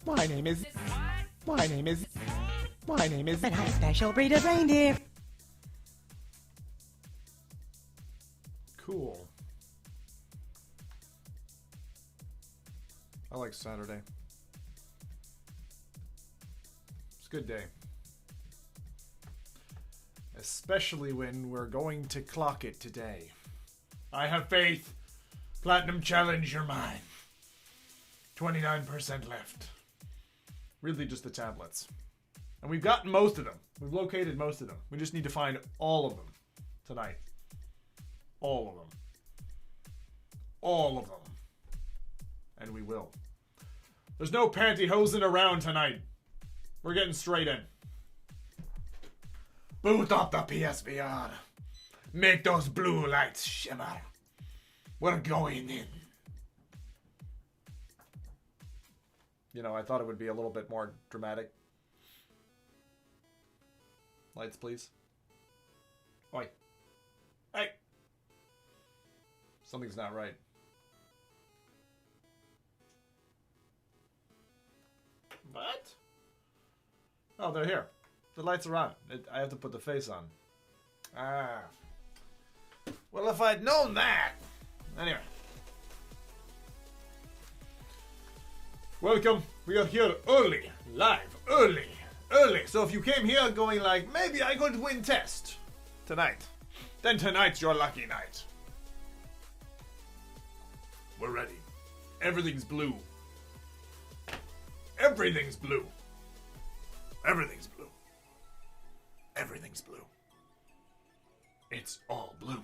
My name is. But I'm a special breed of reindeer. Cool. I like Saturday. It's a good day. Especially when we're going to clock it today. I have faith. Platinum challenge, you're mine. 29% left. Really just the tablets. And we've gotten most of them. We've located most of them. We just need to find all of them tonight. All of them. All of them. And we will. There's no pantyhosing around tonight. We're getting straight in. Boot up the PSVR. Make those blue lights shimmer. We're going in. You know, I thought it would be a little bit more dramatic. Lights, please. Oi. Hey. Something's not right. What? Oh, they're here. The lights are on. I have to put the face on. Ah. Well, if I'd known that. Anyway. Welcome. We are here early. Live. Early. So if you came here going like, maybe I'm going to win test tonight, then tonight's your lucky night. We're ready. Everything's blue. Everything's blue. Everything's blue. Everything's blue. It's all blue.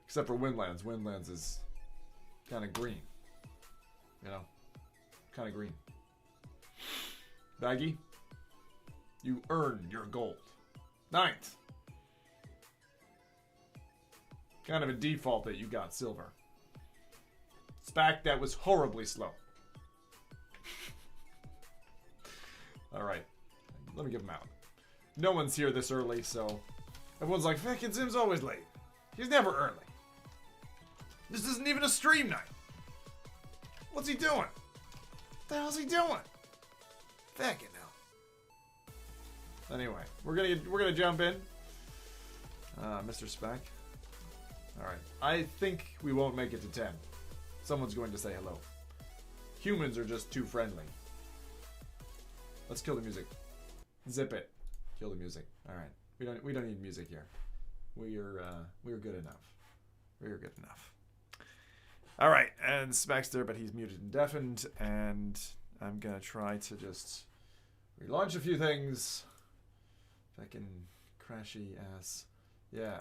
Except for Windlands. Windlands is kind of green. You know? Kind of green. Baggy, you earned your gold. 9th. Kind of a default that you got silver. Spac, that was horribly slow. Alright. Let me give him out. No one's here this early, so everyone's like, fucking Zim's always late. He's never early. This isn't even a stream night. What's he doing? What the hell's he doing? Fucking hell. Anyway, we're gonna jump in. Mr. Spac. Alright. I think we won't make it to 10. Someone's going to say hello. Humans are just too friendly. Let's kill the music. Zip it. Kill the music. Alright. We don't need music here. We're good enough. We're good enough. Alright, and Spac's there, but he's muted and deafened, and I'm gonna try to just relaunch a few things. Fucking crashy ass. Yeah,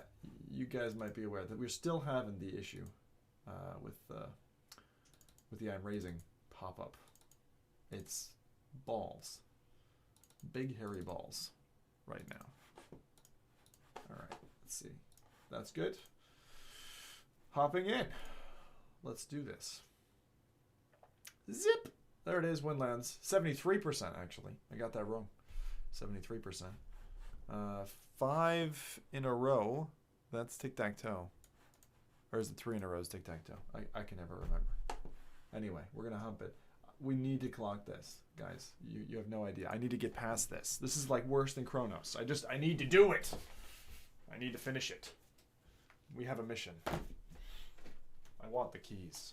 you guys might be aware that we're still having the issue with the I'm raising pop-up. It's balls. Big hairy balls right now. Alright, let's see. That's good. Hopping in. Let's do this. Zip! There it is, Windlands. 73%, actually. I got that wrong. 73%. 5 in a row. That's tic-tac-toe. Or is it 3 in a row is tic-tac-toe? I can never remember. Anyway, we're going to hump it. We need to clock this, guys. You have no idea. I need to get past this. This is like worse than Chronos. I need to do it. I need to finish it. We have a mission. I want the keys.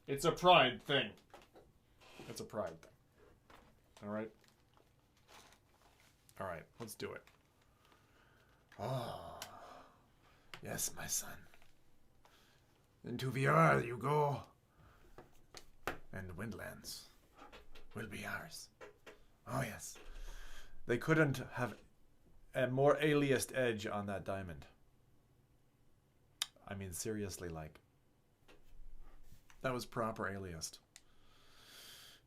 It's a pride thing. It's a pride thing. Alright? Alright, let's do it. Oh. Yes, my son. Into VR you go. And Windlands will be ours. Oh, yes. They couldn't have a more aliased edge on that diamond. I mean, seriously, like, that was proper aliased.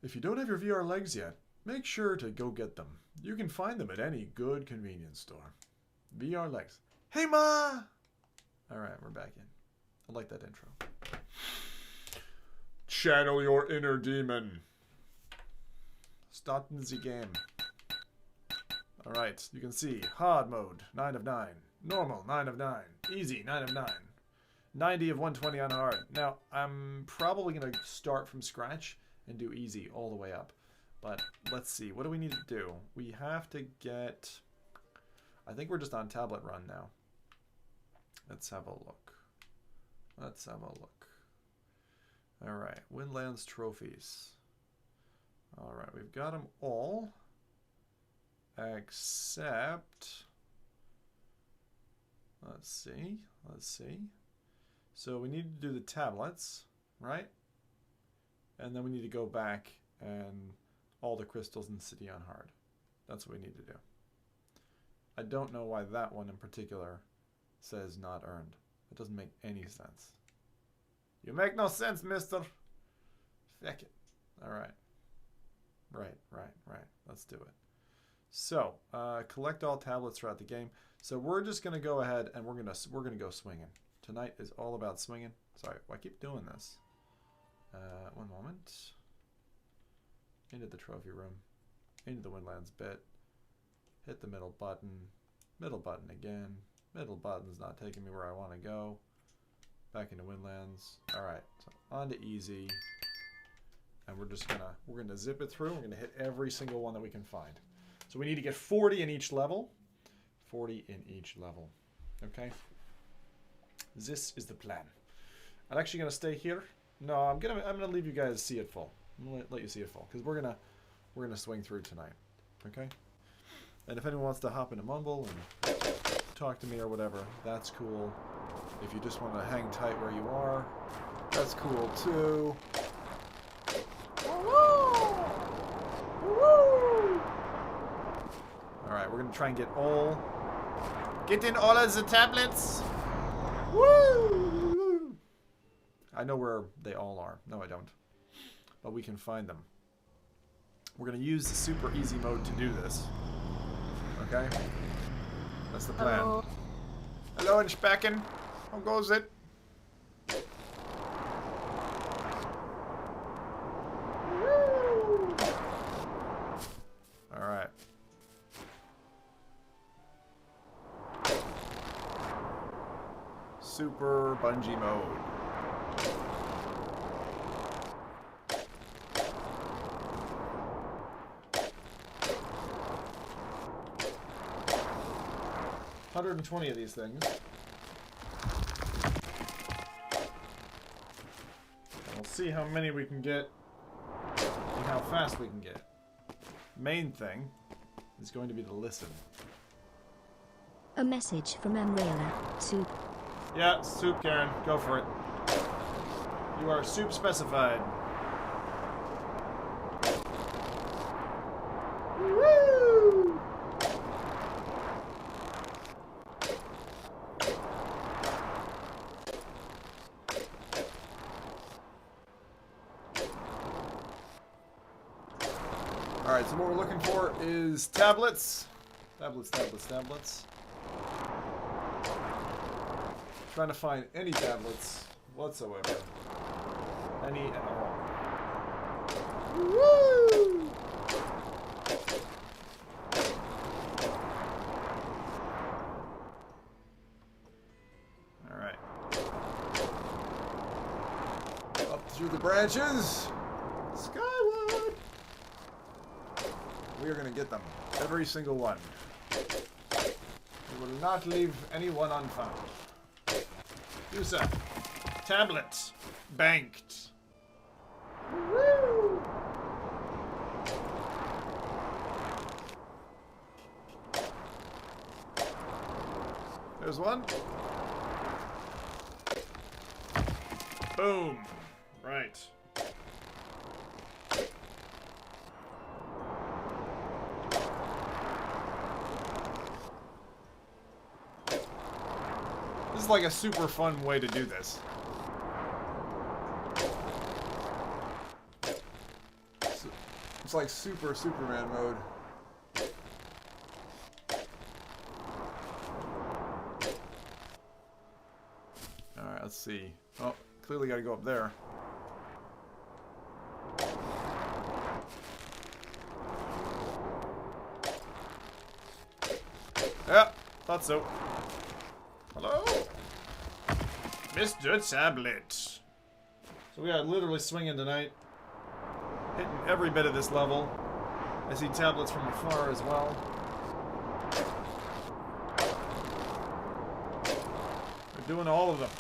If you don't have your VR legs yet, make sure to go get them. You can find them at any good convenience store. VR legs. Hey, Ma! Alright, we're back in. I like that intro. Channel your inner demon. Start the game. Alright, you can see hard mode, 9 of 9. Normal, 9 of 9. Easy, 9 of 9. 90 of 120 on hard. Now, I'm probably going to start from scratch and do easy all the way up. But let's see. What do we need to do? We have to get... I think we're just on tablet run now. Let's have a look. Let's have a look. Alright. Windlands trophies. Alright. We've got them all. Except... Let's see. Let's see. So we need to do the tablets, right? And then we need to go back and all the crystals in City on hard. That's what we need to do. I don't know why that one in particular says not earned. It doesn't make any sense. You make no sense, mister. Feck it. Alright. Right. Let's do it. So, collect all tablets throughout the game. So we're just gonna go ahead and we're gonna go swinging. Tonight is all about swinging. Sorry, I keep doing this. One moment. Into the trophy room. Into the Windlands bit. Hit the middle button. Middle button again. Middle button's not taking me where I want to go. Back into Windlands. Alright, so on to easy. And we're gonna zip it through. We're gonna hit every single one that we can find. So we need to get 40 in each level. 40 in each level. Okay? This is the plan. I'm actually gonna stay here. No, I'm gonna leave you guys see it full. I'm gonna let you see it full because we're gonna swing through tonight. Okay? And if anyone wants to hop into Mumble and talk to me or whatever, that's cool. If you just want to hang tight where you are, that's cool too. Alright, we're gonna try and get in all of the tablets. Woo! I know where they all are. No, I don't. But we can find them. We're gonna use the super easy mode to do this. Okay? That's the plan. Hello. Hello, Inspecken. How goes it? Alright. Super bungee mode. $120 of these things. And we'll see how many we can get and how fast we can get. Main thing is going to be to listen. A message from Amrela. Soup. Yeah, soup, Karen. Go for it. You are soup specified. Woo! Alright, so what we're looking for is tablets. Tablets. Trying to find any tablets whatsoever. Any at all. Woo! Alright. Up through the branches. Skyward! We are going to get them. Every single one. We will not leave anyone unfound. User. Tablet. Banked. Woo! There's one. Boom. Right. This is like a super fun way to do this. It's like super Superman mode. Alright, let's see. Oh, clearly gotta go up there. Yeah, thought so. Hello? Mr. Tablet. So we are literally swinging tonight. Hitting every bit of this level. I see tablets from afar as well. We're doing all of them.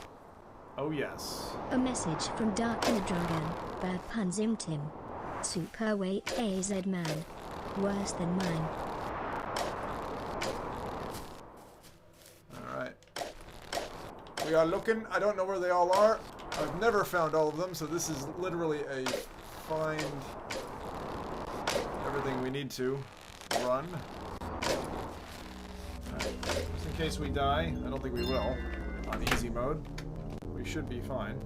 Oh yes. A message from Dark Dragon. Bad puns Tim. Superweight AZ man. Worse than mine. Alright. We are looking. I don't know where they all are. I've never found all of them, so this is literally a find everything we need to run. Right. Just in case we die. I don't think we will. On easy mode. We should be fine.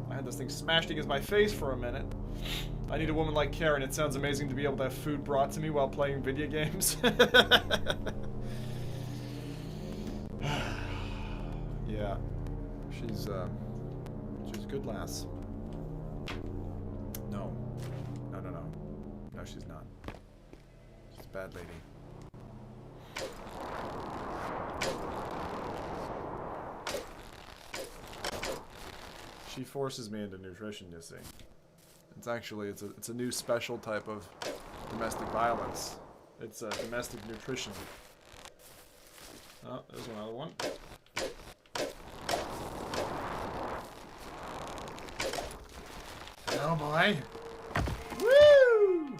I had this thing smashed against my face for a minute. I need a woman like Karen. It sounds amazing to be able to have food brought to me while playing video games. Yeah. She's a good lass. No. No. No, she's not. She's a bad lady. She forces me into nutrition, you see. It's actually, it's a new special type of domestic violence. It's domestic nutrition. Oh, there's another one. Oh boy. Woo!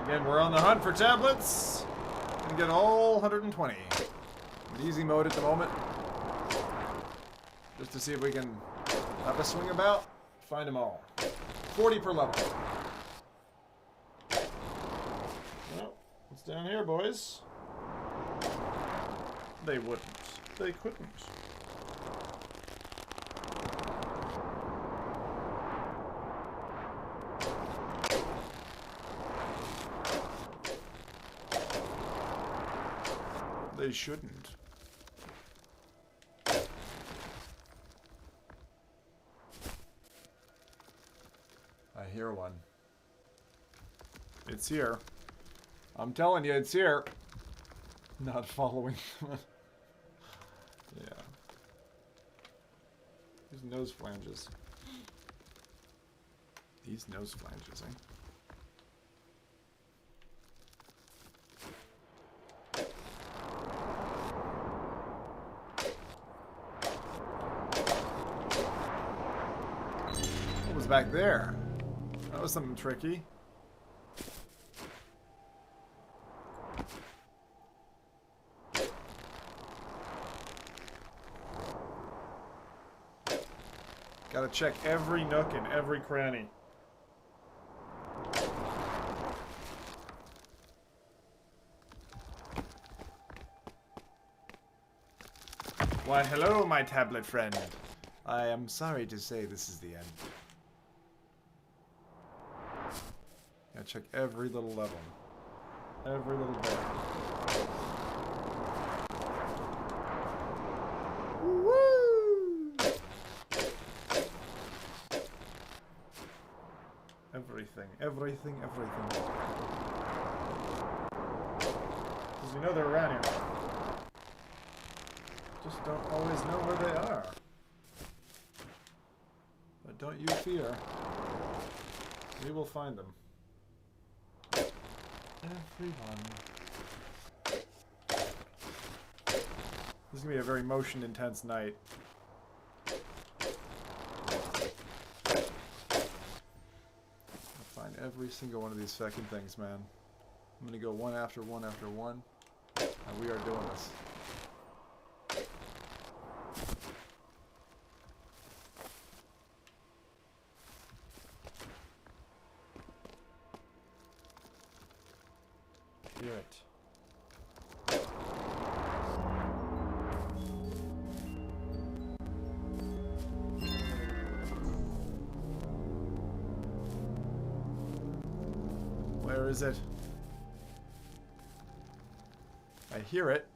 Again, we're on the hunt for tablets. And get all 120. In easy mode at the moment. Just to see if we can have a swing about. Find them all. 40 per level. Well, what's down here, boys? They wouldn't. They couldn't. They shouldn't. I hear one. It's here. I'm telling you, it's here. Not following. Yeah. These nose flanges. These nose flanges, eh? What was back there? That was something tricky. Gotta check every nook and every cranny. Why, hello, my tablet friend. I am sorry to say this is the end. Gotta check every little level. Every little bit. Woo! Everything, everything, everything. Because we know they're around here. Just don't always know where they are. But don't you fear. We will find them. Everyone. This is gonna be a very motion intense night. I'll find every single one of these fucking things, man. I'm gonna go one after one after one. And we are doing this. Hear it. Where is it? I hear it.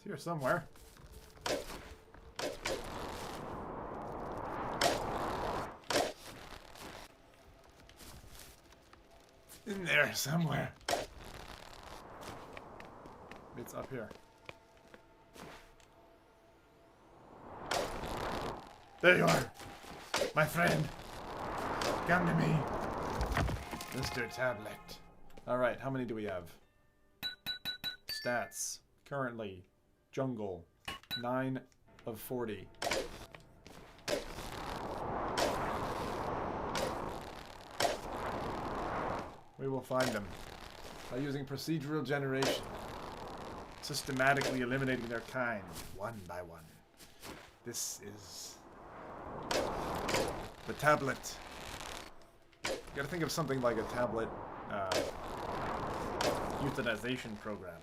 It's here somewhere. In there somewhere. It's up here. There you are, my friend. Come to me, Mr. Tablet. Alright, how many do we have? Stats. Currently, jungle. 9 of 40. We will find them by using procedural generation, systematically eliminating their kind one by one. This is the tablet. You gotta think of something like a tablet euthanization program.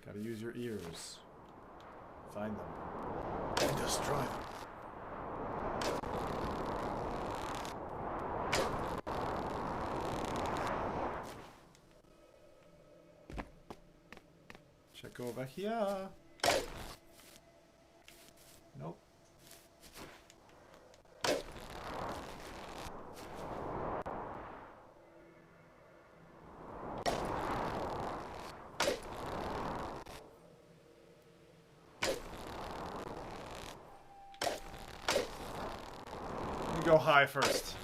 Gotta use your ears. Find them. And destroy them. Check over here. Nope. Go high first.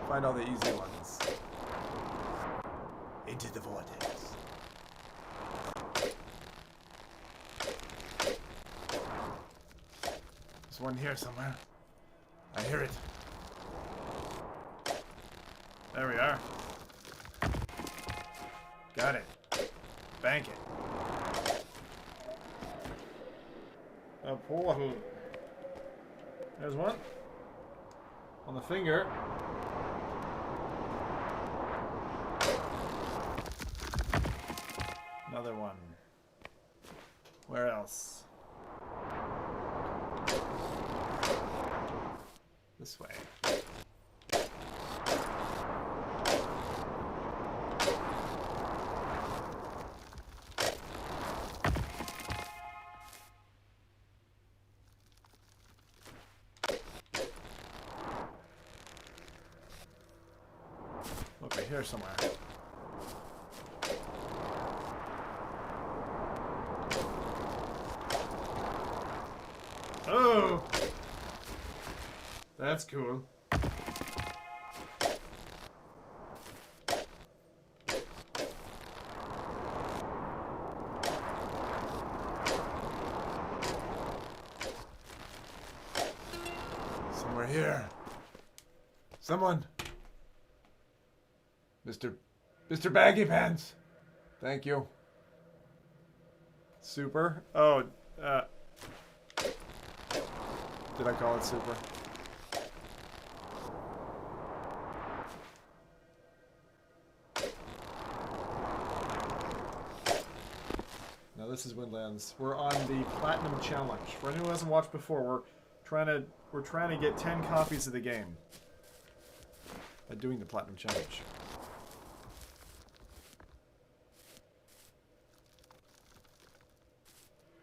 Find all the easy ones. Into the vortex. There's one here somewhere. I hear it. There we are. Got it. Bank it. A portal. There's one. On the finger. Another one. Where else? This way. Over here somewhere. Oh! That's cool. Somewhere here. Someone. Mr. Baggy Pants. Thank you. Super? Oh, did I call it super? Now this is Windlands. We're on the Platinum Challenge. For anyone who hasn't watched before, we're trying to get 10 copies of the game by doing the Platinum Challenge.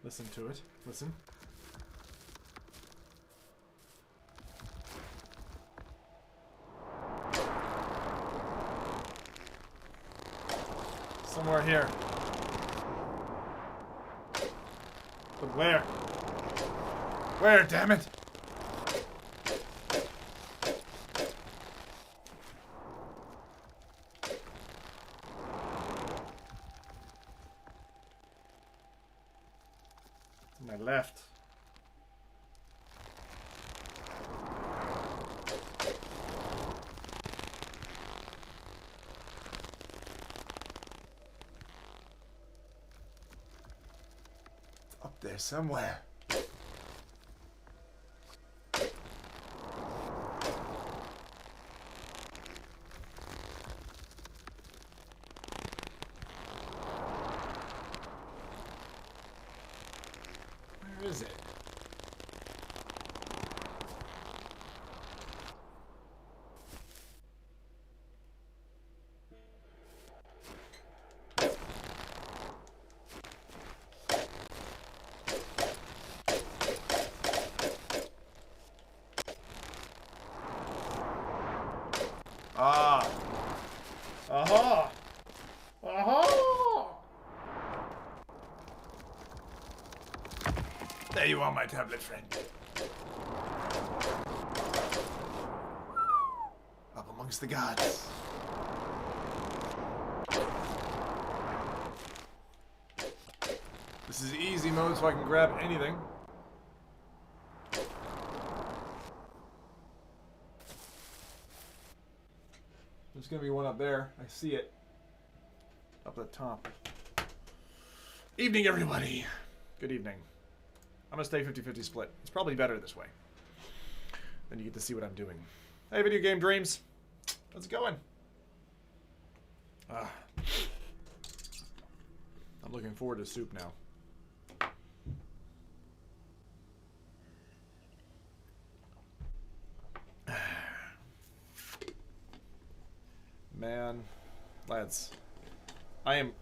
Listen to it. Listen. Somewhere here. But where? Where, damn it? To my left. Up there somewhere. Where is it? Ah! Aha! Aha! There you are, my tablet friend. Up amongst the gods. This is easy mode, so I can grab anything. There's gonna be one up there. I see it. Up at the top. Evening, everybody. Good evening. I'm gonna stay 50-50 split. It's probably better this way. Then you get to see what I'm doing. Hey, video game dreams. How's it going? I'm looking forward to soup now. Man, lads, I am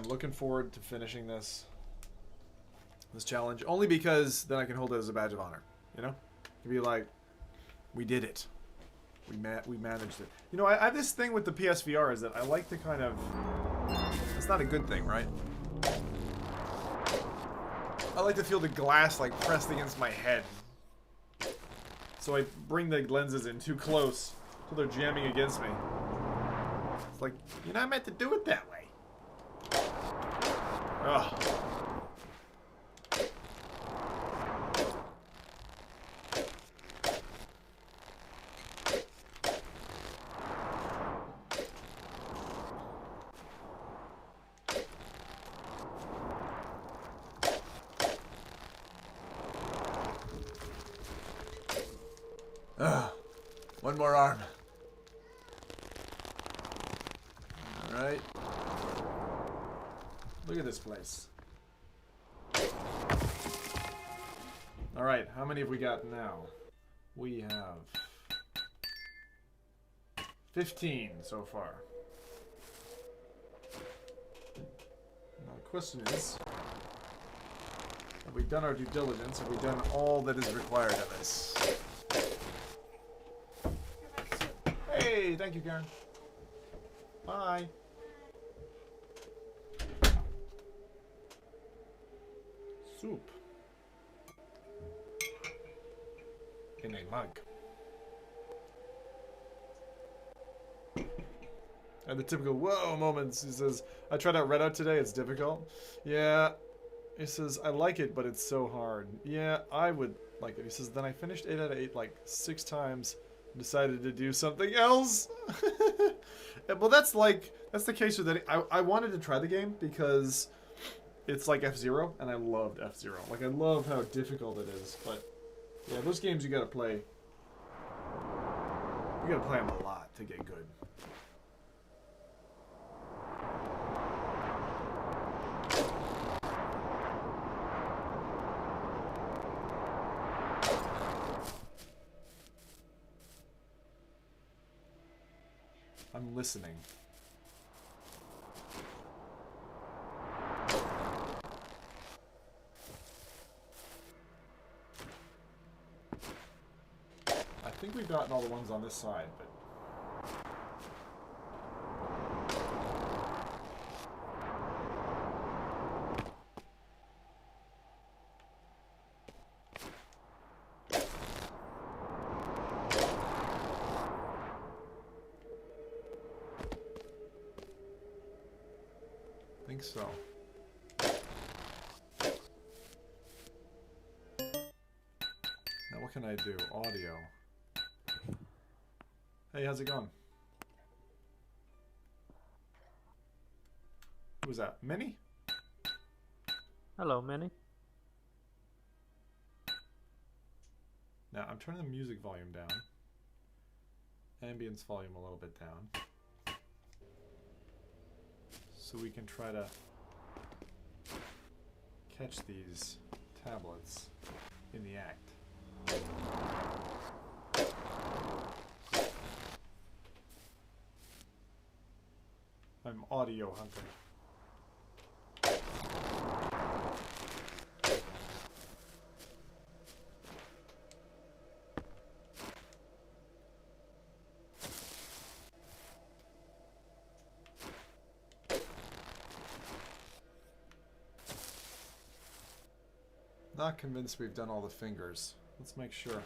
looking forward to finishing this challenge only because then I can hold it as a badge of honor. You know, to be like, we did it, we managed it. You know, I have this thing with the PSVR is that I like to kind of. It's not a good thing, right? I like to feel the glass like pressed against my head, so I bring the lenses in too close so they're jamming against me. It's like, you're not meant to do it that way. Ugh. Ugh. One more arm. Alright. Look at this place. Alright, how many have we got now? We have 15 so far. Now the question is, have we done our due diligence? Have we done all that is required of us? Hey, thank you, Karen. Bye. Soup. In a mug. And the typical whoa moments. He says, I tried out Red Out today, it's difficult. Yeah. He says, I like it, but it's so hard. Yeah, I would like it. He says, then I finished 8 out of 8 like 6 times and decided to do something else. Well, that's the case with that. I wanted to try the game because it's like F-Zero, and I loved F-Zero. Like, I love how difficult it is, but yeah, those games you gotta play. You gotta play them a lot to get good. I'm listening. I think we've gotten all the ones on this side, but... I think so. Now what can I do? Audio. Hey, how's it going? Who was that? Minnie? Hello, Minnie. Now, I'm turning the music volume down. Ambience volume a little bit down. So we can try to catch these tablets in the act. I'm audio hunting. not convinced we've done all the fingers. Let's make sure.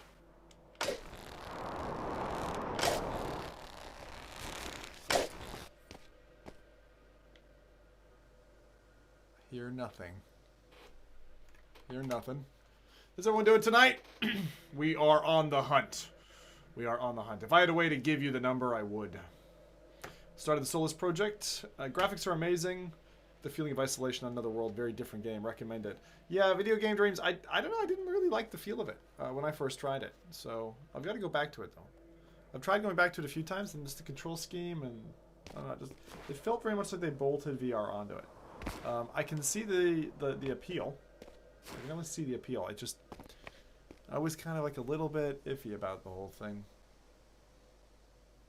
Hear nothing. Hear nothing. How's everyone doing tonight? We are on the hunt. We are on the hunt. If I had a way to give you the number, I would. Started the Solus project. Graphics are amazing. The feeling of isolation on another world, very different game. Recommend it. Yeah, Video Game Dreams. I don't know. I didn't really like the feel of it when I first tried it. So I've got to go back to it though. I've tried going back to it a few times, and just the control scheme and I don't know. Just it felt very much like they bolted VR onto it. I can see the appeal. I can only see the appeal. I was kind of like a little bit iffy about the whole thing.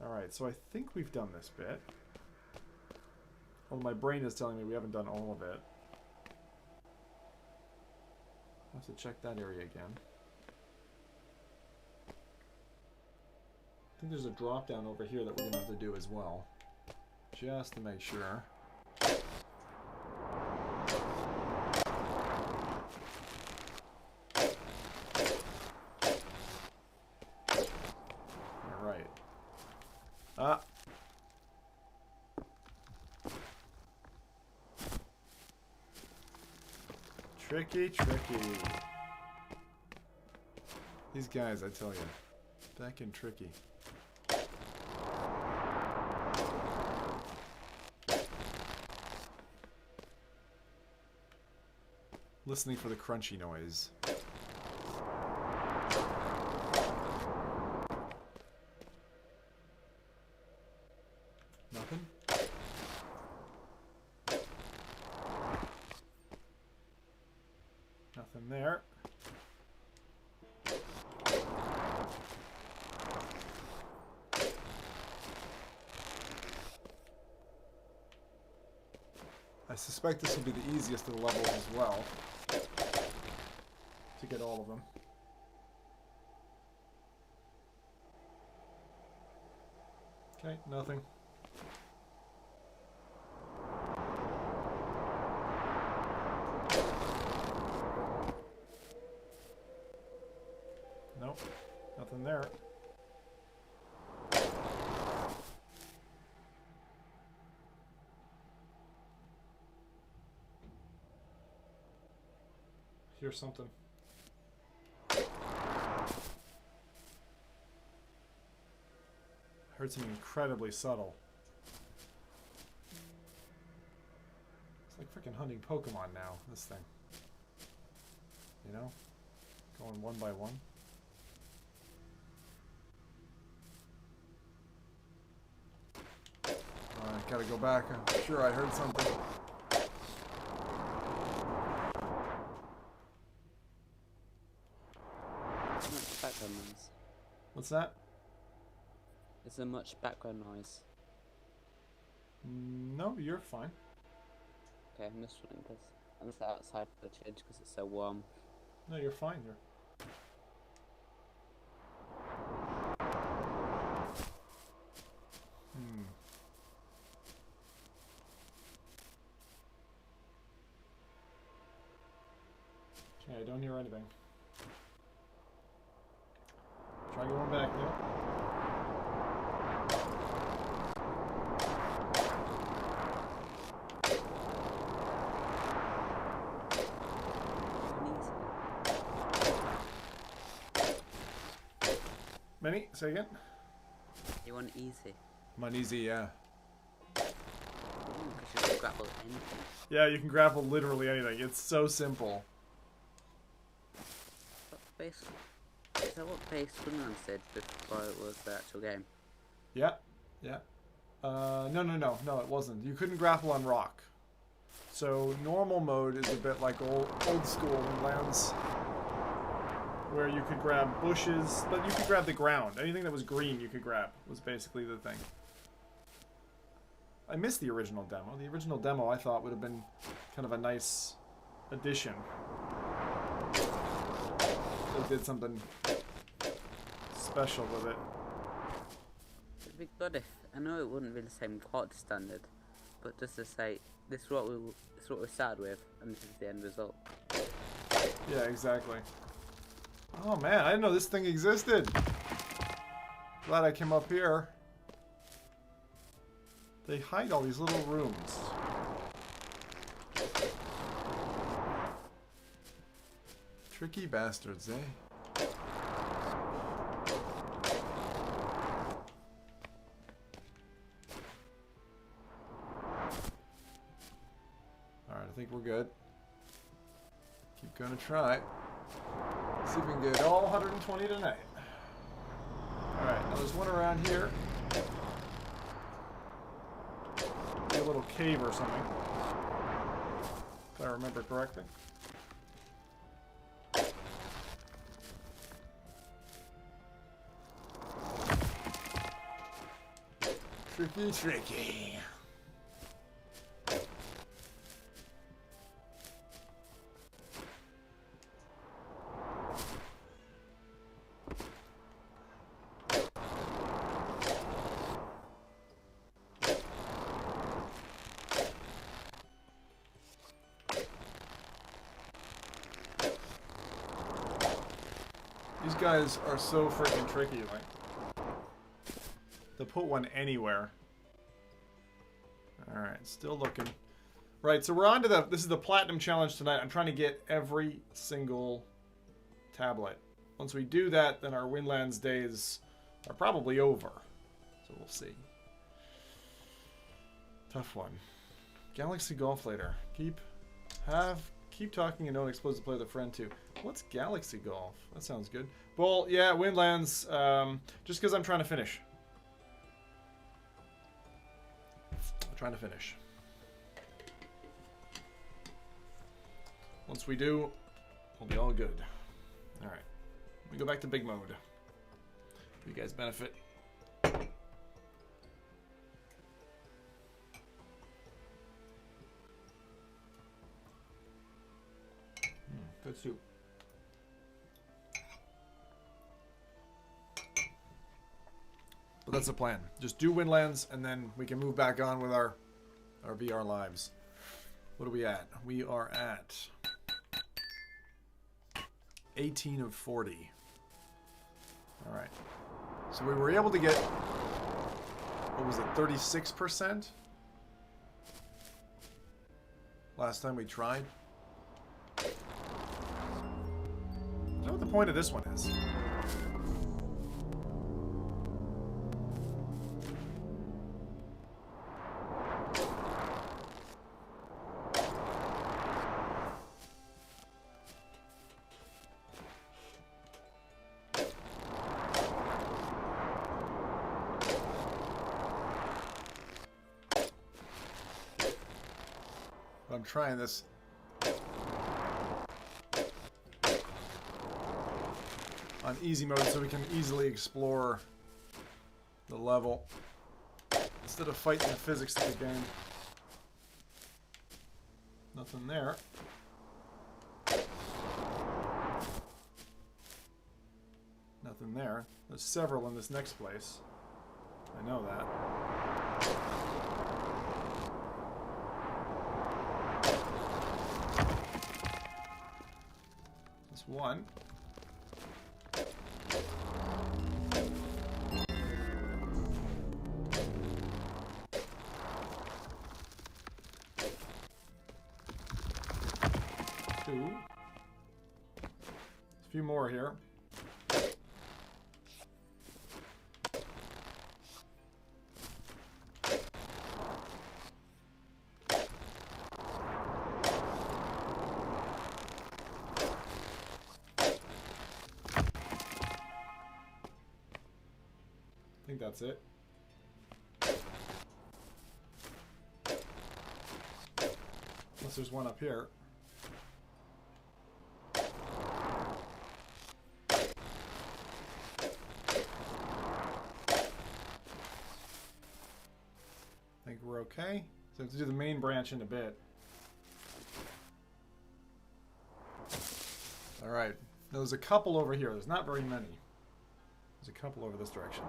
Alright, so I think we've done this bit. Well, my brain is telling me we haven't done all of it. I have to check that area again. I think there's a drop down over here that we're going to have to do as well. Just to make sure. Alright. Ah! Tricky, tricky. These guys, I tell you, back in tricky. Listening for the crunchy noise. Nothing? Nothing there. I suspect this will be the easiest of the levels as well. To get all of them. Okay, nothing. Nope, nothing there. Here's something. Heard something incredibly subtle. It's like freaking hunting Pokemon now, this thing. You know? Going one by one. I gotta go back. I'm sure I heard something. Background noise. What's that? Is there much background noise? No, you're fine. Okay, I'm just wondering because I'm just outside for the change because it's so warm. No, you're fine. You're... Okay, I don't hear anything. Try going back there. Many? Say again? You want easy? I'm on easy, yeah. Because you can grapple anything. Yeah, you can grapple literally anything. It's so simple. Is that what base Windlands did before it was the actual game? Yeah, yeah. No, it wasn't. You couldn't grapple on rock. So normal mode is a bit like old school Windlands, where you could grab bushes, but you could grab the ground. Anything that was green you could grab, was basically the thing. I missed the original demo. The original demo I thought would have been kind of a nice addition. They did something special with it. It'd be good if, I know it wouldn't be the same quality standard, but just to say, this is what we started with, and this is the end result. Yeah, exactly. Oh man, I didn't know this thing existed. Glad I came up here. They hide all these little rooms. Tricky bastards, eh? Alright, I think we're good. Keep gonna try. See if we can get all 120 tonight. Alright, now there's one around here. A little cave or something. If I remember correctly. Tricky, tricky. These guys are so freaking tricky, like. They'll put one anywhere. Alright, still looking. Right, so we're on to this is the Platinum Challenge tonight. I'm trying to get every single tablet. Once we do that, then our Windlands days are probably over. So we'll see. Tough one. Galaxy Golf later. Keep talking and don't expose the play with a friend too. What's Galaxy Golf? That sounds good. Well, yeah, Windlands, just because I'm trying to finish. I'm trying to finish. Once we do, we'll be all good. Alright. We go back to big mode. You guys benefit. Good soup. But that's the plan. Just do Windlands, and then we can move back on with our VR lives. What are we at? We are at 18 of 40. All right. So we were able to get, what was it, 36% last time we tried. I don't know what the point of this one is. I'm trying this. On easy mode so we can easily explore the level instead of fighting the physics of the game. Nothing there. Nothing there. There's several in this next place. I know that. There's one. Two. A few more here. I think that's it. Unless there's one up here. I think we're okay. So we have to do the main branch in a bit. Alright. There's a couple over here. There's not very many. There's a couple over this direction.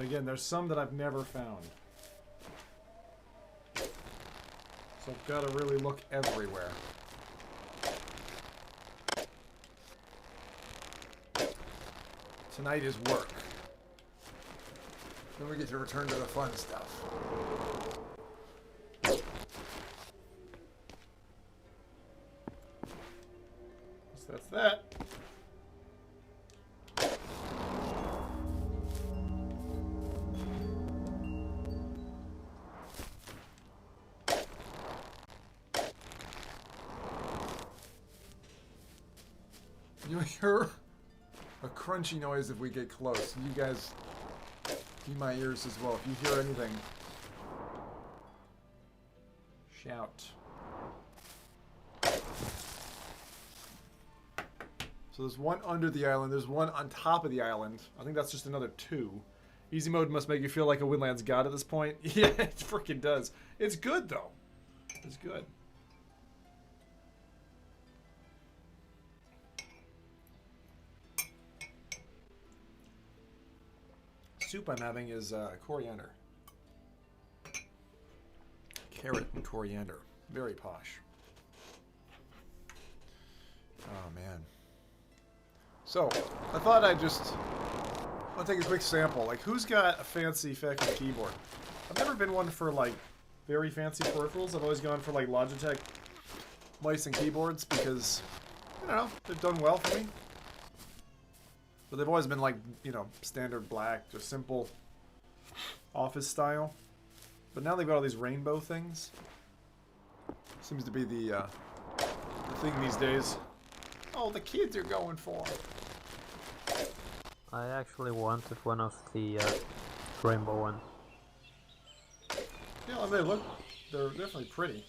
But again, there's some that I've never found. So I've got to really look everywhere. Tonight is work. Then we get to return to the fun stuff. So that's that. You hear a crunchy noise if we get close. You guys be my ears as well. If you hear anything, shout. So there's one under the island. There's one on top of the island. I think that's just another 2. Easy mode must make you feel like a Windlands god at this point. Yeah, it freaking does. It's good, though. It's good. Soup I'm having is coriander. Carrot and coriander. Very posh. Oh, man. So, I thought I'll take a quick sample. Like, who's got a fancy fucking keyboard? I've never been one for, like, very fancy peripherals. I've always gone for, like, Logitech mice and keyboards because, I don't know, they've done well for me. But they've always been like, you know, standard black, just simple office style. But now they've got all these rainbow things. Seems to be the thing these days. Oh, the kids are going for. I actually wanted one of the rainbow ones. Yeah, they're definitely pretty.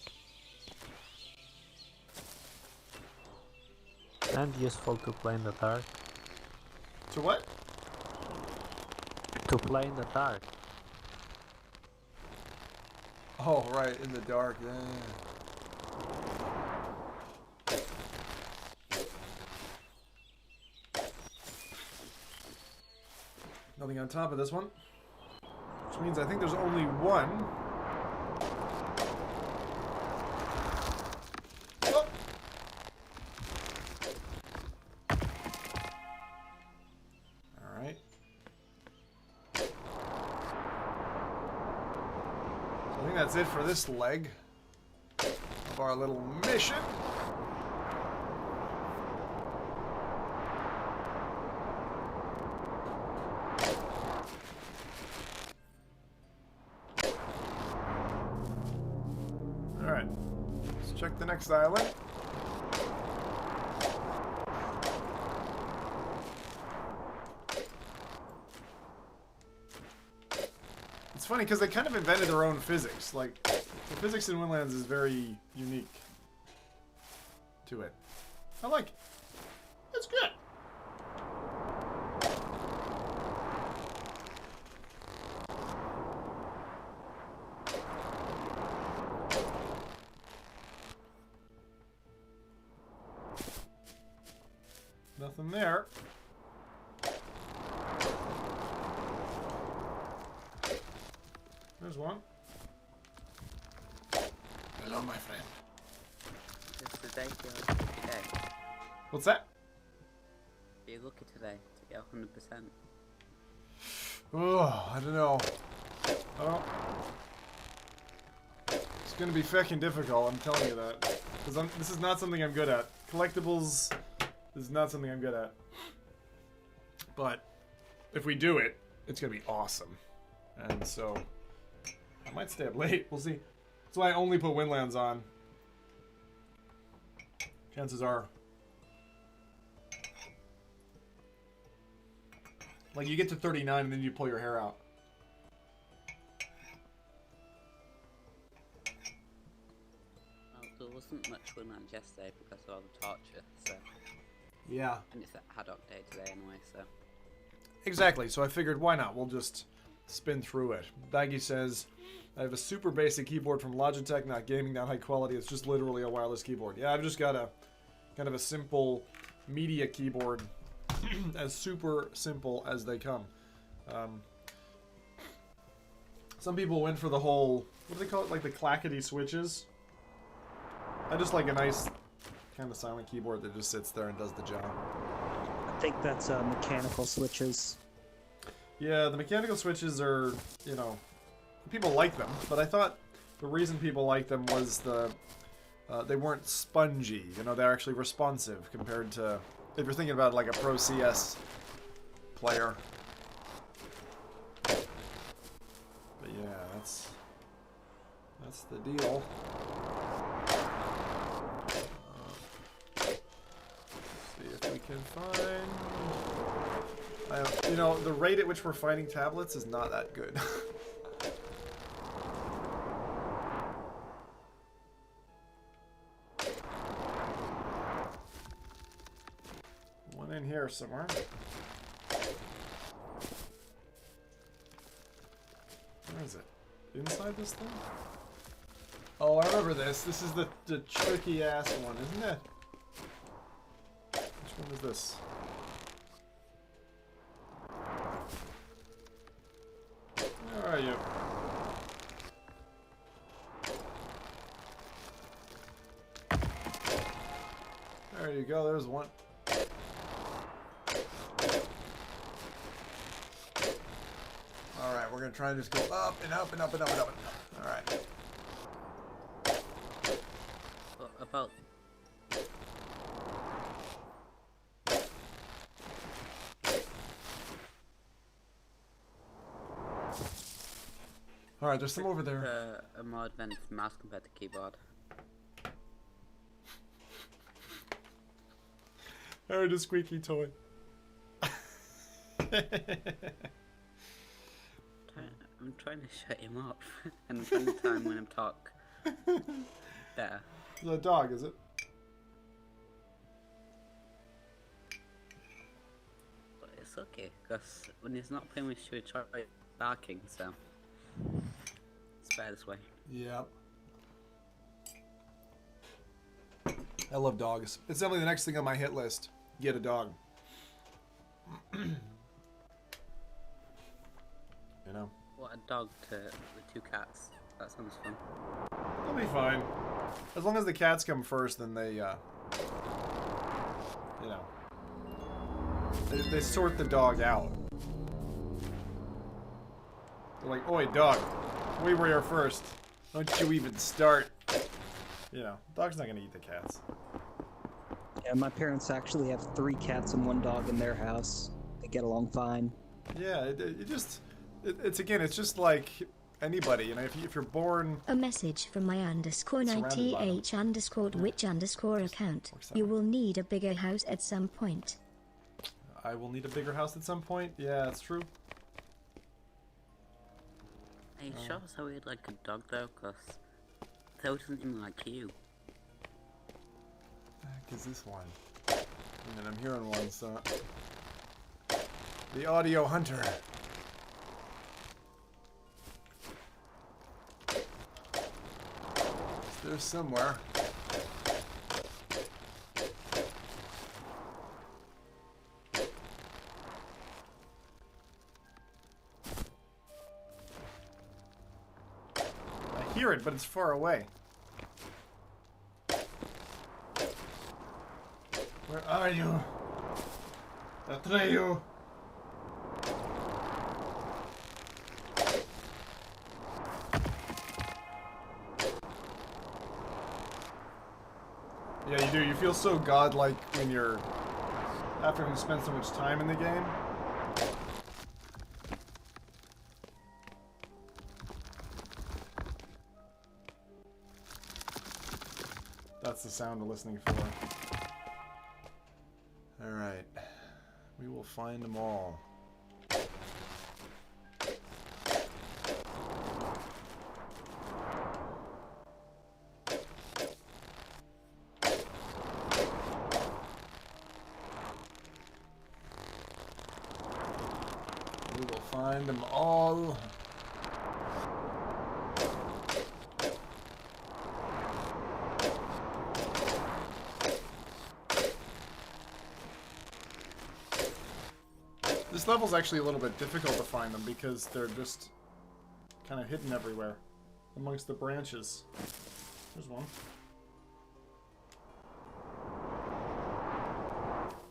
And useful to play in the dark. To what? To play in the dark. Oh, right, in the dark, yeah. Nothing on top of this one. Which means I think there's only one. Oh! Alright. So I think that's it for this leg of our little mission. Alright, let's check the next island. It's funny because they kind of invented their own physics. Like, the physics in Windlands is very unique to it. I like it. It's good. Nothing there. There's one. Hello, my friend. It's the day to get lucky today. What's that? Be lucky today to get 100%. Oh, I don't know. Oh. It's gonna be fucking difficult, I'm telling you that. Because this is not something I'm good at. Collectibles is not something I'm good at. But if we do it, it's gonna be awesome. And so I might stay up late. We'll see. That's why I only put Windlands on. Chances are. Like, you get to 39 and then you pull your hair out. Well, there wasn't much Windlands yesterday because of all the torture, so... Yeah. And it's a haddock day today anyway, so... Exactly, so I figured why not? We'll just spin through it. Baggy says, I have a super basic keyboard from Logitech, not gaming, not high quality, it's just literally a wireless keyboard. Yeah, I've just got a kind of a simple media keyboard, as super simple as they come. Some people went for the whole, what do they call it, like the clackety switches. I just like a nice kind of silent keyboard that just sits there and does the job. I think that's mechanical switches. Yeah, the mechanical switches are, you know, people like them, but I thought the reason people like them was they weren't spongy. You know, they're actually responsive compared to, if you're thinking about like a Pro CS player. But yeah, that's the deal. See if we can find. You know, the rate at which we're fighting tablets is not that good. One in here somewhere. Where is it? Inside this thing? Oh, I remember this. This is the tricky ass one, isn't it? Which one is this? Where are you? There you go, there's one. Alright, we're gonna try and just go up and up and up and up and up. Alright. What about... Alright, there's some over there. a more advanced mouse compared to keyboard. I heard a squeaky toy. I'm trying to shut him up, and I'm trying to time when I'm talk better. The dog, is it? But it's okay, because when he's not playing with you, he tries barking, so it's better this way. Yep. I love dogs. It's definitely the next thing on my hit list. Get a dog. You know? What a dog to the 2 cats. That sounds fun. They'll be fine. As long as the cats come first, then they, you know. They sort the dog out. They're like, oi, dog. We were here first. Don't you even start. You know, dog's not gonna eat the cats. Yeah, my parents actually have 3 cats and 1 dog in their house. They get along fine. Yeah, it's again, it's just like anybody, you know, if you're born... A message from my _90h_which_ account. You will need a bigger house at some point. I will need a bigger house at some point? Yeah, that's true. Are you sure so we'd like a dog though? Because Theo doesn't even like you. The heck is this one? And I'm hearing one, so... The Audio Hunter. There's somewhere. I hear it, but it's far away. Where are you? Atreyu! Yeah, you do. You feel so godlike when you're... after having spent so much time in the game. That's the sound we're listening for. Alright. We will find them all. We will find them all. This level's actually a little bit difficult to find them because they're just kind of hidden everywhere amongst the branches. There's one.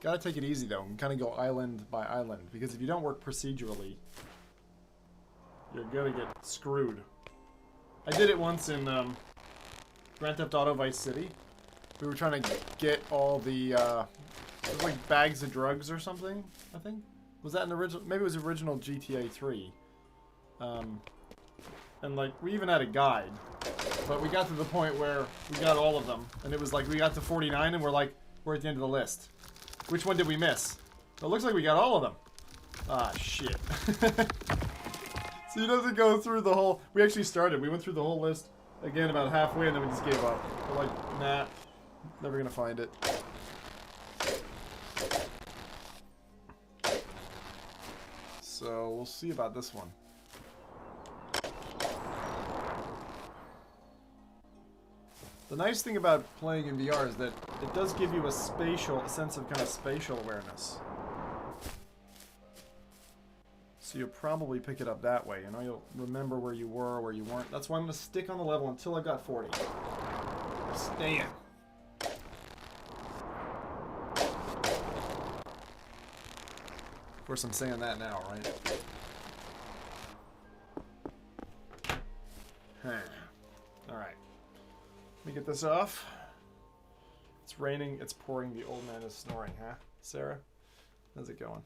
Gotta take it easy though, and kind of go island by island, because if you don't work procedurally, you're gonna get screwed. I did it once in Grand Theft Auto Vice City. We were trying to get all the, it was like bags of drugs or something, I think. Was that an original? Maybe it was original GTA 3. And like, we even had a guide. But we got to the point where we got all of them. And it was like, we got to 49 and we're like, we're at the end of the list. Which one did we miss? It looks like we got all of them. Ah, shit. So you have to go through the whole... We actually started. We went through the whole list again about halfway and then we just gave up. We're like, nah, never gonna find it. So we'll see about this one. The nice thing about playing in VR is that it does give you a sense of kind of spatial awareness. So you'll probably pick it up that way. You know, you'll remember where you were, where you weren't. That's why I'm going to stick on the level until I've got 40. I'm staying. Of course, I'm saying that now, right? Alright. Let me get this off. It's raining, it's pouring, the old man is snoring, huh? Sarah? How's it going?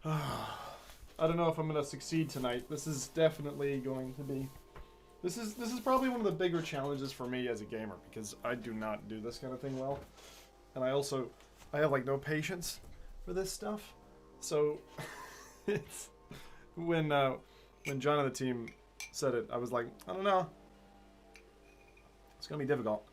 I don't know if I'm gonna succeed tonight. This is definitely going to be... This is probably one of the bigger challenges for me as a gamer, because I do not do this kind of thing well. And I have like no patience for this stuff. So it's when John and the team said it, I was like, I don't know. It's gonna be difficult.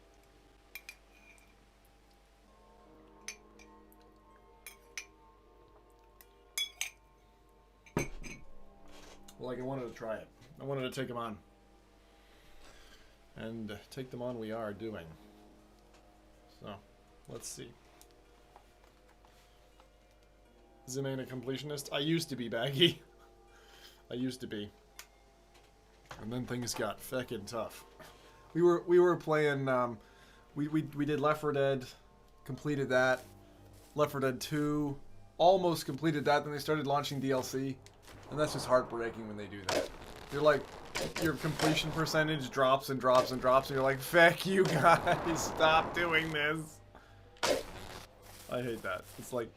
Well, like I wanted to try it. I wanted to take them on. And take them on we are doing. So, let's see. Zimain a completionist? I used to be, Baggy. I used to be. And then things got feckin' tough. We were playing, we did Left 4 Dead, completed that. Left 4 Dead 2, almost completed that, then they started launching DLC. And that's just heartbreaking when they do that. You're like, your completion percentage drops and drops and drops, and you're like, feck you guys, stop doing this. I hate that. It's like,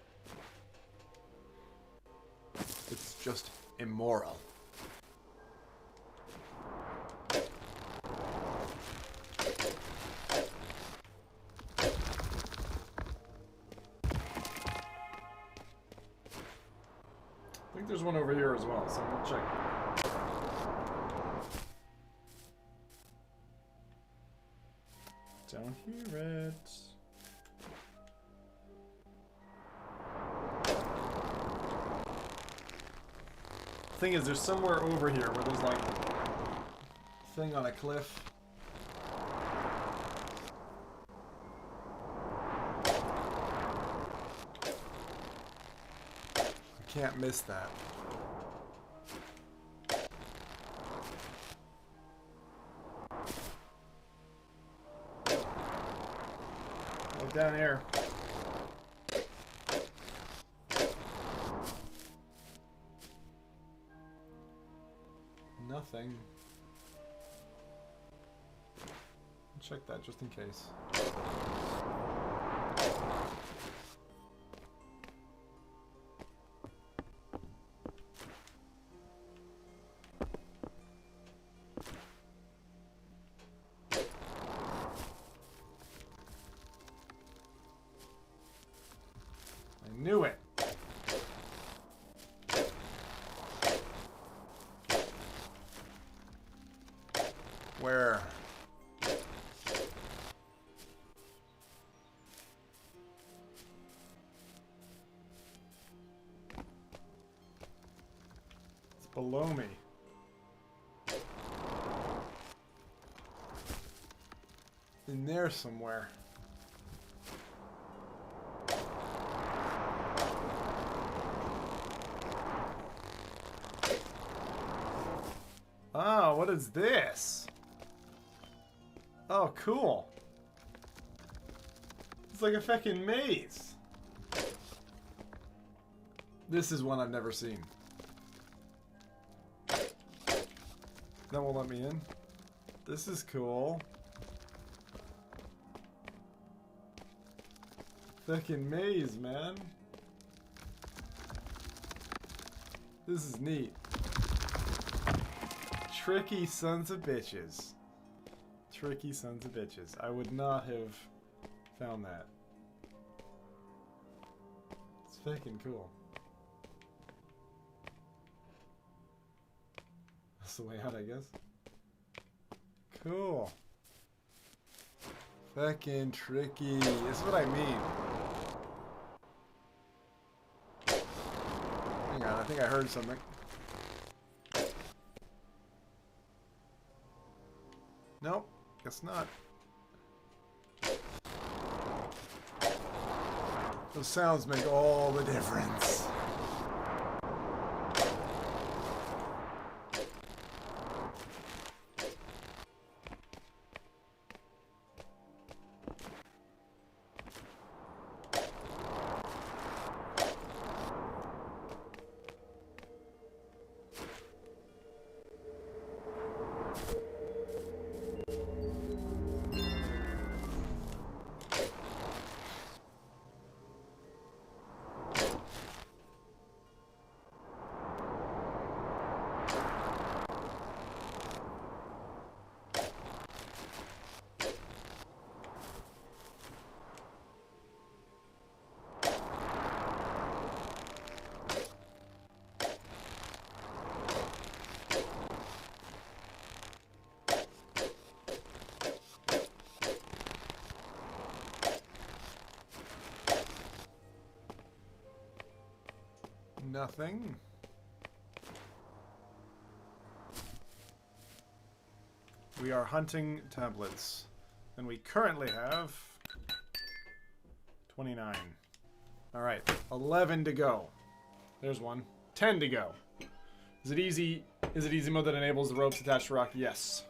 it's just immoral. I think there's one over here as well, so I'm gonna check. Don't hear it. Thing is, there's somewhere over here where there's like a thing on a cliff. Can't miss that. Look down here. Nothing. Check that just in case. Knew it. Where? It's below me. In there somewhere. Oh, what is this? Oh, cool. It's like a fucking maze. This is one I've never seen. That won't let me in. This is cool. Fucking maze, man. This is neat. Tricky sons of bitches. Tricky sons of bitches. I would not have found that. It's fucking cool. That's the way out, I guess. Cool. Fucking tricky. This is what I mean. Hang on, I think I heard something. Nope, guess not. Those sounds make all the difference. Nothing. We are hunting tablets. And we currently have 29. Alright, 11 to go. There's one. 10 to go. Is it easy? Is it easy mode that enables the ropes attached to rock? Yes.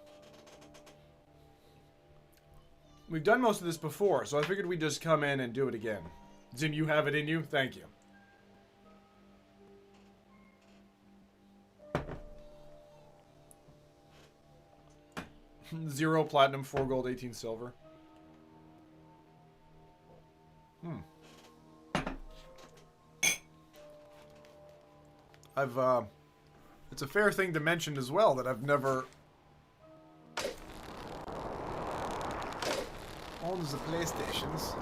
We've done most of this before, so I figured we'd just come in and do it again. Zim, you have it in you? Thank you. Zero platinum, 4 gold, 18 silver. It's a fair thing to mention as well that I've never owned the PlayStations.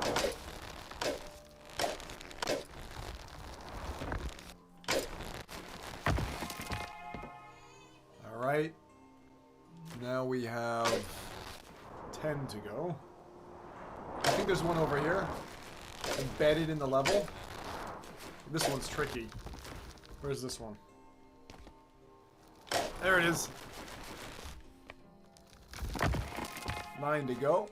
Alright. Now we have 10 to go. I think there's one over here. Embedded in the level. This one's tricky. Where's this one? There it is. 9 to go.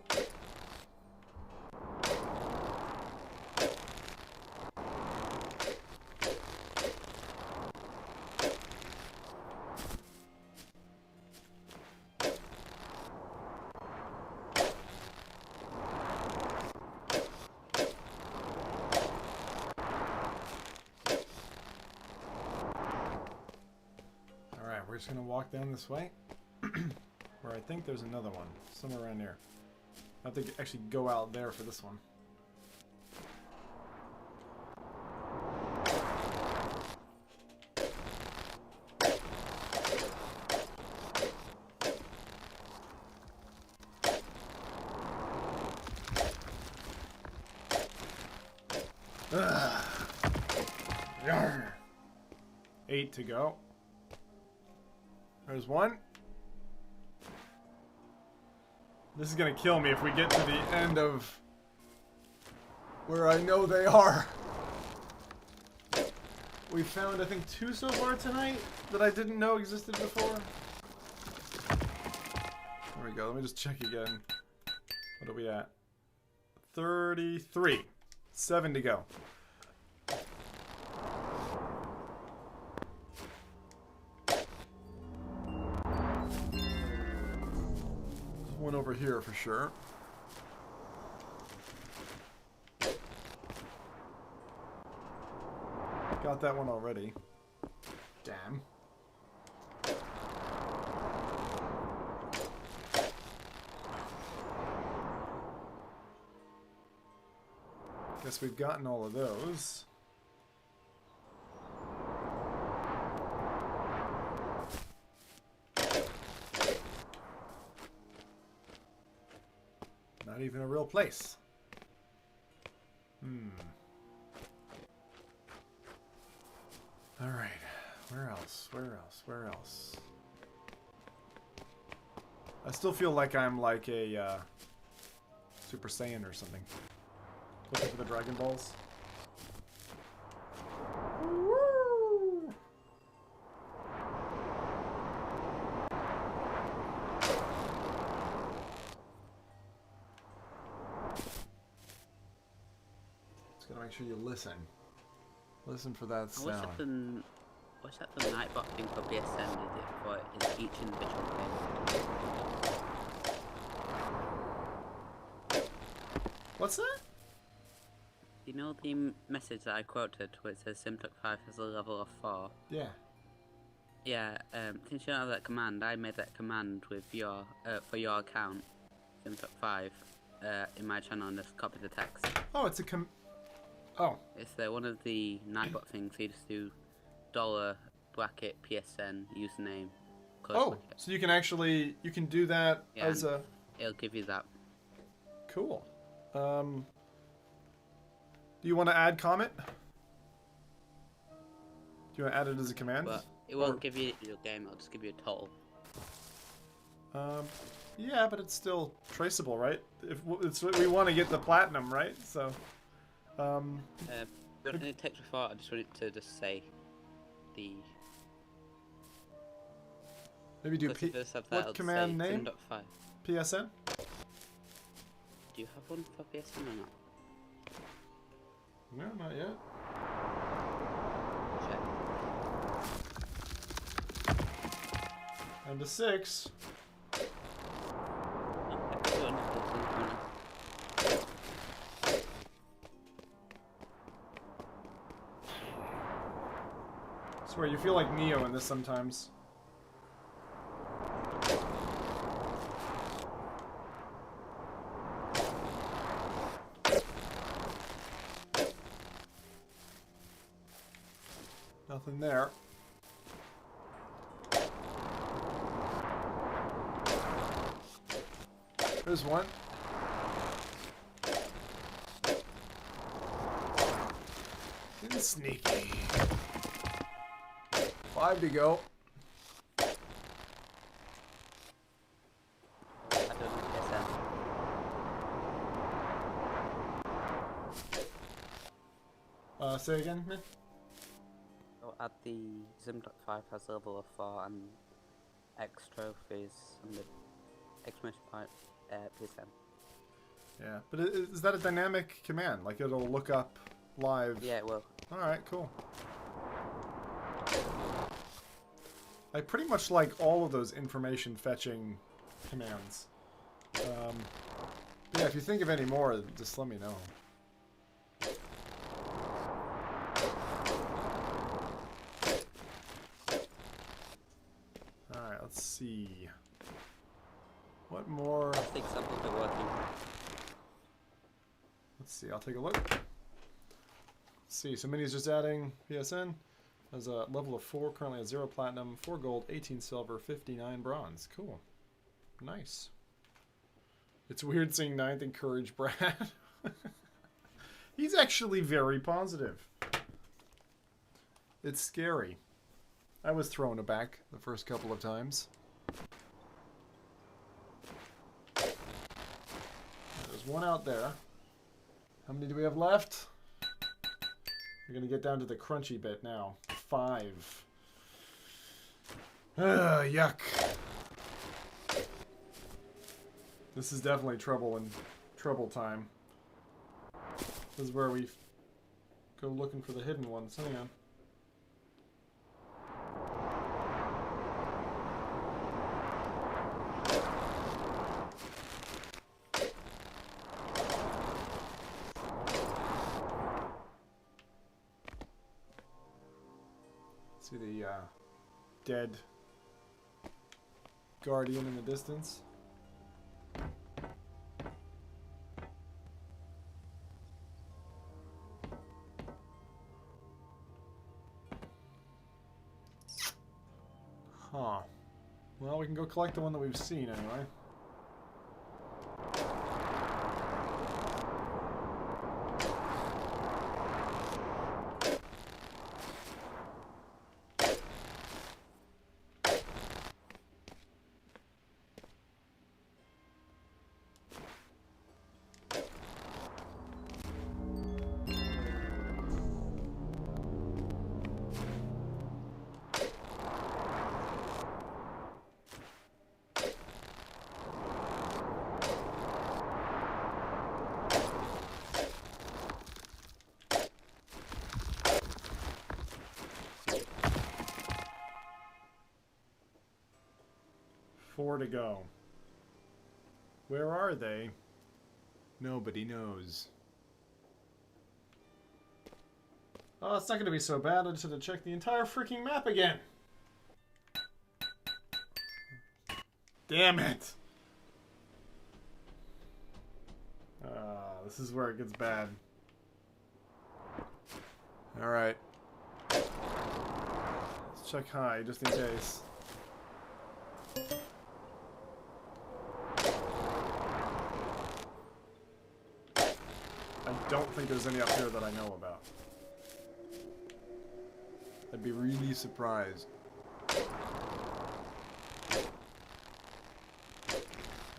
We're just gonna walk down this way, where I think there's another one, somewhere around here. I have to actually go out there for this one. Yarr. 8 to go. There's one. This is gonna kill me if we get to the end of where I know they are. We found, I think, 2 so far tonight that I didn't know existed before. There we go. Let me just check again. What are we at? 33. 7 to go. one over here for sure. Got that one already. Damn. Guess we've gotten all of those. Not even a real place. Alright. Where else? Where else? Where else? I still feel like I'm like a Super Saiyan or something. Looking for the Dragon Balls. Woo! Just gotta make sure you listen. Listen for that sound. What's that for Nightbot thing for PSN? Is it for each individual game? What's that? You know the message that I quoted where it says Simtuck 5 has a level of 4? Yeah. Yeah, since you don't have that command, I made that command with your for your account, Simtuck 5, in my channel and just copy the text. Oh, it's a Oh. It's one of the Nightbot things, so you just do $bracket PSN username. Oh, bracket. so you can actually, you can do that as a... It'll give you that. Cool. Do you want to add comment? Do you want to add it as a command? But it won't give you your game, it'll just give you a total. Yeah, but it's still traceable, right? If we want to get the platinum, right? So, don't need text before, I just want it to just say the... Maybe do what command name? Sim.5. PSN? Do you have one for PSN or not? No, not yet. Check. And a 6. Swear, you feel like Neo in this sometimes. Nothing there. There's one. Getting sneaky. 5 to go. Say again, man? At the Sim.5 has a level of 4 and X trophies and the exclamation point PSN. Yeah, but is that a dynamic command? Like it'll look up live? Yeah, it will. Alright, cool. I pretty much like all of those information fetching commands. Yeah, if you think of any more, just let me know. Alright, let's see. What more? I think some of it working. Let's see, I'll take a look. Let's see, so Minnie's just adding PSN. Has a level of 4, currently at 0 platinum, 4 gold, 18 silver, 59 bronze. Cool. Nice. It's weird seeing 9th in courage, Brad. He's actually very positive. It's scary. I was thrown aback the first couple of times. There's one out there. How many do we have left? We're gonna get down to the crunchy bit now. 5. Yuck. This is definitely trouble time. This is where we go looking for the hidden ones. Hang on. See the dead guardian in the distance. Huh. Well, we can go collect the one that we've seen anyway. Four to go. Where are they? Nobody knows. Oh, it's not going to be so bad. I just had to check the entire freaking map again. Damn it. This is where it gets bad. Alright. Let's check high, just in case. I don't think there's any up here that I know about. I'd be really surprised.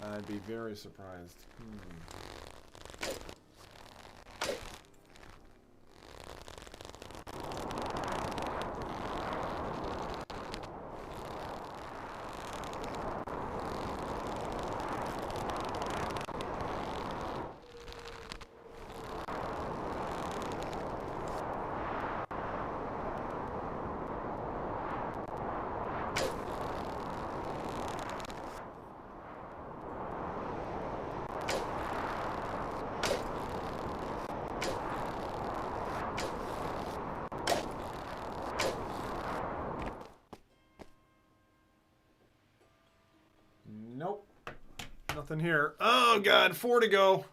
I'd be very surprised. Nope. Nothing here. Oh god, 4 to go.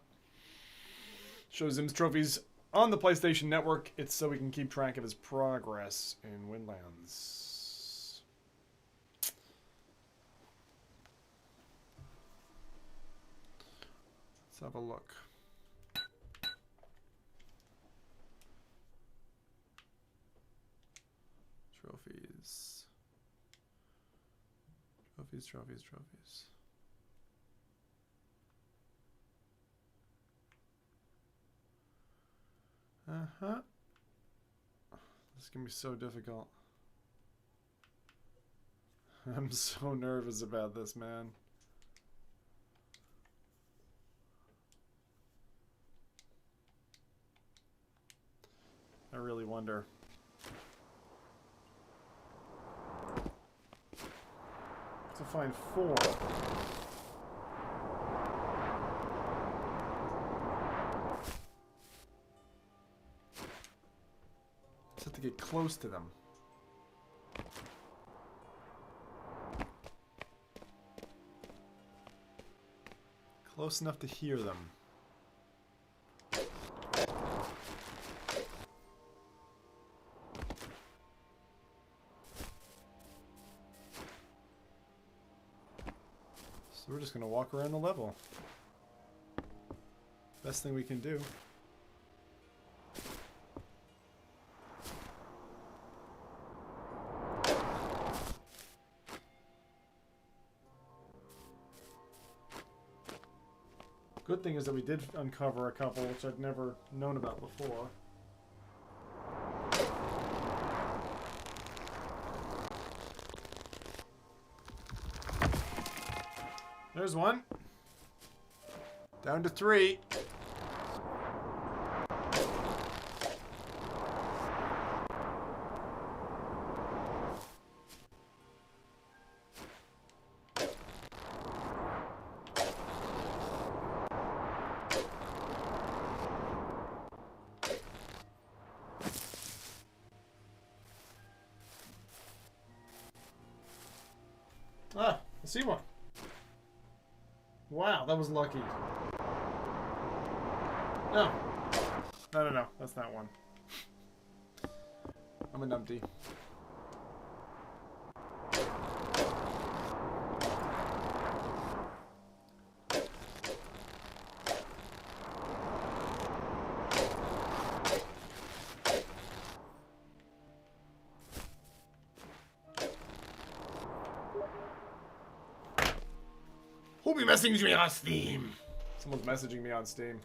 Shows him trophies on the PlayStation Network. It's so we can keep track of his progress in Windlands. Let's have a look. Trophies. Trophies. Uh-huh. This is gonna be so difficult. I'm so nervous about this, man. I really wonder. To find 4. Just have to get close to them. Close enough to hear them. So we're just gonna walk around the level. Best thing we can do. Good thing is that we did uncover a couple, which I'd never known about before. There's one. Down to 3. see one. Wow, that was lucky. No. No. That's not one. I'm a numpty. Who be messaging me on Steam? Someone's messaging me on Steam.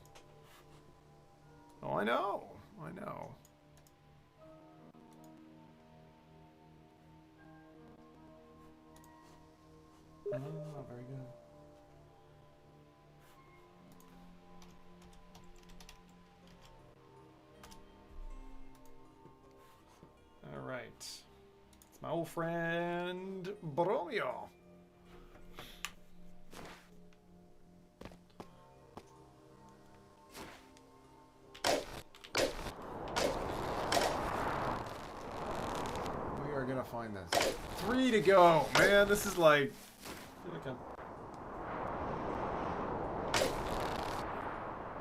Oh, I know. I know. Oh, very good. All right. It's my old friend Bromeo. We are gonna find this. 3 to go, man. This is like. I feel like I'm...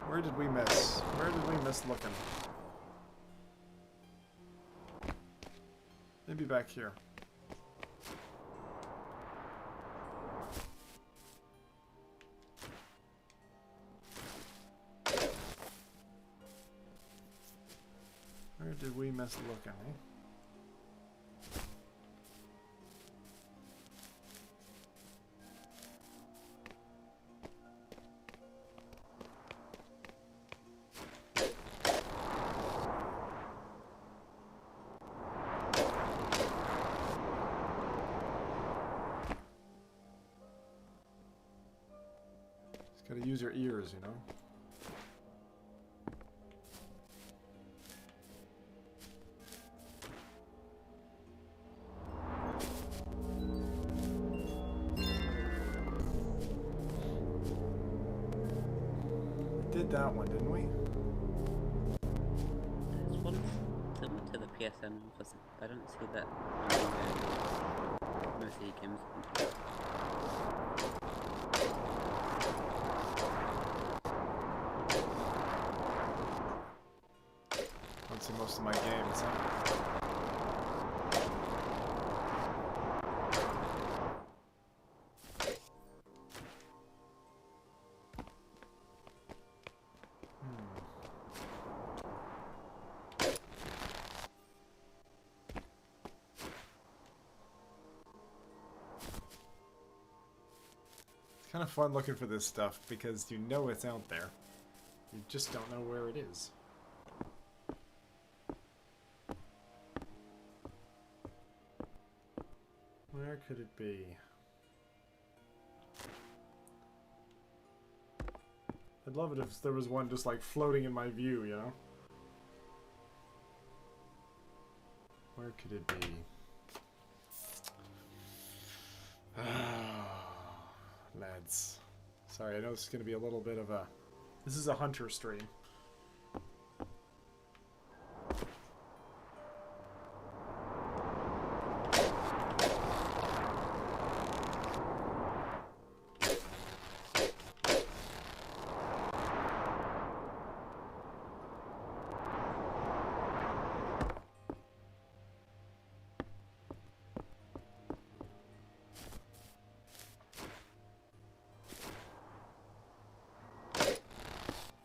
Where did we miss? Where did we miss looking? Maybe back here. Where did we miss looking, eh? Gotta use your ears, you know? We did that one, didn't we? There's one similar to the PSN office. I don't see that in most of the games. Don't see most of my games, huh? It's kind of fun looking for this stuff because you know it's out there. You just don't know where it is. Where could it be? I'd love it if there was one just like floating in my view, you know? Where could it be? Lads. Sorry, I know this is going to be a little bit of a... This is a hunter stream.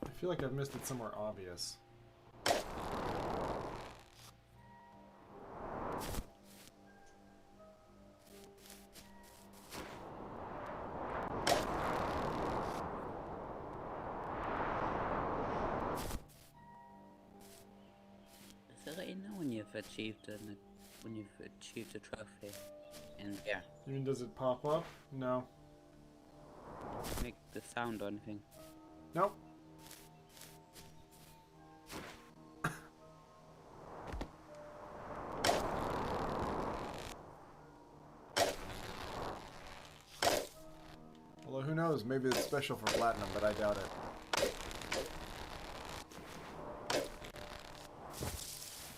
I feel like I've missed it somewhere obvious. Does it let you know when you've achieved a trophy? And yeah, You mean, does it pop up? No. make the sound or anything. Nope. Although who knows, maybe it's special for platinum, but I doubt it.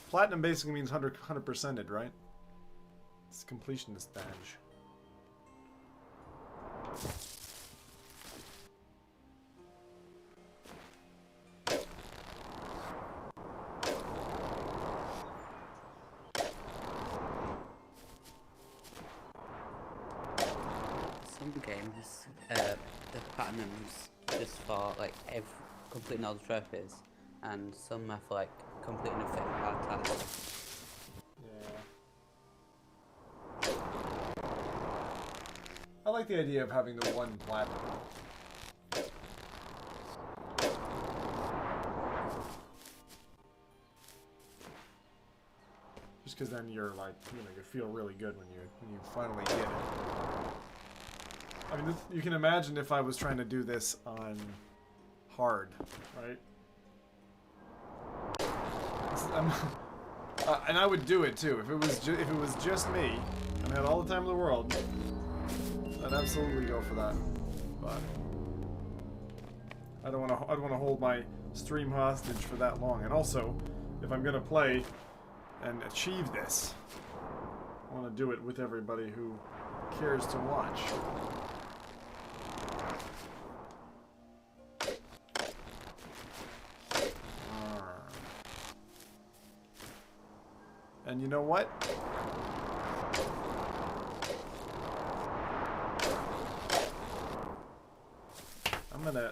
Platinum basically means 100%ed, right? It's completionist badge. Some games, the platinums just for like completing all the trophies, and some are for like completing a certain hard task. Yeah. I like the idea of having the one platinum. Just because then you're like, you know, you feel really good when you finally get it. I mean, you can imagine if I was trying to do this on hard, right? And I would do it too if it was just me and I had all the time in the world. I'd absolutely go for that, but I don't want to hold my stream hostage for that long. And also, if I'm gonna play and achieve this, I want to do it with everybody who cares to watch. And you know what? I'm gonna.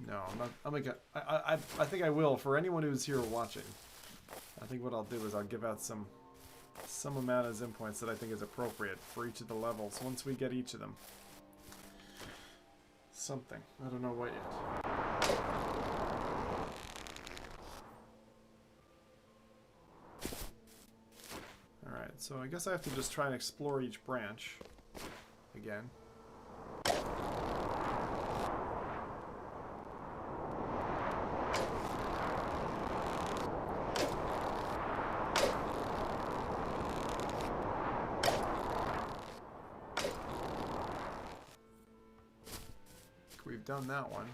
No, I'm not. I'm gonna. I think I will for anyone who's here watching. I think what I'll do is I'll give out some amount of Zim points that I think is appropriate for each of the levels once we get each of them. Something. I don't know what yet. Alright, so I guess I have to just try and explore each branch again. We've done that one.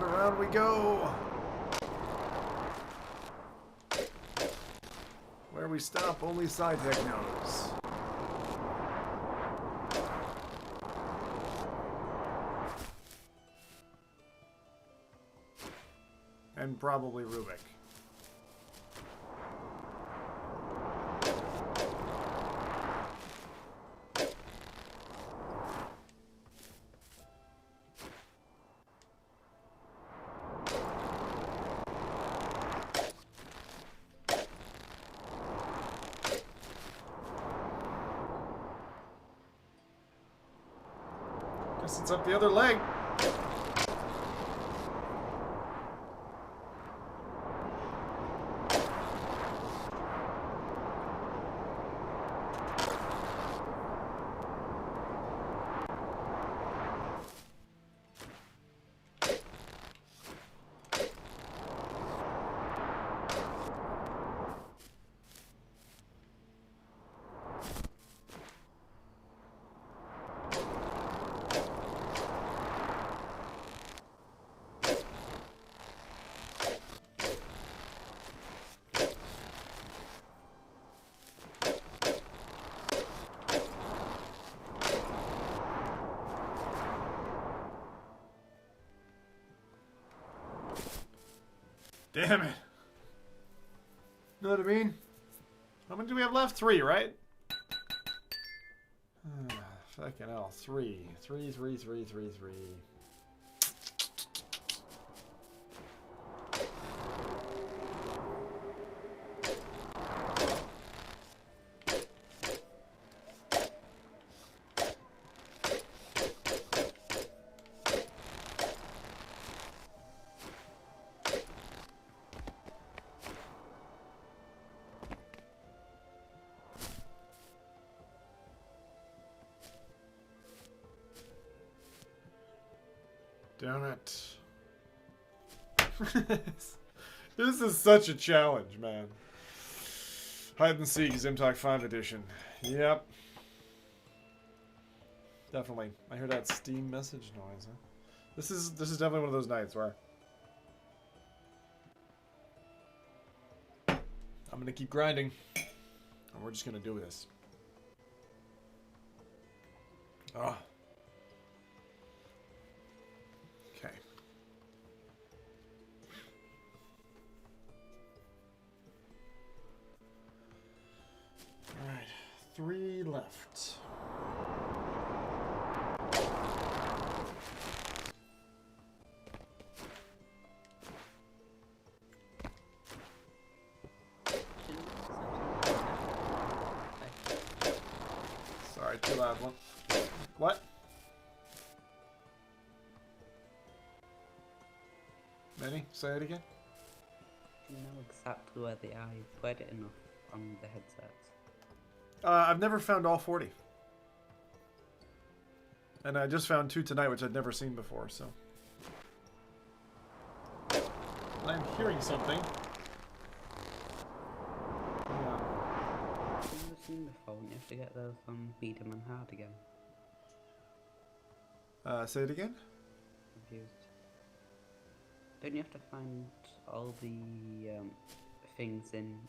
Around we go. Where we stop, only SciTech knows. And probably Rubik. Guess it's up the other leg. Damn it. Know what I mean? How many do we have left? 3, right? Fucking hell. 3. 3, 3, 3, 3, 3. Damn it. This is such a challenge, man. Hide and Seek, Zimtalk 5 edition. Yep. Definitely. I hear that Steam message noise, huh? This is definitely one of those nights where I'm gonna keep grinding. And we're just gonna do this. Oh. Okay. Alright. 3 left. Sorry, too loud one. What? Manny, say it again? Do you know exactly where they are? You've played it enough on the headsets. I've never found all 40. And I just found 2 tonight, which I'd never seen before, so. I'm hearing something. I've never seen before, and you have to get those on medium and hard again. Say it again? Confused. Don't you have to find all the things in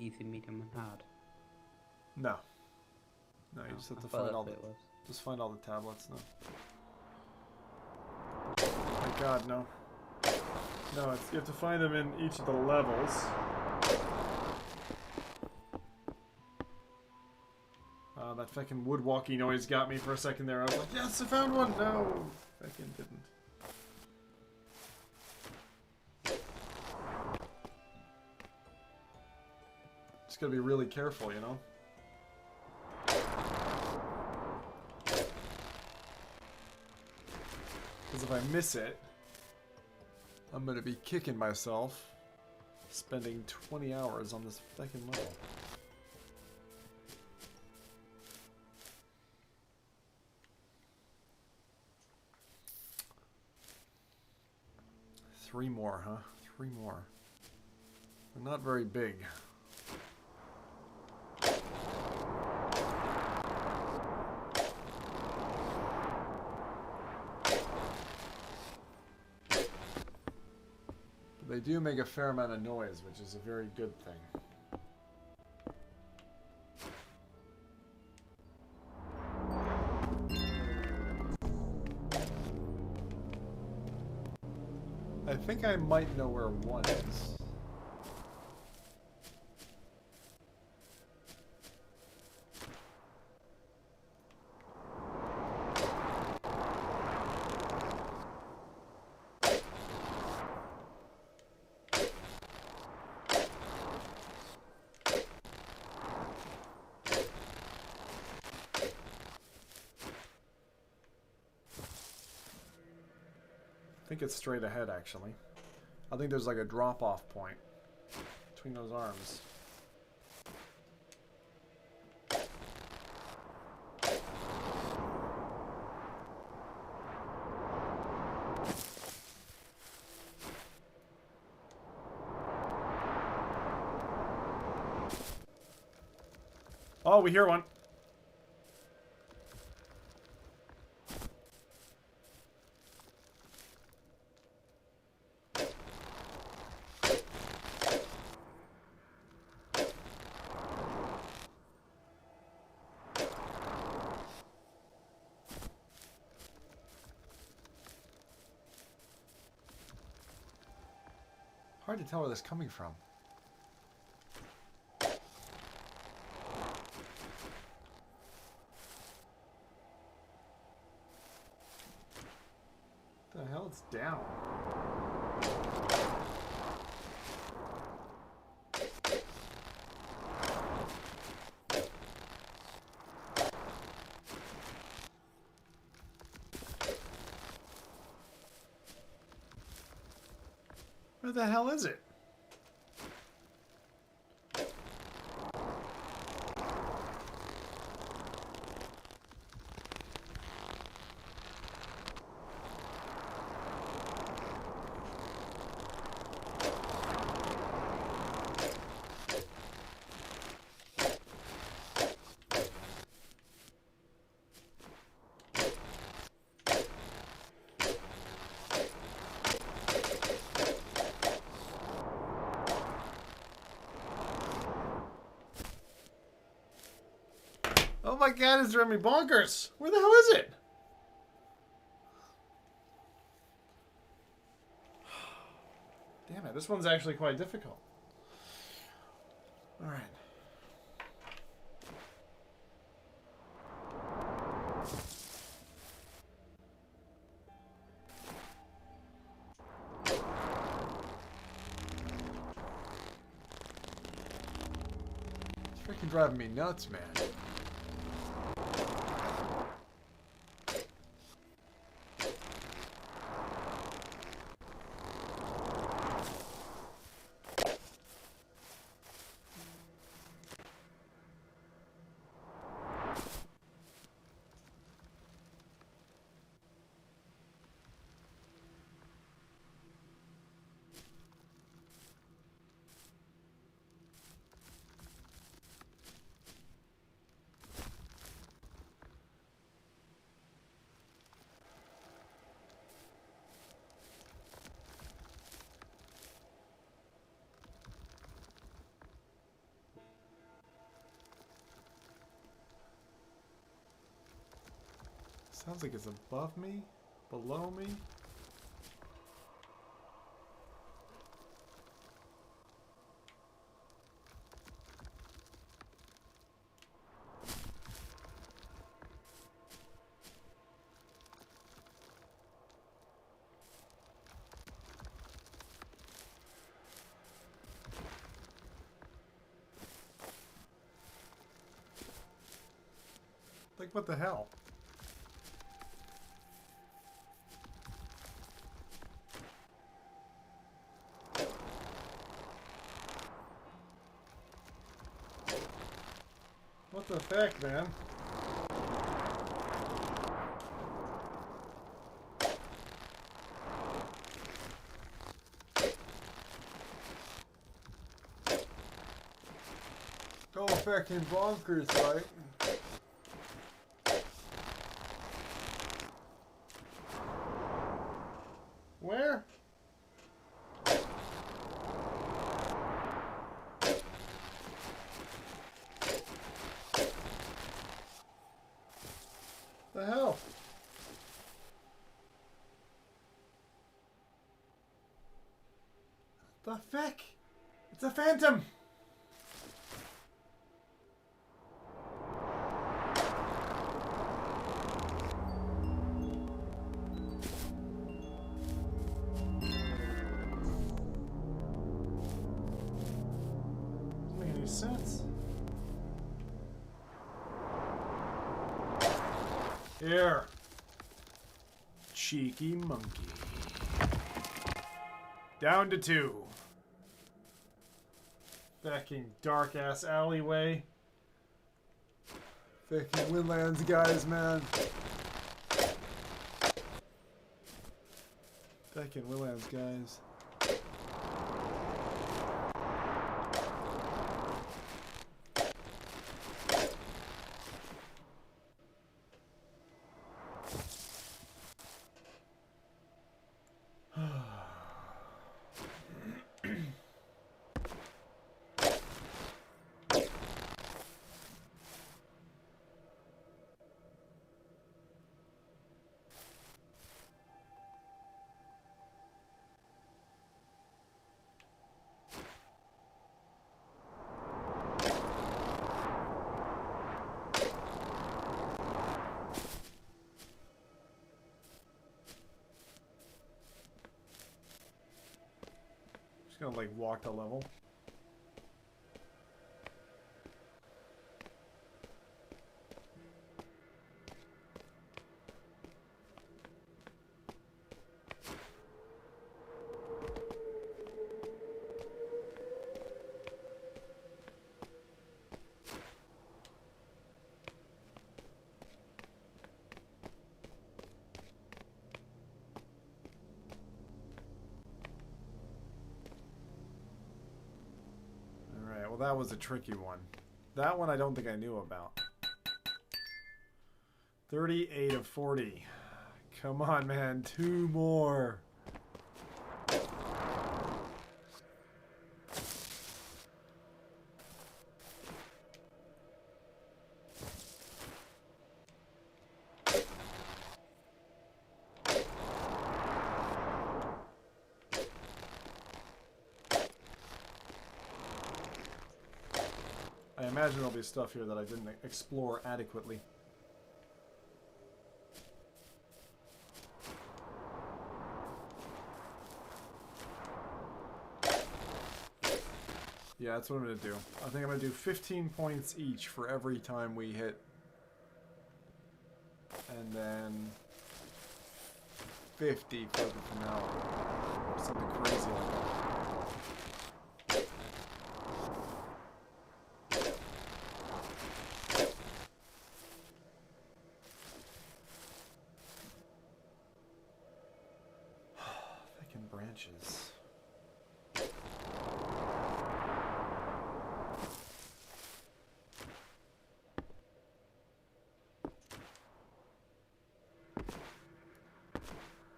easy, medium, and hard? No. No, you just have to I thought find all that's the. what it was. Just find all the tablets. No. Oh my God, no. No, it's, you have to find them in each of the levels. That fucking woodwalking noise got me for a second there. I was like, yes, I found one. No, fucking didn't. Just gotta be really careful, you know. Because if I miss it, I'm gonna be kicking myself spending 20 hours on this fucking level. Three more, huh? 3 more. They're not very big. They do make a fair amount of noise, which is a very good thing. I think I might know where 1 is. I think it's straight ahead, actually. I think there's like a drop-off point between those arms. Oh, we hear one. Hard to tell where this is coming from. it's down. Where the hell is it? Oh my god, it's driving me bonkers! Where the hell is it? Damn it, this one's actually quite difficult. Alright. It's freaking driving me nuts, man. Sounds like it's above me, below me. Like, what the hell? What the heck, man? Go fucking bonkers, right? Where? The hell? The feck? It's a phantom! Doesn't make any sense. Here. Cheeky monkey. Down to 2. Fucking dark ass alleyway. Fucking Windlands guys, man. Fucking Windlands guys. Just gonna like walk the level. Well, that was a tricky one. That one I don't think I knew about. 38 of 40. Come on, man. 2 more. I imagine there'll be stuff here that I didn't explore adequately. Yeah, that's what I'm going to do. I think I'm going to do 15 points each for every time we hit. And then 50 for the finale. Or something crazy like that. Branches.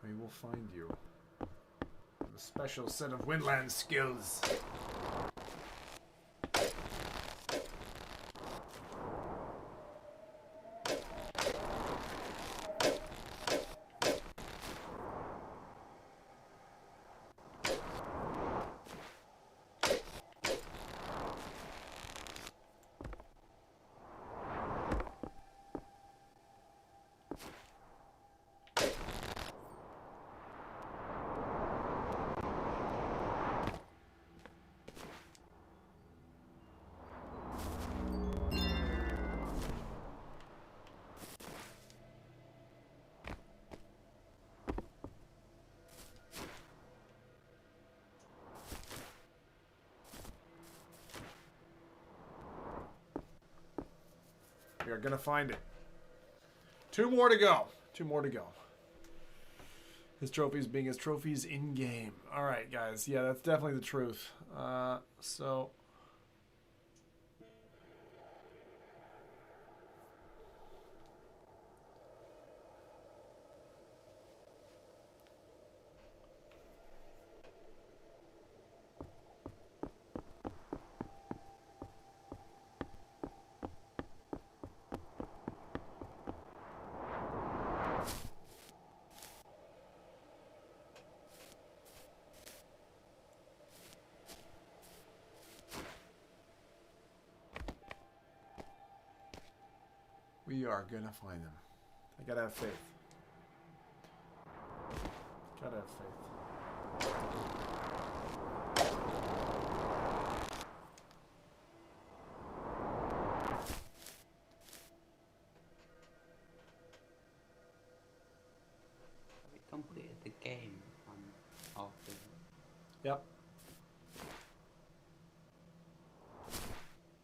We will find you. With a special set of Windlands skills. We are gonna find it. 2 more to go. 2 more to go. His trophies being his trophies in game. All right, guys. Yeah, that's definitely the truth. So. We are gonna find them. I gotta have faith. Gotta have faith. We completed the game on often. Yep.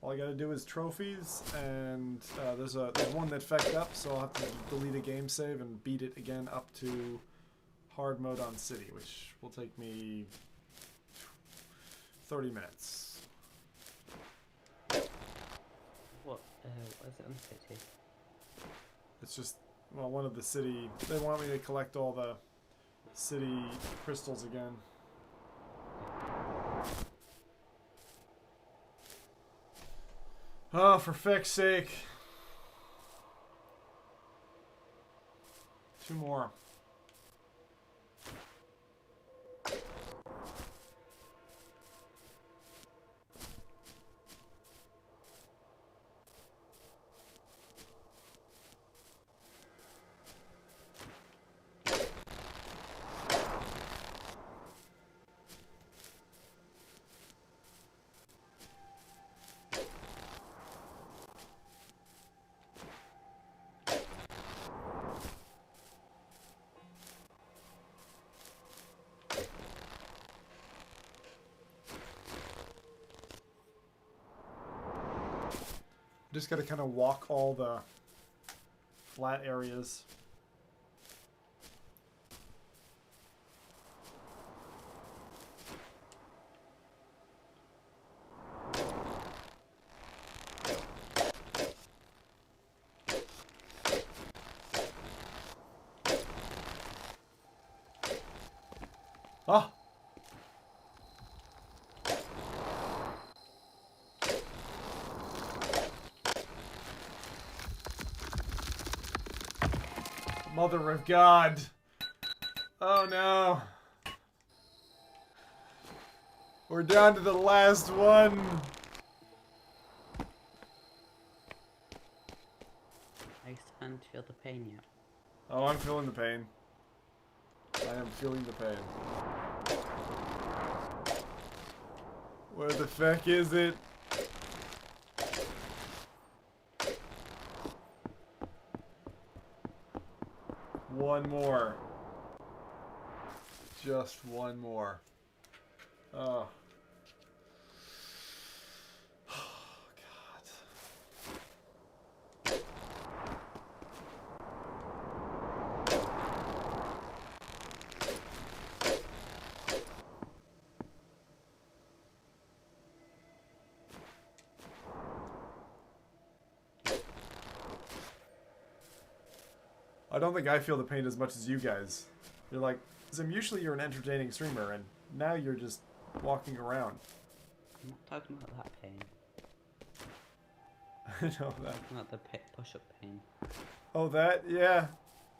All I gotta do is trophies, and there's one that fecked up, so I'll have to delete a game save and beat it again up to hard mode on city, which will take me 30 minutes. What is it on city? It's just, well, one of the city, they want me to collect all the city crystals again. Oh, for feck's sake. 2 more. Just gotta kind of walk all the flat areas. Ah! Mother of God! Oh no! We're down to the last one! Are you starting to feel the pain yet? Oh, I'm feeling the pain. I am feeling the pain. Where the feck is it? One more. Just one more. Oh. Oh, God. I don't think I feel the pain as much as you guys. You're like, Zim, usually you're an entertaining streamer, and now you're just walking around. I'm not talking about that pain. I know that. Not the push-up pain. Oh, that? Yeah.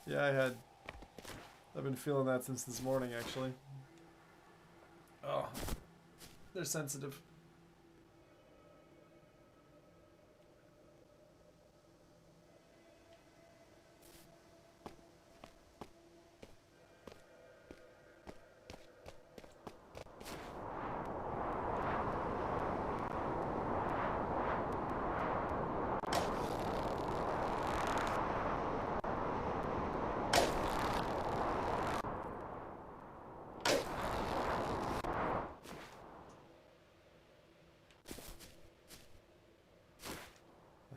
Yeah, I've been feeling that since this morning, actually. Oh. They're sensitive.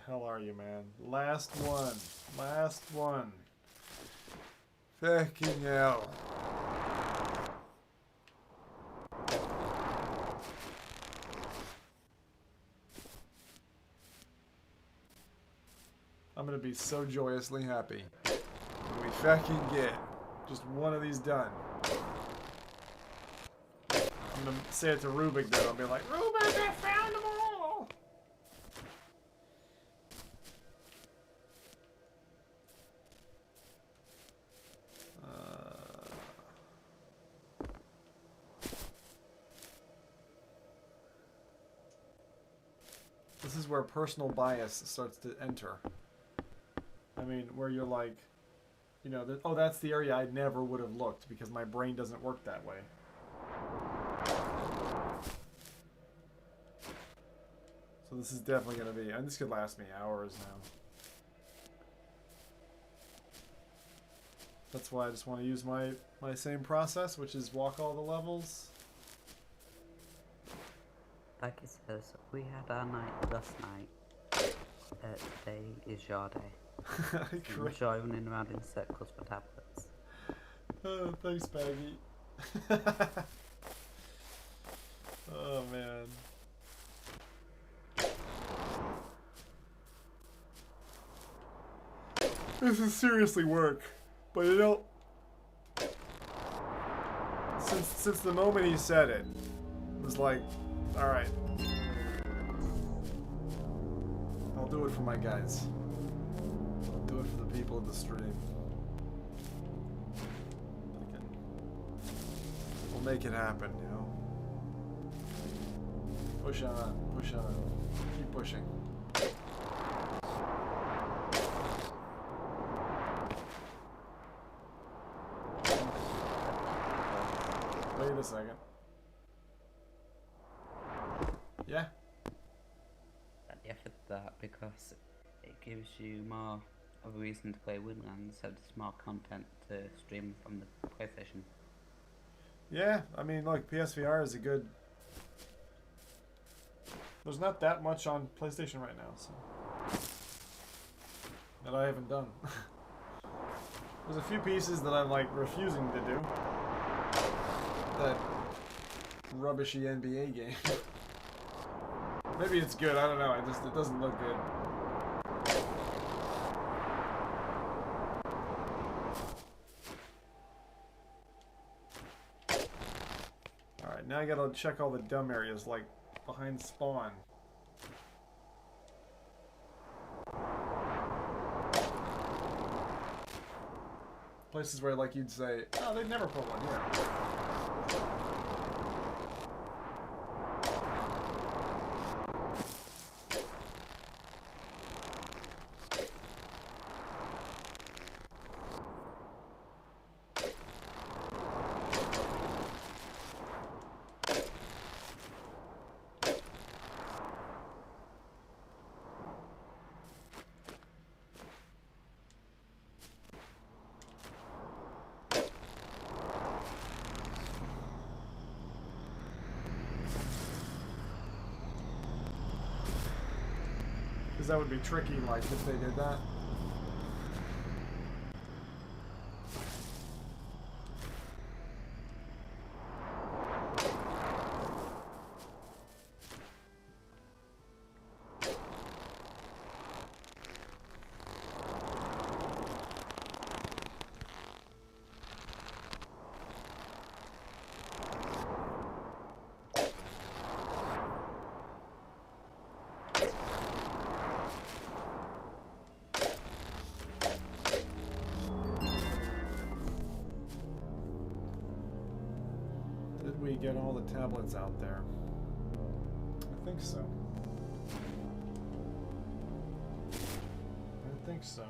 Hell are you, man? Last one. Last one. Fucking hell. I'm gonna be so joyously happy when we fucking get just one of these done. I'm gonna say it to Rubik then. I'll be like, Rubik, I found them all! This is where personal bias starts to enter. I mean, where you're like, you know, oh, that's the area I never would have looked because my brain doesn't work that way. So this is definitely going to be, and this could last me hours now. That's why I just want to use my same process, which is walk all the levels. Like it says, we had our night last night. Today is your day. Great. Enjoy running around in circles for tablets. Oh, thanks, Baggy. Oh, man. This is seriously work. But you know, since the moment he said it, it was like, alright. I'll do it for my guys. I'll do it for the people of the stream. We'll make it happen, you know? Push on, push on. Keep pushing. Wait a second. Yeah. Yeah, for that, because it gives you more of a reason to play Windlands, so there's more content to stream from the PlayStation. Yeah, I mean, like, PSVR is a good... There's not that much on PlayStation right now, so... that I haven't done. There's a few pieces that I'm like refusing to do. That rubbishy NBA game. Maybe it's good, I don't know. It doesn't look good. Alright, now I gotta check all the dumb areas, like behind spawn. Places where, like, you'd say, oh, they'd never put one here. Because that would be tricky, like, if they did that. Did we get all the tablets out there? I think so. I think so.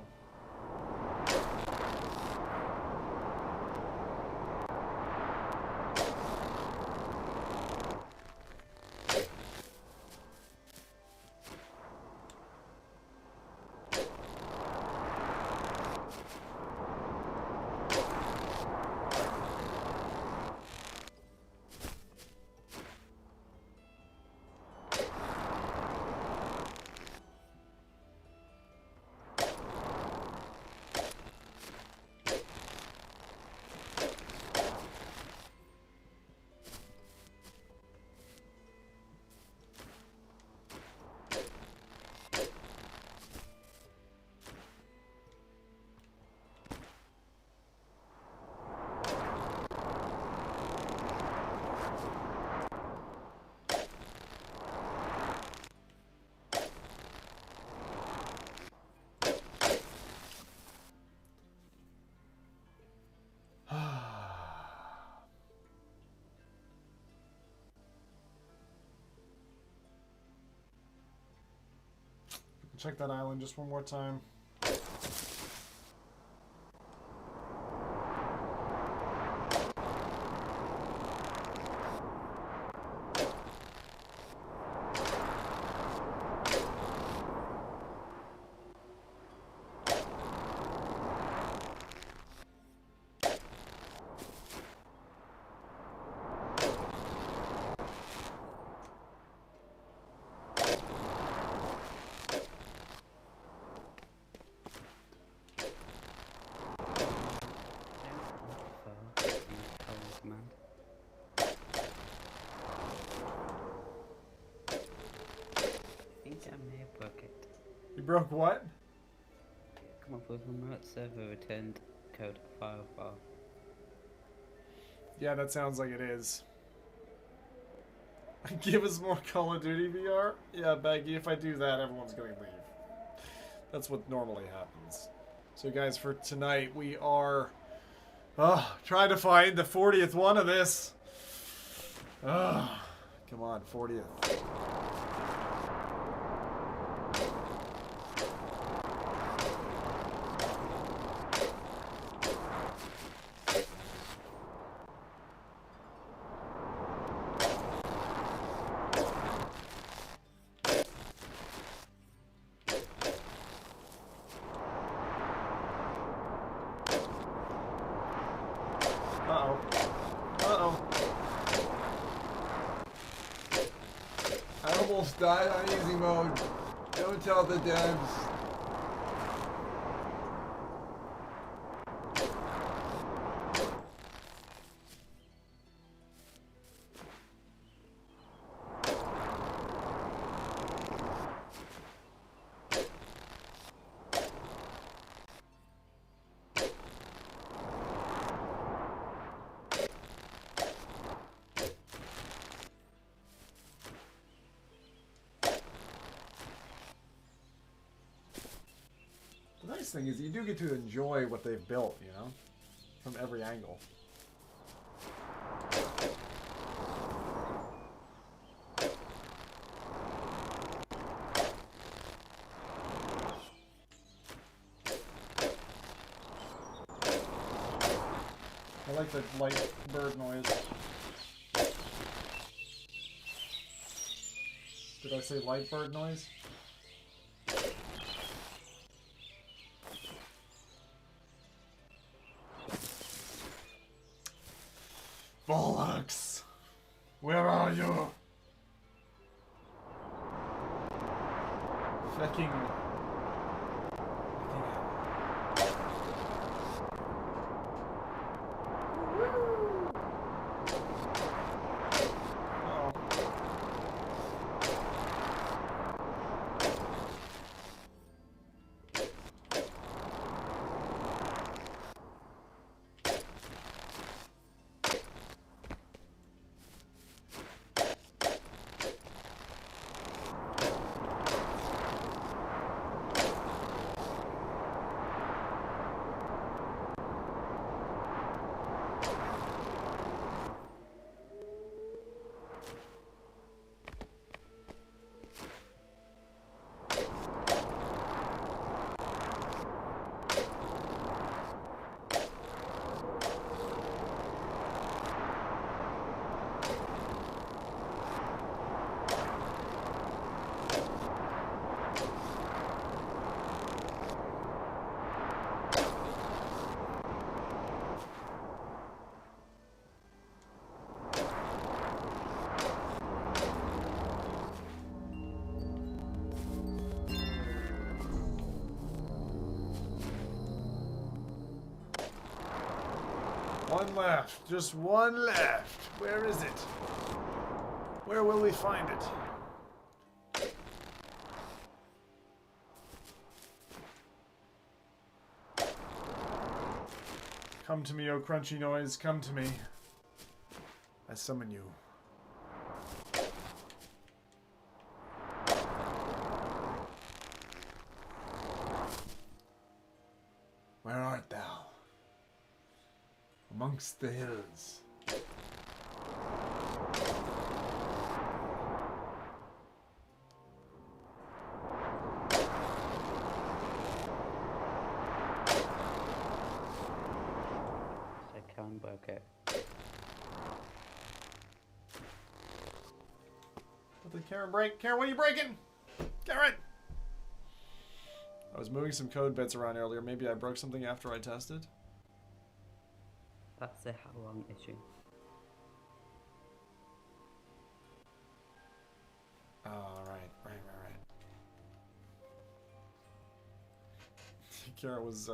Check that island just one more time. You broke what? Come up with remote server returned code file. Yeah, that sounds like it is. Give us more Call of Duty VR? Yeah, Baggy, if I do that, everyone's gonna leave. That's what normally happens. So guys, for tonight, we are trying to find the 40th one of this. Come on, 40th. Died on easy mode. It Don't tell the devs. The nice thing is you do get to enjoy what they've built, you know, from every angle. I like the light bird noise. Did I say light bird noise? Bollocks! Where are you? Fucking... One left. Just one left. Where is it? Where will we find it? Come to me, oh crunchy noise. Come to me. I summon you. Where art thou? Amongst the hills. So Karen broke it. What did Karen break? Karen, what are you breaking? Karen! I was moving some code bits around earlier. Maybe I broke something after I tested. That's a how long issue. Oh, right. Kara was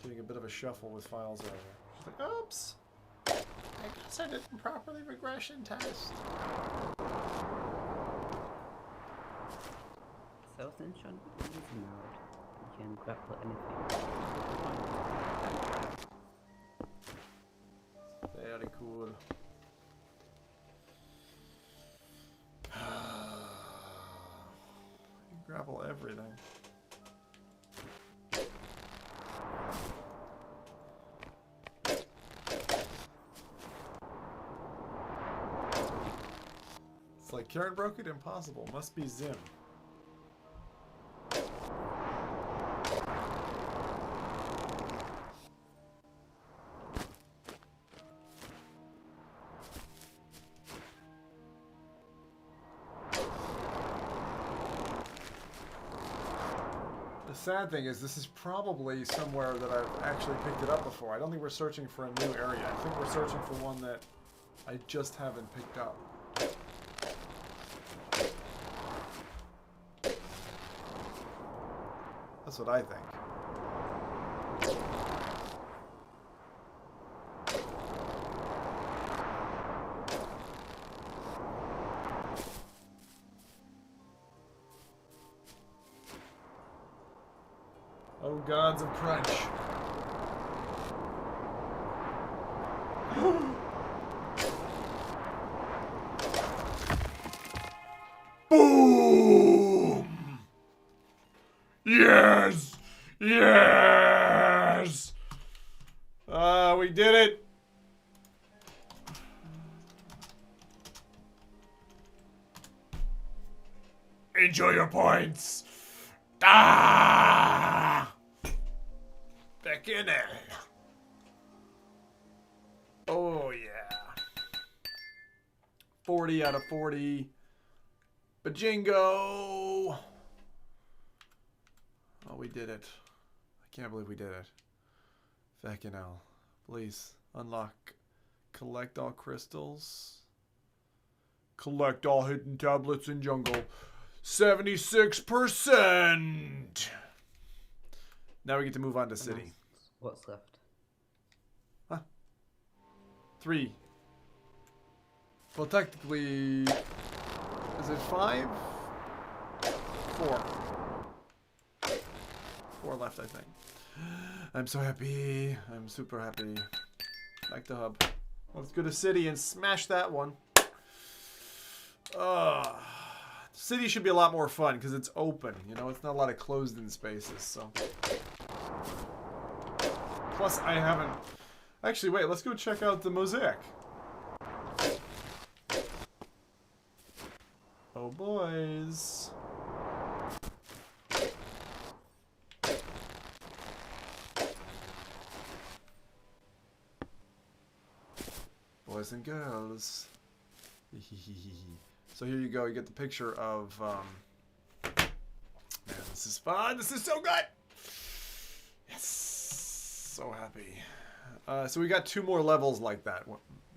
doing a bit of a shuffle with files earlier. She's like, oops! I guess I didn't properly regression test. Self-enchant is mode. You can grapple anything. Very cool. You grapple everything. It's like Karen broke it, impossible. Must be Zim. The sad thing is this is probably somewhere that I've actually picked it up before. I don't think we're searching for a new area. I think we're searching for one that I just haven't picked up. That's what I think. Oh, gods of crunch. Boom! Yes! Yes! We did it! Enjoy your points! Ah! Back in it. Oh, yeah. 40 out of 40. Bajingo! Oh, we did it. I can't believe we did it. Fucking hell. Please, unlock. Collect all crystals. Collect all hidden tablets in jungle. 76%! Now we get to move on to city. What's left? Huh? 3. Well, technically... Is it 5? 4. 4 left, I think. I'm so happy. I'm super happy. Back to hub. Let's go to city and smash that one. City should be a lot more fun because it's open. You know, it's not a lot of closed-in spaces. So. Plus, I haven't. Actually, wait. Let's go check out the mosaic. Oh, boys. Boys and girls. So here you go. You get the picture of, man, this is fun. This is so good. Yes. So happy. So we got 2 more levels like that,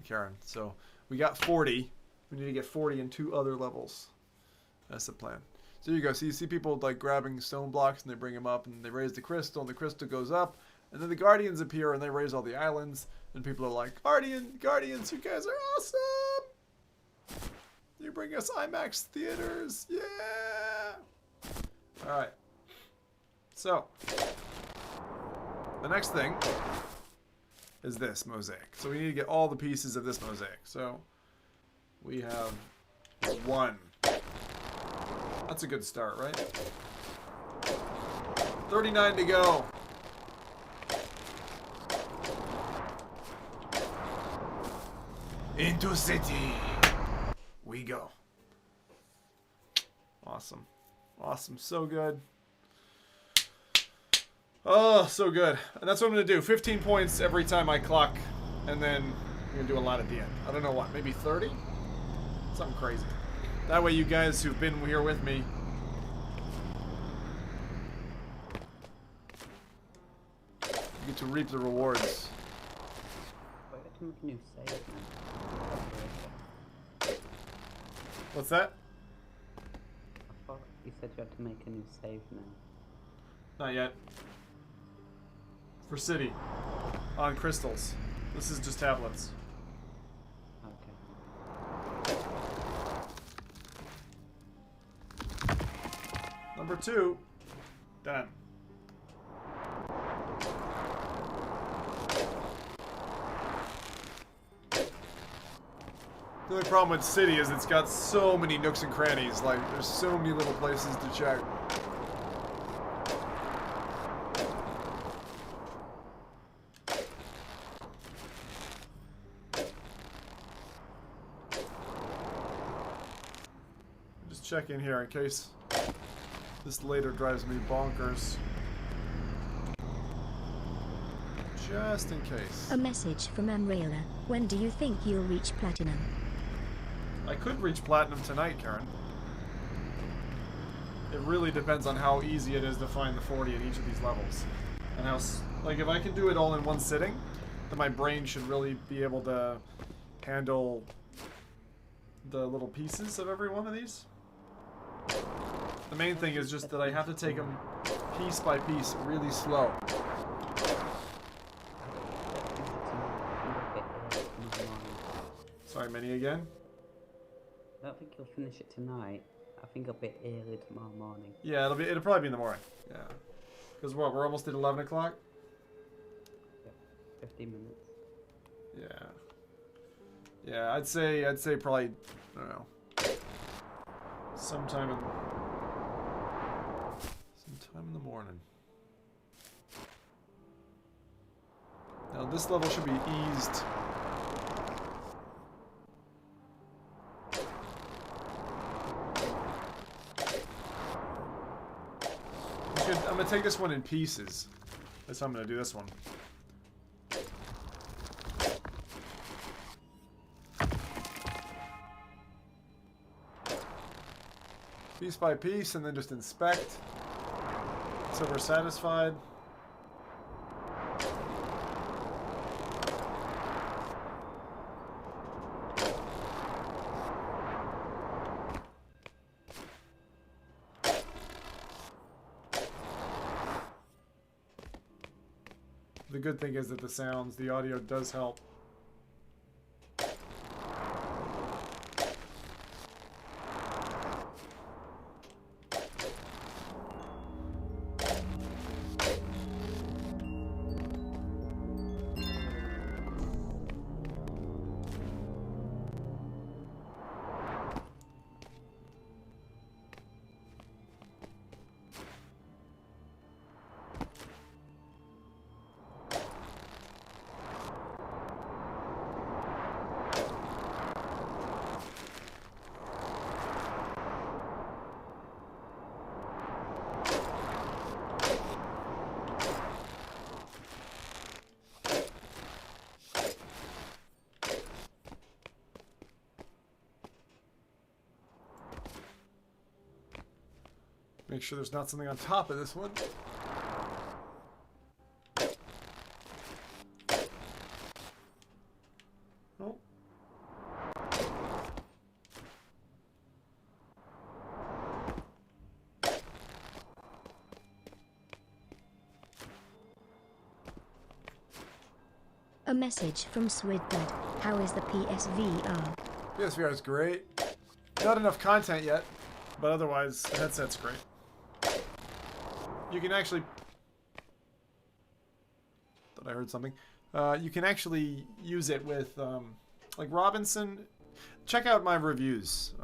Karen. So we got 40. We need to get 40 in 2 other levels. That's the plan. So here you go. So you see people like grabbing stone blocks and they bring them up and they raise the crystal and the crystal goes up. And then the guardians appear and they raise all the islands. And people are like, Guardians, you guys are awesome! You bring us IMAX theaters, yeah! Alright. So, the next thing is this mosaic. So we need to get all the pieces of this mosaic. So, we have 1. That's a good start, right? 39 to go. Into city we go. Awesome. Awesome. So good. Oh, so good. And that's what I'm going to do. 15 points every time I clock. And then I'm going to do a lot at the end. I don't know what. Maybe 30? Something crazy. That way you guys who've been here with me... you get to reap the rewards. New save, man. What's that? I thought you said you had to make a new save now. Not yet. For city. On crystals. This is just tablets. Okay. Number 2. Done. The only problem with City is it's got so many nooks and crannies. Like, there's so many little places to check. Just check in here in case this later drives me bonkers. Just in case. A message from Amrela. When do you think you'll reach platinum? I could reach platinum tonight, Karen. It really depends on how easy it is to find the 40 in each of these levels. And how, like, if I can do it all in one sitting, then my brain should really be able to handle the little pieces of every one of these. The main thing is just that I have to take them piece by piece, really slow. Sorry, Minnie again? I don't think you'll finish it tonight. I think a bit early tomorrow morning. Yeah, it'll probably be in the morning. Yeah. Because what, we're almost at 11 o'clock? Yep, 15 minutes. Yeah. Yeah, I'd say probably, I don't know, sometime in the morning. Now this level should be eased. I'm gonna take this one in pieces. That's how I'm gonna do this one. Piece by piece, and then just inspect until we're satisfied. The good thing is that the audio does help. Make sure there's not something on top of this one. Oh. A message from Swidbed. How is the PSVR? PSVR is great. Not enough content yet, but otherwise the headset's great. You can actually... Thought I heard something. You can actually use it with, like Robinson. Check out my reviews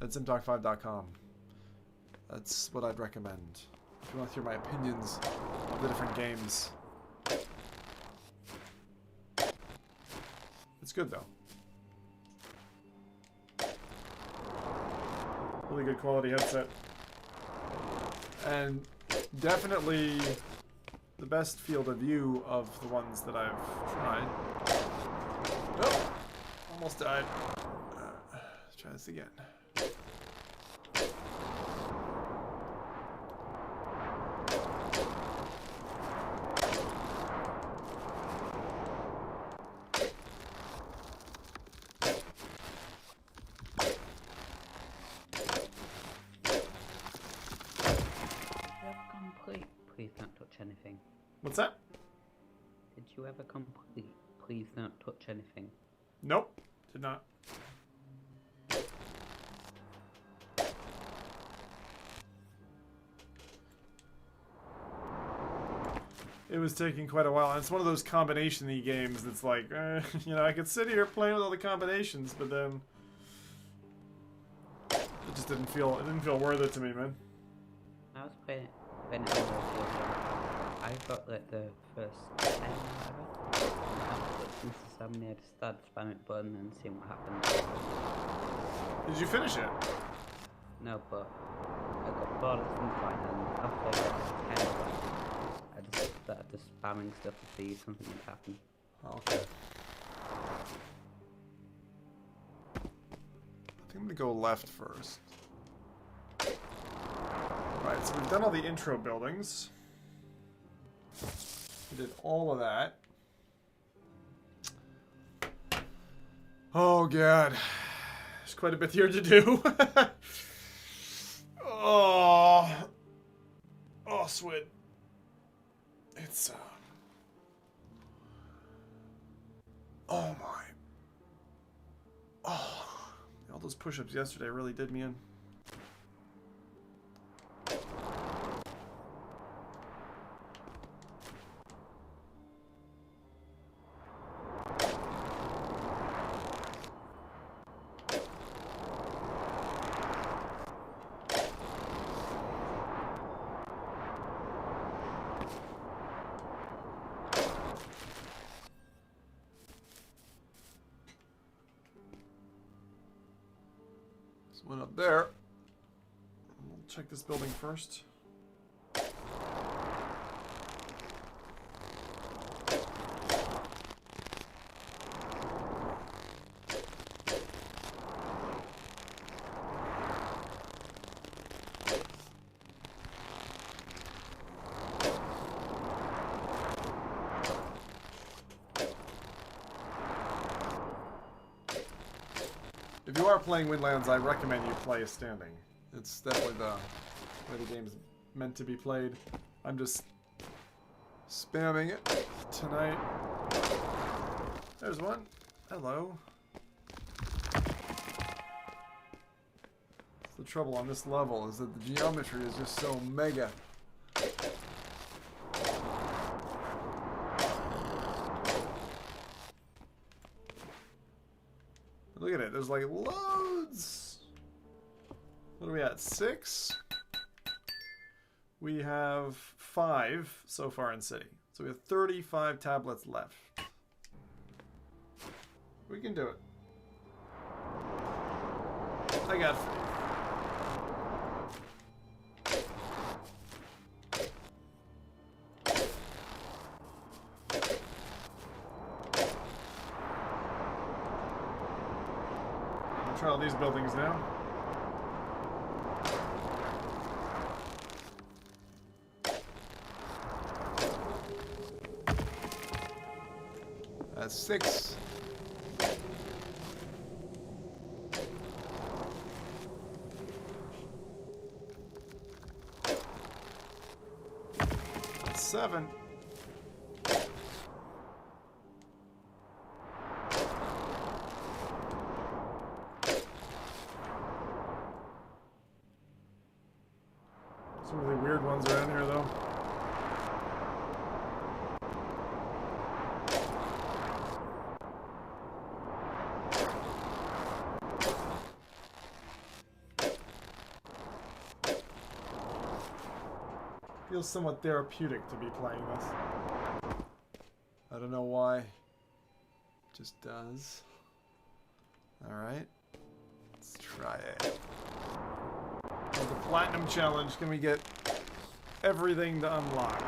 at zimtalk5.com. That's what I'd recommend. If you want to hear my opinions of the different games. It's good though. Really good quality headset. And definitely the best field of view of the ones that I've tried. Oh, almost died. Let's try this again. Please don't touch anything. What's that? Did you ever complete? Please don't touch anything. Nope, did not. It was taking quite a while, and it's one of those combination-y games that's like, you know, I could sit here playing with all the combinations, but then it just didn't feel worth it to me, man. I was playing when it was I got like the first 10 or whatever. Since the 7 I just started spamming it button and seeing what happened. Did you finish it? No, but I got bored at some point, and after I got 10 I just started just spamming stuff to see if something would happen. Okay. I think I'm gonna go left first. Right, so we've done all the intro buildings. We did all of that. Oh god. There's quite a bit here to do. Oh. Oh, Swid. It's, oh my. Oh. All those push-ups yesterday really did me in. One up there. We'll check this building first. If you are playing Windlands, I recommend you play as standing. It's definitely the way the game's meant to be played. I'm just spamming it tonight. There's one. Hello. The trouble on this level is that the geometry is just so mega. Look at it, there's like loads. What are we at? 6? We have 5 so far in city. So we have 35 tablets left. We can do it. I got faith. Try all these buildings now. That's 6. That's 7. Some really weird ones around here, though. Feels somewhat therapeutic to be playing this. I don't know why. It just does. Alright. Let's try it. The platinum challenge, can we get everything to unlock?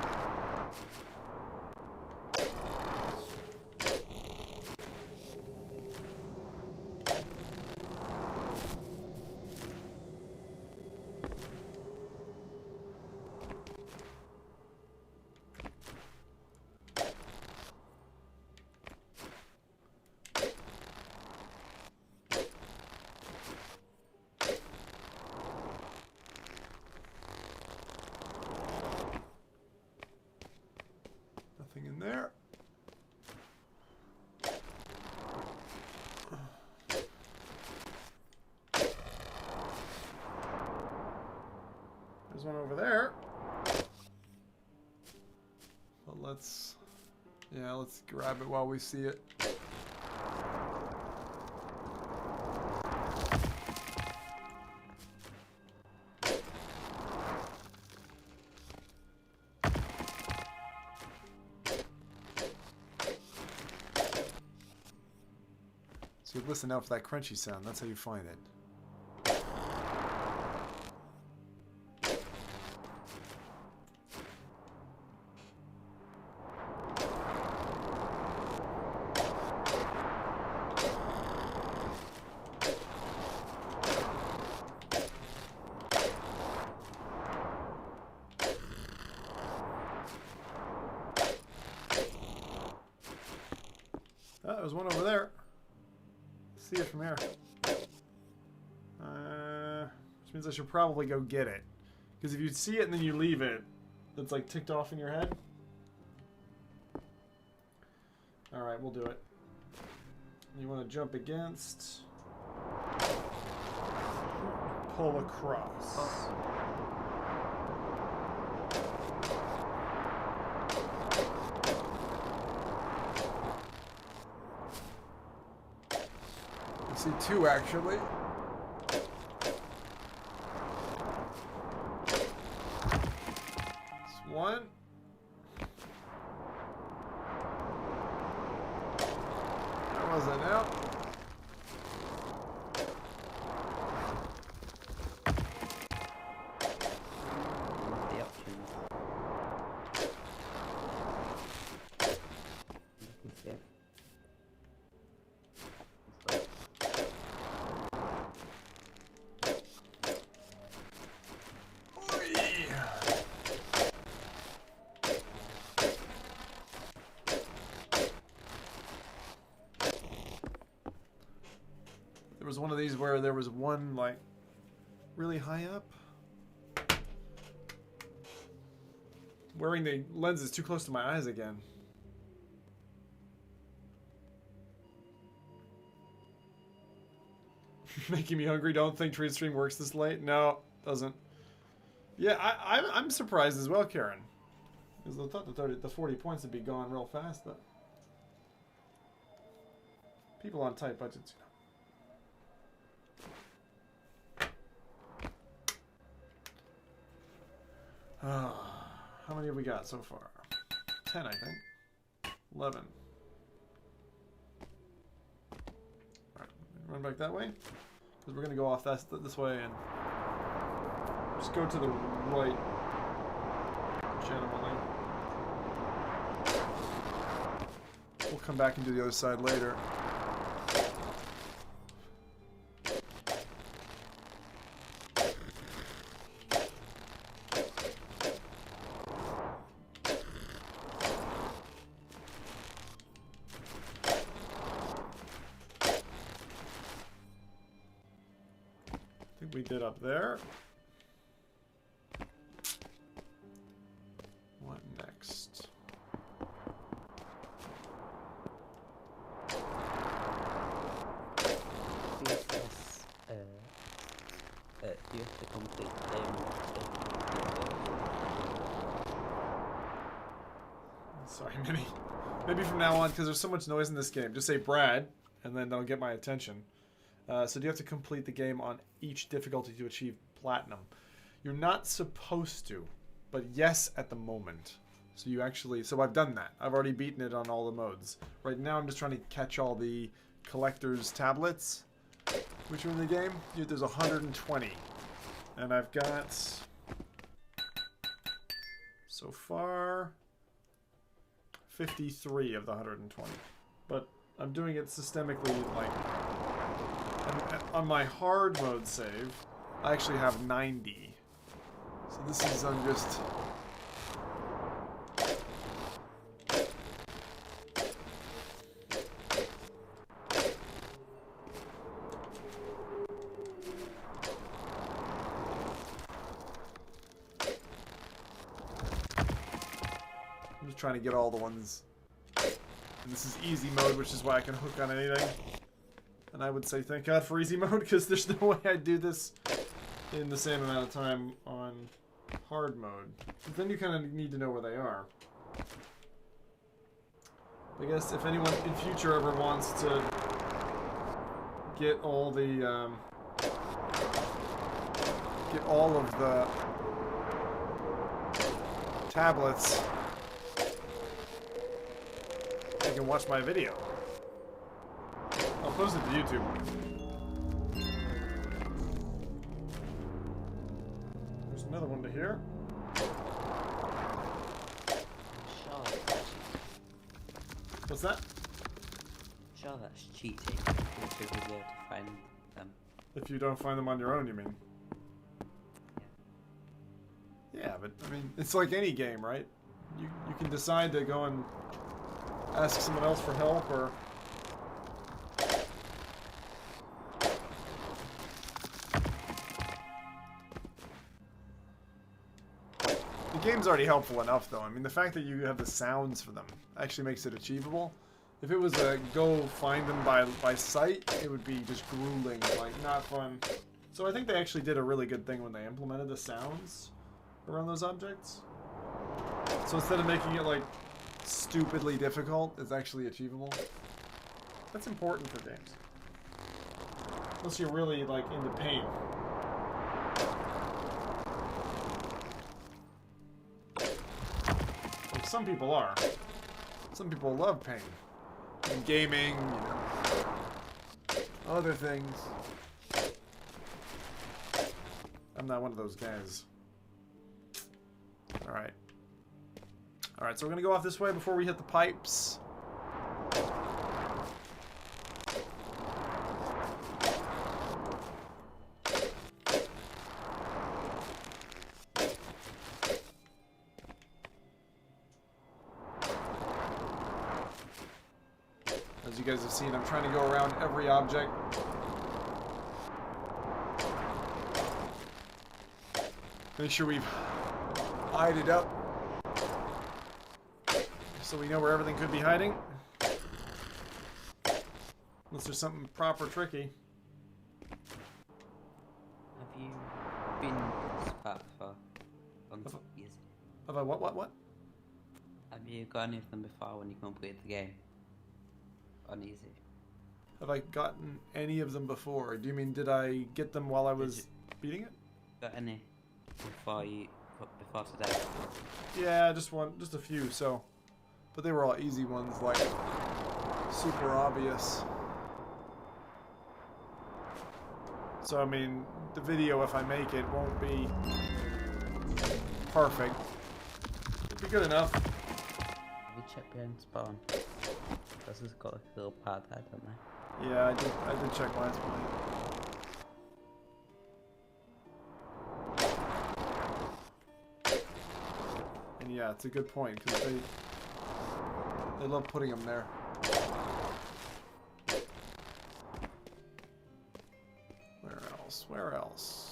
In there. There's one over there. But let's grab it while we see it. So listen out for that crunchy sound. That's how you find it. Oh, there's one over there. See it from here. Which means I should probably go get it. Because if you see it and then you leave it, that's like ticked off in your head? Alright, we'll do it. You want to jump against... Pull across. I see two actually. It's one. That wasn't out. The options. Yeah. There was one of these where there was one like really high up. Wearing the lenses too close to my eyes again. Making me hungry. Don't think trade stream works this late. No, doesn't. Yeah, I'm surprised as well, Karen. Because I thought the 40 points would be gone real fast, but people on tight budgets, you know. How many have we got so far? 10, I think. 11. Alright, run back that way. Because we're going to go off this way and just go to the right generally. We'll come back and do the other side later. We did up there. What next? You have to complete the game. Sorry, maybe from now on, because there's so much noise in this game, just say Brad, and then that'll get my attention. So do you have to complete the game on each difficulty to achieve platinum? You're not supposed to, but yes at the moment. So you actually, so I've done that. I've already beaten it on all the modes. Right now I'm just trying to catch all the collector's tablets, which are in the game. There's 120. And I've got, so far, 53 of the 120. But I'm doing it systemically, like, and on my hard mode save, I actually have 90. So this is, I'm just... I'm just trying to get all the ones. And this is easy mode, which is why I can hook on anything. And I would say thank God for easy mode, because there's no way I'd do this in the same amount of time on hard mode. But then you kind of need to know where they are. I guess if anyone in future ever wants to get all the get all of the tablets, they can watch my video. I'll post it to YouTube. There's another one to here. What's that? Sure, that's cheating. You should be able to find them. If you don't find them on your own, you mean? Yeah, but I mean, it's like any game, right? You can decide to go and ask someone else for help, or The game's already helpful enough, though. I mean, the fact that you have the sounds for them actually makes it achievable. If it was a go find them by sight, it would be just grueling, like, not fun. So I think they actually did a really good thing when they implemented the sounds around those objects. So instead of making it, like, stupidly difficult, it's actually achievable. That's important for games. Unless you're really, like, into pain. Like some people are. Some people love pain. In gaming, you know. Other things. I'm not one of those guys. Alright. Alright, so we're gonna go off this way before we hit the pipes. As you guys have seen, I'm trying to go around every object. Make sure we've eyed it up so we know where everything could be hiding. Unless there's something proper tricky. Have you been this far before? Easy. Have I what? Have you got any of them before when you completed the game? On easy. Have I gotten any of them before? Do you mean did I get them while I was beating it? Got any before today? Yeah, just a few, so. But they were all easy ones, like super obvious. So I mean, the video, if I make it, won't be perfect. It'll be good enough. Have you checked behind spawn? This has got a little pad there, don't they? Yeah, I did check last point. And yeah, it's a good point because they love putting them there. Where else? Where else?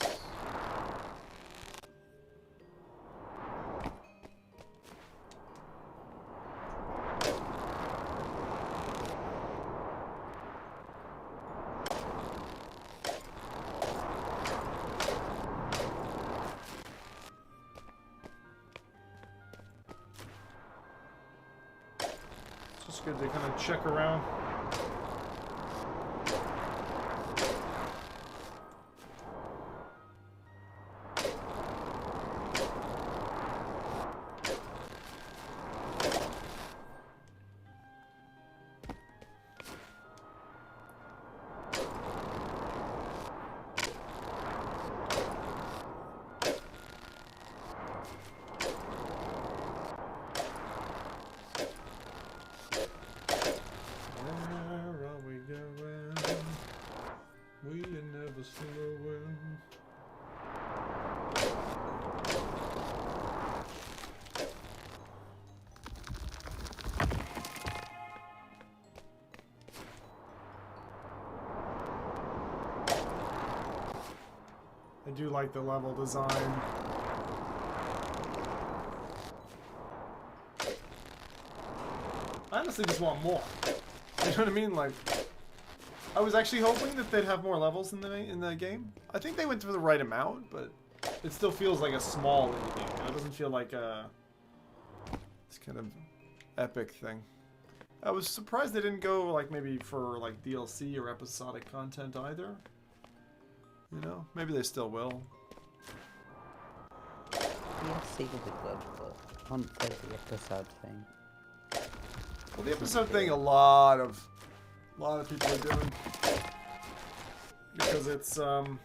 Good to kind of check around. I do like the level design. I honestly just want more. You know what I mean? Like, I was actually hoping that they'd have more levels in the game. I think they went for the right amount, but it still feels like a small indie game. You know, it doesn't feel like a this kind of epic thing. I was surprised they didn't go like maybe for like DLC or episodic content either. You know, maybe they still will. DLC would be good, but on the episode thing. Well, the episode thing, a lot of people are doing because it's kind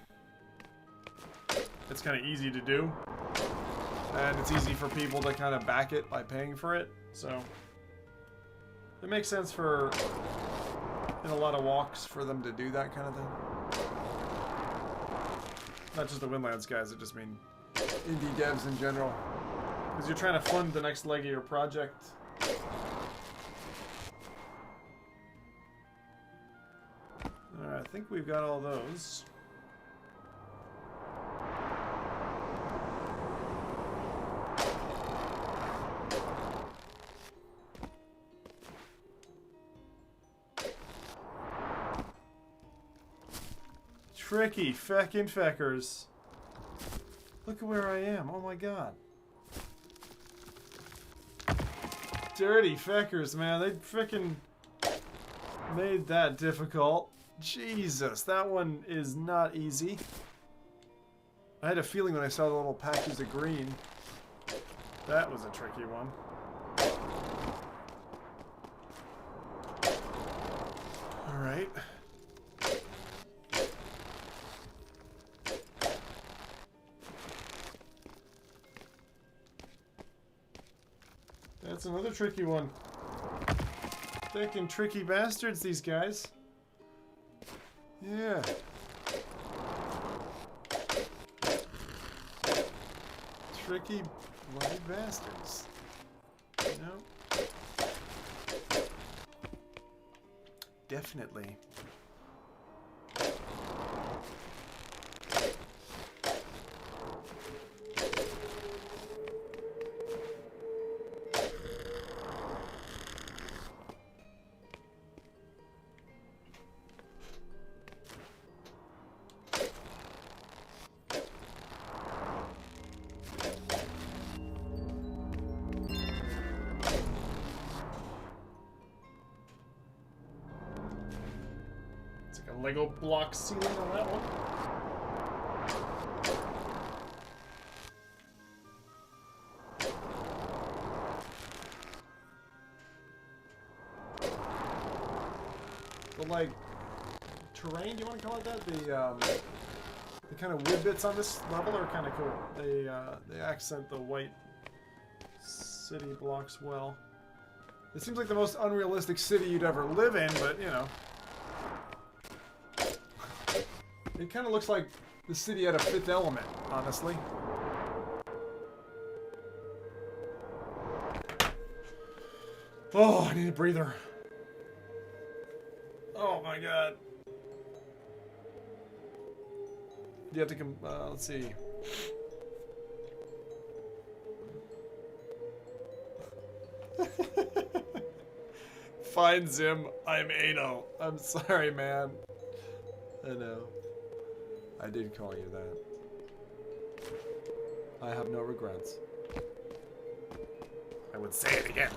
of easy to do, and it's easy for people to kind of back it by paying for it. So it makes sense for in a lot of walks for them to do that kind of thing. Not just the Windlands guys, I just mean indie devs in general. Because you're trying to fund the next leg of your project. Alright, I think we've got all those. Tricky feckin' feckers. Look at where I am. Oh my god. Dirty feckers, man. They frickin' made that difficult. Jesus, that one is not easy. I had a feeling when I saw the little patches of green. That was a tricky one. Alright. That's another tricky one. Thick and tricky bastards, these guys. Yeah. Tricky bloody bastards. You know? Definitely. Lego block ceiling on that one. The like terrain, do you want to call it that? The kind of wood bits on this level are kind of cool. They accent the white city blocks well. It seems like the most unrealistic city you'd ever live in, but you know. It kind of looks like the city out of Fifth Element, honestly. Oh, I need a breather. Oh my god. Do you have to come, let's see. Fine, Zim. I'm anal. I'm sorry, man. I know. I did call you that. I have no regrets. I would say it again.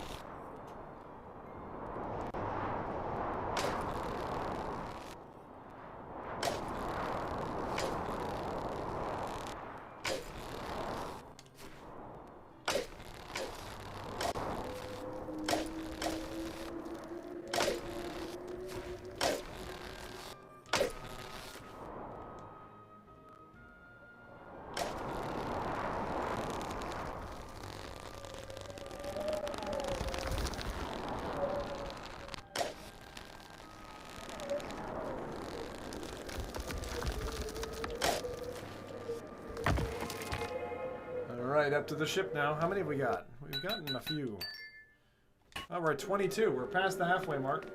Alright, up to the ship now. How many have we got? We've gotten a few. Oh, we're at 22. We're past the halfway mark.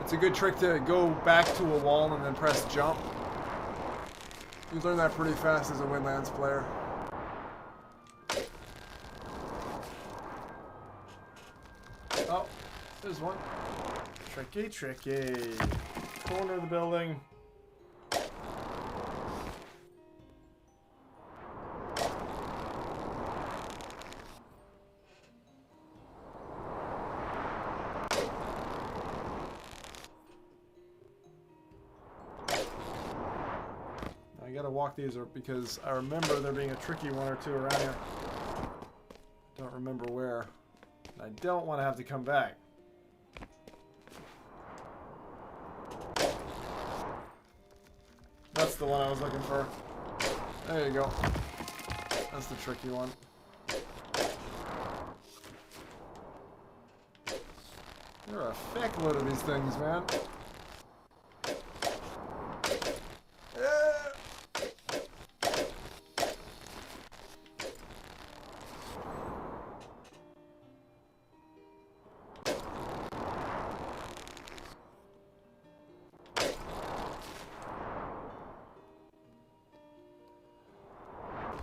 It's a good trick to go back to a wall and then press jump. You learn that pretty fast as a Windlands player. Oh, there's one. Tricky, tricky. Corner of the building. I gotta walk these because I remember there being a tricky one or two around here. Don't remember where. I don't want to have to come back. That's the one I was looking for. There you go. That's the tricky one. There are a feck load of these things, man.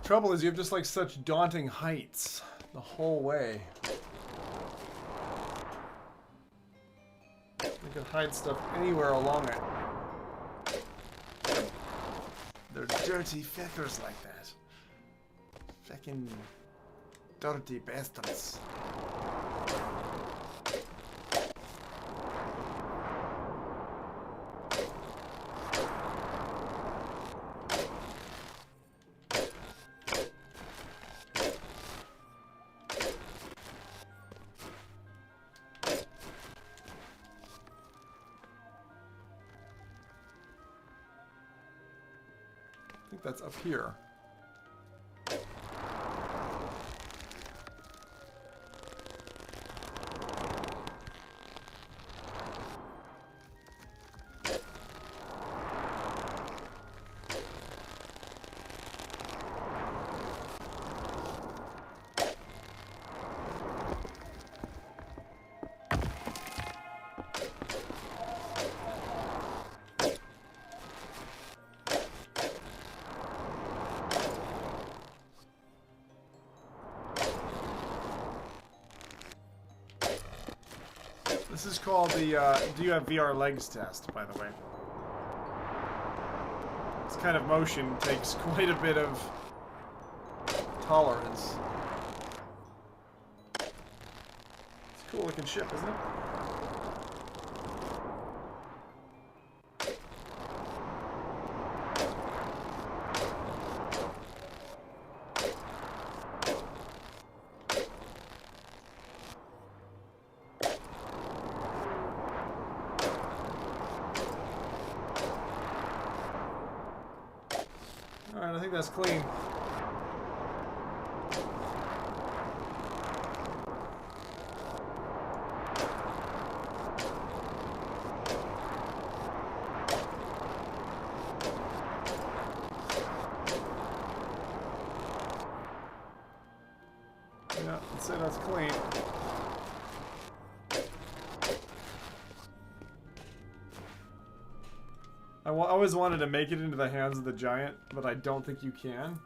Trouble is you have just like such daunting heights the whole way. Like You can hide stuff anywhere along it. They're dirty feckers like that. Feckin' dirty bastards. I think that's up here. This is called the Do You Have VR Legs test, by the way. This kind of motion takes quite a bit of tolerance. It's a cool looking ship, isn't it? Alright, I think that's clean. Yeah, let's say that's clean. I always wanted to make it into the hands of the giant, but I don't think you can.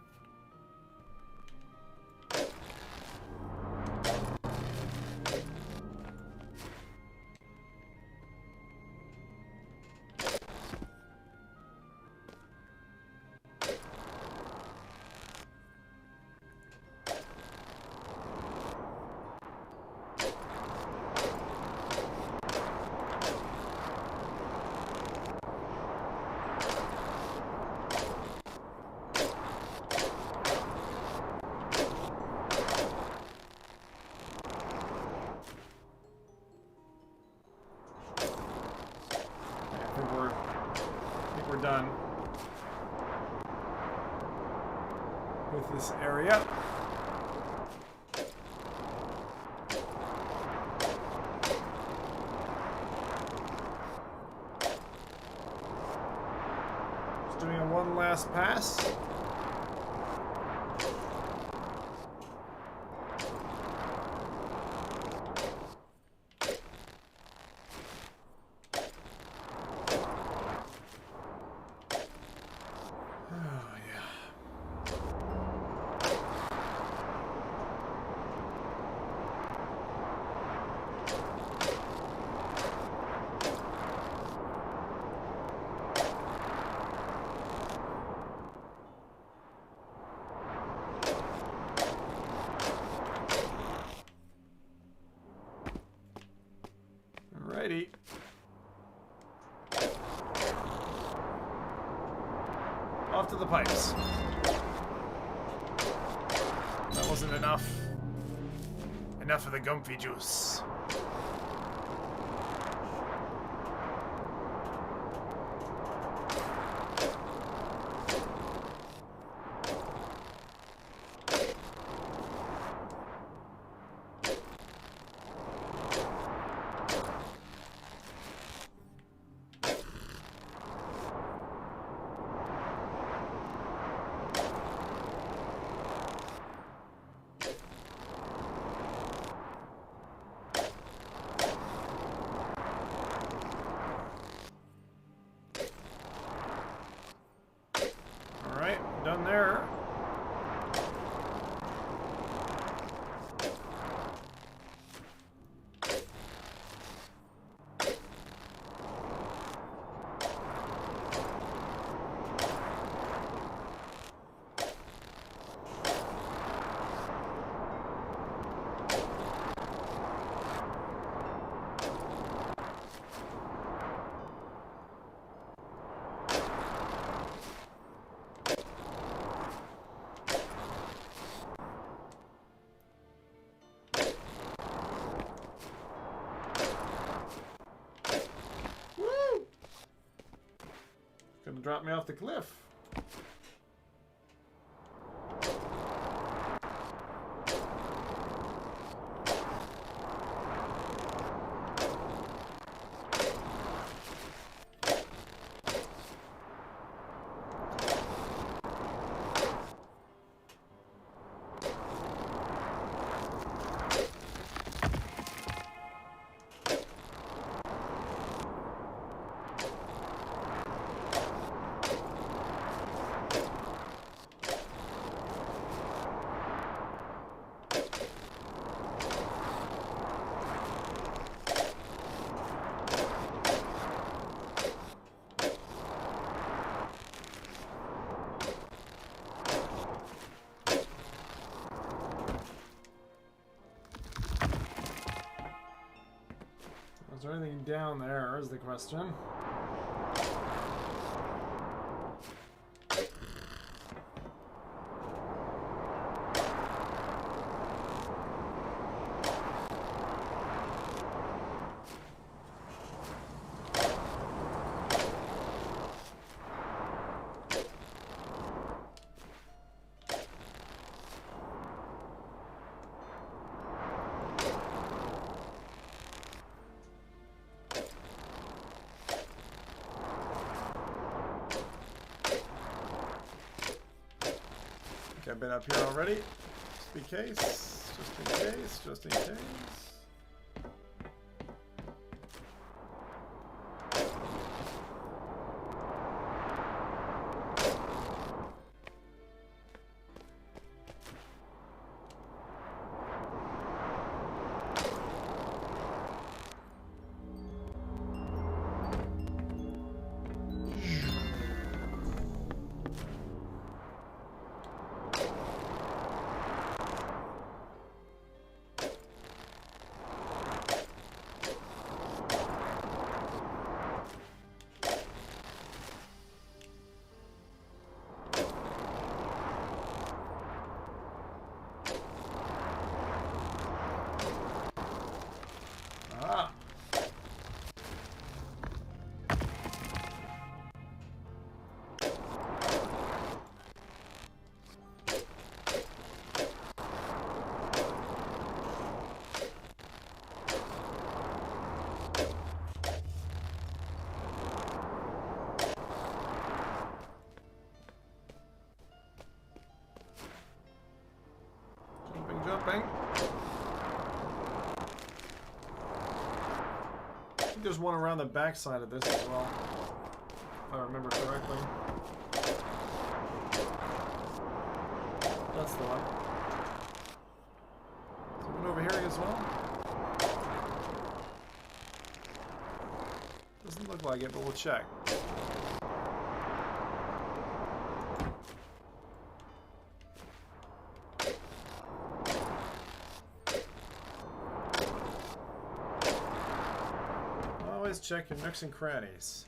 We're done with this area. Just doing a one last pass. Alrighty. Off to the pipes. That wasn't enough. Enough of the gumpy juice. drop me off the cliff. Is there anything down there, is the question. I've been up here already. Just in case. Just in case. Just in case. Jumping. I think there's one around the back side of this as well, if I remember correctly. That's the one. Is there one over here as well? Doesn't look like it, but we'll check. Check your nooks and crannies.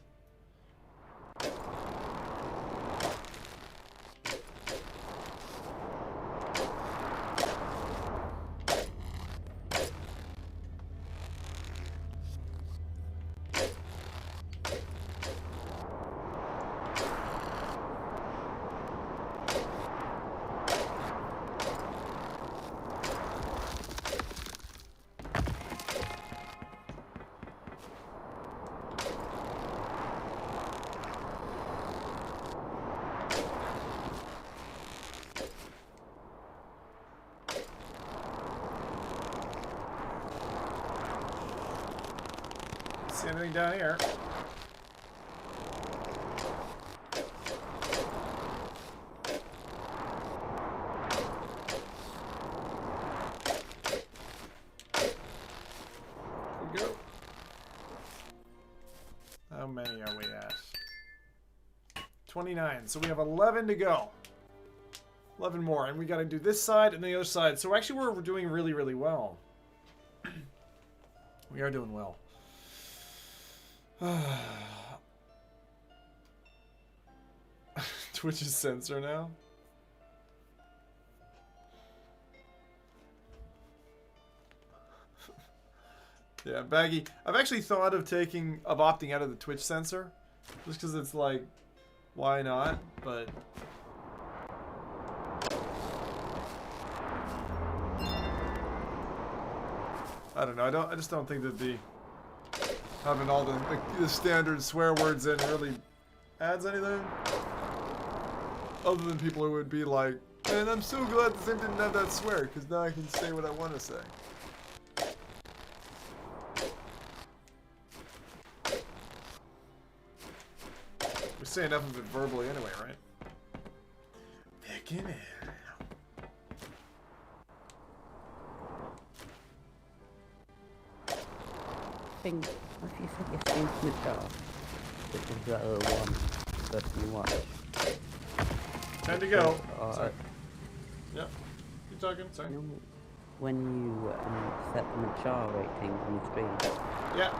See anything down here? Here we go. How many are we at? 29. So we have 11 to go. 11 more, and we got to do this side and the other side. So actually, we're doing really, really well. We are doing well. Twitch's sensor now. Yeah, Baggy. I've actually thought of opting out of the Twitch sensor, just because it's like, why not? But I don't know. I just don't think that having all the standard swear words in really adds anything. Other than people who would be like, man, I'm so glad the Sim didn't have that swear, because now I can say what I want to say. We say enough of it verbally anyway, right? Picking it. If you think it's infinite dark, which is that little one that you watch. Time to go. Sorry. Yep. You talking? Sorry. You know, when you set the mature rating on the stream, Yeah.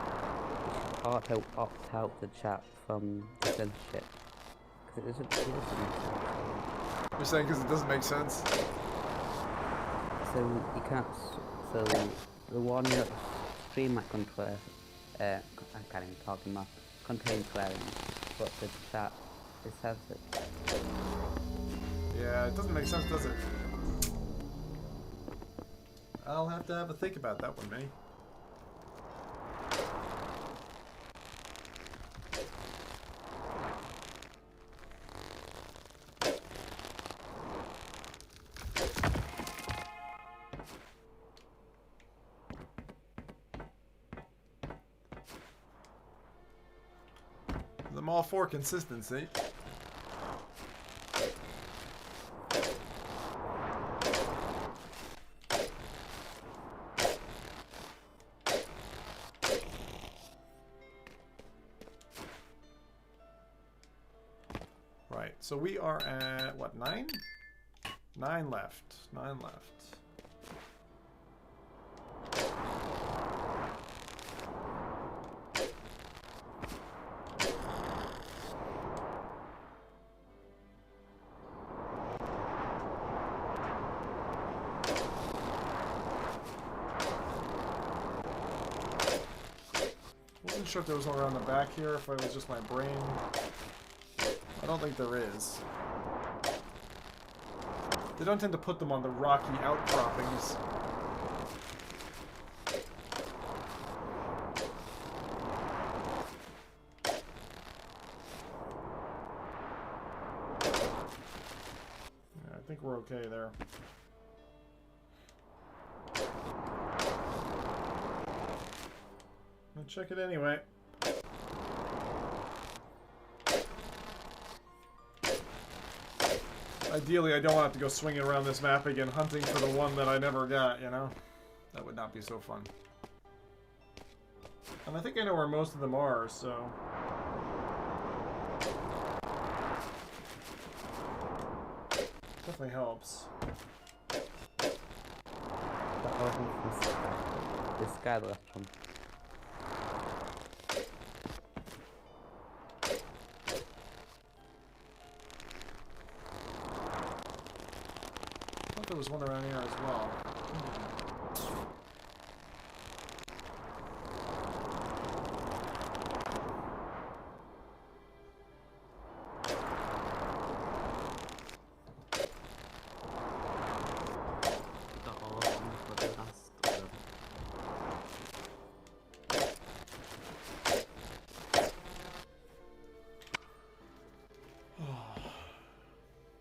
auto opt out the chat from the censorship. Because it doesn't make sense. You're saying because it doesn't make sense? So you can't. So the one that stream might control, I can't even talk in math, contains swearing, but the chat is censored. Yeah, it doesn't make sense, does it? I'll have to have a think about that one, Minnie. I'm all for consistency. Right, so we are at, what, 9? 9 left. 9 left. Wasn't sure if there was one around the back here, if it was just my brain. I don't think there is. They don't tend to put them on the rocky outcroppings. Yeah, I think we're okay there. I'll check it anyway. Ideally, I don't want to have to go swinging around this map again, hunting for the one that I never got, you know? That would not be so fun. And I think I know where most of them are, so... Definitely helps. That wasn't from Sky. The Sky left from. I thought there was one around here as well.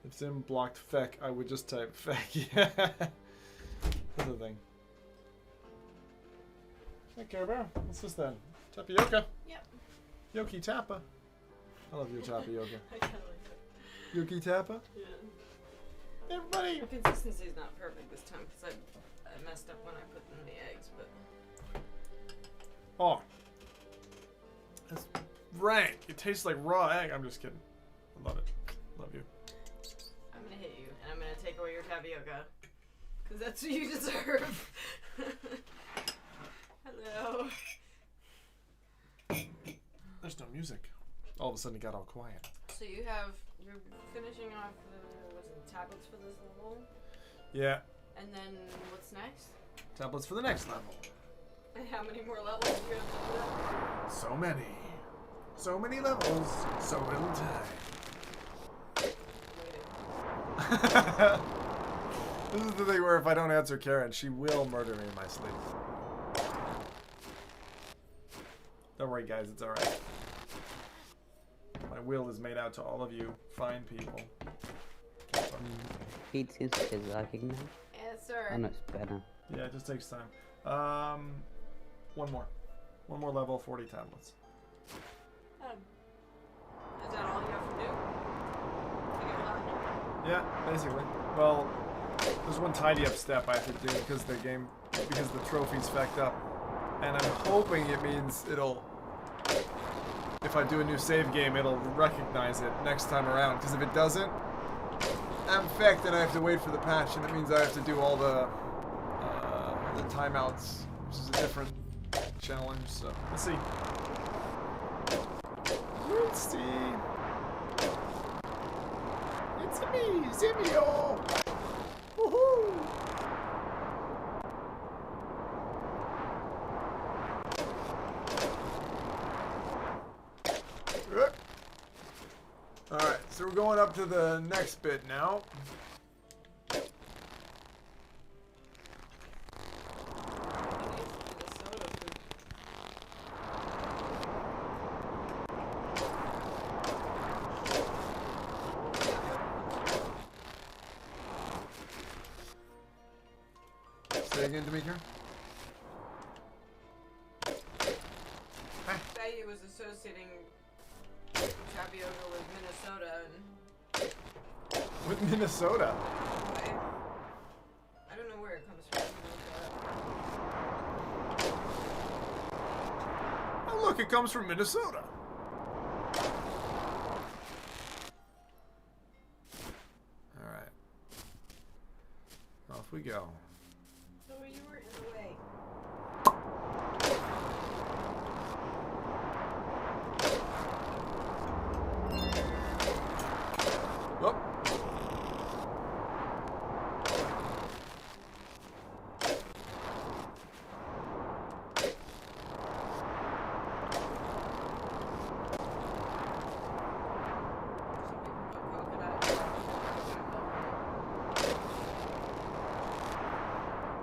If Zim blocked feck, I would just type feck. Yeah. That's the thing. Hey, Care Bear. What's this then? Tapioca? Yep. Yoki Tappa. I love your tapioca. I kinda like it. Yoki Tappa? Yeah. Everybody! The consistency's not perfect this time because I messed up when I put in the eggs, but... Oh. That's rank. It tastes like raw egg. I'm just kidding. I love it. Love you. I'm gonna hit you, and I'm gonna take away your tapioca. Because that's what you deserve. Hello. There's no music. All of a sudden it got all quiet. So you're finishing off the tablets for this level? Yeah. And then what's next? Tablets for the next level. And how many more levels do you have to do that? So many. So many levels. So little time. This is the thing where if I don't answer Karen, she will murder me in my sleep. Don't worry, guys, it's alright. My will is made out to all of you fine people. Pizza is lagging now. Yes, sir. Oh no, it's better. Yeah, it just takes time. One more. One more level, 40 tablets. Is that all you have to do? To get lucky? Yeah, basically. Well, there's one tidy up step I have to do because the trophy's fecked up. And I'm hoping it means it'll, if I do a new save game, it'll recognize it next time around. Because if it doesn't, I'm fecked and I have to wait for the patch, and it means I have to do all the timeouts, which is a different challenge, so we'll see. We'll see. It's me, Zimio! Woohoo! Alright, so we're going up to the next bit now. Say again, Demeter. Say he was associating tapioca with Minnesota and With Minnesota? I don't know where it comes from. Oh look, it comes from Minnesota. Alright. Off we go. So you were in the way. Oh.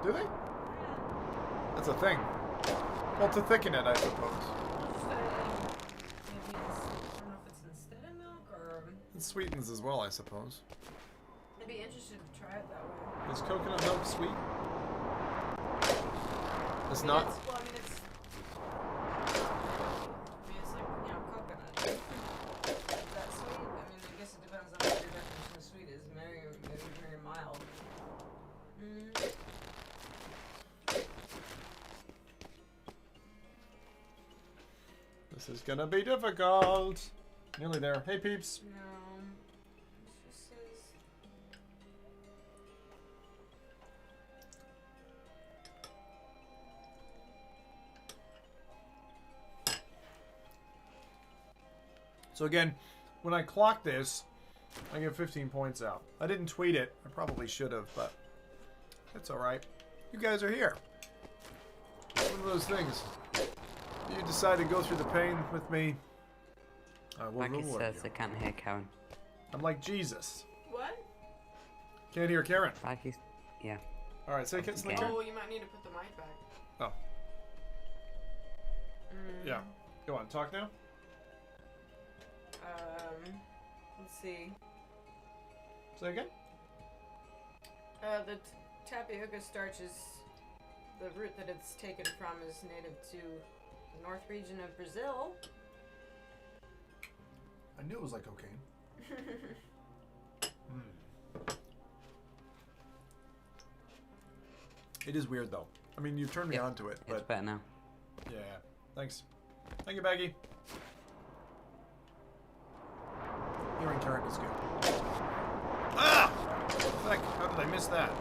Do they? That's a thing. Well, to thicken it, I suppose. Maybe it's, I don't know if it's instead of milk or. It sweetens as well, I suppose. I'd be interested to try it that way. Is coconut milk sweet? It's I mean, not? It's, well, I mean, it's like, you know, coconut. Is that sweet? I mean, I guess it depends on what your definition of sweet is. Maybe very mild. This is gonna be difficult. Nearly there. Hey, peeps. No. It just says. So again, when I clock this, I get 15 points out. I didn't tweet it. I probably should have, but it's alright. You guys are here. One of those things. You decide to go through the pain with me. I will Like it reward says, you. I can't hear Karen. I'm like Jesus. What? Can't hear Karen. Like he's, yeah. Alright, say something, Okay. Karen. Oh, you might need to put the mic back. Oh. Yeah. Go on, talk now. Let's see. Say again. The tapioca starch is the root that it's taken from is native to the north region of Brazil. I knew it was like cocaine. It is weird though. I mean, you turned me Yeah, onto it, It's but better now. yeah. Thanks. Thank you, Baggy. Hearing Karen is good. Ah! Heck, how did I miss that?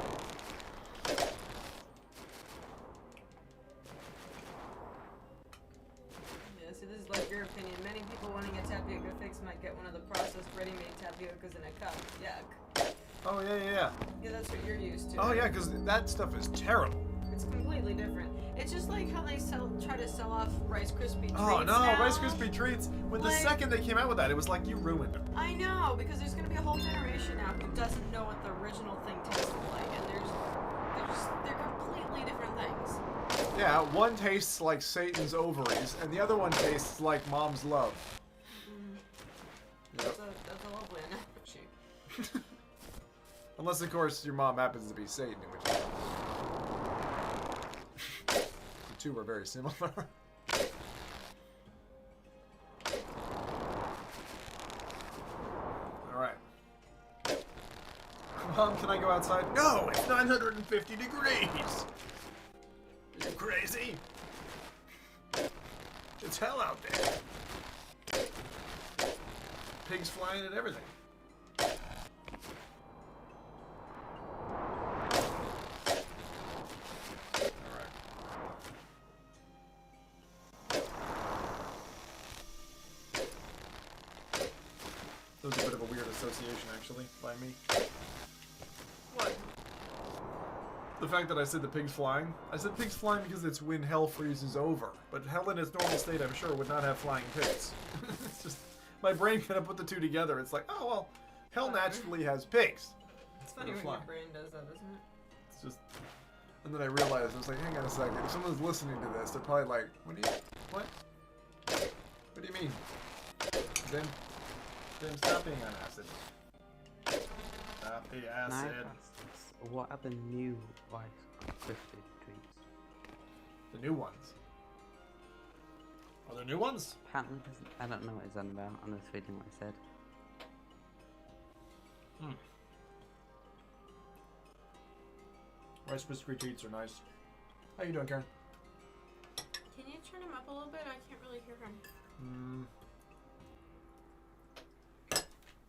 Yeah, see, this is like your opinion. Many people wanting a tapioca fix might get one of the processed ready-made tapiocas in a cup. Yuck. Oh, yeah. Yeah, that's what you're used to. Oh, yeah, because that stuff is terrible. It's completely different. It's just like how they try to sell off Rice Krispie treats. Oh no, now. Rice Krispie treats. When the Like- second they came out with that, it was like you ruined them. I know, because there's gonna be a whole generation now who doesn't know what the original thing tasted like, and they're completely different things. Yeah, one tastes like Satan's ovaries, and the other one tastes like mom's love. Yep. That's a lovely analogy. Unless, of course, your mom happens to be Satan, in which case the two are very similar. Alright. Mom, can I go outside? No, it's 950 degrees! Are you crazy? It's hell out there. Pigs flying and everything. That was a bit of a weird association, actually, by me. What? The fact that I said the pigs flying. I said pigs flying because it's when hell freezes over. But hell in its normal state, I'm sure, would not have flying pigs. It's just, my brain kind of put the two together. It's like, oh, well, hell naturally has pigs. It's funny when your brain does that, isn't it? It's just, and then I realized, I was like, hang on a second. If someone's listening to this, they're probably like, what do you mean? Then stop being on acid. Stop the acid. What are the new Rice Krispie treats? The new ones. Are there new ones? Apparently, I don't know what it's on about. I'm just reading what I said. Rice Krispie treats are nice. How you doing, Karen? Can you turn him up a little bit? I can't really hear him.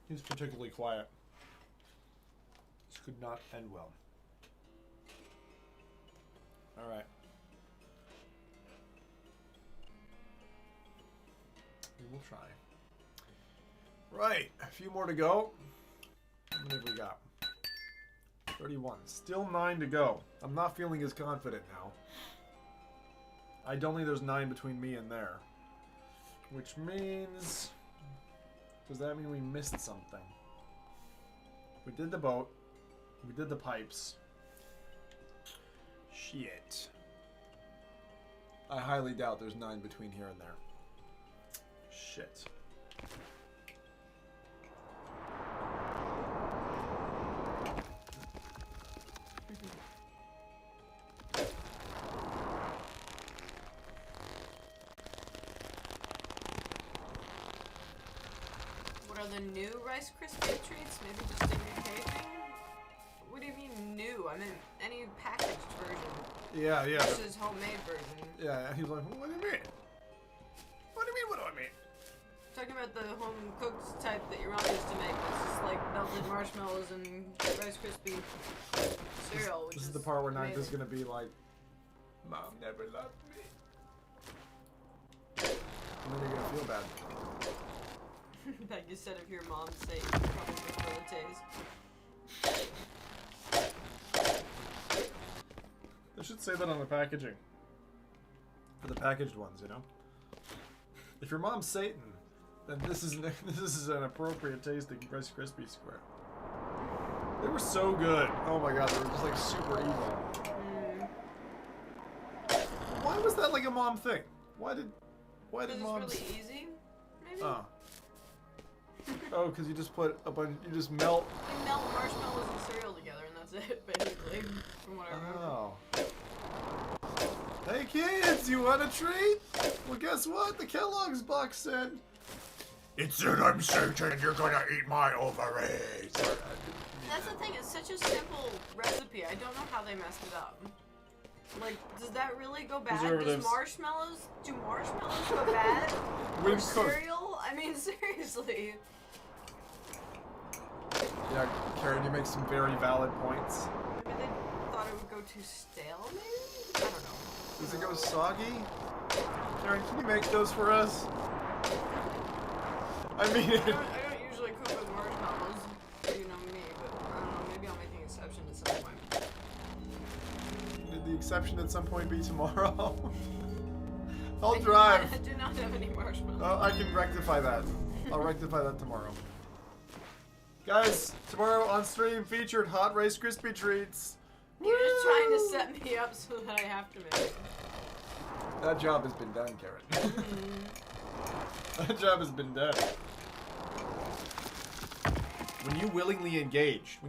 He's particularly quiet. This could not end well. Alright. We will try. Right, a few more to go. How many have we got? 31. Still 9 to go. I'm not feeling as confident now. I don't think there's 9 between me and there. Which means... Does that mean we missed something? We did the boat. We did the pipes. Shit. I highly doubt there's 9 between here and there. Shit. What are the new Rice Krispie treats? Maybe just a UK thing? What do you mean new? I mean any packaged version. Yeah. Versus homemade version. Yeah, he was like, what do you mean? What do you mean, what do I mean? Talking about the home cooked type that your mom used to make. It's just like melted marshmallows and Rice Krispie cereal. This is the part where amazing. Nagda's gonna be like, Mom never loved me. And then you're gonna feel bad. Like you said, if your mom's sake, you probably prefer the taste. They should say that on the packaging. For the packaged ones, you know? If your mom's Satan, then this is an appropriate tasting Rice Krispie square. They were so good. Oh my god, they were just like super evil. Why was that like a mom thing? Why did moms... It's really easy, maybe? Oh. Oh, because you just put a bunch, you just melt... You melt marshmallows and cereal together and that's it, basically, from what I remember. Oh. Hey kids, you want a treat? Well, guess what? The Kellogg's box said, "It said I'm Satan and you're gonna eat my ovaries." That's the thing, it's such a simple recipe, I don't know how they messed it up. Like, does that really go bad? Preservatives. Do marshmallows go bad? When Or cooked. cereal? I mean, seriously. Yeah, Karen, you make some very valid points. Maybe they thought it would go too stale, maybe? I don't know. Does it go soggy? Karen, can you make those for us? I mean, I don't usually cook with marshmallows, you know me, but I don't know, maybe I'll make an exception at some point. Should the exception at some point be tomorrow? I'll I drive. do not have any marshmallows. Oh, I can rectify that. I'll rectify that tomorrow. Guys, tomorrow on stream featured hot Rice Krispie treats. You're just trying to set me up so that I have to make it. That job has been done, Karen. That job has been done. When you willingly engaged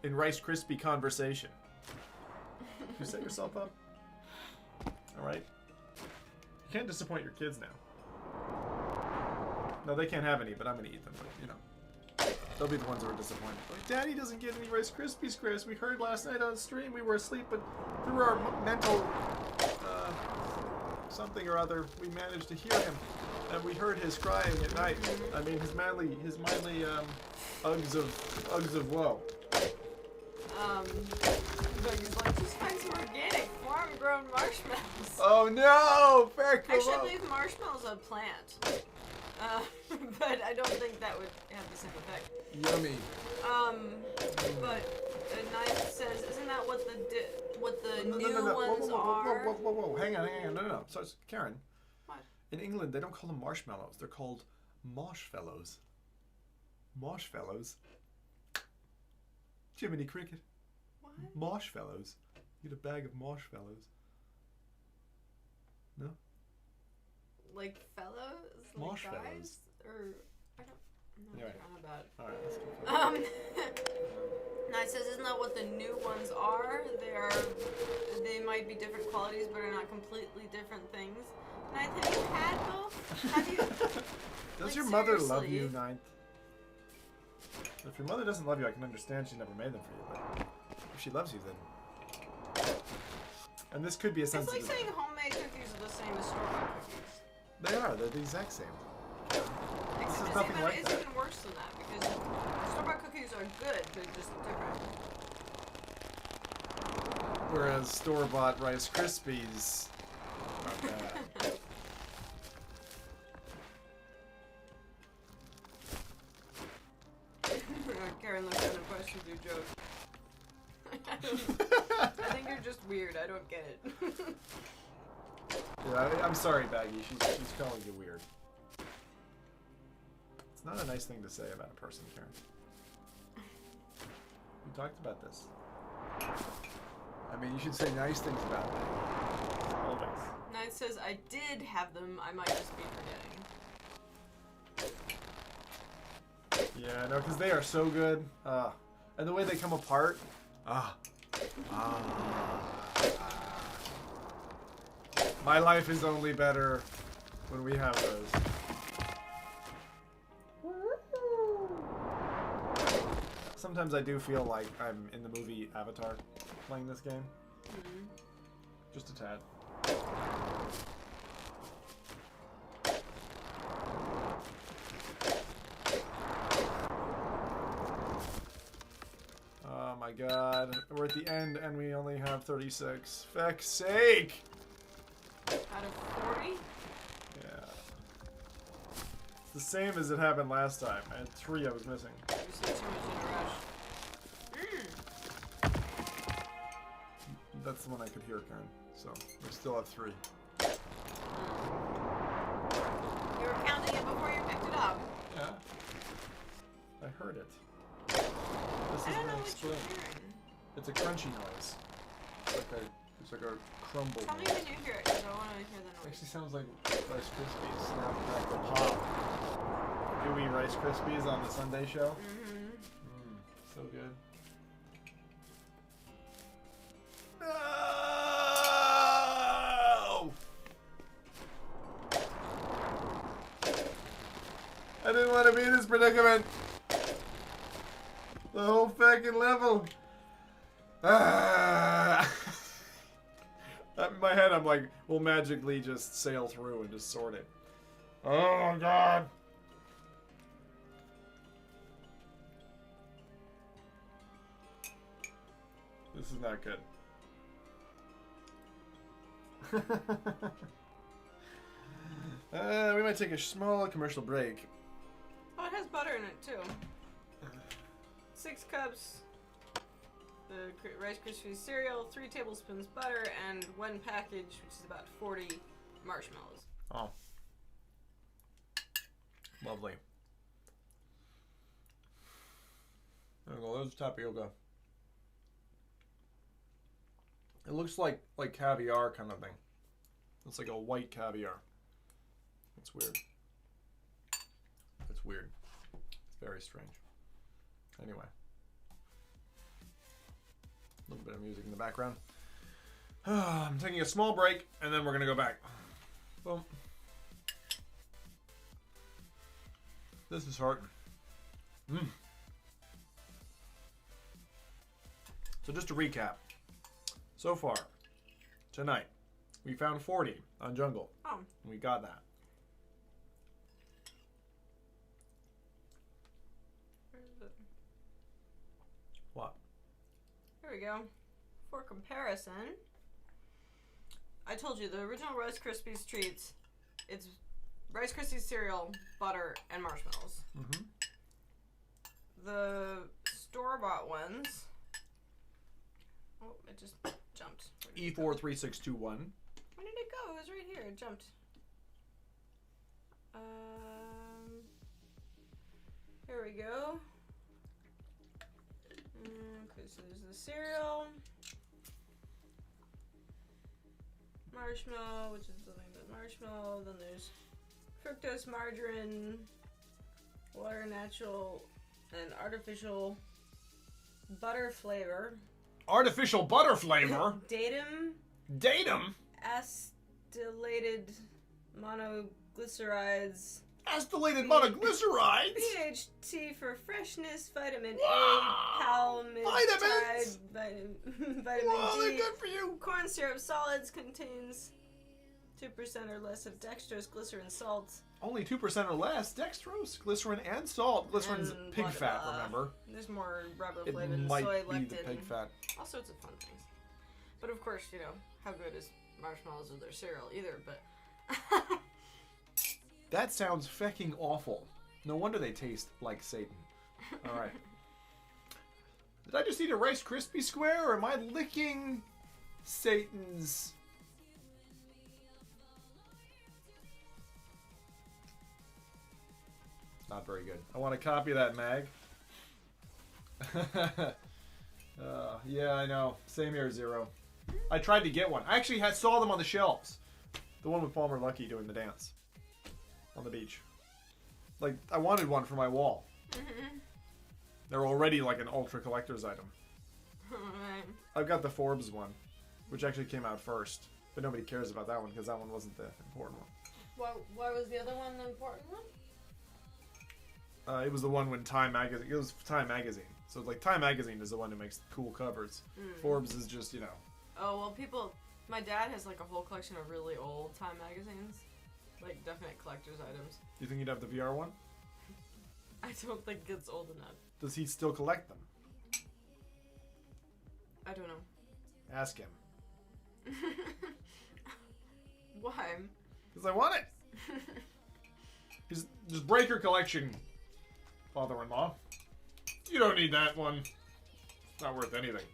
in Rice Krispie conversation, you set yourself up. All right. You can't disappoint your kids now. No, they can't have any, but I'm gonna eat them. But you know, they'll be the ones who are disappointed. Like, Daddy doesn't get any Rice Krispies, Chris. We heard last night on stream. We were asleep, but through our mental something or other, we managed to hear him, and we heard his crying at night. I mean, his manly uggs of woe. But he's like, just find some organic farm-grown marshmallows. Oh no! Actually, I believe marshmallows are a plant. But I don't think that would have the same effect. Yummy. But Knife says, isn't that what the No. new ones are? Whoa. Hang on. No. So, Karen. What? In England, they don't call them marshmallows. They're called moshfellows. Moshfellows. Jiminy Cricket. What? Moshfellows. You get a bag of moshfellows. No? Like fellows? Like Marshmallows. guys? Or I don't know Anyway. about. Alright, let's go. Knight says, isn't that what the new ones are? They might be different qualities, but are not completely different things. Knight, have you had both? Have you? Does Like, your mother love seriously? you, Ninth? If your mother doesn't love you, I can understand she never made them for you, but if she loves you, then... And this could be a It's like sensitive... saying homemade cookies are the same as store-bought cookies. They are. They're the exact same. Except nothing like it's that. even worse than that, because store-bought cookies are good, they're just different. Whereas store-bought Rice Krispies are bad. Karen looks unimpressed with your joke. I think you're just weird. I don't get it. Yeah, I'm sorry, Baggy. She's calling you weird. It's not a nice thing to say about a person, Karen. We talked about this. I mean, you should say nice things about me. Always. Knight says, I did have them. I might just be forgetting. Yeah, no, because they are so good. And the way they come apart. My life is only better when we have those. Sometimes I do feel like I'm in the movie Avatar playing this game. Mm-hmm. Just a tad. Oh my god. We're at the end and we only have 36. Feck's sake! Out of 40? Yeah. It's the same as it happened last time. I had 3 I was missing. You said too much in a rush. That's the one I could hear, Karen. So, we still have 3. You were counting it before you picked it up. Yeah. I heard it. This I is don't know gonna what explode. you're hearing. It's a crunchy noise. It's like a crumble Tell me noise. when you hear it, because I want to hear the noise. Actually sounds like Rice Krispies. Snap, crackle, pop. Gooey Rice Krispies on the Sunday show. Mm-hmm. So good. No! I didn't want to be in this predicament. The whole fucking level. Ah. In my head, I'm like, we'll magically just sail through and just sort it. Oh god. This is not good. We might take a small commercial break. Oh, it has butter in it, too. 6 cups. Rice Krispies cereal, 3 tablespoons butter, and 1 package, which is about 40 marshmallows. Oh. Lovely. There we go. There's tapioca. It looks like caviar kind of thing. It's like a white caviar. It's weird. It's weird. It's very strange. Anyway. A little bit of music in the background. I'm taking a small break, and then we're going to go back. Boom. This is hard. So just to recap. So far, tonight, we found 40 on Jungle. Oh. We got that. Where is it? What? Here we go. For comparison, I told you the original Rice Krispies treats, it's Rice Krispies cereal, butter, and marshmallows. Mm-hmm. The store-bought ones. Oh, it just jumped. E43621. Where did it go? It was right here. It jumped. Here we go. Okay, so there's the cereal. Marshmallow, which is something but marshmallow. Then there's fructose, margarine, water, natural, and artificial butter flavor. Artificial butter flavor? Datum. Datum? Acylated monoglycerides. Acylated monoglycerides? PHT for freshness, vitamin Wow. A, palmitide, vitamin Wow, D. they're good for you. Corn syrup solids contains 2% or less of dextrose, glycerin, salt. Only 2% or less. Dextrose, glycerin, and salt. Glycerin's and pig blah, fat, blah. remember? There's more rubber It flavor, might soy, be lectin, the pig fat. all sorts of fun things. But of course, you know, how good is marshmallows or their cereal either, but... That sounds fecking awful. No wonder they taste like Satan. Alright. Did I just eat a Rice Krispie square, or am I licking Satan's... Not very good. I want a copy of that mag. Yeah, I know. Same here, Zero. I tried to get one. I actually saw them on the shelves. The one with Palmer Lucky doing the dance on the beach. Like, I wanted one for my wall. They're already like an ultra collector's item. Alright. I've got the Forbes one, which actually came out first, but nobody cares about that one because that one wasn't the important one. Why was the other one the important one? It was the one when Time Magazine. It was Time Magazine. So like Time Magazine is the one who makes cool covers. Forbes is just, you know. Oh well, people. My dad has like a whole collection of really old Time magazines, like definite collector's items. Do you think he'd have the VR one? I don't think it's old enough. Does he still collect them? I don't know. Ask him. Why? Because I want it. Just break your collection, father-in-law. You don't need that one. It's not worth anything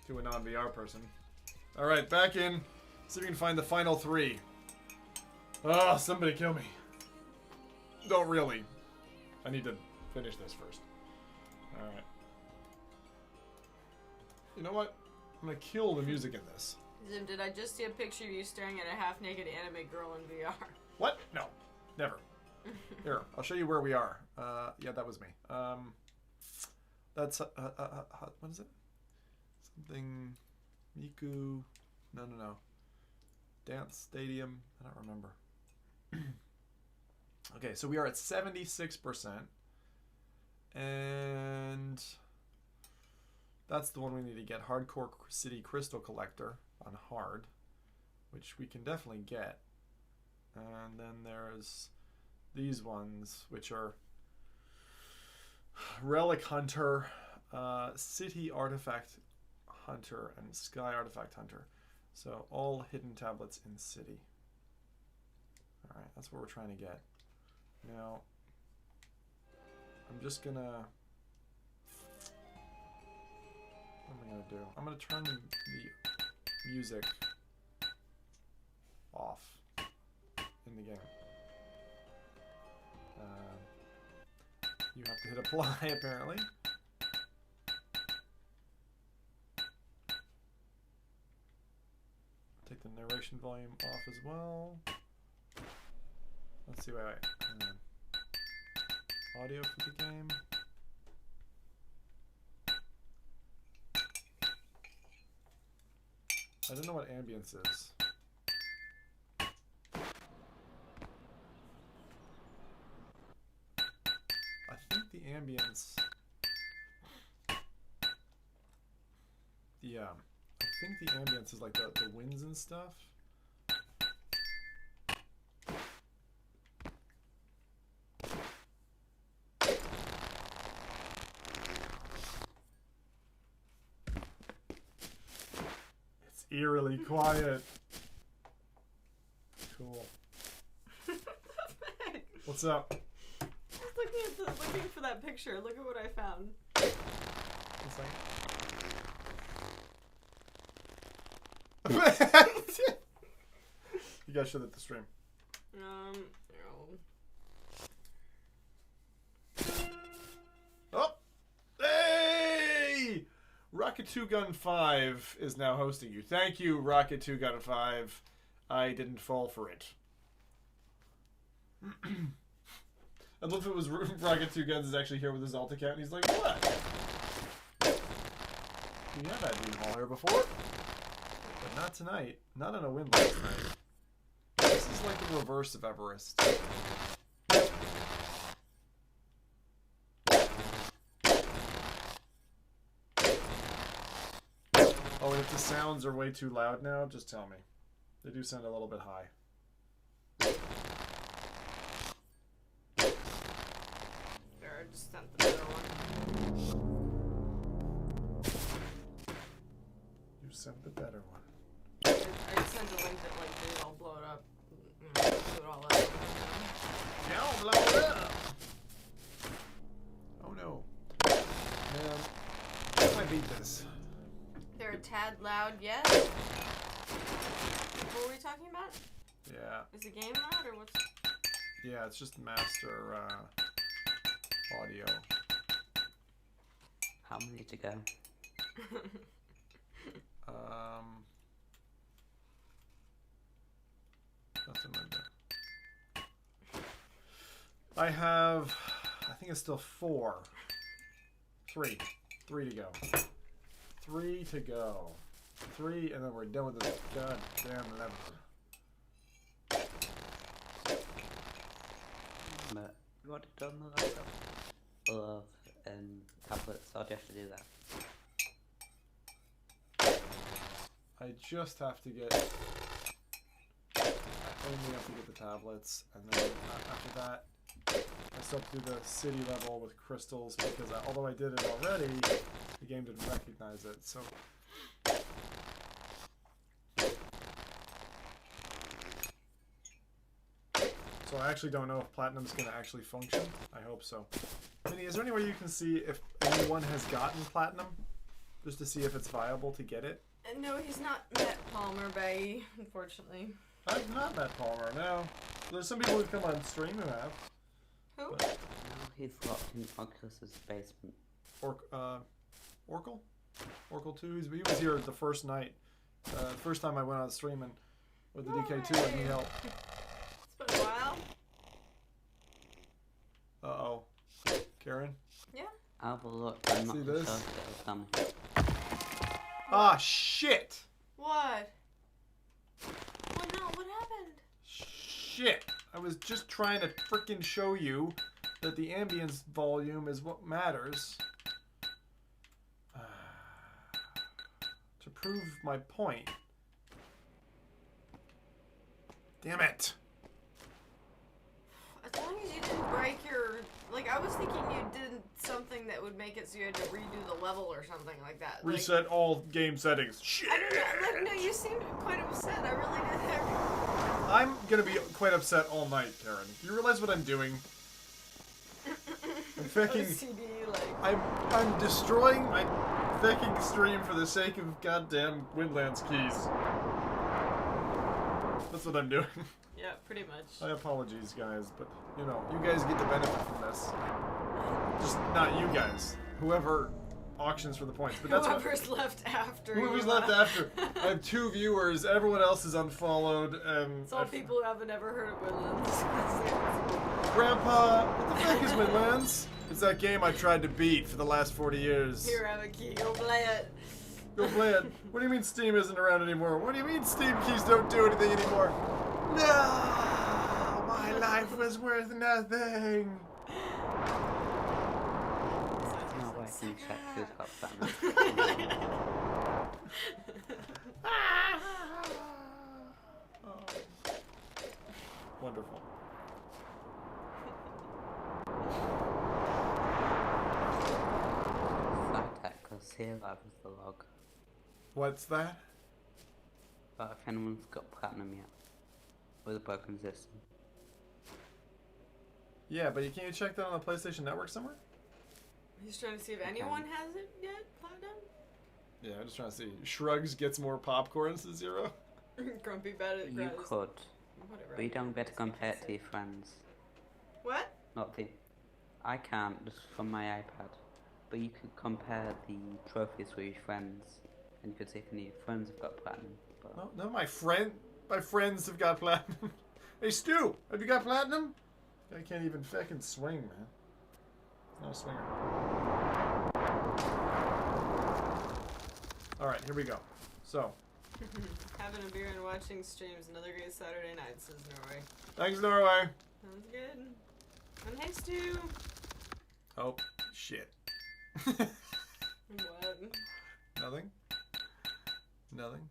to a non-VR person. Alright, back in. See if we can find the final 3. Ah, somebody kill me. Don't really. I need to finish this first. Alright. You know what? I'm gonna kill the music in this. Zim, did I just see a picture of you staring at a half-naked anime girl in VR? What? No. Never. Here, I'll show you where we are. Yeah, that was me. That's, what is it? Something, Miku, no. Dance Stadium, I don't remember. Okay, so we are at 76%. And that's the one we need to get. Hardcore City Crystal Collector on hard, which we can definitely get. And then there's these ones, which are Relic Hunter, City Artifact Hunter, and Sky Artifact Hunter. So all hidden tablets in City. Alright, that's what we're trying to get. Now, I'm just gonna... What am I gonna do. I'm gonna turn the music off in the game. You have to hit apply, apparently. Take the narration volume off as well. Let's see, wait. Audio for the game. I don't know what ambience is. I think the ambience... Yeah. I think the ambience is like the winds and stuff. It's eerily quiet. Cool. What's up? Looking for that picture. Look at what I found. It's like... You guys should hit the stream. No. Oh! Hey! Rocket 2 Gun 5 is now hosting you. Thank you, Rocket 2 Gun 5. I didn't fall for it. I'd love if it was Rocket 2 Guns is actually here with his alt account and he's like, what? You have had Dean Hall here before? But not tonight. Not on a Windlands night. This is like the reverse of Everest. Oh, and if the sounds are way too loud now, just tell me. They do sound a little bit high. There, I just sent the better one. You sent the better one. I sent a link that like did all blow it up. Do it all up. Yeah, I'll blow it up. Oh no. Man, how do I beat this? They're a tad loud, yes. What were we talking about? Yeah. Is the game loud or what's? Yeah, it's just master audio. How many to go? Nothing like that. I have, I think it's still 4. 3. 3 to go. 3 to go. 3, and then we're done with this goddamn level. But you want it on the laptop? Or tablets, or do you have to do that? I just have to get, I only have to get the tablets, and then after that, I still have to do the city level with crystals, because although I did it already, the game didn't recognize it, so... So I actually don't know if Platinum's going to actually function. I hope so. Minnie, is there any way you can see if anyone has gotten Platinum? Just to see if it's viable to get it? No, he's not met Palmer Bay, unfortunately. I've not met Palmer, no. There's some people who come on stream who have. Who? No, he's locked in Oculus's basement. Oracle? Oracle 2? He was here the first night. First time I went on streaming with the DK2 and he helped. It's been a while. Uh-oh. Karen? Yeah. I'll have a look. I'm not See too this? sure if it'll come. Ah, shit! What? What no? What happened? Shit! I was just trying to frickin' show you that the ambience volume is what matters. To prove my point. Damn it! As long as you didn't break your... Like, I was thinking you did something that would make it so you had to redo the level or something like that. Reset all game settings. Shit! I don't know. Like, no, you seemed quite upset. I really did. I'm gonna be quite upset all night, Karen. Do you realize what I'm doing? I'm fucking... OCD, like... I'm destroying my fucking stream for the sake of goddamn Windlands keys. That's what I'm doing. Yeah, pretty much. I apologize, guys, but you know, you guys get the benefit from this. Just not you guys. Whoever auctions for the points. But that's Whoever's left after. whoever's you left left. after. I have 2 viewers. Everyone else is unfollowed. It's all people who haven't ever heard of Windlands. Grandpa, what the fuck is Windlands? It's that game I tried to beat for the last 40 years. Here, have a key. Go play it. Go play it. What do you mean Steam isn't around anymore? What do you mean Steam keys don't do anything anymore? No! My life was worth nothing. No way I can check who's got platinum. Oh. Wonderful. Sci-tech, because here that was the log. What's that? But if anyone's got platinum yet. With a broken system. Yeah, but can't you check that on the PlayStation Network somewhere? He's trying to see if anyone has it yet, platinum. Yeah, I'm just trying to see. Shrugs gets more popcorns to 0. Grumpy bad at You could. Whatever. But you don't get to compare it to your friends. What? Not the... I can't, just from my iPad. But you could compare the trophies with your friends. And you could see if any of your friends have got platinum. But No, my friends have got platinum. Hey, Stu, have you got platinum? I can't even fucking swing, man. Not a swinger. Alright, here we go. So, Having a beer and watching streams. Another great Saturday night, says Norway. thanks, Norway. Sounds good. And hey, Stu. Oh, shit. What? Nothing? Nothing?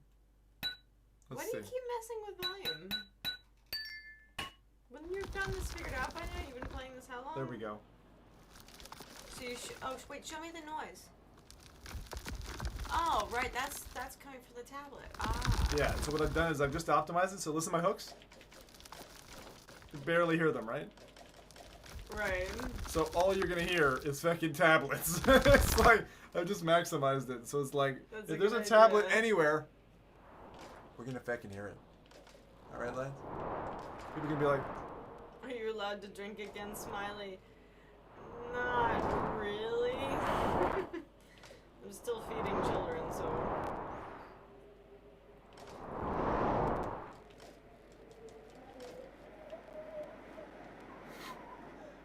Why Let's do you see. keep messing with volume? Wouldn't you have gotten this figured out by now? You've been playing this how long? There we go. So you wait, show me the noise. Oh, right, that's coming from the tablet. Ah. Yeah, so what I've done is I've just optimized it, so listen to my hooks. You barely hear them, right? Right. So all you're gonna hear is fucking tablets. It's like, I've just maximized it, so it's like, That's if a there's a good tablet idea. anywhere, we're gonna fucking hear it. Alright, lads? People can be like, Are you allowed to drink again, Smiley? Not really. I'm still feeding children, so.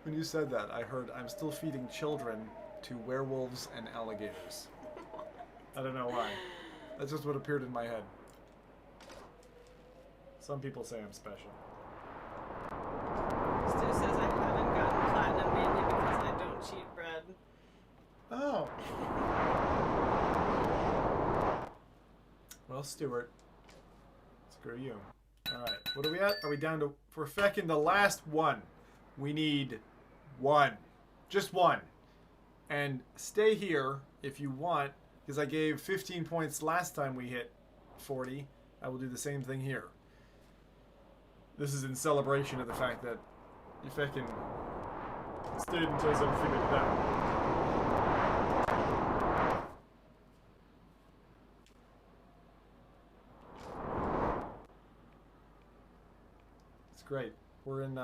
when you said that, I heard, I'm still feeding children to werewolves and alligators. I don't know why. That's just what appeared in my head. Some people say I'm special. Stu says I haven't gotten platinum mainly because I don't cheat bread. Oh. Well, Stuart. Screw you. Alright, what are we at? Are we down to, for feckin' the last one? We need 1. Just 1. And stay here if you want, because I gave 15 points last time we hit 40. I will do the same thing here. This is in celebration of the fact that you feckin' stayed until someone figured it out. It's great. We're in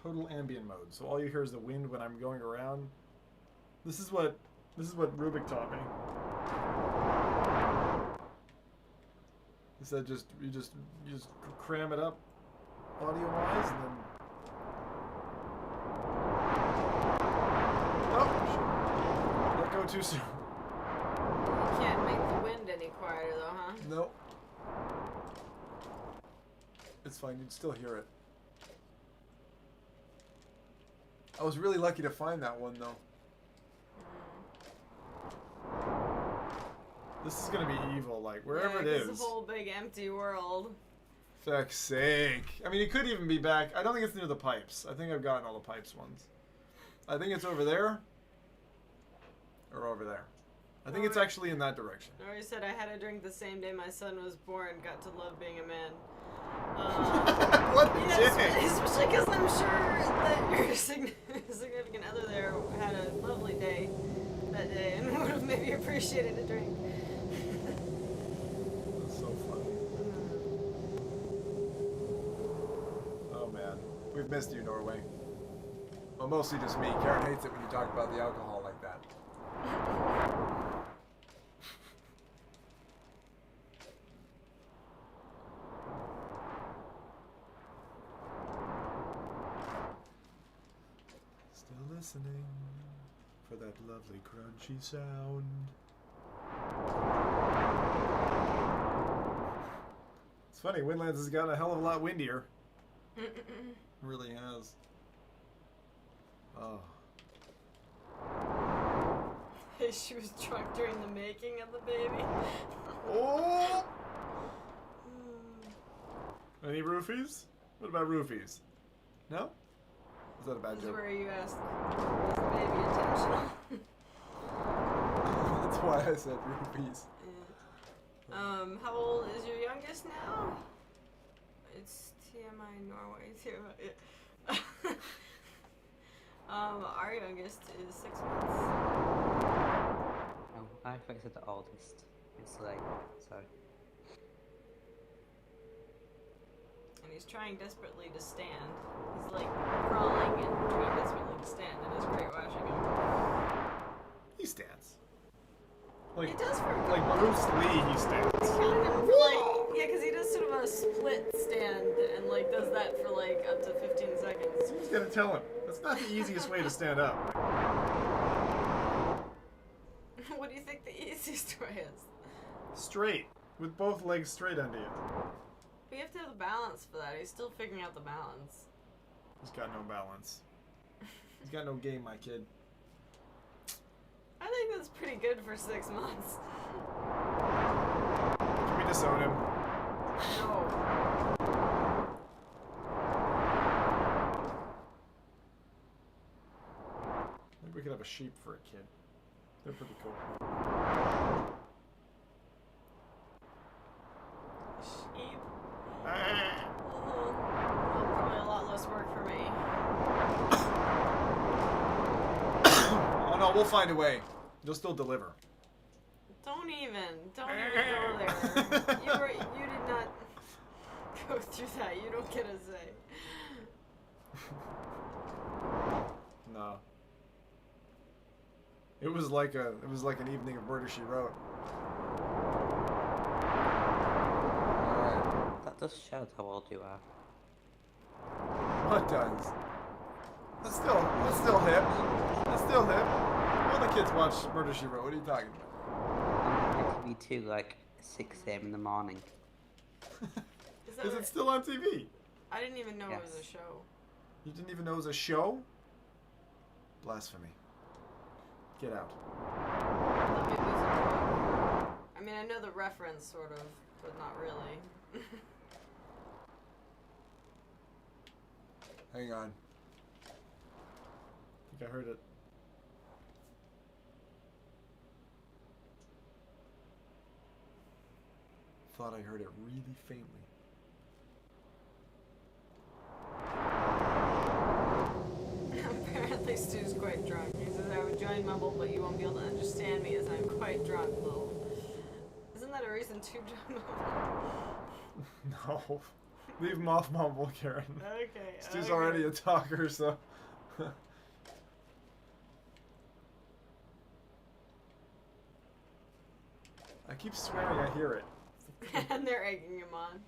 total ambient mode, so all you hear is the wind when I'm going around. This is what Rubik taught me. He said you just cram it up audio-wise, and then oh shit! Don't go too soon. You can't make the wind any quieter though, huh? Nope. It's fine. You'd still hear it. I was really lucky to find that one though. This is gonna be evil, like wherever it is. It's a whole big empty world. Fuck's sake. I mean, it could even be back. I don't think it's near the pipes. I think I've gotten all the pipes ones. I think it's over there. Or over there. I think it's actually in that direction. Nori said I had a drink the same day my son was born. Got to love being a man. What a Yes, dick. especially because I'm sure that your significant other there had a lovely day that day and would have maybe appreciated a drink. That's so funny. Oh man, we've missed you, Norway. Well, mostly just me. Karen hates it when you talk about the alcohol like that. Still listening for that lovely crunchy sound. It's funny, Windlands has gotten a hell of a lot windier. Really has. Oh. She was drunk during the making of the baby. Oh! Any roofies? What about roofies? No? Is that a bad This is joke? where you asked, was the baby intentional? That's why I said roofies. Yeah. How old is your youngest now? It's TMI Norway too. Yeah. Our youngest is 6 months. Oh, I expected the oldest. It's late, so. And he's trying desperately to stand. He's like crawling and trying desperately to stand, and it's great watching him. He stands. Like, He does for a like couple- Bruce Lee, he stands. Counted him for like, yeah, because he does sort of a split stand and like does that for like up to 15 seconds. Who's gonna tell him? That's not the easiest way to stand up. What do you think the easiest way is? Straight. With both legs straight under you. We have to have the balance for that. He's still figuring out the balance. He's got no balance. He's got no game, my kid. I think that's pretty good for 6 months. Can we disown him? No. Maybe we could have a sheep for a kid. They're pretty cool. Sheep. Ah. Well, probably a lot less work for me. Oh no, we'll find a way. You'll still deliver. Don't even go there. You did not go through that. You don't get a say. No. It was like an evening of Murder She Wrote. Alright. That does show how old you are. What does? That's still hip. That's still hip. All the kids watch Murder She Wrote. What are you talking about? On TV too, like 6 a.m. in the morning. Is it still on TV? I didn't even know it was a Yes. show. You didn't even know it was a show? Blasphemy. Get out. I thought maybe it was a joke. I mean, I know the reference, sort of, but not really. Hang on. I think I heard it. Thought I heard it really faintly. Apparently Stu's quite drunk. He says, I would join Mumble, but you won't be able to understand me as I'm quite drunk, lol. Isn't that a reason to join Mumble? No. Leave him off Mumble, Karen. Okay. Stu's okay. already a talker, so... I keep swearing I hear it. And they're egging him on.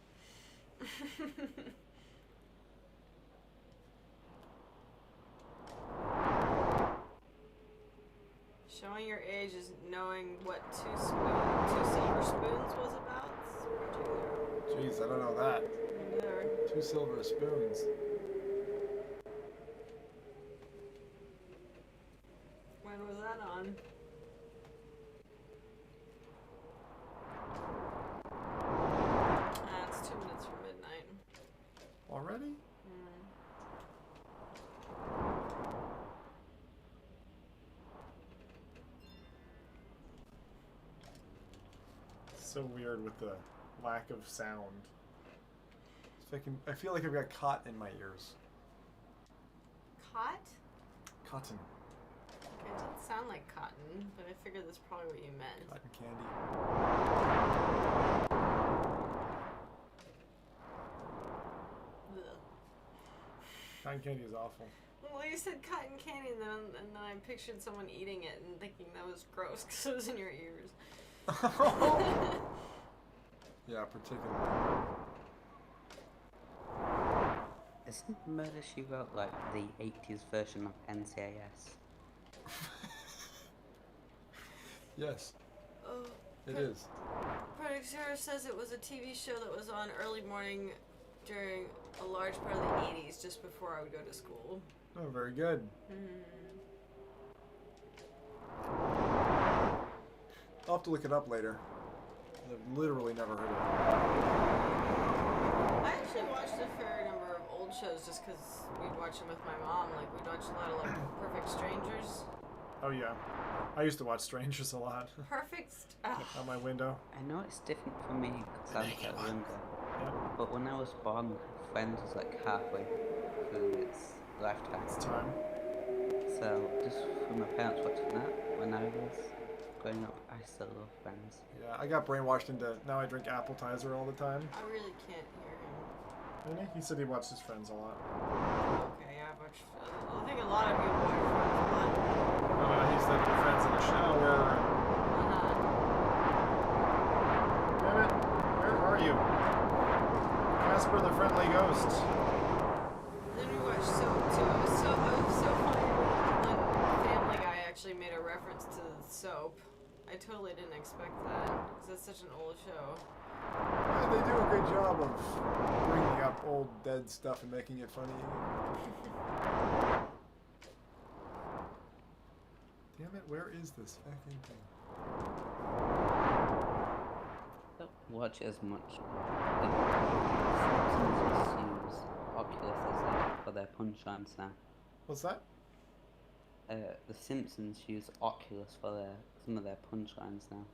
Showing your age is knowing what two silver spoons was about. Jeez, I don't know that. There. 2 silver spoons. When was that on? It's 2 minutes from midnight. Already? So weird with the lack of sound. I feel like I've got cotton in my ears. Cot? Cotton. It didn't sound like cotton, but I figured that's probably what you meant. Cotton candy. Ugh. Cotton candy is awful. Well, you said cotton candy, and then I pictured someone eating it and thinking that was gross because it was in your ears. Yeah, particularly. Isn't Murder She Wrote like the 80s version of NCIS? Yes, Oh, it is. Project Zero says it was a TV show that was on early morning during a large part of the 80s, just before I would go to school. Oh, very good. I'll have to look it up later. I've literally never heard of it. I actually watched a fair number of old shows just because we'd watch them with my mom. Like, we'd watch a lot of, like, Perfect Strangers. Oh yeah, I used to watch Strangers a lot. Perfect. On my window. I know it's different for me because I was quite younger, Yeah, but when I was born, Friends was like halfway through its lifetime. it's time. So just from my parents watching that when I was growing up, I still love Friends. Yeah, I got brainwashed into. Now I drink appetizer all the time. I really can't hear him. Really? He said he watched his Friends a lot. Okay, yeah, I think a lot of you watch Friends a lot. He said the Friends in the shower. Damn it! Where are you? Casper the Friendly Ghost. Then we watched Soap too. It was so funny when Family Guy actually made a reference to Soap. I totally didn't expect that because it's such an old show. Yeah, they do a good job of bringing up old dead stuff and making it funny. Damn it, where is this fucking thing? Don't watch it as much. Simpsons just use Oculus for their punchlines now. What's that? The Simpsons use Oculus for some of their punchlines now.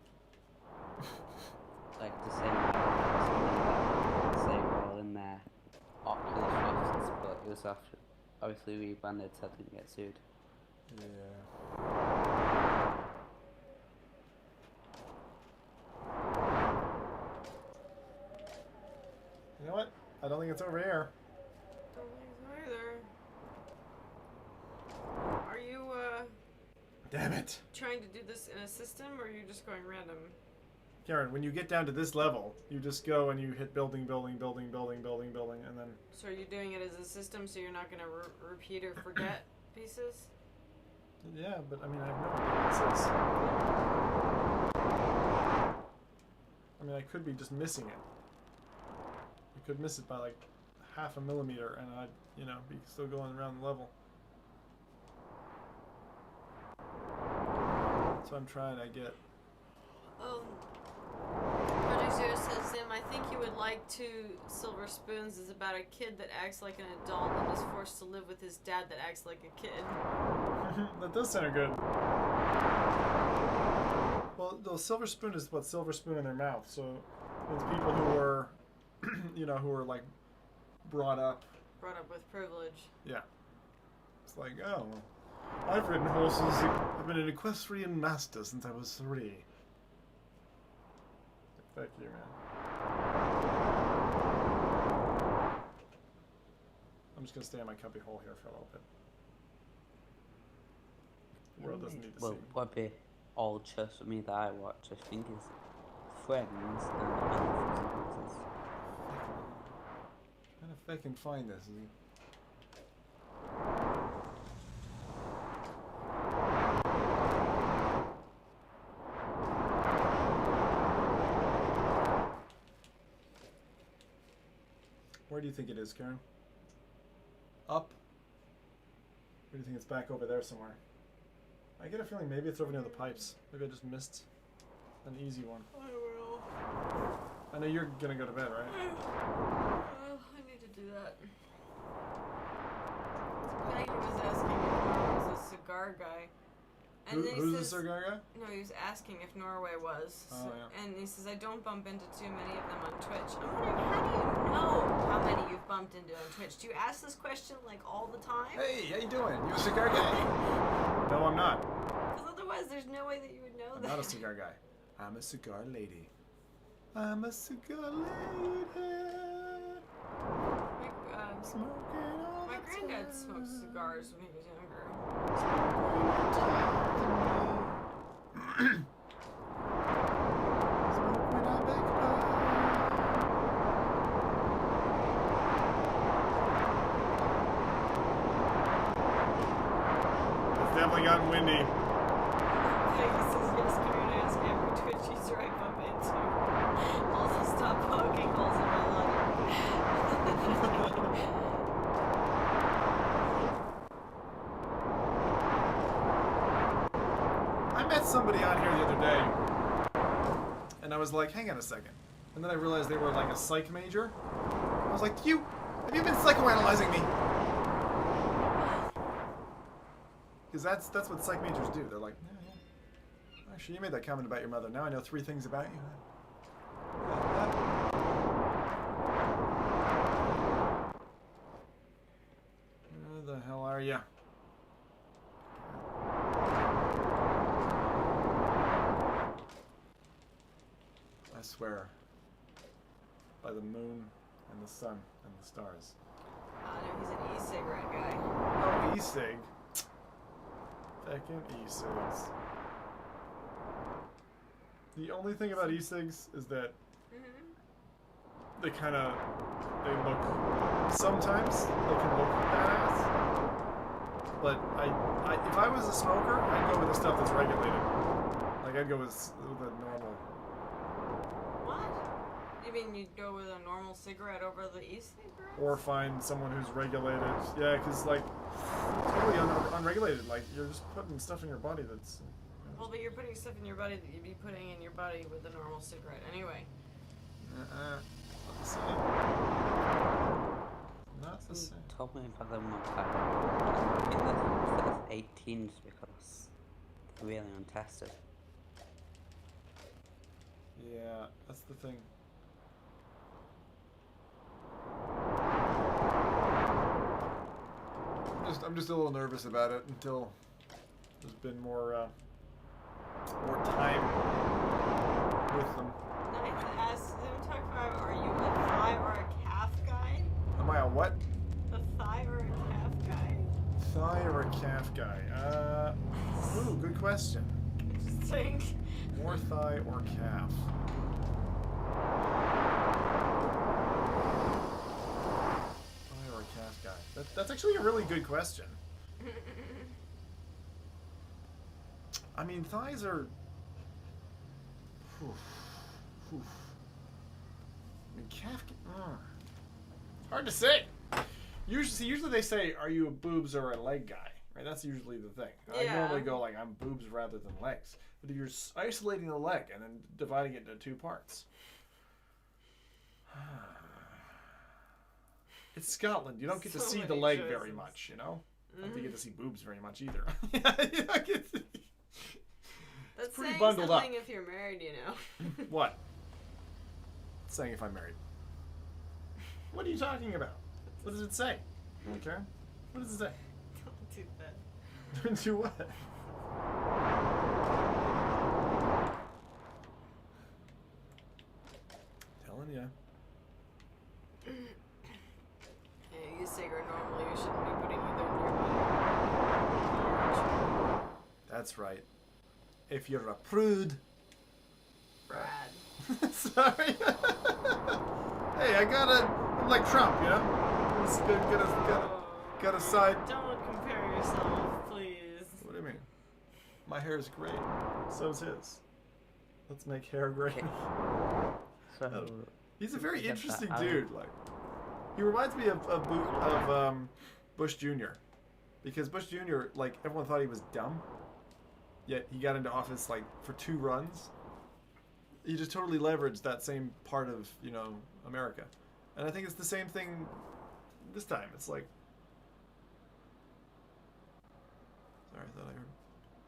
Like the same say well in their Oculus references, but it was obviously rebranded so I didn't get sued. Yeah. You know what? I don't think it's over here. Don't think so either. Are you Damn it. trying to do this in a system, or are you just going random? Karen, when you get down to this level, you just go and you hit building, building, building, building, building, building, and then... So are you doing it as a system so you're not going to repeat or forget pieces? Yeah, but I mean, I have no idea what this is. I mean, I could be just missing it. I could miss it by like half a millimeter, and I'd, you know, be still going around the level. So I'm trying to get... Project Zero says, Zim, I think you would like Two Silver Spoons is about a kid that acts like an adult and is forced to live with his dad that acts like a kid. That does sound good. Well, the silver spoon is what silver spoon in their mouth, so it's people who are, you know, who are like brought up with privilege. Yeah. It's like, oh, I've ridden horses. I've been an equestrian master since I was 3. Thank you, man. I'm just gonna stay in my cubby hole here for a little bit. The world doesn't need to see me. What be old shows for me that I watch, I think, is Friends and Unfortunate. Trying to fucking find this. Where do you think it is, Karen? Up? Or do you think it's back over there somewhere? I get a feeling maybe it's over near the pipes. Maybe I just missed an easy one. I will. I know you're gonna go to bed, right? I need to do that. Maggie was asking if I was a cigar guy. And then he Who's the says, cigar guy? No, he was asking if Norway was. Oh, yeah. And he says, I don't bump into too many of them on Twitch. I'm wondering, how do you know how many you've bumped into on Twitch? Do you ask this question, like, all the time? Hey, how you doing? You a cigar guy? No, I'm not. Because otherwise, there's no way that you would know I'm that. not a cigar guy. I'm a cigar lady. I'm a cigar lady. Smoking all My the granddad time. smoked cigars when he was younger. Smoking on big pie. It's definitely gotten windy. Peggy says, yes, Karen, ask every Twitch user I bump into. Also, stop poking holes in my luggage. I met somebody on here the other day, and I was like, hang on a second. And then I realized they were like a psych major. I was like, have you been psychoanalyzing me? Because that's what psych majors do. They're like, yeah. Actually, you made that comment about your mother. Now I know 3 things about you. Where the hell are you? I swear, by the moon and the sun and the stars. No, he's an e-cigarette guy. Oh, e-cig. Fucking e-cigs. The only thing about e-cigs is that they look, sometimes they can look badass. But if I was a smoker, I'd go with the stuff that's regulated. Like, I'd go with the normal. What? You mean you'd go with a normal cigarette over the e-cigarette? Or find someone who's regulated. Yeah, because, like, totally unregulated. Like, you're just putting stuff in your body that's... Well, but you're putting stuff in your body that you'd be putting in your body with a normal cigarette anyway. Not the same. Not the same. Told me about them one time. I think there's 18s because they're really untested. Yeah, that's the thing. I'm just a little nervous about it until there's been more time with them. Ninth asks Zoom5, are you a thigh or a calf guy? Am I a what? A thigh or a calf guy? Thigh or a calf guy? Ooh, good question. Interesting. More thigh or calf? Thigh or a calf guy? That's actually a really good question. I mean, thighs are... I mean, calf... Hard to say. Usually they say, are you a boobs or a leg guy? Right? That's usually the thing. Yeah. I normally go like, I'm boobs rather than legs. But if you're isolating the leg and then dividing it into 2 parts... It's Scotland. You don't get to So see the many leg choices. very much, you know? Not to get to see boobs very much either. You don't get to... That's pretty saying bundled up. something if you're married, you know. What? It's saying if I'm married. What are you talking about? What does it say? Okay. What does it say? Don't do that. Do what? Telling ya. Yeah, you cigarette normally you shouldn't be putting either in your body. That's right. If you're a prude. Brad. Sorry. Hey, I'm like Trump, you know? Just got a side. Don't compare yourself, please. What do you mean? My hair is great. So's his. Let's make hair great. So, He's a very Get that interesting out. dude. Like, he reminds me of Bush Jr. Because Bush Jr. like everyone thought he was dumb, yet he got into office like for 2 runs. He just totally leveraged that same part of America, and I think it's the same thing this time. It's like, sorry, I thought I heard.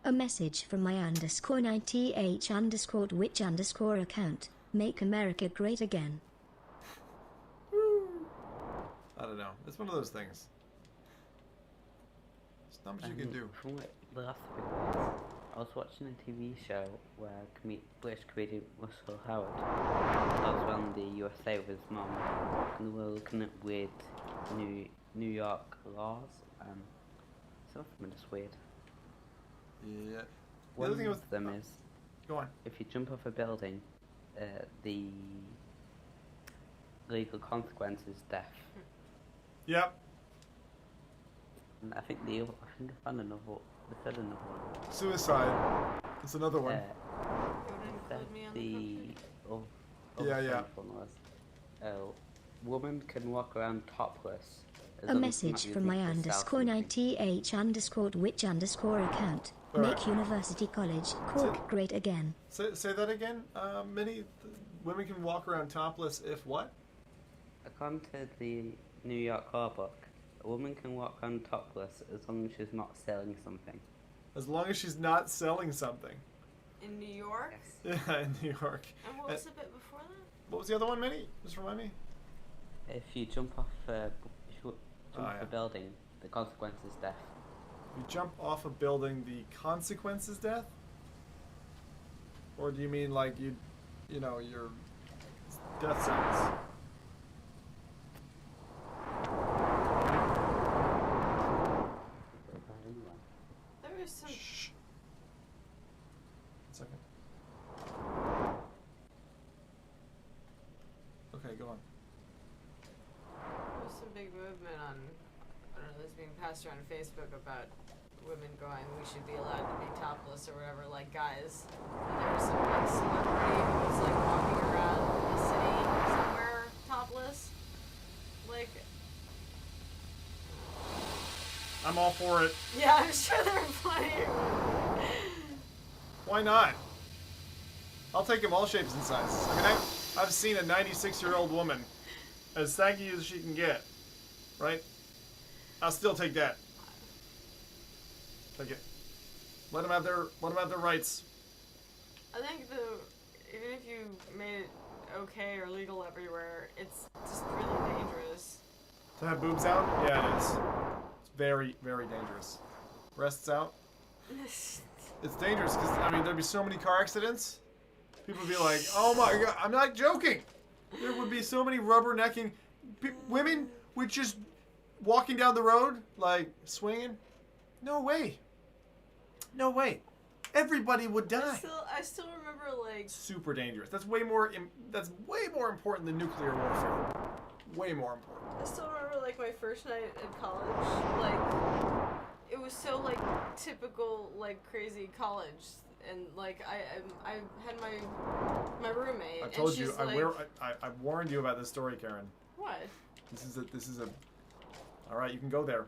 A message from my _90h_witch_ account. Make America great again. I don't know. It's one of those things. There's not much you can do. From like the last few days, I was watching a TV show where British comedian Russell Howard goes around the USA with his mum, and we were looking at weird New York laws, and some of them are just weird. Yeah. The One other thing was, of them is, go on. if you jump off a building, the legal consequence is death. Yep. And I think I found another. They said another one. Suicide. It's another one. Don't include me on the The Yeah. one was, woman can walk around topless. as A long as she's message not from my using it for self-esteem. _90h_witch_ account. All Make right. University College Cork great again. Say that again. Women can walk around topless if what? According to the New York law book, a woman can walk around topless as long as she's not selling something. As long as she's not selling something. In New York? Yes. Yeah, in New York. And what was the bit before that? What was the other one, Minnie? Just remind me. If you jump off a yeah. building, the consequence is death. If you jump off a building, the consequence is death? Or do you mean like your death sentence? There was some. Shh. 1 second. Okay, go on. There was some big movement on, I don't know, this being passed around Facebook about women going, we should be allowed to be topless or whatever, like guys. And there was some like celebrity who was like walking around the city somewhere topless. Like, I'm all for it. yeah, I'm sure there are plenty. Why not? I'll take them all shapes and sizes. I mean, I've seen a 96-year-old woman as saggy as she can get, right? I'll still take that. Take it. Let them have their rights. I think even if you made it okay or legal everywhere, it's just really dangerous. To have boobs out? Yeah, it is. It's very, very dangerous. Breasts out? It's dangerous because, I mean, there'd be so many car accidents. People would be like, oh my god, I'm not joking. There would be so many rubbernecking. Women would just walking down the road, like, swinging. No way. No way. Everybody would die. I still remember, like... Super dangerous. That's way more important than nuclear warfare. Way more important. I still remember, like, my first night at college, like, it was so, like, typical, like, crazy college, and, like, I had my roommate, I told and she's you, I warned you about this story, Karen. What? This is a, alright, you can go there.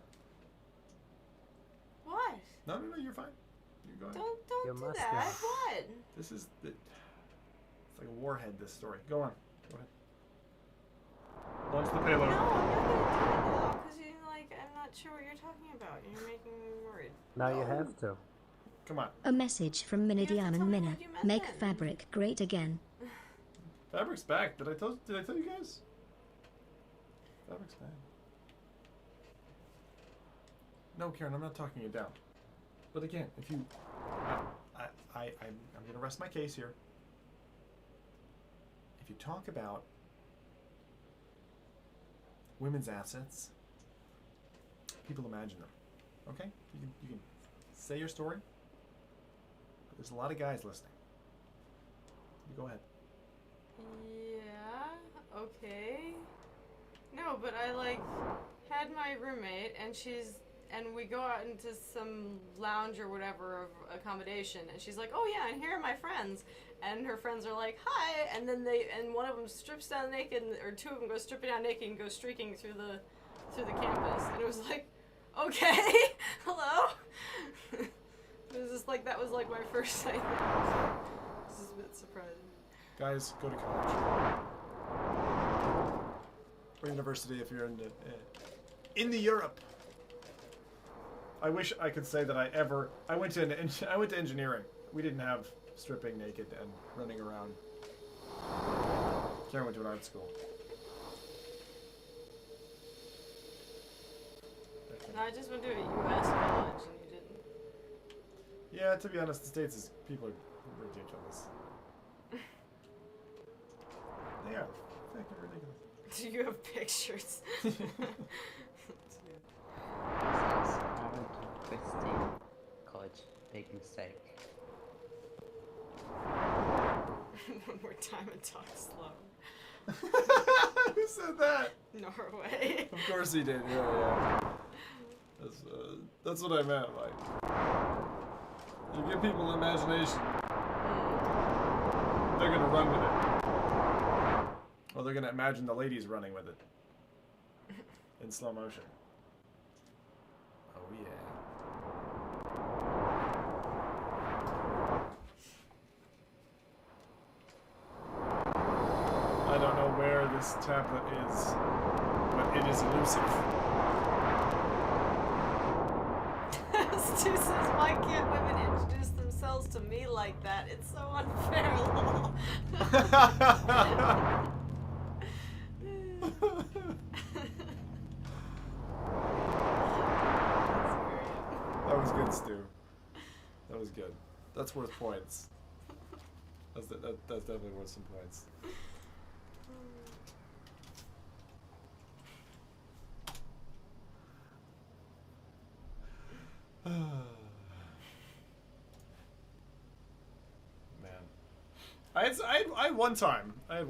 What? No, you're fine. You're going. Don't You do must that. not. What? It's like a warhead, this story. Go on. Go ahead. Launch the No, payload. I'm not gonna do it now, because I'm not sure what you're talking about. You're making me worried. Now you have to. Come on. A message from You have to Minidian tell and me Minna. what you meant Make then. fabric great again. Fabric's back. Did I tell you guys? Fabric's back. No, Karen, I'm not talking you down. But again, if you, I'm gonna rest my case here. If you talk about women's assets, people imagine them. Okay, you can say your story. But there's a lot of guys listening. You go ahead. Yeah, okay. No, but I, like, had my roommate, and we go out into some lounge or whatever of accommodation, and she's like, oh yeah, and here are my friends. And her friends are like, hi, and then one of them strips down naked, or two of them go stripping down naked and go streaking through the campus. And it was like, okay, hello? It was just like, that was like my first night there. This is a bit surprising. Guys, go to college or university if you're in the Europe. I wish I could say that I went to engineering. We didn't have stripping naked and running around. Karen went to an art school. No, I just went to a U.S. college and you didn't. Yeah, to be honest, the States people are ridiculous. They are fucking ridiculous. Do you have pictures? I went to Christian College. Big mistake. One more time and talk slow. Who said that? Norway. Of course he did. Yeah. That's what I meant. Like, you give people an imagination, they're gonna run with it, or they're gonna imagine the ladies running with it in slow motion. Oh yeah. I don't know where this tablet is, but it is elusive. Stu says, why can't women introduce themselves to me like that? It's so unfair, lol. That was good, Stu. That was good. That's worth points. That's definitely worth some points. Man, I had one time in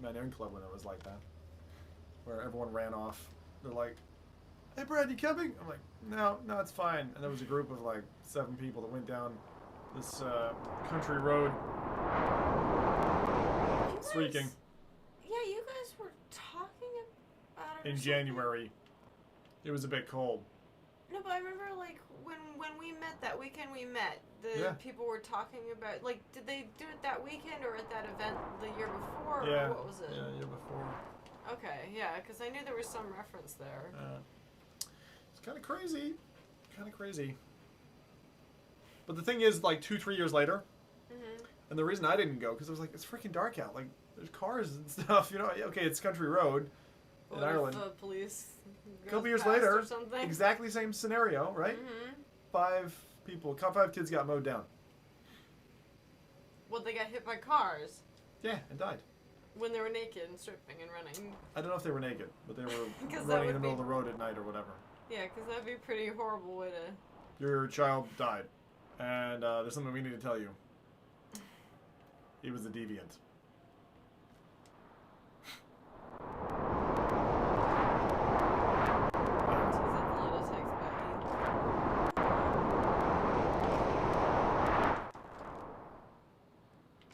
my own club when it was like that, where everyone ran off. They're like, "Hey, Brad, you coming?" I'm like, "No, it's fine." And there was a group of like 7 people that went down this country road, streaking Yeah, you guys were talking about it in January. It was a bit cold. No, but I remember like when we met that weekend we met, the people were talking about like did they do it that weekend or at that event the year before Yeah. or what was it? Yeah, year before. Okay, yeah, because I knew there was some reference there. It's kind of crazy. But the thing is, like 2-3 years later, and the reason I didn't go because I was like, it's freaking dark out. Like there's cars and stuff. You know, okay, it's country road in Ireland. If the police A couple goes years past later, or something? exactly same scenario, right? 5 kids got mowed down. Well, they got hit by cars Yeah, and died. when they were naked and stripping and running. I don't know if they were naked, but they were 'Cause that running in the would middle be- of the road at night or whatever. Yeah, because that'd be a pretty horrible way to... Your child died, and there's something we need to tell you. He was a deviant.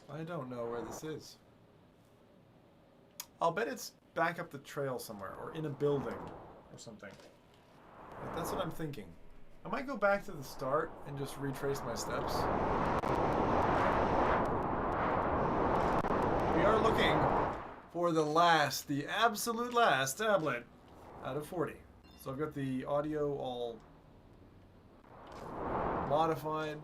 I don't know where this is. I'll bet it's back up the trail somewhere, or in a building, or something. That's what I'm thinking. I might go back to the start and just retrace my steps. We are looking for the absolute last tablet out of 40. So I've got the audio all modified.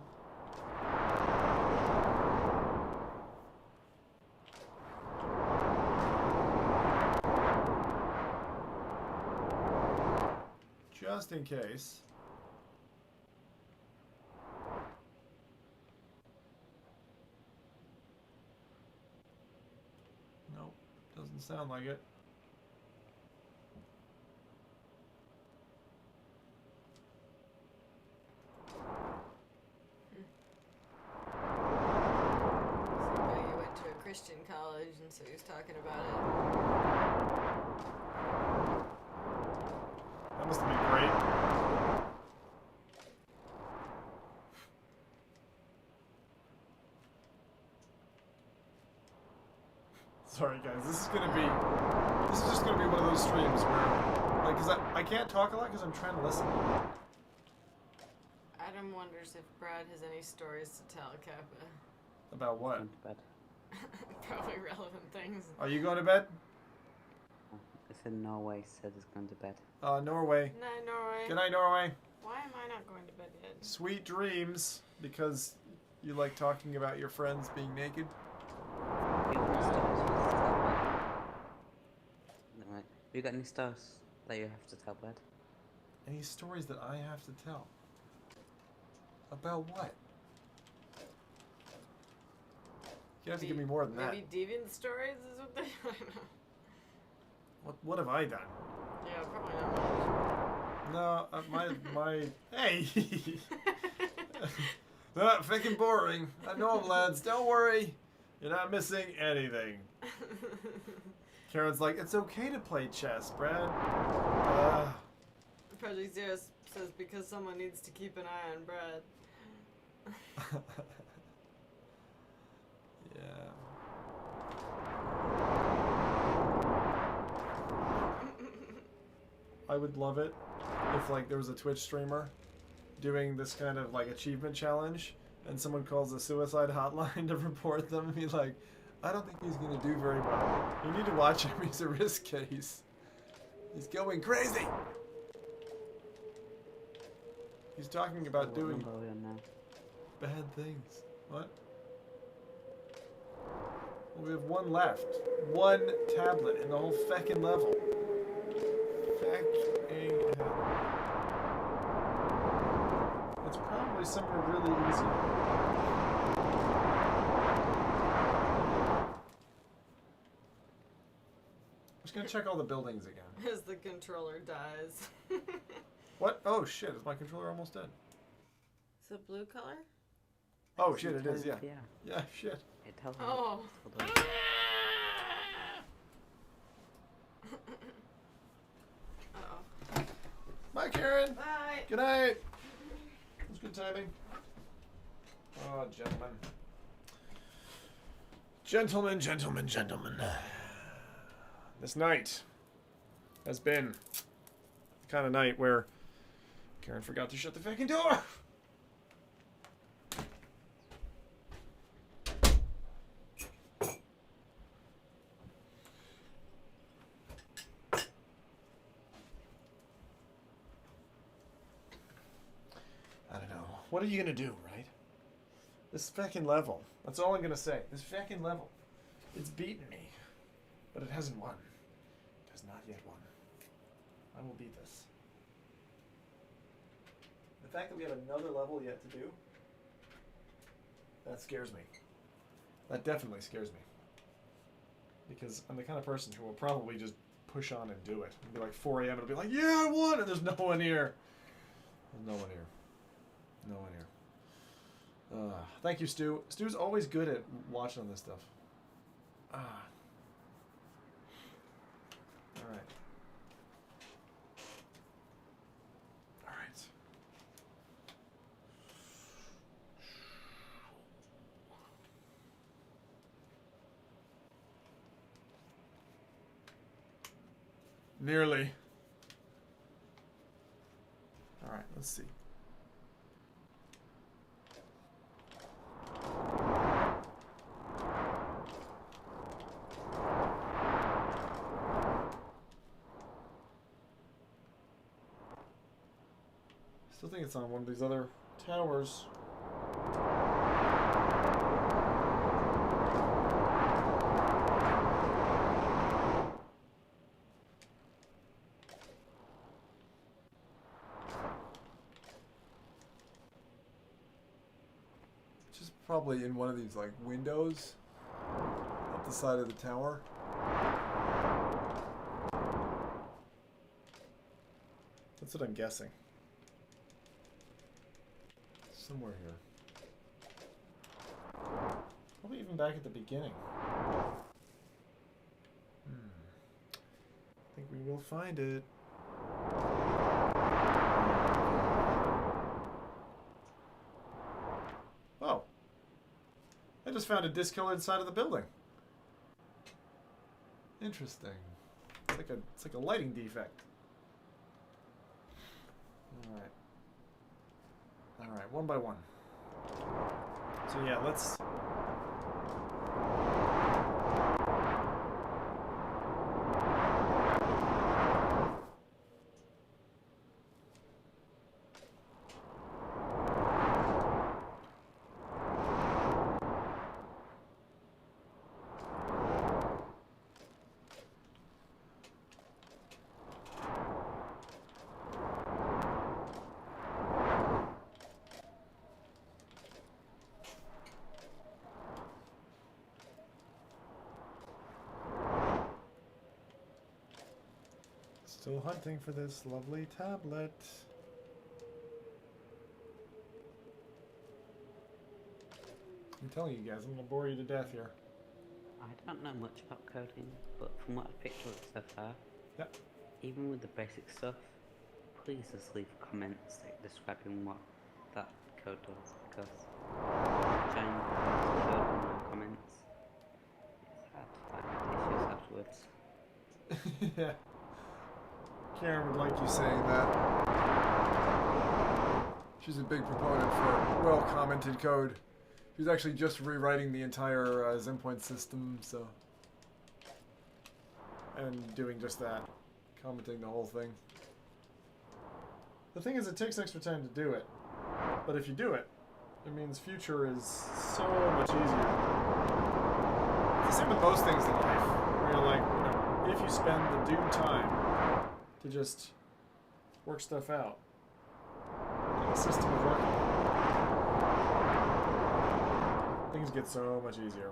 Just in case. Nope, doesn't sound like it. Somebody went to a Christian college and so he was talking about it. That must have been great. Sorry guys, this is just gonna be one of those streams where, like, cause I can't talk a lot because I'm trying to listen. Adam wonders if Brad has any stories to tell Kappa. About what? Went to bed. Probably relevant things. Are you going to bed? It's in Norway said he's going to bed. Norway. Night, Norway. Good night, Norway. Why am I not going to bed yet? Sweet dreams, because you like talking about your friends being naked. Do you have any stories for us to tell bed? No, right. Have you got any stories that you have to tell bed? Any stories that I have to tell? About what? You have to give me more than that. Maybe deviant stories is what they. I don't know. What have I done? Yeah, probably not much. No, my hey. Not freaking boring. I know 'em, lads. Don't worry. You're not missing anything. Karen's like, it's okay to play chess, Brad. Project Zero says because someone needs to keep an eye on Brad. Yeah. I would love it if like there was a Twitch streamer doing this kind of like achievement challenge and someone calls a suicide hotline to report them and be like, I don't think he's gonna do very well. You need to watch him, he's a risk case. He's going crazy. He's talking about What doing number are we on now? bad things. What? Well, we have one left. One tablet in the whole feckin' level. Fecking hell. It's probably somewhere really easy. I'm just gonna check all the buildings again. As the controller dies. What? Oh shit, is my controller almost dead? Is it blue color? Oh shit, it is, yeah. Yeah. Yeah, shit. It tells me. Oh. Hold on. Uh-oh. Bye, Karen. Bye. Good night. It was good timing. Oh, gentlemen. Gentlemen, gentlemen, gentlemen. This night has been the kind of night where Karen forgot to shut the fucking door. I don't know. What are you gonna do, right? This fucking level. That's all I'm gonna say. This fucking level. It's beaten me. But it hasn't won. It has not yet won. I will beat this. The fact that we have another level yet to do, that scares me. That definitely scares me. Because I'm the kind of person who will probably just push on and do it. It'll be like 4 a.m. and it'll be like, yeah, I won! And there's no one here. There's no one here. No one here. Thank you, Stu. Stu's always good at watching this stuff. Alright. Alright. Nearly. Alright, let's see. Still think it's on one of these other towers. Just probably in one of these like windows up the side of the tower. That's what I'm guessing. Somewhere here. Probably even back at the beginning. I think we will find it. Oh. I just found a discolored side of the building. Interesting. It's like a lighting defect. Alright. Alright, one by one. So yeah, let's... Still hunting for this lovely tablet. I'm telling you guys, I'm gonna bore you to death here. I don't know much about coding, but from what I've picked up so far, Yep. even with the basic stuff, please just leave comments like describing what that code does, because trying to code in no comments, it's hard to find issues afterwards. Yeah. Karen would like you saying that. She's a big proponent for well-commented code. She's actually just rewriting the entire Zenpoint system, so... And doing just that. Commenting the whole thing. The thing is, it takes extra time to do it. But if you do it, it means future is so much easier. It's the same with most things in life. Where you're like, you know, if you spend the due time to just work stuff out in a system of working, things get so much easier.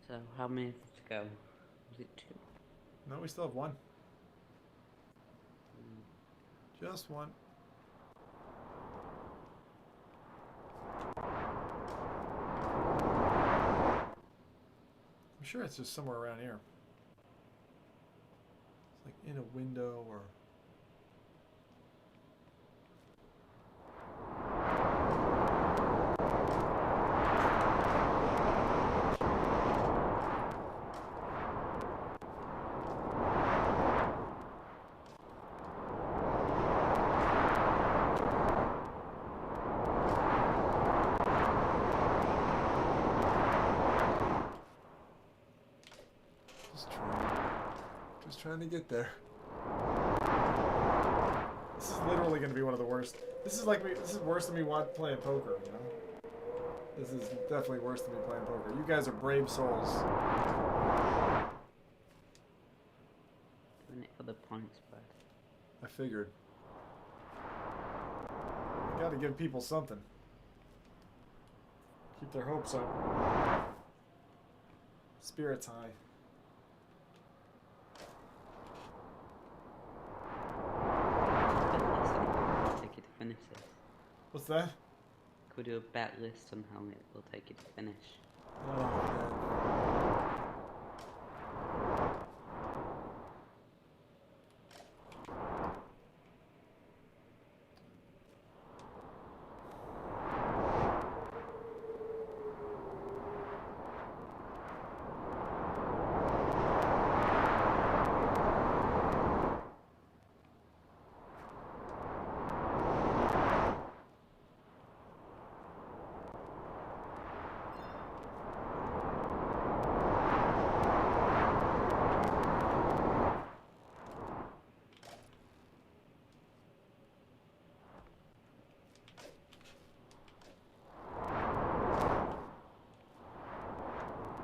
So how many to go? Was it 2? No, we still have one. Just one. I'm sure it's just somewhere around here. It's like in a window or... Just trying to get there. This is literally going to be one of the worst. This is worse than me playing poker, you know? This is definitely worse than me playing poker. You guys are brave souls. Doing it for the point spread. I figured. Got to give people something. Keep their hopes up. Spirits high. Take it to finish this. What's that? Could we do a bet list on how it will take it to finish? Oh, man.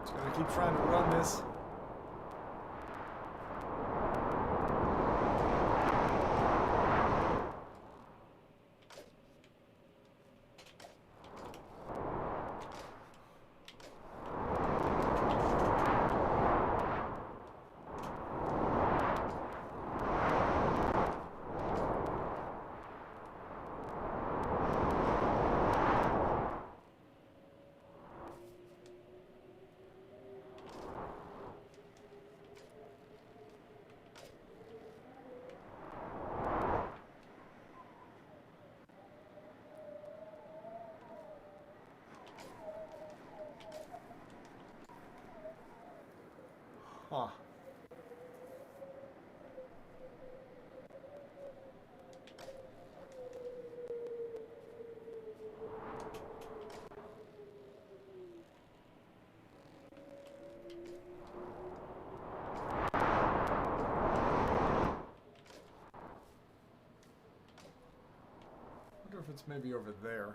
Just gotta keep trying to run this. Huh. I wonder if it's maybe over there.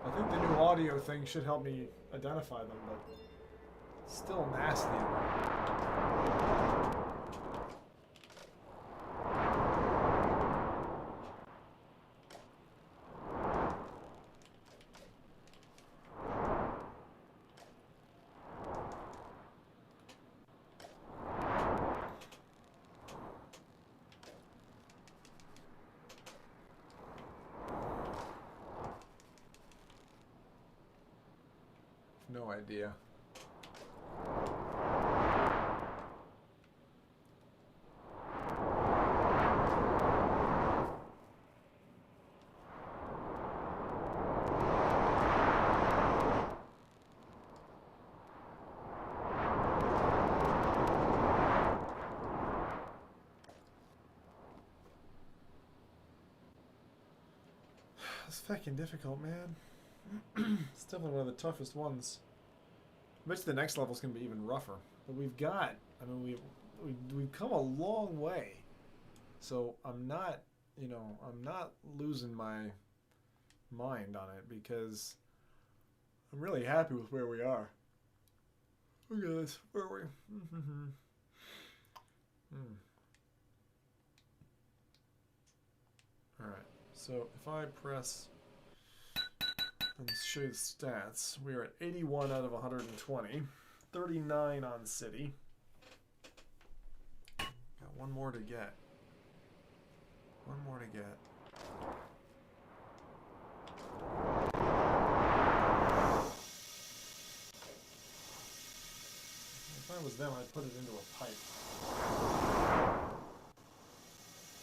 I think the new audio thing should help me identify them, but still nasty. No idea. It's fucking difficult, man. It's definitely one of the toughest ones. I bet the next level's gonna be even rougher. But we've got, I mean, we've come a long way. So I'm not, you know, I'm not losing my mind on it because I'm really happy with where we are. Look at this. Where are we? Alright, so if I press and show you the stats, we are at 81 out of 120, 39 on city. Got one more to get. One more to get. If I was them, I'd put it into a pipe.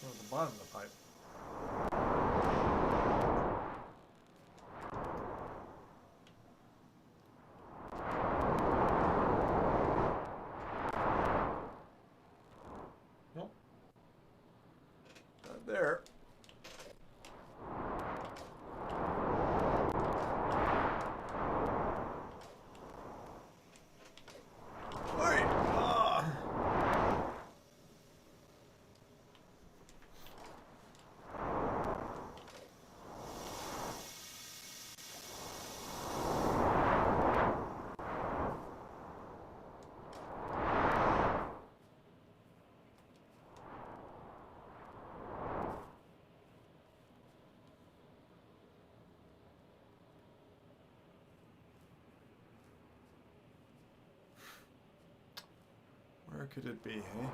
Or at the bottom of the pipe. Nope. Not there. Where could it be, hey?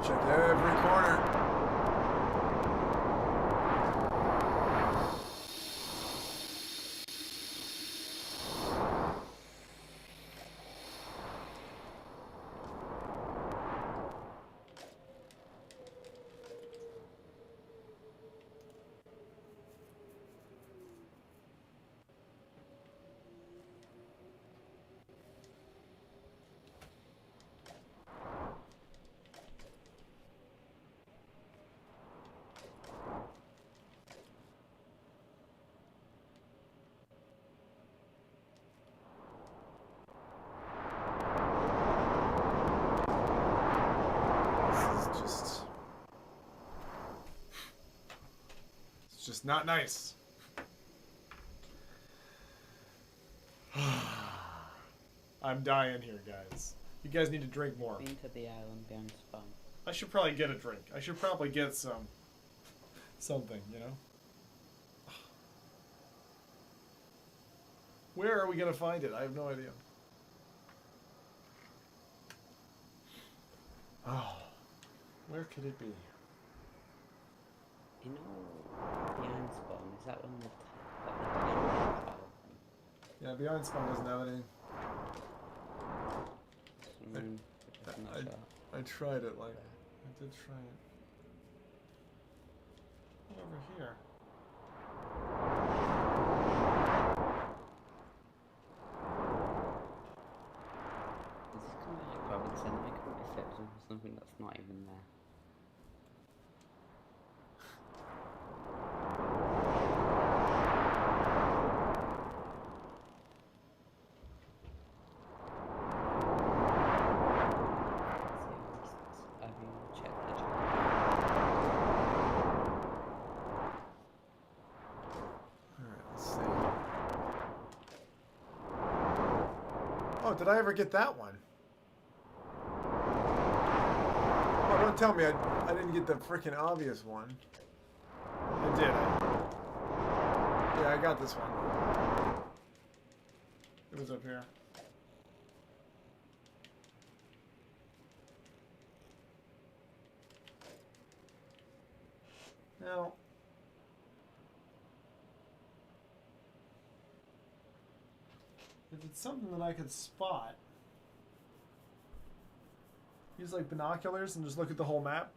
Check every corner. Just not nice. I'm dying here, guys. You guys need to drink more. Been to the island behind spawn. I should probably get a drink. I should probably get something, you know? Where are we gonna find it? I have no idea. Oh, where could it be? You know, behind spawn, is that one of the Yeah, Behind Spawn doesn't have any. I tried it, like, I did try it. What over here? Is this kind of like Robert Center? I can't be set for something that's not even there. Have you checked the chat? Alright, let's see. Oh, did I ever get that one? Oh, don't tell me I didn't get the freaking obvious one. I did. Yeah, I got this one. It was up here. Now, if it's something that I could spot, use like binoculars and just look at the whole map.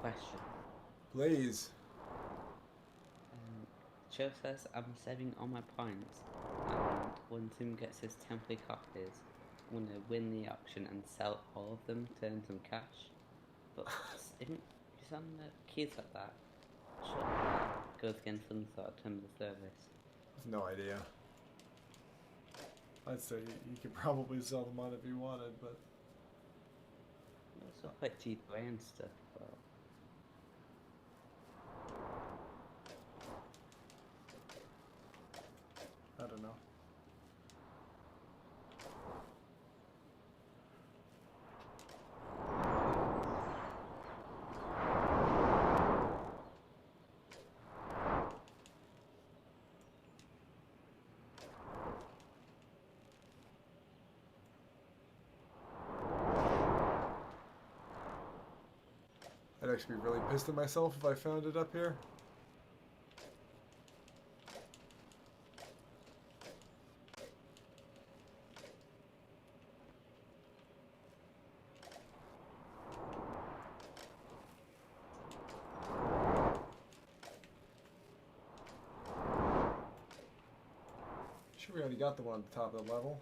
Question. Blaze. Joe says I'm saving all my points, and when Tim gets his temporary copies, I'm gonna win the auction and sell all of them to earn some cash. But isn't on the keys like that? Sure, that goes against some sort of terms of service. No idea. I'd say you could probably sell them on if you wanted, but It's not like G2A and stuff, but I don't know. I'd actually be really pissed at myself if I found it up here. Sure, we already got the one at the top of the level.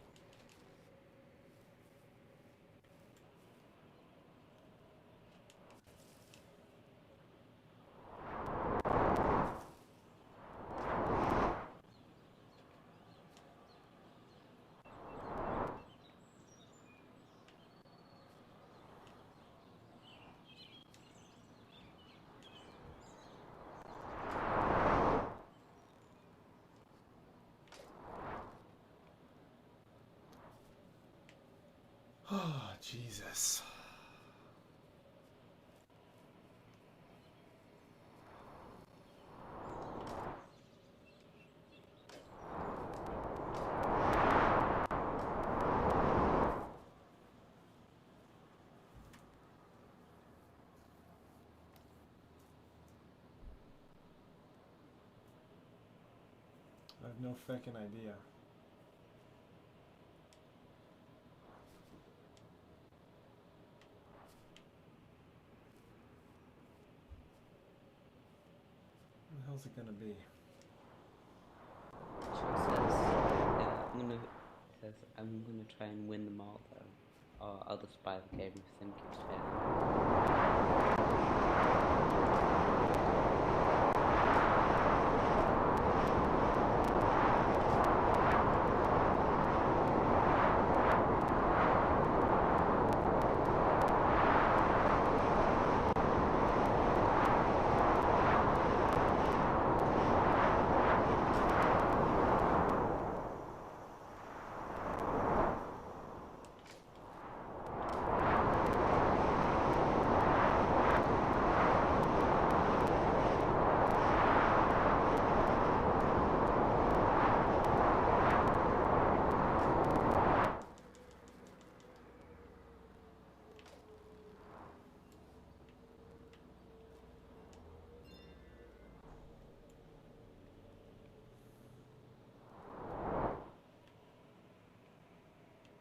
Oh, Jesus. I have no fucking idea. What the hell's it gonna be? I'm gonna try and win them all though, or I'll just buy the game if I think it's fair.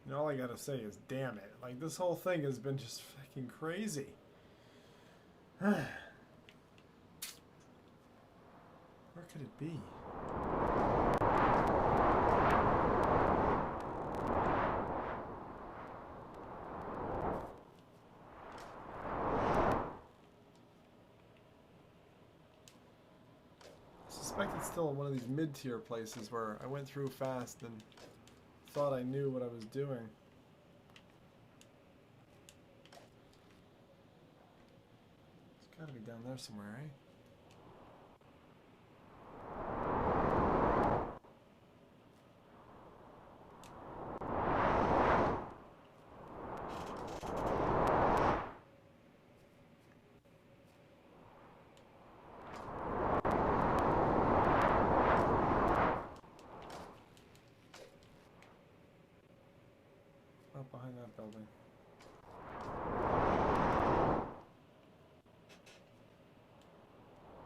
And all I gotta say is, damn it. Like, this whole thing has been just fucking crazy. Where could it be? I suspect it's still one of these mid-tier places where I went through fast and thought I knew what I was doing. It's gotta be down there somewhere, eh? Up behind that building.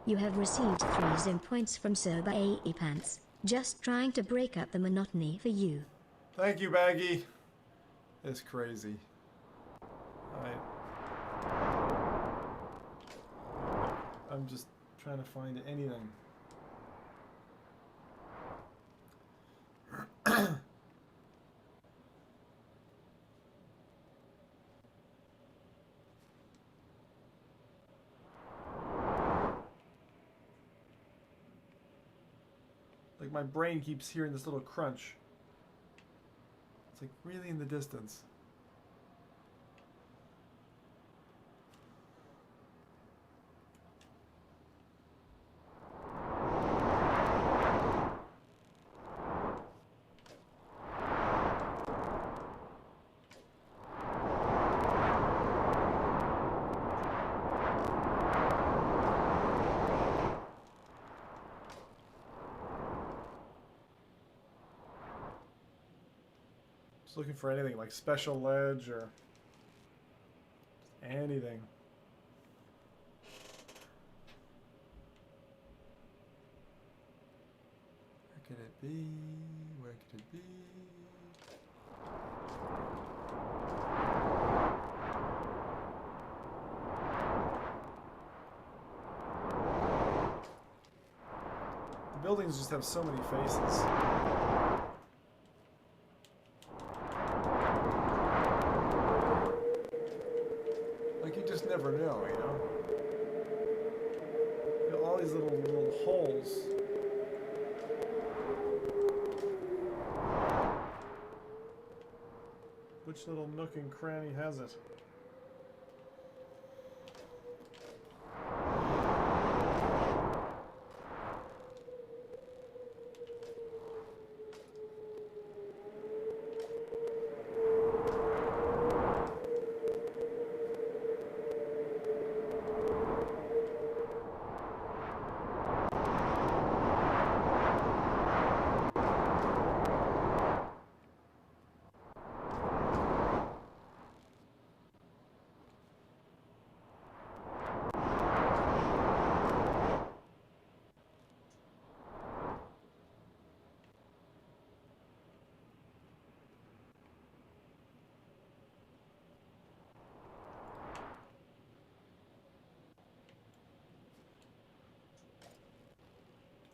You have received 3 Zim points from Soba AE Pants. Just trying to break up the monotony for you. Thank you, Baggy. It's crazy. I'm just trying to find anything. Like, my brain keeps hearing this little crunch. It's like really in the distance. Just looking for anything like special ledge or anything. Where could it be? Where could it be? The buildings just have so many faces. Never know, you know? You know, all these little holes. Which little nook and cranny has it?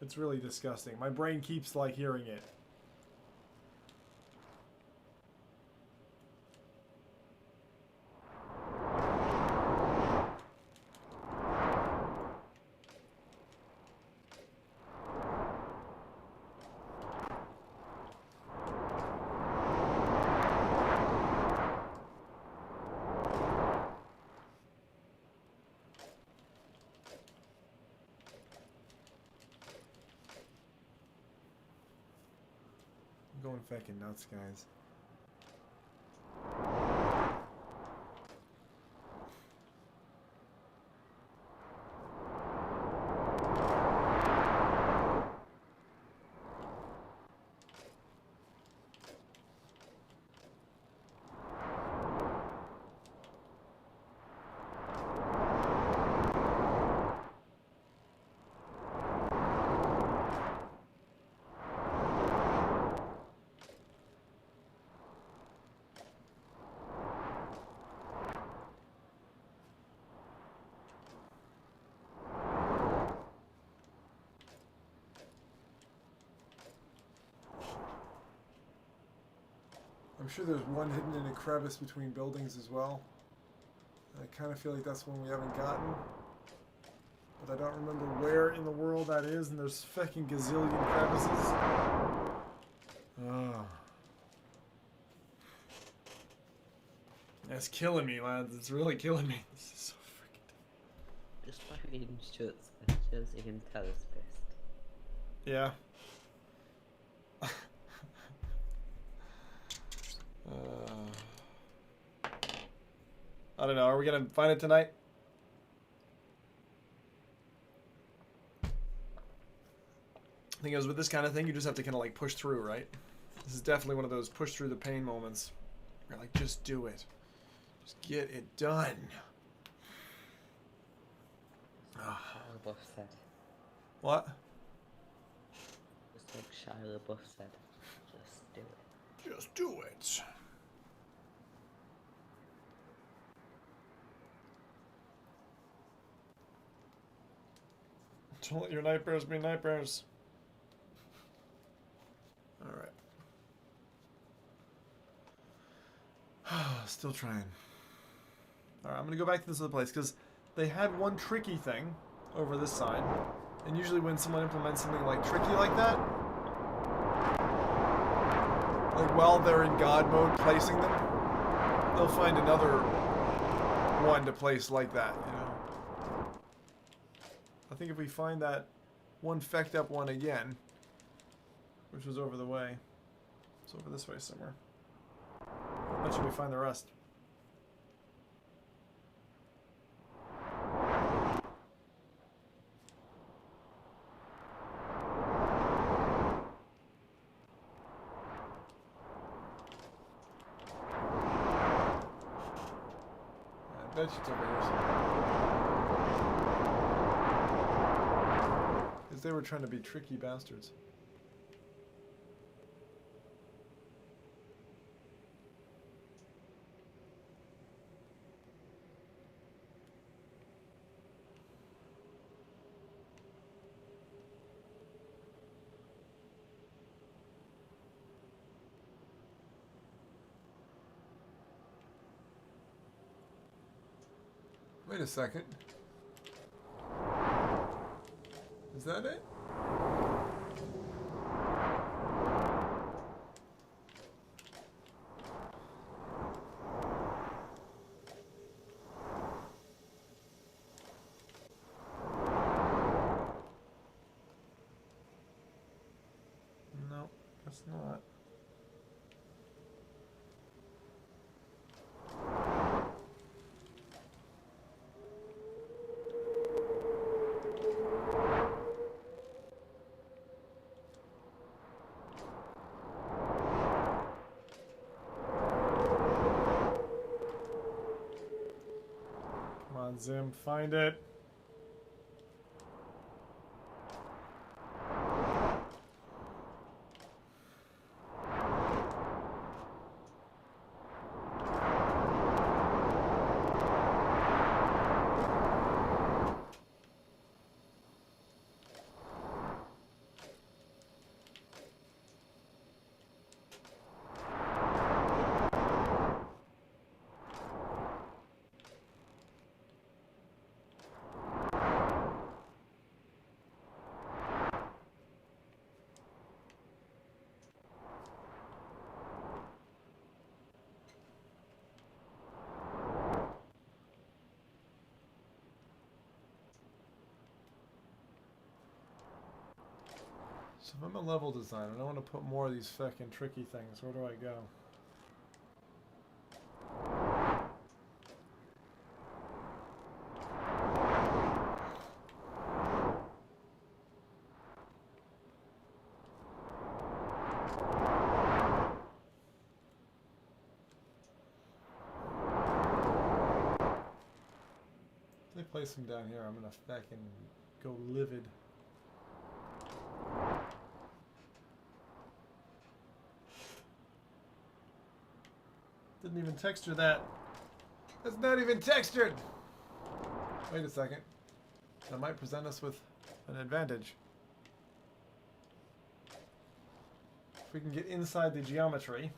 It's really disgusting. My brain keeps like hearing it. I'm going fucking nuts, guys. I'm sure there's one hidden in a crevice between buildings as well. I kind of feel like that's one we haven't gotten. But I don't remember where in the world that is, and there's fucking gazillion crevices. Oh. That's killing me, lads. It's really killing me. This is so freaking... Just by reading Stuart's pictures, you can tell it's pissed. Yeah. I don't know. Are we gonna find it tonight? I think it was with this kind of thing, you just have to kind of like push through, right? This is definitely one of those push through the pain moments. You're like, just do it. Just get it done. Shia LaBeouf said. What? Just like Shia LaBeouf said. Just do it. Just do it. Don't let your nightmares be nightmares. Alright. Still trying. Alright, I'm gonna go back to this other place because they had one tricky thing over this side. And usually when someone implements something like tricky like that, like while they're in God mode placing them, they'll find another one to place like that, you know. I think if we find that one fecked up one again, which was over the way, it's over this way somewhere. When should we find the rest? I bet it's over here somewhere. Because they were trying to be tricky bastards. Wait a second. Is that it? No, that's not. Zim, find it. So if I'm a level designer and I want to put more of these fucking tricky things, where do I go? If they place them down here, I'm gonna fucking go livid. Didn't even texture that. That's not even textured! Wait a second. That might present us with an advantage. If we can get inside the geometry,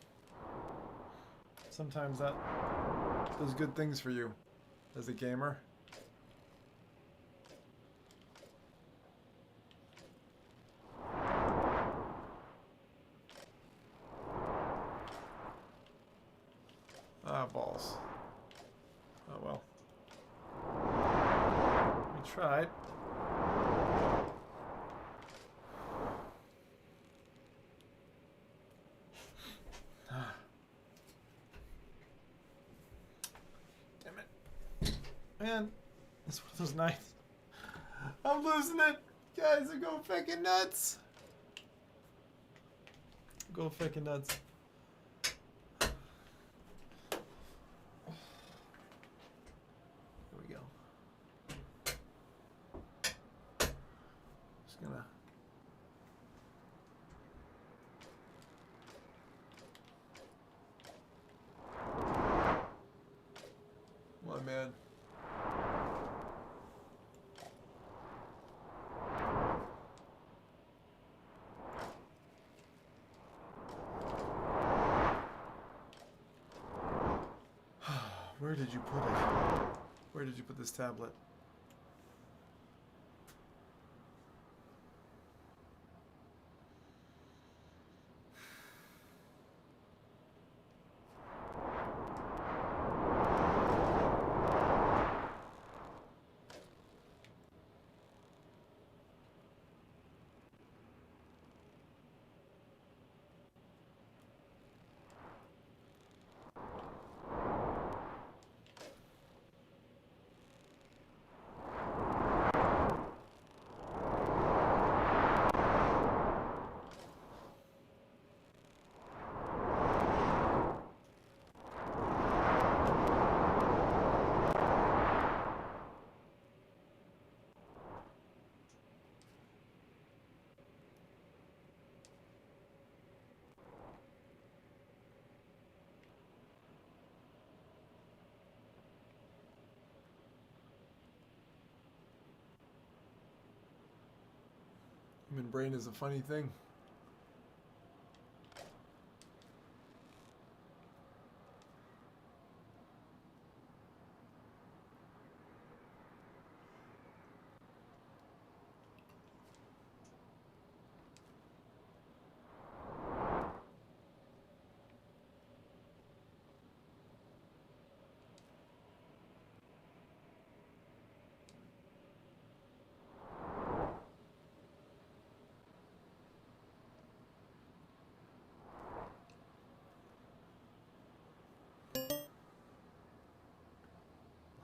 sometimes that does good things for you as a gamer. Ah, balls. Oh well. We tried. Damn it. Man, it's one of those nights. I'm losing it. Guys, I'm going fucking nuts. I'm going fucking nuts. Gonna what, man? Where did you put it? Where did you put this tablet? Human brain is a funny thing.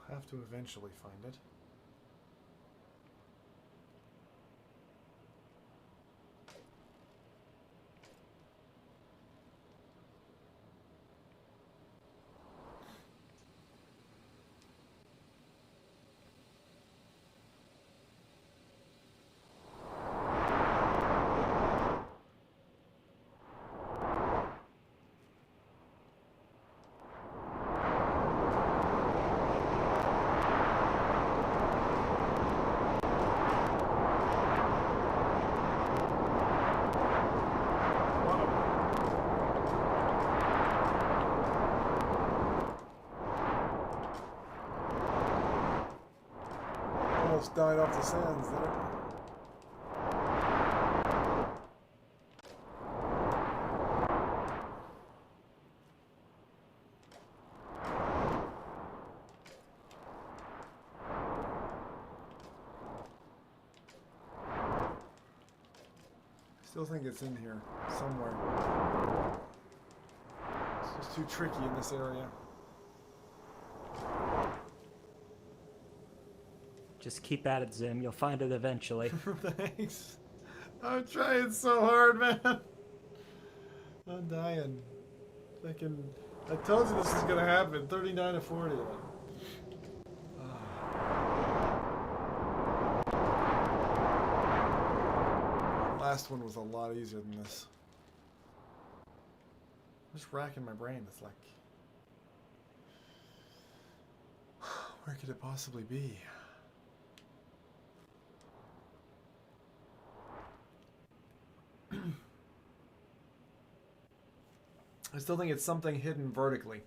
Have to eventually find it. Almost died off the sands there. Still think it's in here somewhere. It's just too tricky in this area. Just keep at it, Zim. You'll find it eventually. Thanks. I'm trying so hard, man. I'm dying. I told you this is gonna happen. 39 to 40. Last one was a lot easier than this. I'm just racking my brain. It's like, where could it possibly be? I still think it's something hidden vertically.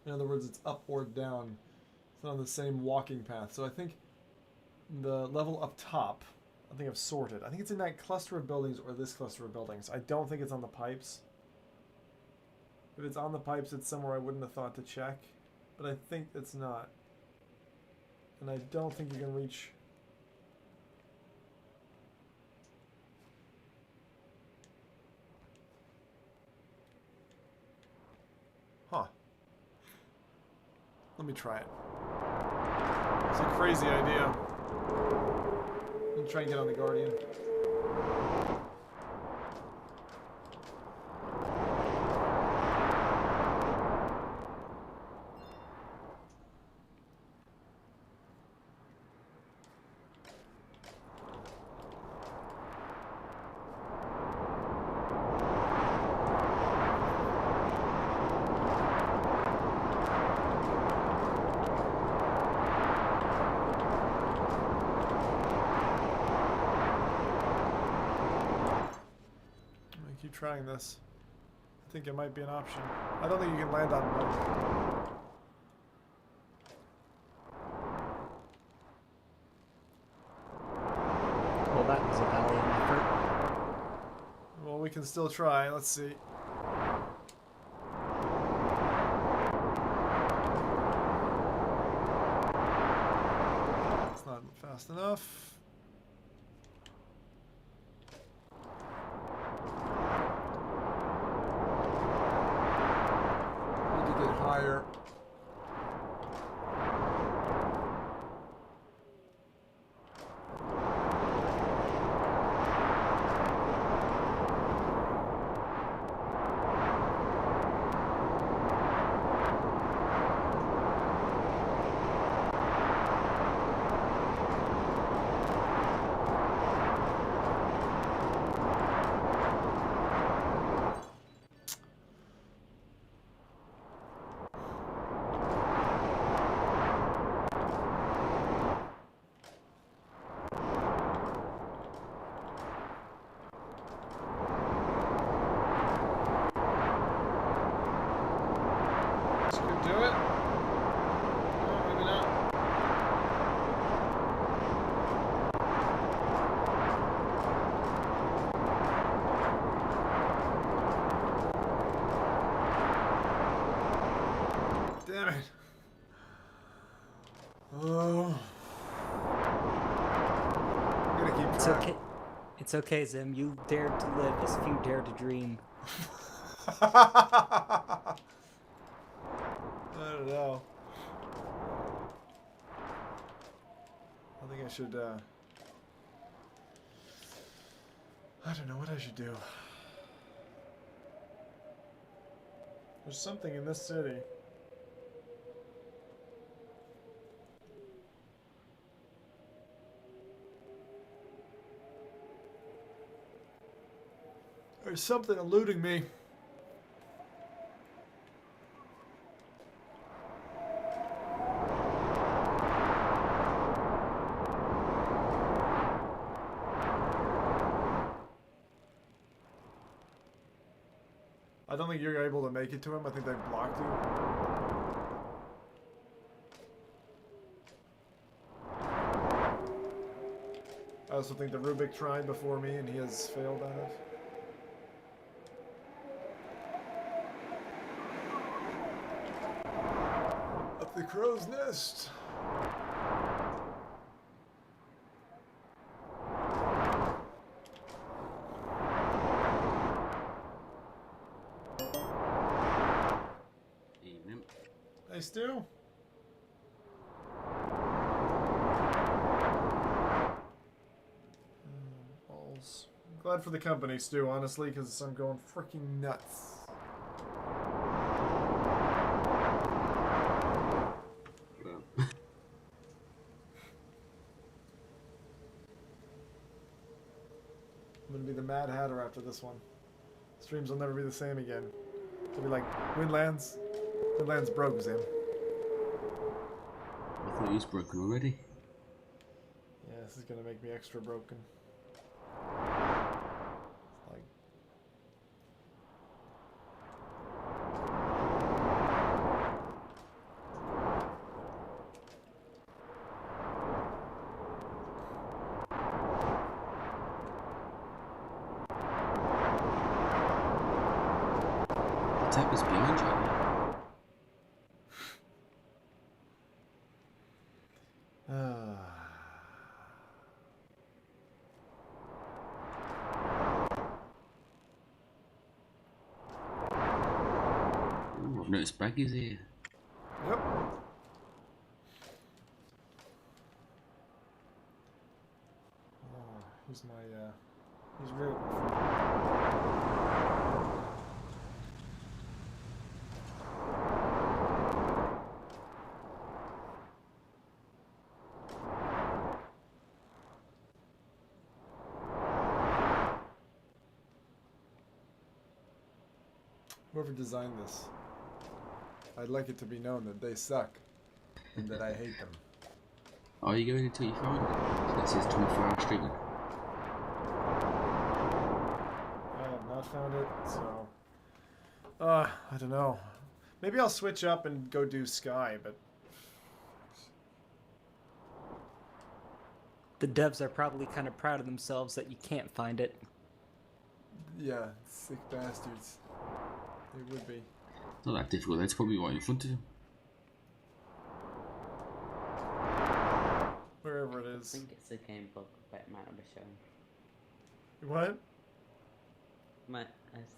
In other words, it's up or down. It's not on the same walking path. So I think the level up top, I think I've sorted. I think it's in that cluster of buildings or this cluster of buildings. I don't think it's on the pipes. If it's on the pipes, it's somewhere I wouldn't have thought to check. But I think it's not. And I don't think you can reach... Huh. Let me try it. It's a crazy idea. I'm gonna try and get on the Guardian. Trying this. I think it might be an option. I don't think you can land on it. Well, that was a valiant effort. Well, we can still try. Let's see. It's not fast enough. Higher. Do it? No, maybe not. Damn it. Oh. I'm gonna keep trying. It's okay. It's okay, Zim. You dared to live as few dare to dream. I don't know. I think I should, I don't know what I should do. There's something in this city. There's something eluding me. I don't think you're able to make it to him. I think they blocked you. I also think the Rubik tried before me and he has failed at it. Up the crow's nest. Hey, Stu. Balls. Glad for the company, Stu, honestly, because I'm going freaking nuts. I'm gonna be the Mad Hatter after this one. Streams will never be the same again. It'll be like Windlands. Windlands broke, Zim. I thought he was broken already. Yeah, this is gonna make me extra broken. Like. The tap is behind you. Ooh, I've noticed Baggy's here. Yep. Oh, he's my, he's rude. Whoever designed this, I'd like it to be known that they suck and that I hate them. Are you going until you find it? That says 24-hour streaming. I have not found it, so I don't know. Maybe I'll switch up and go do Sky, but The devs are probably kind of proud of themselves that you can't find it. yeah, sick bastards. They would be. It's not that difficult, that's probably right in front of him. Wherever it I is. think it's a game bug, but it might not be shown. What? I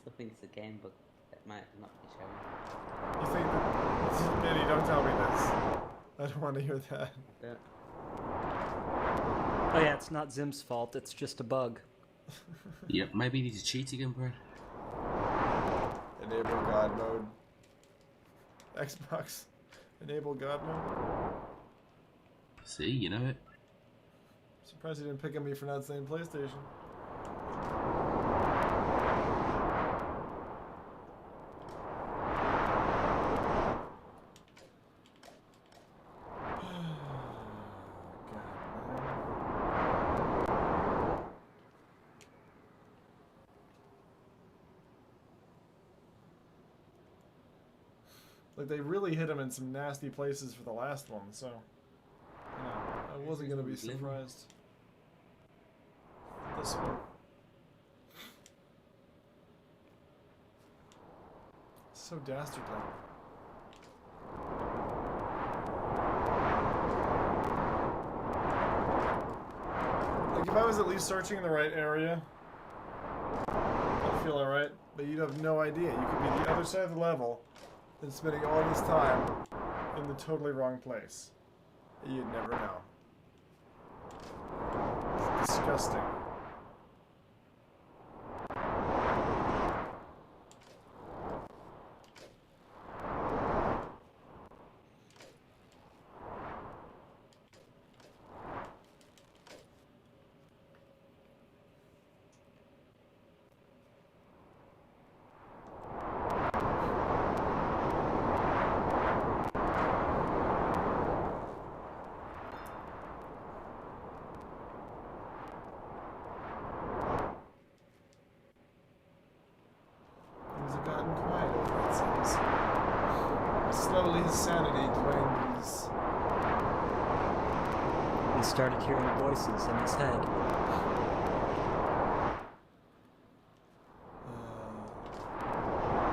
still think it's a game bug that might not be shown. You think that... Minnie, don't tell me this. I don't want to hear that. Oh yeah, it's not Zim's fault, it's just a bug. Yep, maybe you need to cheat again, Brad. Enable God mode. Xbox. Enable God mode. See, you know it. Surprised you didn't pick on me for not saying PlayStation. Like, they really hit him in some nasty places for the last one, so... You know, I wasn't gonna be surprised. This one. So dastardly. Like, if I was at least searching in the right area, I'd feel alright, but you'd have no idea. You could be the other side of the level and spending all this time in the totally wrong place. You'd never know. It's disgusting. Things have gotten quiet over it seems. Slowly his sanity dwindles. He started hearing voices in his head.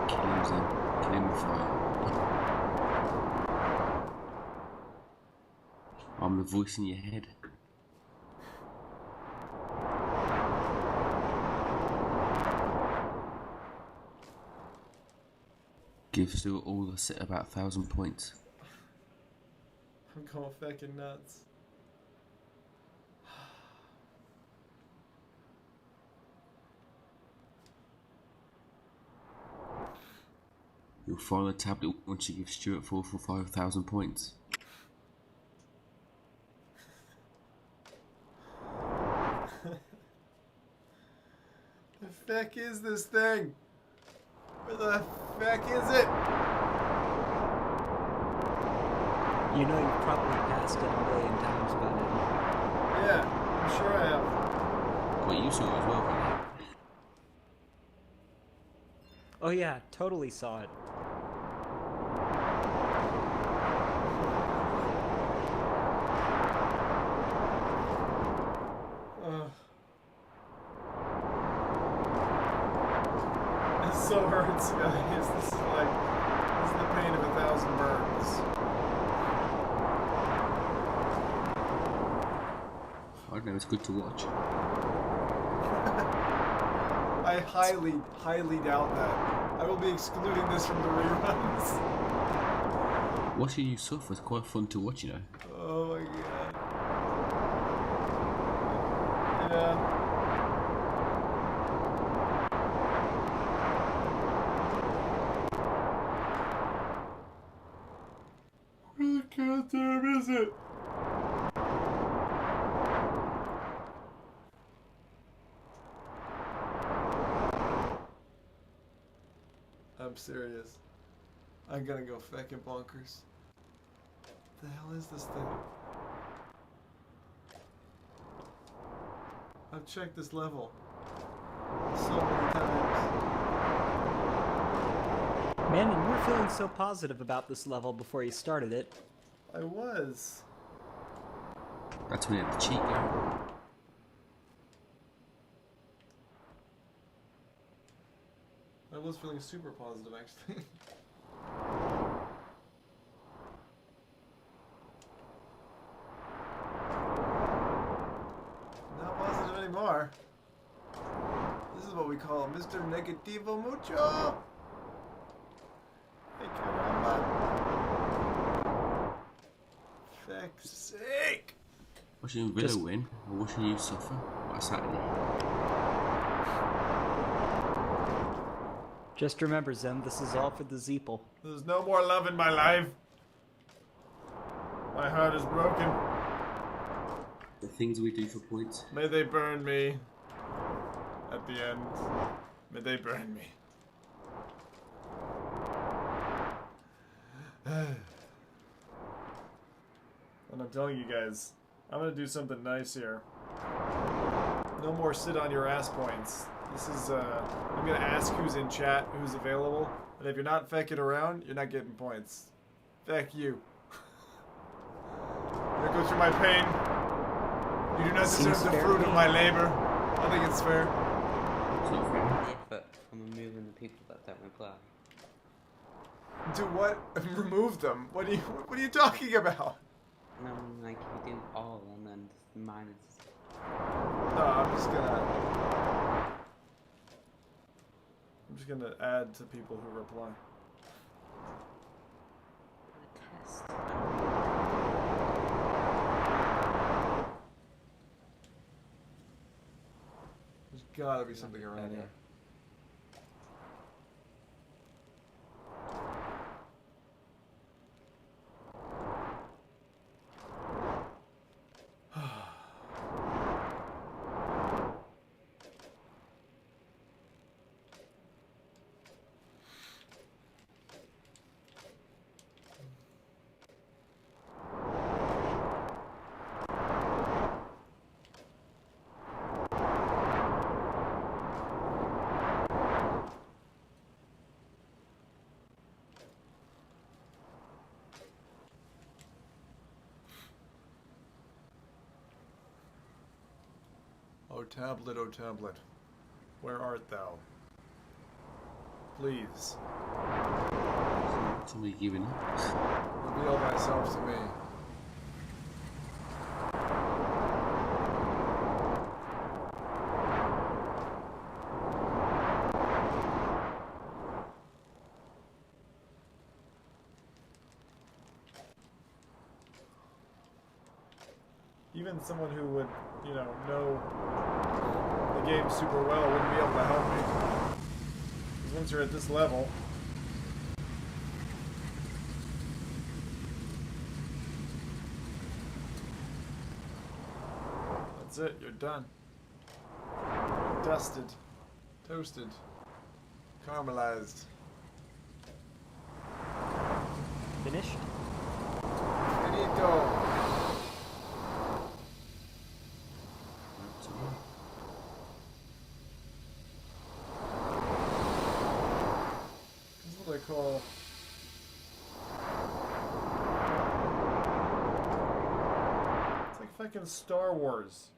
Kill him, Zim. Kill him with fire. I'm the voice in your head. Give Stuart all a set about 1,000 points. going fucking nuts. You'll find the tablet once you give Stuart 4 for 5,000 points. The fuck is this thing? Where the fuck is it? You know you've probably passed it a million times by now. Yeah, I'm sure I have. Well, you saw it as well, right? Oh yeah, totally saw it. This so hurts, guys. This is the pain of 1,000 burns. I don't know, it's good to watch. I highly, highly doubt that. I will be excluding this from the reruns. Watching you suffer is quite fun to watch, you know. Oh my god. Yeah. Where the goddamn is it? I'm serious. I'm gonna go fucking bonkers. What the hell is this thing? I've checked this level so many times. Man, and you were feeling so positive about this level before you started it. I was. That's when it had the cheat code. I was feeling super positive actually. Not positive anymore. This is what we call Mr. Negativo Mucho. Hey, caramba. Feck's sake. Watching Villa win, or watching you suffer. What a Saturday. Just remember, Zem, this is all for the Zeeple. There's no more love in my life. My heart is broken. The things we do for points. May they burn me. At the end. May they burn me. And I'm telling you guys, I'm gonna do something nice here. No more sit on your ass points. This is, I'm gonna ask who's in chat, who's available, and if you're not fecking around, you're not getting points. Feck you. I'm gonna go through my pain. You do not deserve Seems the fair fruit to of me. my labor. I think it's fair. It's not fair. The effort from removing the people that don't reply. Do what? Remove them? What are you talking about? No, like you do all and then just minus. No, I'm just gonna add to people who reply. Test. There's gotta be something around here. O tablet, where art thou? Please, Somebody giving up. reveal thyself to me. even someone who would, you know the game super well wouldn't be able to help me. Because once you're at this level, that's it, you're done. Dusted, toasted, caramelized. Finished? Finito. This is what I call it's like fucking Star Wars.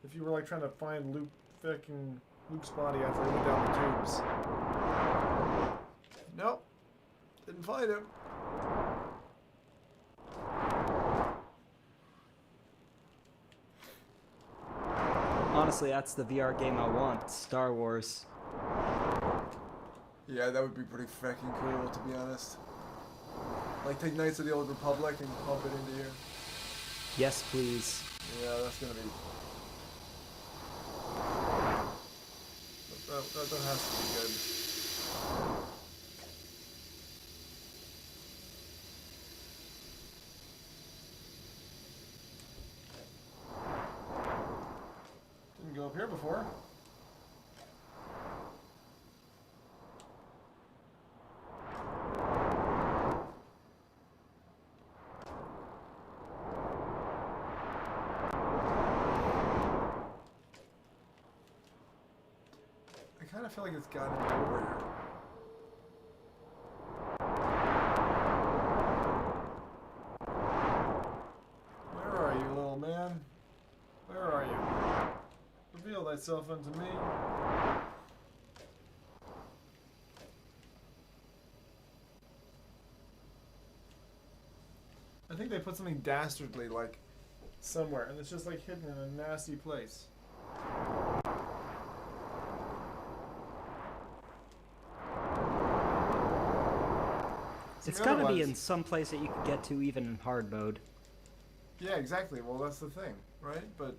If you were like trying to find Luke's body after he went down the tubes. Nope. Didn't find him. Honestly, that's the VR game I want. Star Wars. Yeah, that would be pretty freaking cool, to be honest. Like, take Knights of the Old Republic and pump it into here. Yes, please. Yeah, that's gonna be... That has to be good. Didn't go up here before. I kind of feel like it's gotten over here. Where are you, little man? Where are you? Reveal thyself unto me. I think they put something dastardly, like, somewhere, and it's just, like, hidden in a nasty place. It's gotta be in some place that you could get to even in hard mode. Yeah, exactly. Well, that's the thing, right? But...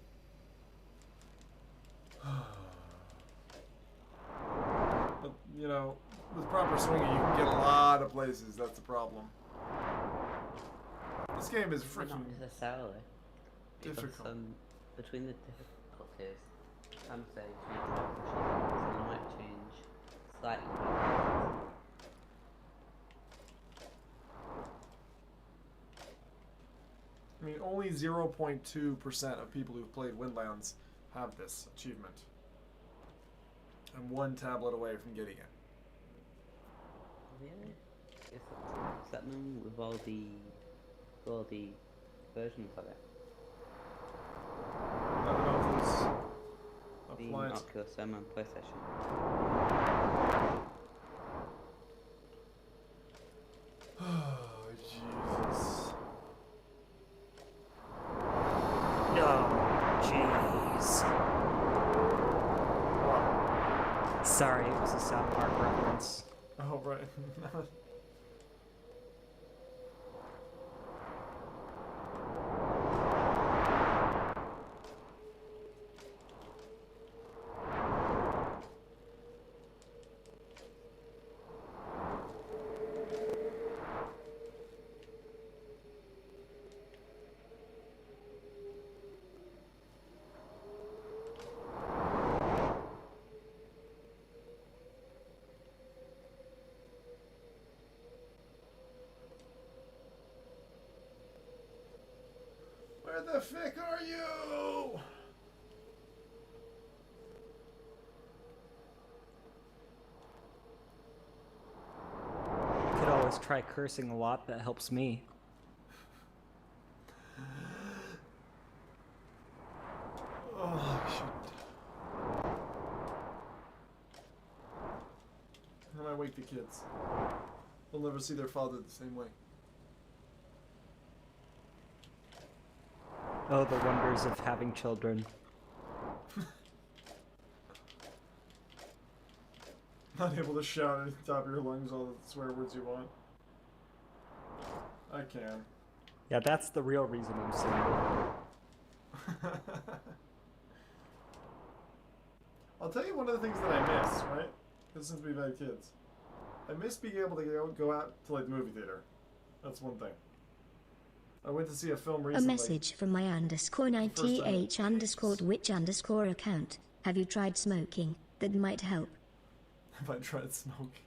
but, you know, with proper swinging, you can get a lot of places. That's the problem. This game is freaking Not necessarily. difficult. Because, between the difficulties, I'm saying change options, and might change slightly. I mean, only 0.2% of people who've played Windlands have this achievement. I'm one tablet away from getting it. Really? Is that known with all the versions of it? I don't know if it's The applied. Oculus M and PlayStation. Oh, Jesus. Oh, jeez. Sorry, it was a South Park reference. Oh, right. Where the frick are you? Could always try cursing a lot, that helps me. Oh, shoot. How do I wake the kids? They'll never see their father the same way. Oh, the wonders of having children. Not able to shout at the top of your lungs all the swear words you want. I can. Yeah, that's the real reason I'm single. I'll tell you one of the things that I miss, right? Since we've had kids. I miss being able to go out to like the movie theater. That's one thing. I went to see a film A recently. message from my _90h_witch_ account. Have you tried smoking? That might help. Have I tried smoking?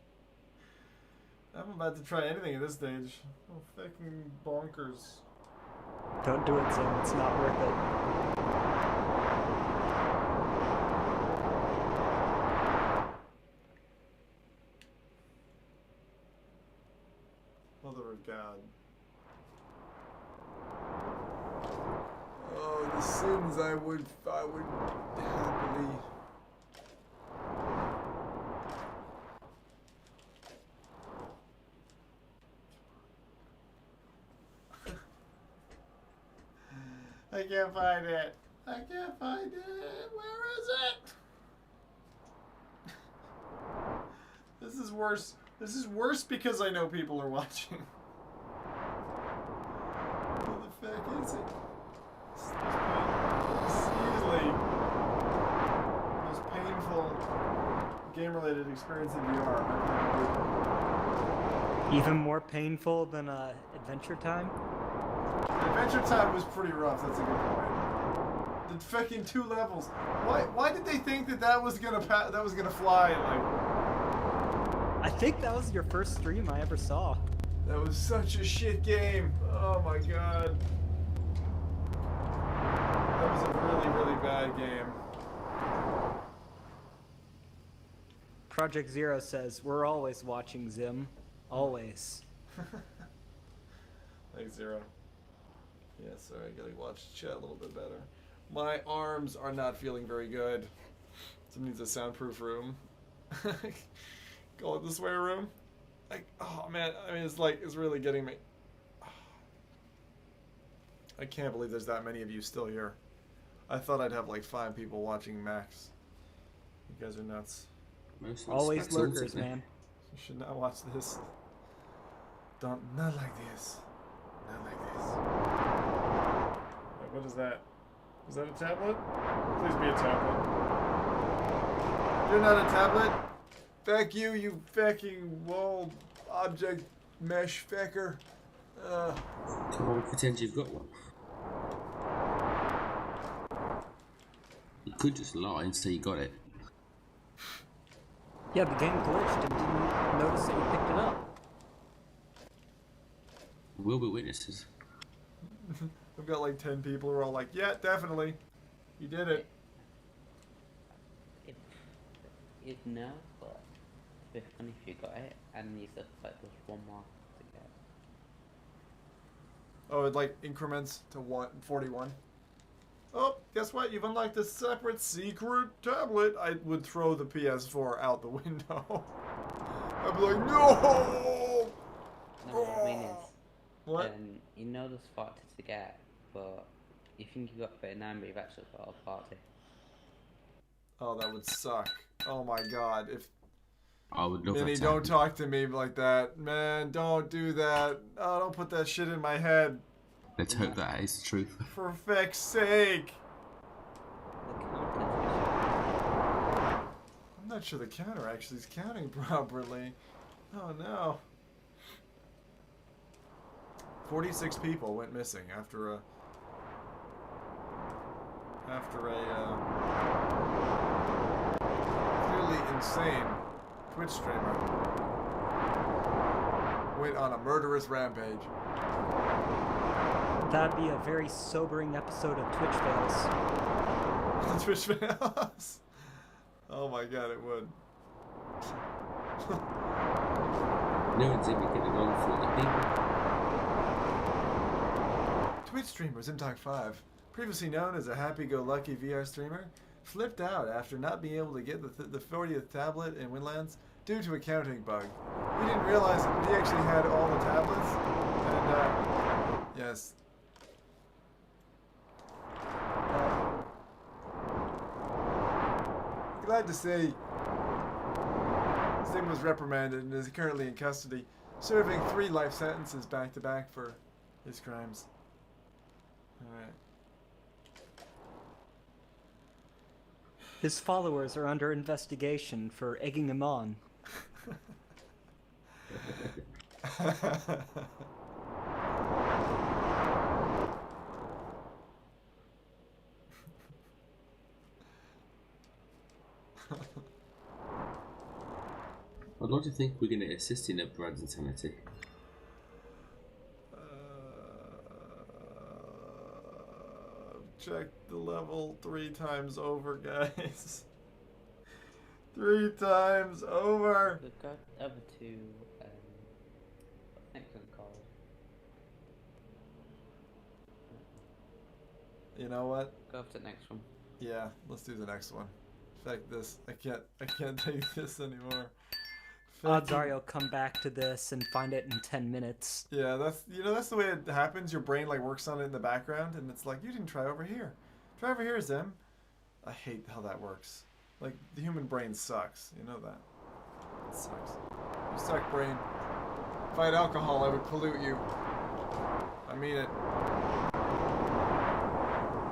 I'm about to try anything at this stage. Oh, fucking bonkers. Don't do it, Zim. It's not worth it. Mother of God. Oh, the sins I would happily. I can't find it. I can't find it. Where is it? This is worse. This is worse because I know people are watching. Where the fuck is it? This is easily the most painful game-related experience in VR. Even more painful than Adventure Time? Adventure Time was pretty rough. That's a good point. The fucking 2 levels. Why did they think that was gonna fly? Like, I think that was your first stream I ever saw. that was such a shit game. Oh my god. That was a really, really bad game. Project Zero says, we're always watching Zim. Always. Thanks, Zero. Yeah, sorry, I gotta watch chat a little bit better. My arms are not feeling very good. Someone needs a soundproof room. Call it the swear room. Like, oh man, I mean, it's really getting me. I can't believe there's that many of you still here. I thought I'd have like 5 people watching max. You guys are nuts. Always lurkers, man. You should not watch this. Not like this. Not like this. Wait, what is that? Is that a tablet? Please be a tablet. You're not a tablet? Feck you, you fucking wall object mesh fecker. Come on, pretend you've got one. You could just lie and say you got it. Yeah, the game glitched and didn't notice that you picked it up. We'll be witnesses. I've got like 10 people who are all like, yeah, definitely. You did it. You'd know, but it'd be funny if you got it and you said like there's one more to get. Oh, it like increments to 41. Oh, guess what? You've unlocked a separate secret tablet. I would throw the PS4 out the window. I'd be like, no! No, what I mean is, What? you know there's 40 to get, but you think you got 39, but you've actually got all 40. Oh, that would suck. Oh my god. If I would love Minnie, that. don't talk to me like that. Man, don't do that. Oh, don't put that shit in my head. Let's hope that is the truth. For feck's sake. I'm not sure the counter actually is counting properly. Oh no. 46 people went missing after a clearly insane Twitch streamer went on a murderous rampage. That'd be a very sobering episode of Twitch Fails. Twitch fails. Oh my god, it would. No one's even getting along for the people. Twitch streamer Zimtalk5, previously known as a happy-go-lucky VR streamer, flipped out after not being able to get the 40th tablet in Windlands due to a counting bug. He didn't realize that he actually had all the tablets, and yes. Glad to say Zim was reprimanded and is currently in custody, serving 3 life sentences back-to-back for his crimes. Alright. His followers are under investigation for egging him on. I'd like to think we're going to assist in Brad's insanity. Check the level 3 times over, guys. 3 times over. We've got the other two. What's the next one called? You know what? Go for the next one. Yeah, let's do the next one. Fact this. I can't take this anymore. Odds are you'll come back to this and find it in 10 minutes. Yeah, that's the way it happens. Your brain like works on it in the background, and it's like, you didn't try over here. Try over here, Zim. I hate how that works. Like, the human brain sucks. You know that. It sucks. You suck, brain. If I had alcohol, I would pollute you. I mean it.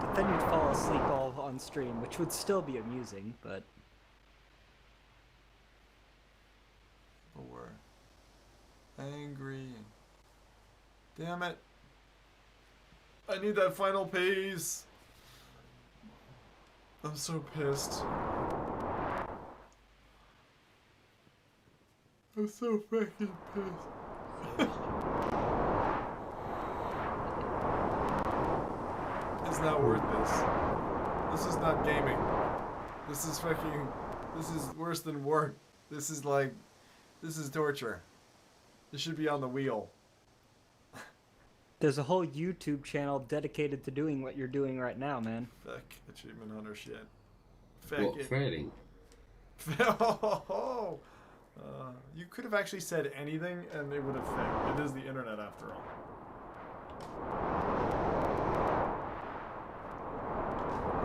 But then you'd fall asleep all on stream, which would still be amusing, but... Or angry. Damn it. I need that final piece. I'm so pissed. I'm so fucking pissed. It's not worth this. This is not gaming. This is fucking... This is worse than work. This is like... This is torture. This should be on the wheel. There's a whole YouTube channel dedicated to doing what you're doing right now, man. Fuck achievement hunter shit. Fuck What, it. failing? You could have actually said anything and it would have fit. It is the internet after all.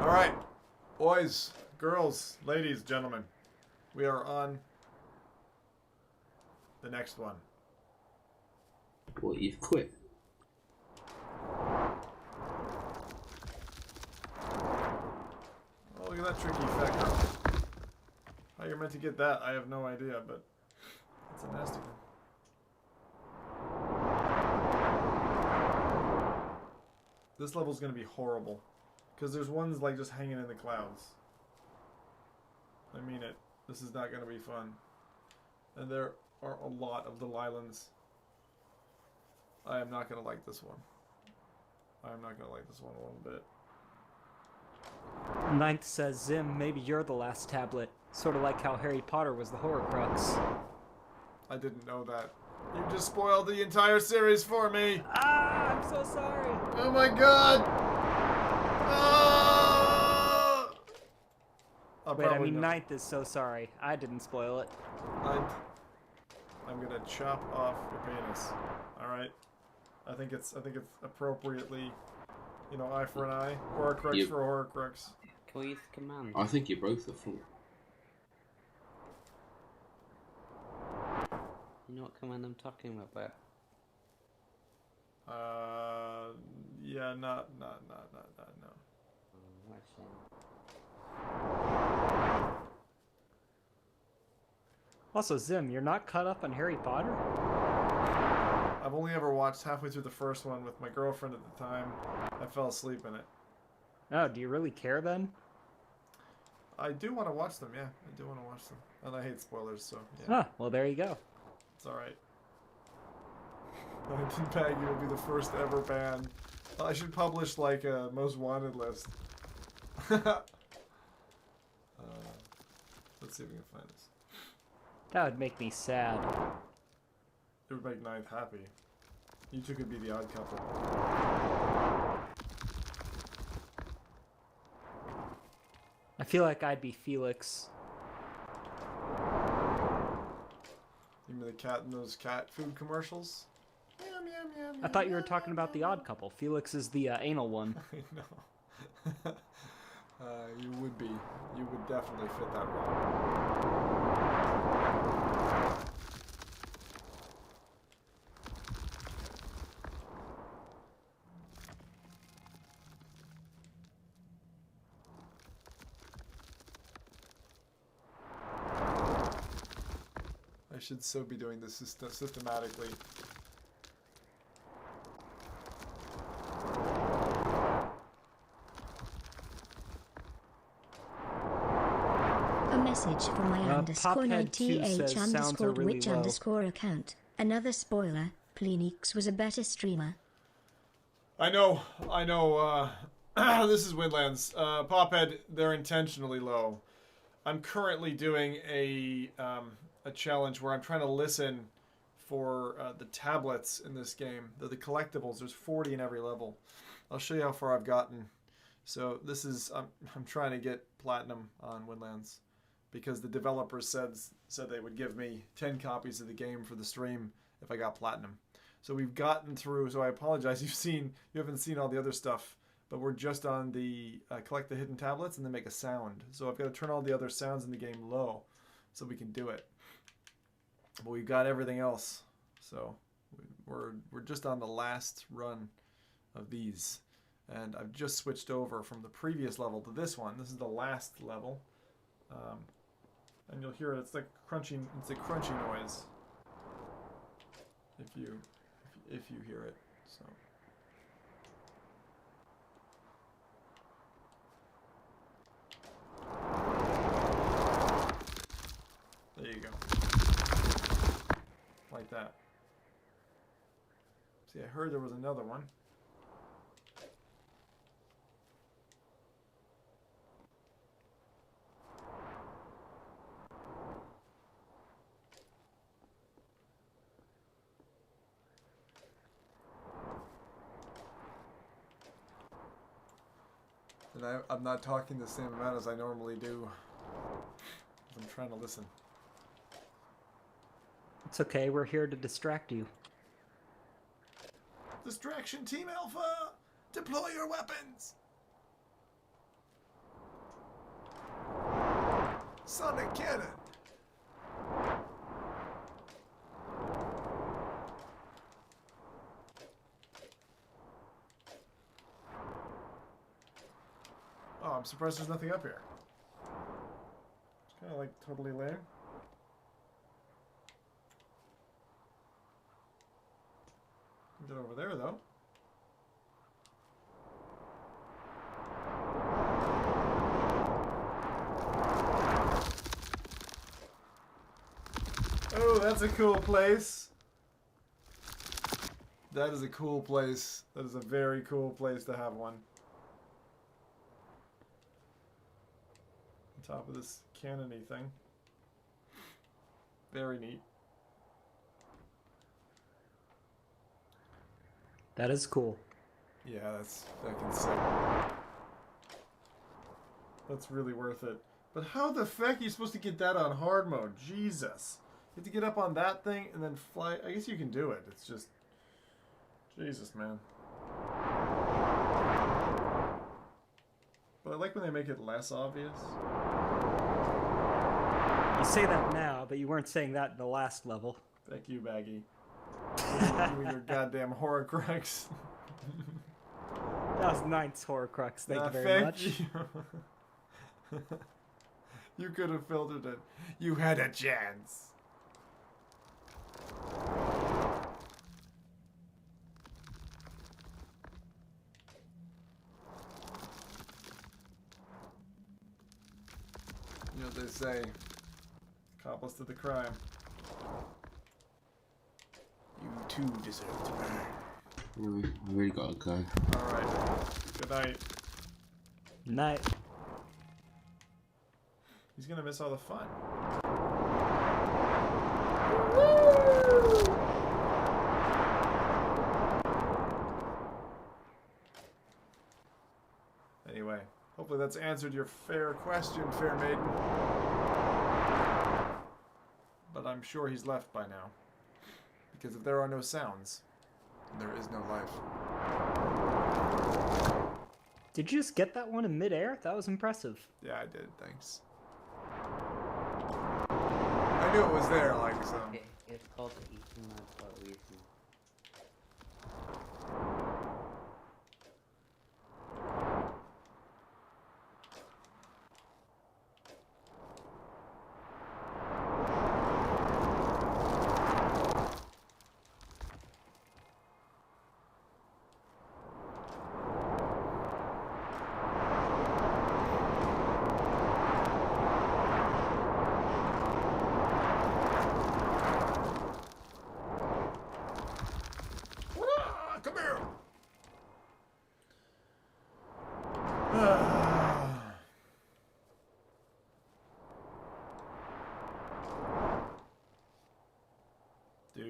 Alright. Boys, girls, ladies, gentlemen. We are on the next one. What, you've quit? Oh, look at that tricky fat girl. How you're meant to get that, I have no idea, but it's a nasty one. This level's gonna be horrible. Because there's ones like just hanging in the clouds. I mean it. This is not gonna be fun. And there are a lot of little islands. I am not gonna like this one. I am not gonna like this one one bit. Ninth says, Zim, maybe you're the last tablet. Sort of like how Harry Potter was the Horcrux. I didn't know that. You just spoiled the entire series for me! Ah, I'm so sorry! Oh my god! Ah! Wait, I mean, Ninth is so sorry. I didn't spoil it. I'm gonna chop off your penis. Alright? I think it's appropriately, you know, eye for an eye. Horcrux for Horcrux. Can we use the command? I think you're both the fool. You know what command I'm talking about? Yeah, no. What a shame. Also, Zim, you're not caught up on Harry Potter? I've only ever watched halfway through the first one with my girlfriend at the time. I fell asleep in it. Oh, do you really care then? I do want to watch them, yeah. I do want to watch them. And I hate spoilers, so yeah. Huh, well, there you go. It's alright. 19 Baggy will be the first ever ban. I should publish like a most wanted list. Let's see if we can find this. That would make me sad. It would make Ninth happy. You two could be the odd couple. I feel like I'd be Felix. You mean the cat in those cat food commercials? Meow, meow, meow, I thought you were meow, talking meow, about the meow. odd couple. Felix is the anal one. I know. You would be. You would definitely fit that role. I should so be doing this systematically. A message from my underscore Pophead2 says 90h sounds are underscore really witch low. underscore account. Another spoiler, Plenix was a better streamer. I know, this is Windlands. Pophead, they're intentionally low. I'm currently doing a challenge where I'm trying to listen for the tablets in this game. They're the collectibles. There's 40 in every level. I'll show you how far I've gotten. So this is, I'm trying to get platinum on Windlands because the developers said they would give me 10 copies of the game for the stream if I got platinum. So we've gotten through, so I apologize. You haven't seen all the other stuff, but we're just on the collect the hidden tablets and then make a sound. So I've got to turn all the other sounds in the game low so we can do it. But we've got everything else. So we're just on the last run of these. And I've just switched over from the previous level to this one. This is the last level. And you'll hear it, it's a crunchy noise. If you hear it. So there you go. Like that. See, I heard there was another one. And I'm not talking the same amount as I normally do. I'm trying to listen. It's okay, we're here to distract you. Distraction Team Alpha! Deploy your weapons! Sonic Cannon! Oh, I'm surprised there's nothing up here. It's kind of like totally lame. Get over there though. Oh, that's a cool place. That is a cool place. That is a very cool place to have one. On top of this cannon-y thing. Very neat. That is cool. Yeah, that's fucking sick. That's really worth it. But how the fuck are you supposed to get that on hard mode? Jesus. You have to get up on that thing and then fly. I guess you can do it. It's just... Jesus, man. But I like when they make it less obvious. You say that now, but you weren't saying that in the last level. Thank you, Baggy. You and your goddamn Horcrux. That was Ninth's Horcrux, thank you very much. You. You could have filtered it. You had a chance. You know what they say. Accomplice to the crime. You too deserve to burn. Anyway, I really gotta go. Alright. Good night. Night. He's gonna miss all the fun. Anyway, hopefully that's answered your fair question, fair maiden. But I'm sure he's left by now. Because if there are no sounds, there is no life. Did you just get that one in midair? That was impressive. Yeah, I did, thanks. I knew it was there, like, so... It's called the Eating Man for a reason.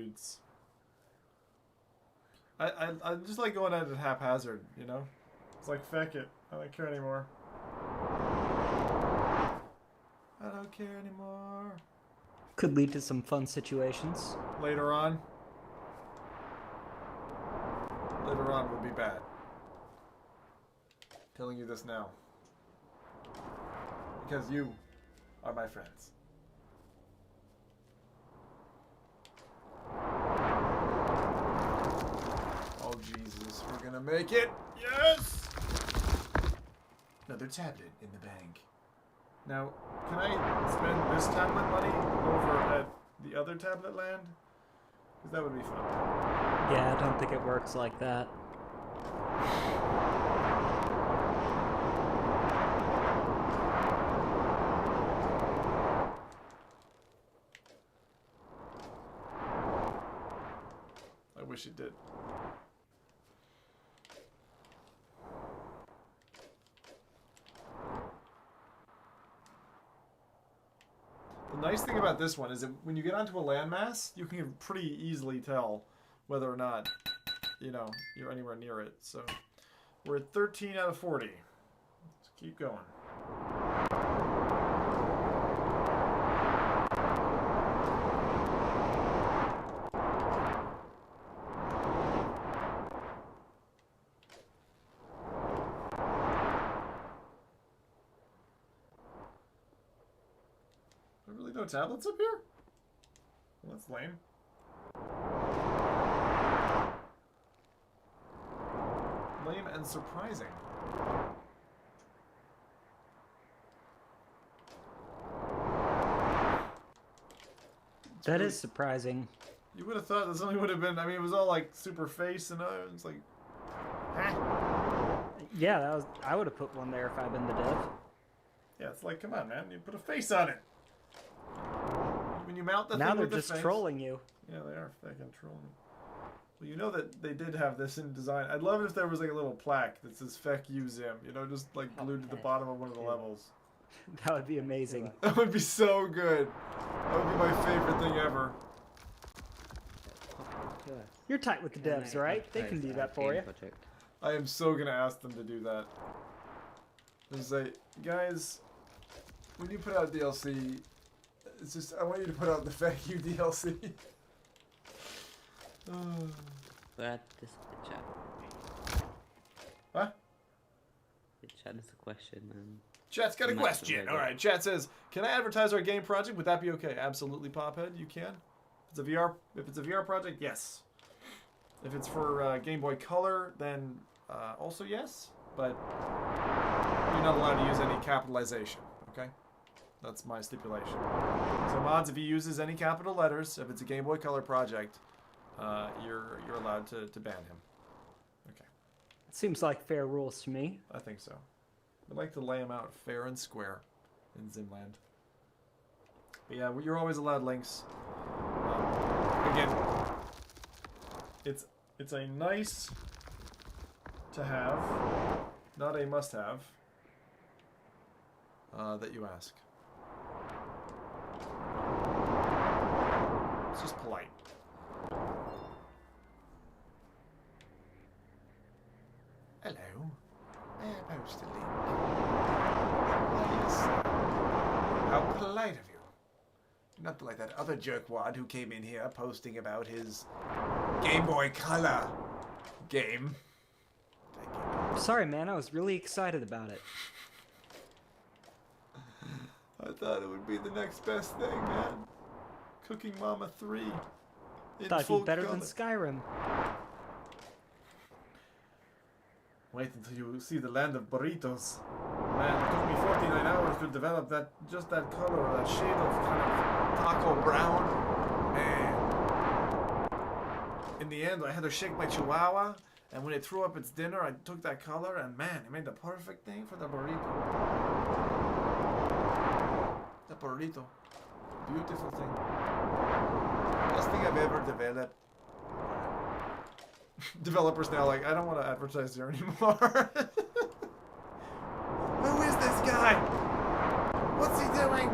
dudes. I just like going at it haphazard, you know? It's like, feck it. I don't care anymore. I don't care anymore. Could lead to some fun situations. Later on. Later on will be bad. Telling you this now. Because you are my friends. Oh Jesus, we're gonna make it! Yes! Another tablet in the bank. Now, can I spend this tablet money over at the other tablet land? Because that would be fun. Yeah, I don't think it works like that. I wish it did. The nice thing about this one is that when you get onto a landmass, you can pretty easily tell whether or not, you know, you're anywhere near it. So we're at 13 out of 40. Let's keep going. Really no tablets up here? Well, that's lame. Lame and surprising. That is surprising. You would have thought this only would have been, I mean, it was all like super face and it's like, Yeah, that was. I would have put one there if I'd been the dev. yeah, it's like, come on, man, you put a face on it. When you mount the Now thing they're with the just face, trolling you. Yeah, they are fucking trolling. Well, you know that they did have this in design. I'd love it if there was like a little plaque that says "Feck you Zim," you know, just like glued to the bottom of one of the levels. That would be amazing. That would be so good. That would be my favorite thing ever. You're tight with the devs, right? They can do that for you. I am so gonna ask them to do that. Just say, guys, when you put out DLC, it's just I want you to put out the "Feck you" DLC. Add this to the chat. What? The chat is a question and Chat's got a Nice, question. very All good. right, chat says, "Can I advertise our game project? Would that be okay?" Absolutely, Pophead. You can. If it's a VR project, yes. If it's for Game Boy Color, then also yes. But you're not allowed to use any capitalization. Okay, that's my stipulation. So mods, if he uses any capital letters, if it's a Game Boy Color project, you're allowed to ban him. Okay, Seems like fair rules to me. I think so. I'd like to lay them out fair and square in Zimland. But yeah, you're always allowed links. Again, it's a nice to have, not a must-have, that you ask. It's just polite. Hello. May I post a link? Why, yes, sir. How polite of you. Not like that other jerkwad who came in here posting about his Game Boy Color game. Sorry, man. I was really excited about it. I thought it would be the next best thing, man. Cooking Mama 3. Thought it'd be better than Skyrim. Wait until you see the land of burritos. Man, it took me 49 hours to develop that color, that shade of kind of taco brown. Man. In the end, I had to shake my chihuahua, and when it threw up its dinner, I took that color, and man, it made the perfect thing for the burrito. The burrito. Beautiful thing. Best thing I've ever developed. Developers now like, I don't want to advertise there anymore. Who is this guy? What's he doing?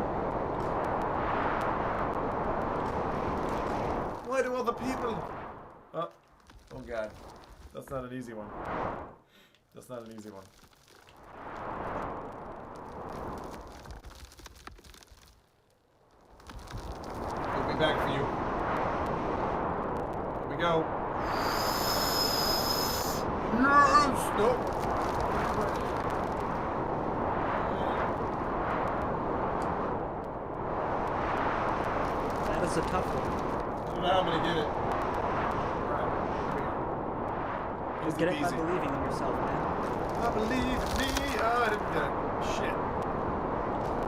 Why do all the people. Oh god. That's not an easy one. That's not an easy one. We'll be back for you. Here we go. Yes! Nope. That is a tough one. I don't know how I'm gonna get it. Alright, here we go. Just get it by Easy. believing in yourself, man. I believe in me. Oh, I didn't get it. Shit.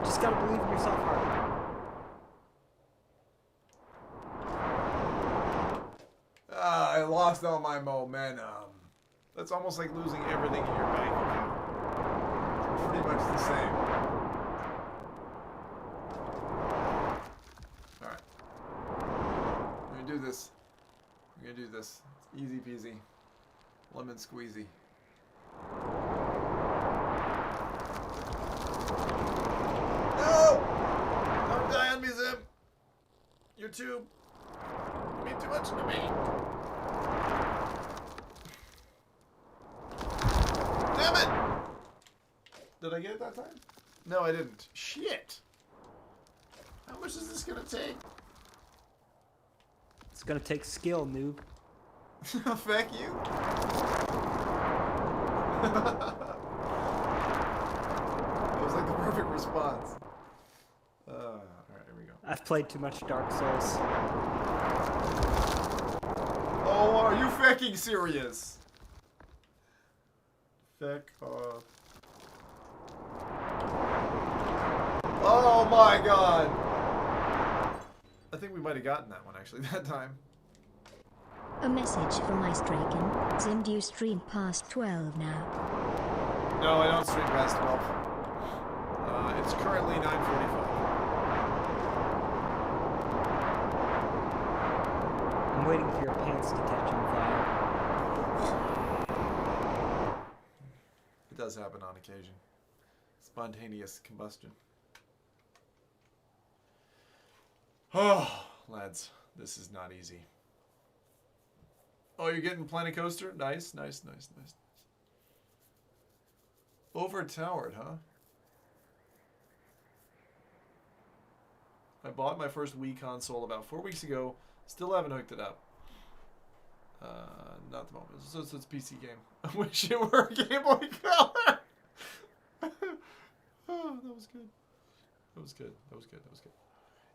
Just gotta believe in yourself hard. I lost all my momentum. That's almost like losing everything in your bank account. Pretty much the same. Alright. We're gonna do this. We're gonna do this. It's easy peasy. Lemon squeezy. No! Don't die on me, Zim! You're too... You mean too much to me. Damn it! Did I get it that time? No, I didn't. Shit! How much is this gonna take? It's gonna take skill, noob. Fuck you. That was like the perfect response. Alright, here we go. I've played too much Dark Souls. Oh, are you fucking serious? Feck off. Oh my god! I think we might have gotten that one actually that time. A message from Istraken. Zim, do you stream past 12 now? No, I don't stream past 12. It's currently 9:45. I'm waiting for your pants to catch on fire. It does happen on occasion. Spontaneous combustion. Oh, lads, this is not easy. Oh, you're getting Planet Coaster? Nice, nice, nice, nice. Overtowered, huh? I bought my first Wii console about 4 weeks ago. Still haven't hooked it up. Not the moment. So it's a PC game. I wish it were a Game Boy Color. Oh, that was good. That was good. That was good. That was good.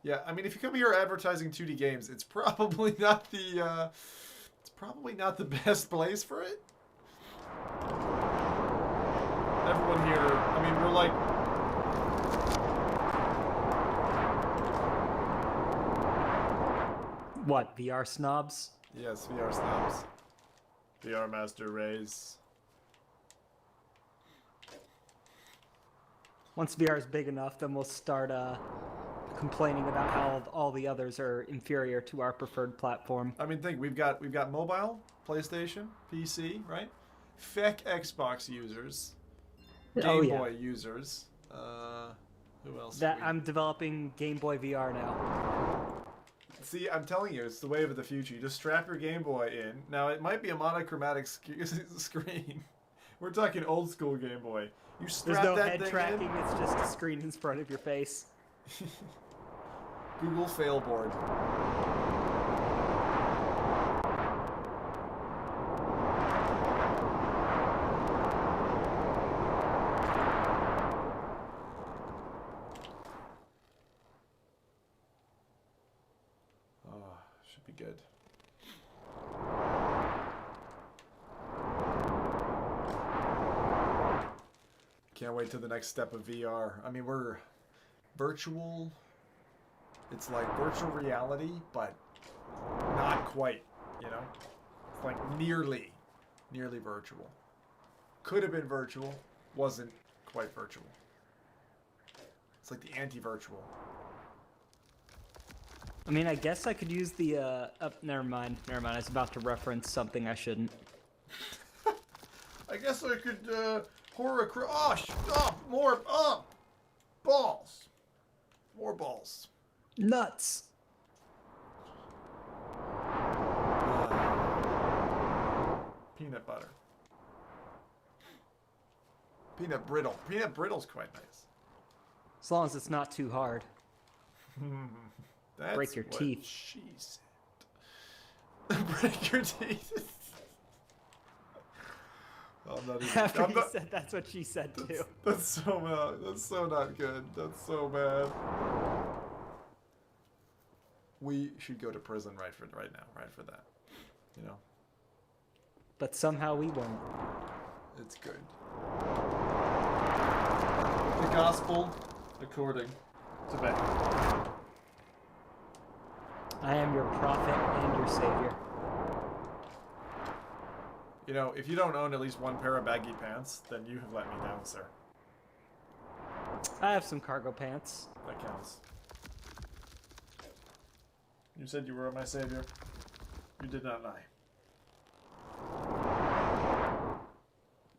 Yeah, I mean, if you come here advertising 2D games, it's probably not the best place for it. Everyone here, I mean, we're like. What, VR snobs? Yes, VR snobs. VR Master Race. Once VR is big enough, then we'll start complaining about how all the others are inferior to our preferred platform. I mean, think we've got mobile, PlayStation, PC, right? Feck Xbox users, Game Boy users. Who else? I'm developing Game Boy VR now. See, I'm telling you, it's the wave of the future. You just strap your Game Boy in. Now, it might be a monochromatic screen. We're talking old school Game Boy. You strap There's no that head thing tracking, in. it's just a screen in front of your face. Google Failboard. Oh, should be good. Can't wait till the next step of VR. I mean, we're virtual. It's like virtual reality, but not quite, you know? It's like nearly virtual. Could have been virtual, wasn't quite virtual. It's like the anti-virtual. I mean, I guess I could use the, never mind. I was about to reference something I shouldn't. I guess I could, more, balls. More balls. Nuts! peanut butter. Peanut brittle. Peanut brittle's quite nice. As long as it's not too hard. That's Break your what teeth. She said. Break your teeth. I'm not even, After I'm he not, said that's what she said too. that's so bad. That's so not good. That's so bad. We should go to prison right now, right for that. You know, But somehow we won't. it's good. The gospel according to Becky. I am your prophet and your savior. You know, if you don't own at least one pair of baggy pants, then you have let me down, sir. I have some cargo pants. That counts. You said you were my savior. You did not lie.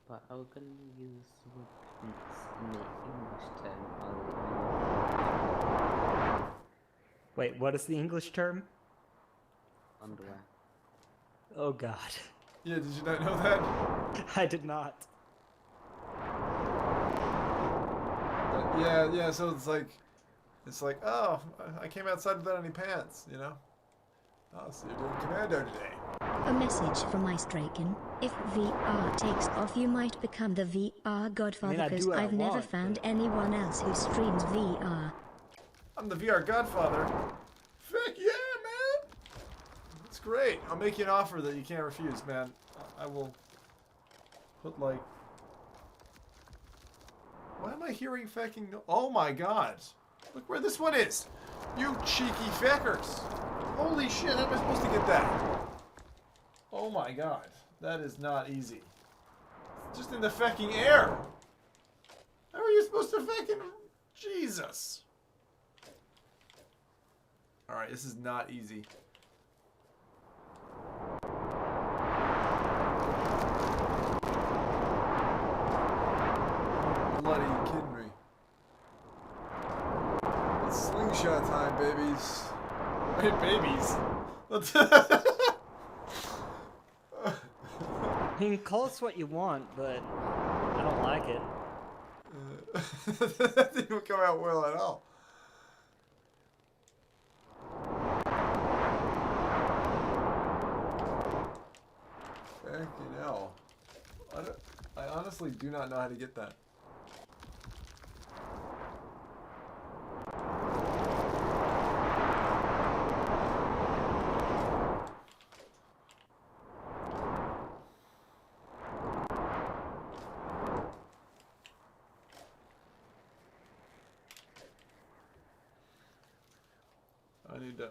But I was gonna use the word pants in the English term. Wait, what is the English term? Underwear. Oh god. Yeah, did you not know that? I did not. Yeah, so it's like, oh, I came outside without any pants, you know? Oh, so you're doing commando today. A message from Istraken. If VR takes off, you might become the VR godfather, I do because what I I've never want, found but- anyone else who streams VR. I'm the VR godfather. Heck yeah, man! That's great. I'll make you an offer that you can't refuse, man. I will put, like... Why am I hearing fucking... Oh my god! Look where this one is! You cheeky feckers! Holy shit, how am I supposed to get that? Oh my god. That is not easy. It's just in the fucking air! How are you supposed to fucking... Jesus! Alright, this is not easy. Bloody, you kidding me? It's slingshot time, babies. Hey, babies. I mean, call us what you want, but I don't like it. That didn't come out well at all. Fucking hell. I honestly do not know how to get that. I need to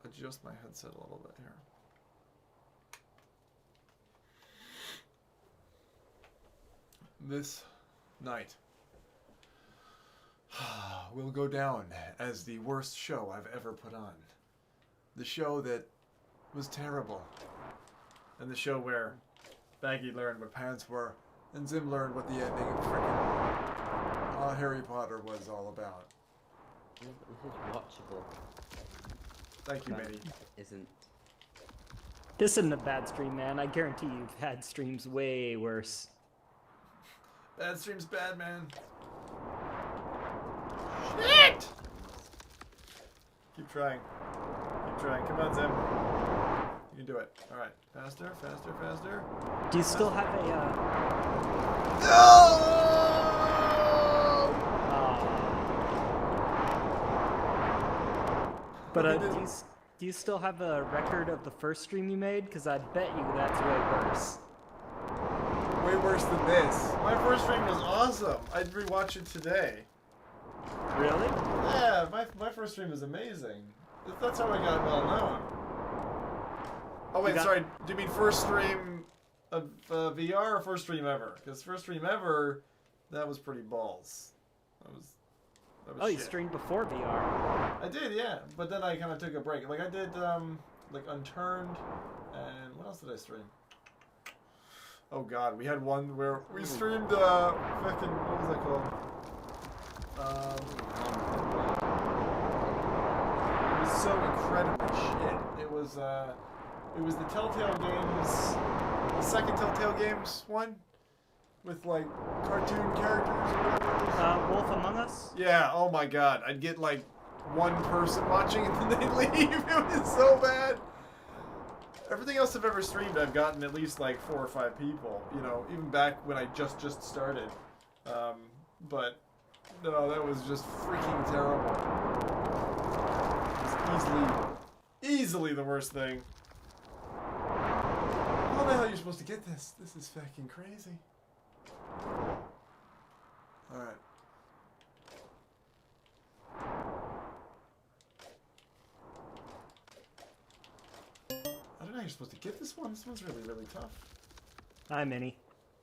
adjust my headset a little bit here. This night will go down as the worst show I've ever put on. The show that was terrible. And the show where Baggy learned what pants were, and Zim learned what the ending of frickin' Harry Potter was all about. This is watchable. Thank you, But Minnie. Isn't. This isn't a bad stream, man. I guarantee you've had streams way worse. Bad stream's bad, man. Shit! Keep trying. Keep trying. Come on, Zim. You can do it. Alright. Faster, faster, faster. Do you still have a, No! But do you still have a record of the first stream you made? Because I bet you that's way worse. Way worse than this. My first stream was awesome. I'd rewatch it today. Really? Yeah, my first stream was amazing. That's how I got well known. Oh wait, sorry. Do you mean first stream of VR or first stream ever? Because first stream ever, that was pretty balls. That was Oh, you shit. streamed before VR. I did, yeah. But then I kind of took a break. Like I did, like Unturned, and what else did I stream? Oh god, we had one where we streamed, fucking, what was that called? It was so incredibly shit. It was, It was the Telltale Games, the second Telltale Games one, with like cartoon characters or whatever it is. Wolf Among Us? Yeah, oh my god. I'd get like one person watching and then they'd leave. It was so bad. Everything else I've ever streamed, I've gotten at least like 4 or 5 people, you know, even back when I just started. But no, that was just freaking terrible. It was easily the worst thing. How the hell are you supposed to get this? This is fucking crazy. Alright. I don't know how you're supposed to get this one. This one's really, really tough. Hi, Minnie.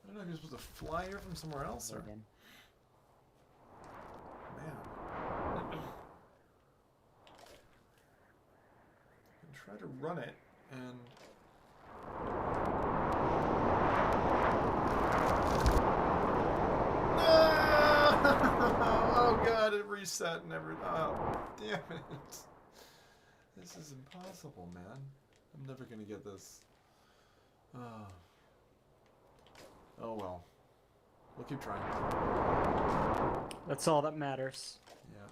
I don't know if you're supposed to fly here from somewhere else or... Again. Man. I can try to run it and... Oh god, it reset and everything. Oh, damn it. This is impossible, man. I'm never gonna get this. Oh well. We'll keep trying. That's all that matters. Yeah.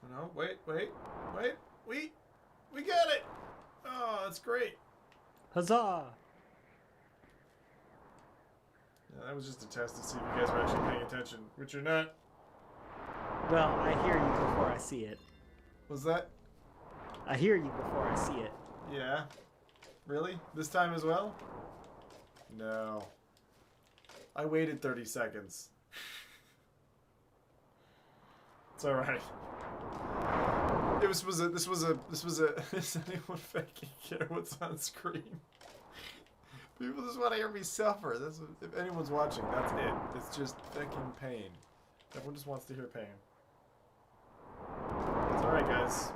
No, wait. We got it! Oh, that's great. Huzzah! Yeah, that was just a test to see if you guys were actually paying attention, which you're not. Well, I hear you before I see it. Was that? I hear you before I see it. Yeah. Really? This time as well? No. I waited 30 seconds. It's alright. This was a does anyone fucking care what's on screen? People just want to hear me suffer. That's what, if anyone's watching, that's it. It's just fucking pain. Everyone just wants to hear pain. It's alright, guys.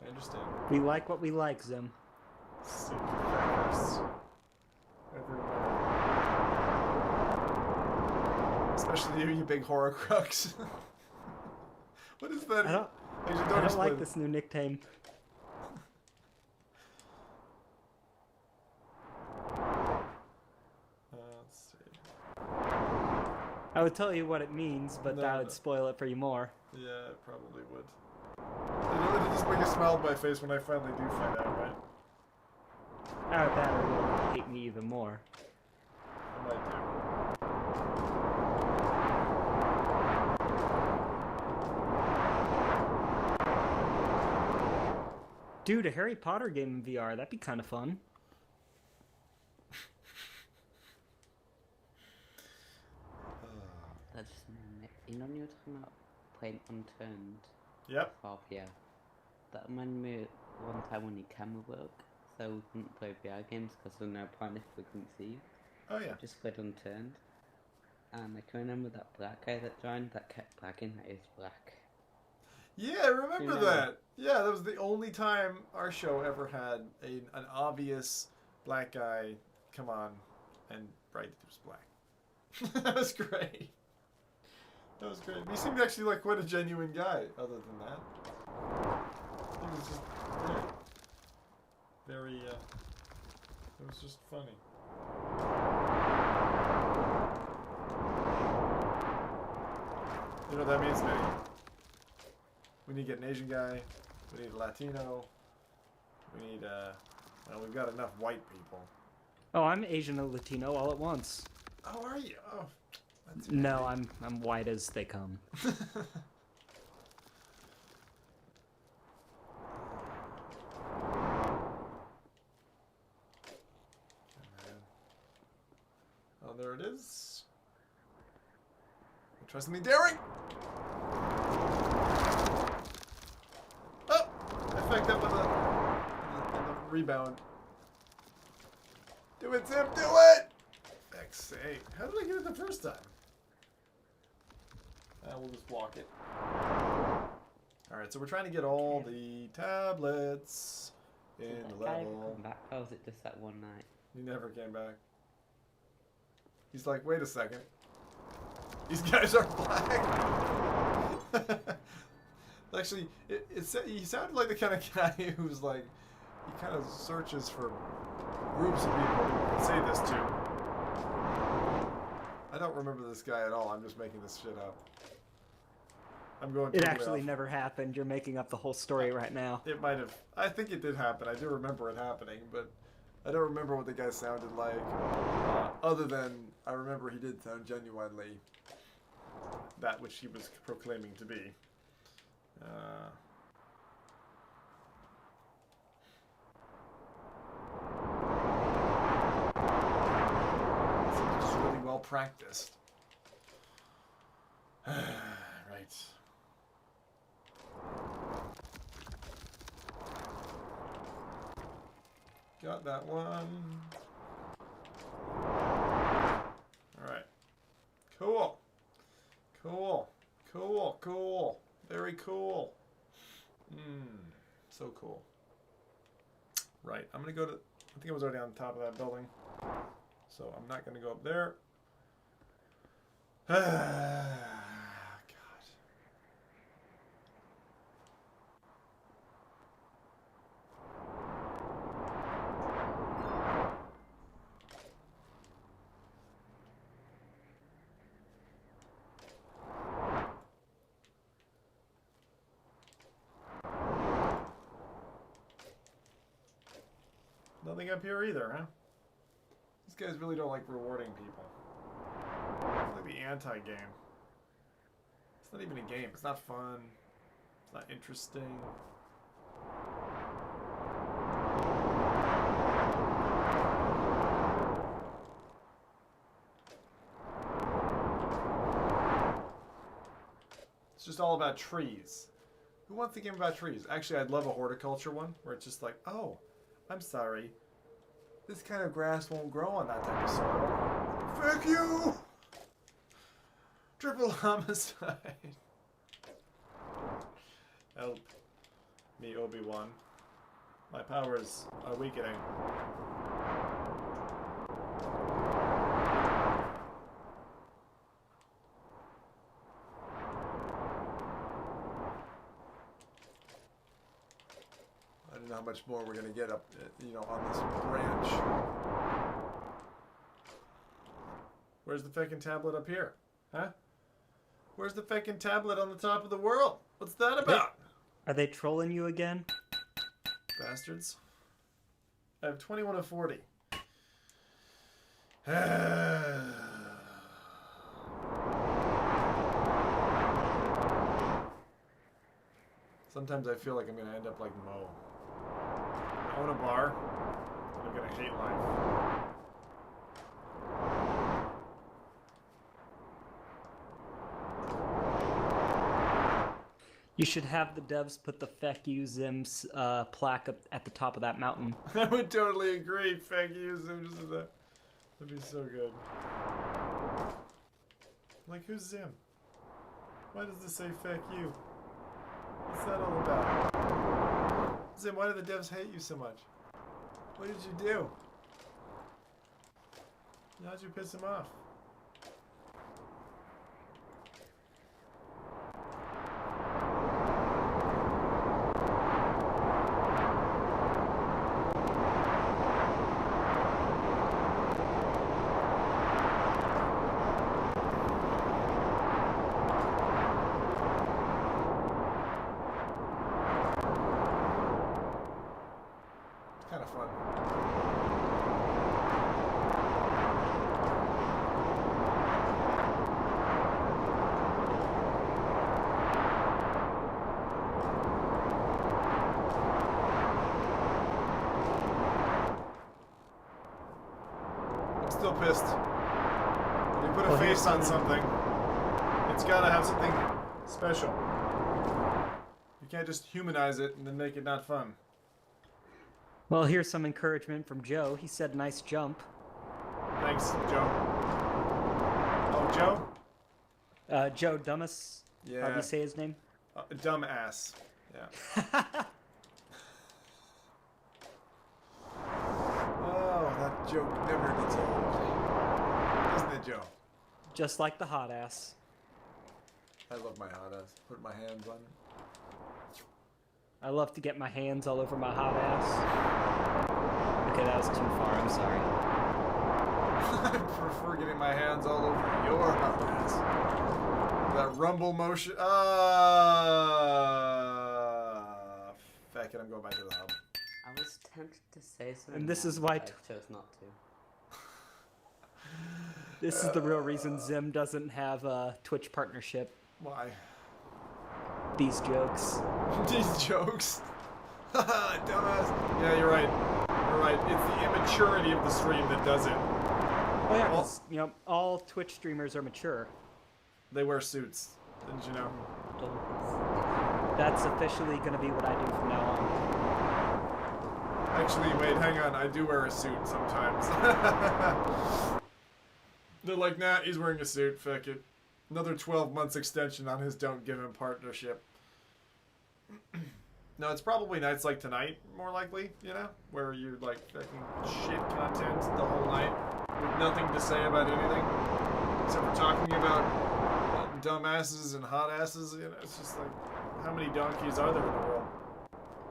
I understand. We like what we like, Zim. Stupid fuckers. Everywhere. Especially you big horror crux. What is that? I don't like this new nickname. Let's see. I would tell you what it means, but that would spoil it for you more. Yeah, it probably would. It'll just bring a smile to my face when I finally do find out, right? Out that or you'll hate me even more. I might do. Dude, a Harry Potter game in VR, that'd be kind of fun. That's just, you know when you were talking about playing Unturned? Yep. Yeah. That reminded me of one time when your camera broke, so we couldn't play VR games because there was no point if we couldn't see you. Oh yeah. Just played Unturned. And I can remember that black guy that joined that kept bragging that he's black. Yeah, I remember that. Yeah, that was the only time our show ever had an obvious black guy come on and brag that he was black. That was great. That was great. He seemed actually like quite a genuine guy, other than that. He was just very, it was just funny. You know what that means, man? We need to get an Asian guy. We need a Latino. We need, well, we've got enough white people. Oh, I'm Asian and Latino all at once. Oh, are you? Oh, that's no, I'm white as they come. Oh, there it is. Try something daring. Oh, I fucked up with the rebound. Do it, Tim. Do it. Fuck's sake. How did I get it the first time? We'll just block it. Alright, so we're trying to get all the tablets in the level. Come back, or was it just that one night? He never came back. He's like, wait a second. These guys are black. Actually, he sounded like the kind of guy who's like, he kind of searches for groups of people he can say this to. I don't remember this guy at all. I'm just making this shit up. I'm going. It actually never happened. You're making up the whole story right now. It might have. I think it did happen. I do remember it happening, but I don't remember what the guy sounded like. Other than I remember he did sound genuinely that which he was proclaiming to be. It's really well practiced. Right. Got that one. Alright. Cool. Cool. Cool. Cool. Very cool. So cool. Right. I'm going to go to... I think I was already on top of that building. So I'm not going to go up there. God. Nothing up here either, huh? These guys really don't like rewarding people. It's like the anti-game. It's not even a game. It's not fun. It's not interesting. It's just all about trees. Who wants a game about trees? Actually, I'd love a horticulture one where it's just like, oh, I'm sorry. This kind of grass won't grow on that type of soil. Fuck you! Triple homicide. Help me, Obi-Wan. My powers are weakening. I don't know how much more we're gonna get up, on this branch. Where's the feckin' tablet up here? Huh? Where's the feckin' tablet on the top of the world? What's that about? Are they trolling you again? Bastards. I have 21 of 40. Sometimes I feel like I'm gonna end up like Mo. I own a bar, and I'm gonna hate life. You should have the devs put the Feck You Zims plaque up at the top of that mountain. I would totally agree. Thank you. That'd be so good. Like, who's Zim? Why does this say "feck you"? What's that all about? Zim, why do the devs hate you so much? What did you do? How'd you piss him off? Kind of fun. I'm still pissed. When you put a face on something, it's gotta have something special. You can't just humanize it and then make it not fun. Well, here's some encouragement from Joe. He said nice jump. Thanks, Joe. Oh, Joe? Joe Dummus. Yeah. How do you say his name? Dumbass. Yeah. Oh, that joke never gets old. Isn't it, Joe? Just like the hot ass. I love my hot ass. Put my hands on it. I love to get my hands all over my hot ass. Okay, that was too far. I'm sorry. I prefer getting my hands all over your hot ass. That rumble motion. Fuck it, I'm going back to the hub. I was tempted to say something. And this then, is why but I chose not to. This is the real reason Zim doesn't have a Twitch partnership. Why? These jokes. These jokes. Haha, dumbass. Yeah, you're right. You're right. It's the immaturity of the stream that does it. Oh yeah, 'cause, you know, all Twitch streamers are mature. They wear suits. Didn't you know? That's officially going to be what I do from now on. Actually, wait, hang on. I do wear a suit sometimes. They're like, nah, he's wearing a suit. Fuck it. Another 12 months extension on his don't give him partnership. No, it's probably nights like tonight, more likely, you know? Where you're like fucking shit content the whole night with nothing to say about anything. Except for talking about dumbasses and hot asses, you know? It's just like, how many donkeys are there in the world?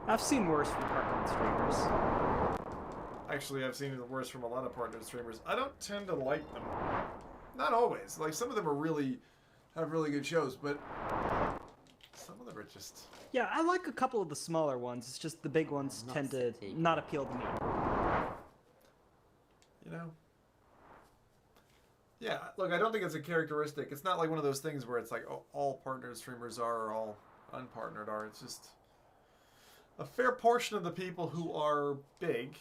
I've seen worse from partnered streamers. Actually, I've seen it worse from a lot of partnered streamers. I don't tend to like them. Not always. Like, some of them are have really good shows, but some of them are just... Yeah, I like a couple of the smaller ones. It's just the big ones tend to not appeal to me. You know? Yeah, look, I don't think it's a characteristic. It's not like one of those things where it's like, oh, all partnered streamers are or all unpartnered are. It's just a fair portion of the people who are big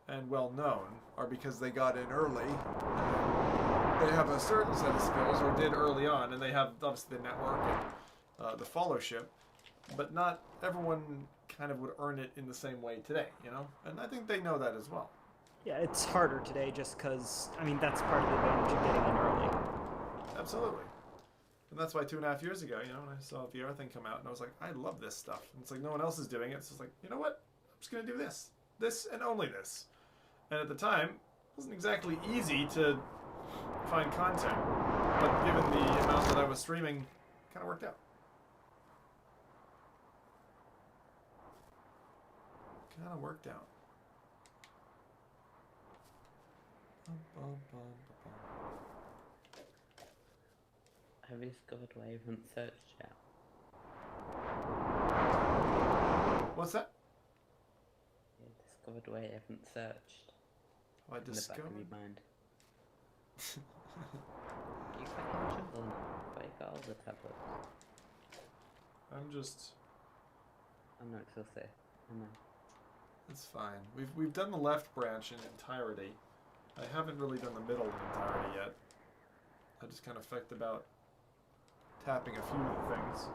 and well known are because they got in early. They have a certain set of skills, or did early on, and they have obviously the network and the followership. But not everyone kind of would earn it in the same way today, you know? And I think they know that as well. Yeah, it's harder today just because, I mean, that's part of the advantage of getting in early. Absolutely. And that's why 2.5 years ago, you know, when I saw a VR thing come out, and I was like, I love this stuff. And it's like, no one else is doing it. It's just like, you know what? I'm just going to do this. This and only this. And at the time, it wasn't exactly easy to find content. But given the amount that I was streaming, it kind of worked out. Kind of worked out. Have you discovered why you haven't searched yet? What's that? You discovered why you haven't searched. Oh, I In the back discovered. of your mind. You fucking juggling. But you got all the tablets. I'm just. I'm not so safe. I know. It's fine. We've done the left branch in entirety. I haven't really done the middle in entirety yet. I just kind of fecked about tapping a few of the things.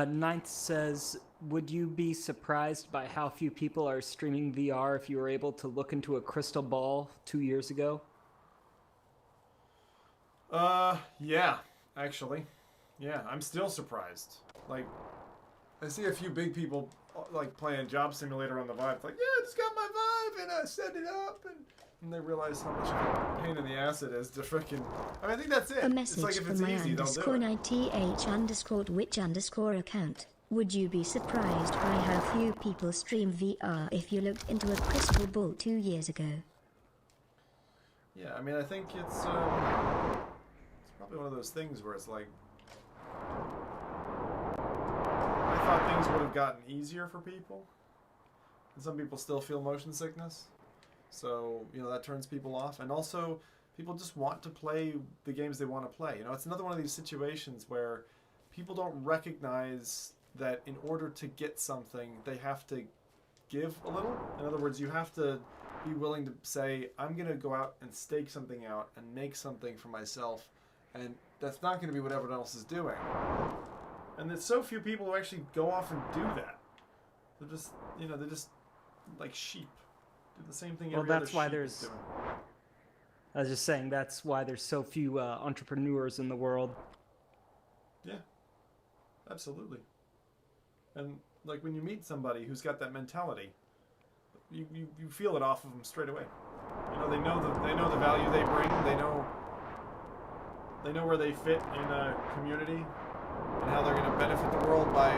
Ninth says, would you be surprised by how few people are streaming VR if you were able to look into a crystal ball 2 years ago? Yeah, actually. Yeah, I'm still surprised. Like, I see a few big people, like, playing Job Simulator on the Vive. It's like, yeah, I just got my Vive, and I set it up, and they realize how much of a pain in the ass it is to frickin'... I mean, I think that's it. A message it's like, if from it's my easy, they'll do underscore it. 9th underscore Twitch underscore account. Would you be surprised by how few people stream VR if you looked into a crystal ball 2 years ago? Yeah, I mean, I think it's probably one of those things where it's like, I thought things would have gotten easier for people, and some people still feel motion sickness, so, you know, that turns people off, and also, people just want to play the games they want to play. You know, it's another one of these situations where people don't recognize that in order to get something, they have to give a little. In other words, you have to be willing to say, I'm going to go out and stake something out and make something for myself, and that's not going to be what everyone else is doing. And there's so few people who actually go off and do that. They're just, you know, they're just like sheep. Do the same thing every other sheep is doing. I was just saying that's why there's so few entrepreneurs in the world. Yeah, absolutely. And like when you meet somebody who's got that mentality, you feel it off of them straight away. You know, they know the value they bring. They know where they fit in a community and how they're going to benefit the world by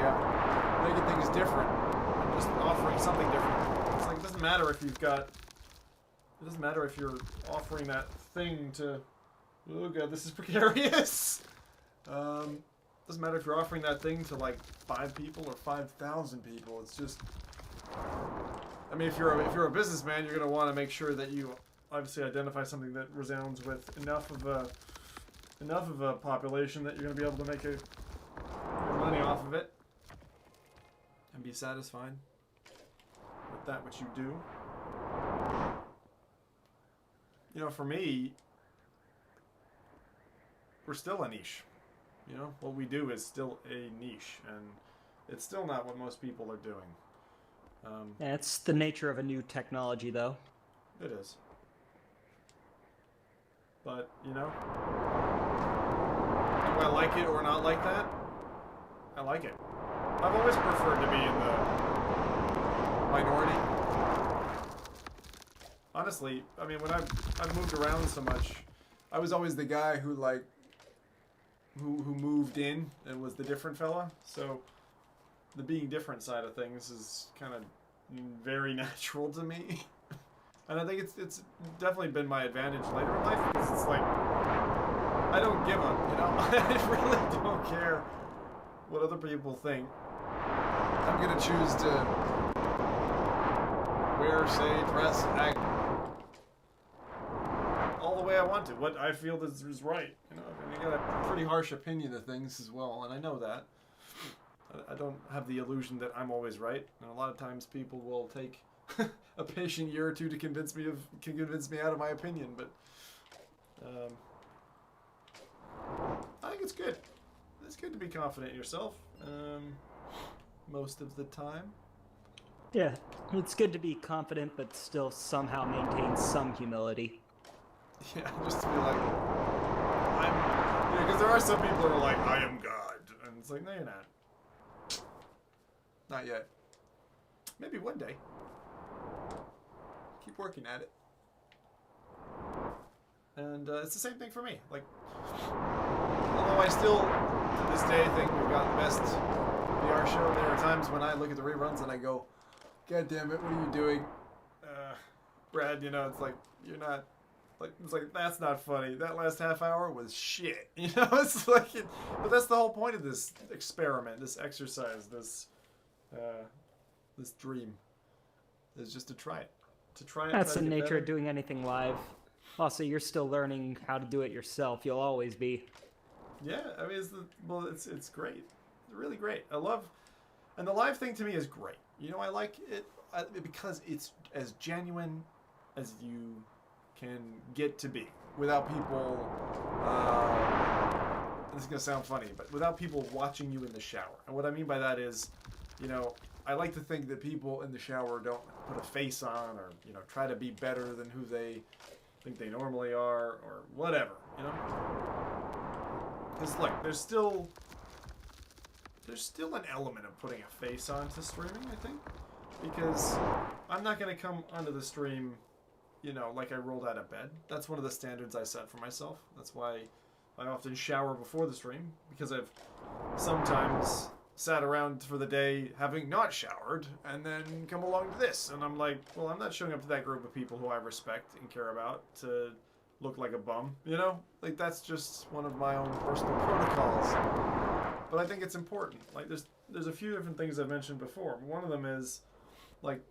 making things different and just offering something different. It's like it doesn't matter if you've got. It doesn't matter if you're offering that thing to. Oh god, this is precarious. Doesn't matter if you're offering that thing to like 5 people or 5,000 people. It's just. I mean, if you're a businessman, you're going to want to make sure that you obviously identify something that resounds with enough of a population that you're going to be able to make your money off of it and be satisfied with that which you do. You know, for me, we're still a niche. You know, what we do is still a niche, and it's still not what most people are doing. Yeah, it's the nature of a new technology, though. It is. But, you know, do I like it or not like that? I like it. I've always preferred to be in the minority. Honestly, I mean, when I've moved around so much, I was always the guy who, like, who moved in and was the different fella. So, the being different side of things is kind of very natural to me. And I think it's definitely been my advantage later in life, because it's like, I don't give a, you know, I really don't care what other people think. I'm gonna choose to wear, say, dress, act all the way I want to, what I feel is right, you know. And you got a pretty harsh opinion of things as well, and I know that. I don't have the illusion that I'm always right, and a lot of times people will take a patient year or two to convince me out of my opinion, but I think it's good. It's good to be confident in yourself most of the time. Yeah, it's good to be confident, but still somehow maintain some humility. Yeah, just to be like, I'm, you know, because there are some people who are like, I am God, and it's like, no, you're not. Not yet. Maybe one day. Keep working at it. And it's the same thing for me. Like, although I still, to this day, think we've got the best VR show, there are times when I look at the reruns and I go, God damn it, what are you doing? Brad, you know, it's like, you're not, like, it's like, that's not funny. That last half hour was shit. You know, it's like, but that's the whole point of this experiment, this exercise, this dream, is just to try it. To try it. That's try the to get nature better. of doing anything live. Also, you're still learning how to do it yourself. You'll always be. Yeah, I mean, it's great. It's really great. I love, and the live thing to me is great. You know, I like it because it's as genuine as you can get to be, without people. This is gonna sound funny, but without people watching you in the shower. And what I mean by that is, you know, I like to think that people in the shower don't put a face on, or, you know, try to be better than who they think they normally are, or whatever, you know? Because, look, there's still an element of putting a face on to streaming, I think. Because I'm not going to come onto the stream, you know, like I rolled out of bed. That's one of the standards I set for myself. That's why I often shower before the stream, because I've sometimes sat around for the day having not showered and then come along to this, and I'm like, well, I'm not showing up to that group of people who I respect and care about to look like a bum, you know? Like, that's just one of my own personal protocols. But I think it's important. Like, there's a few different things I've mentioned before. One of them is, like,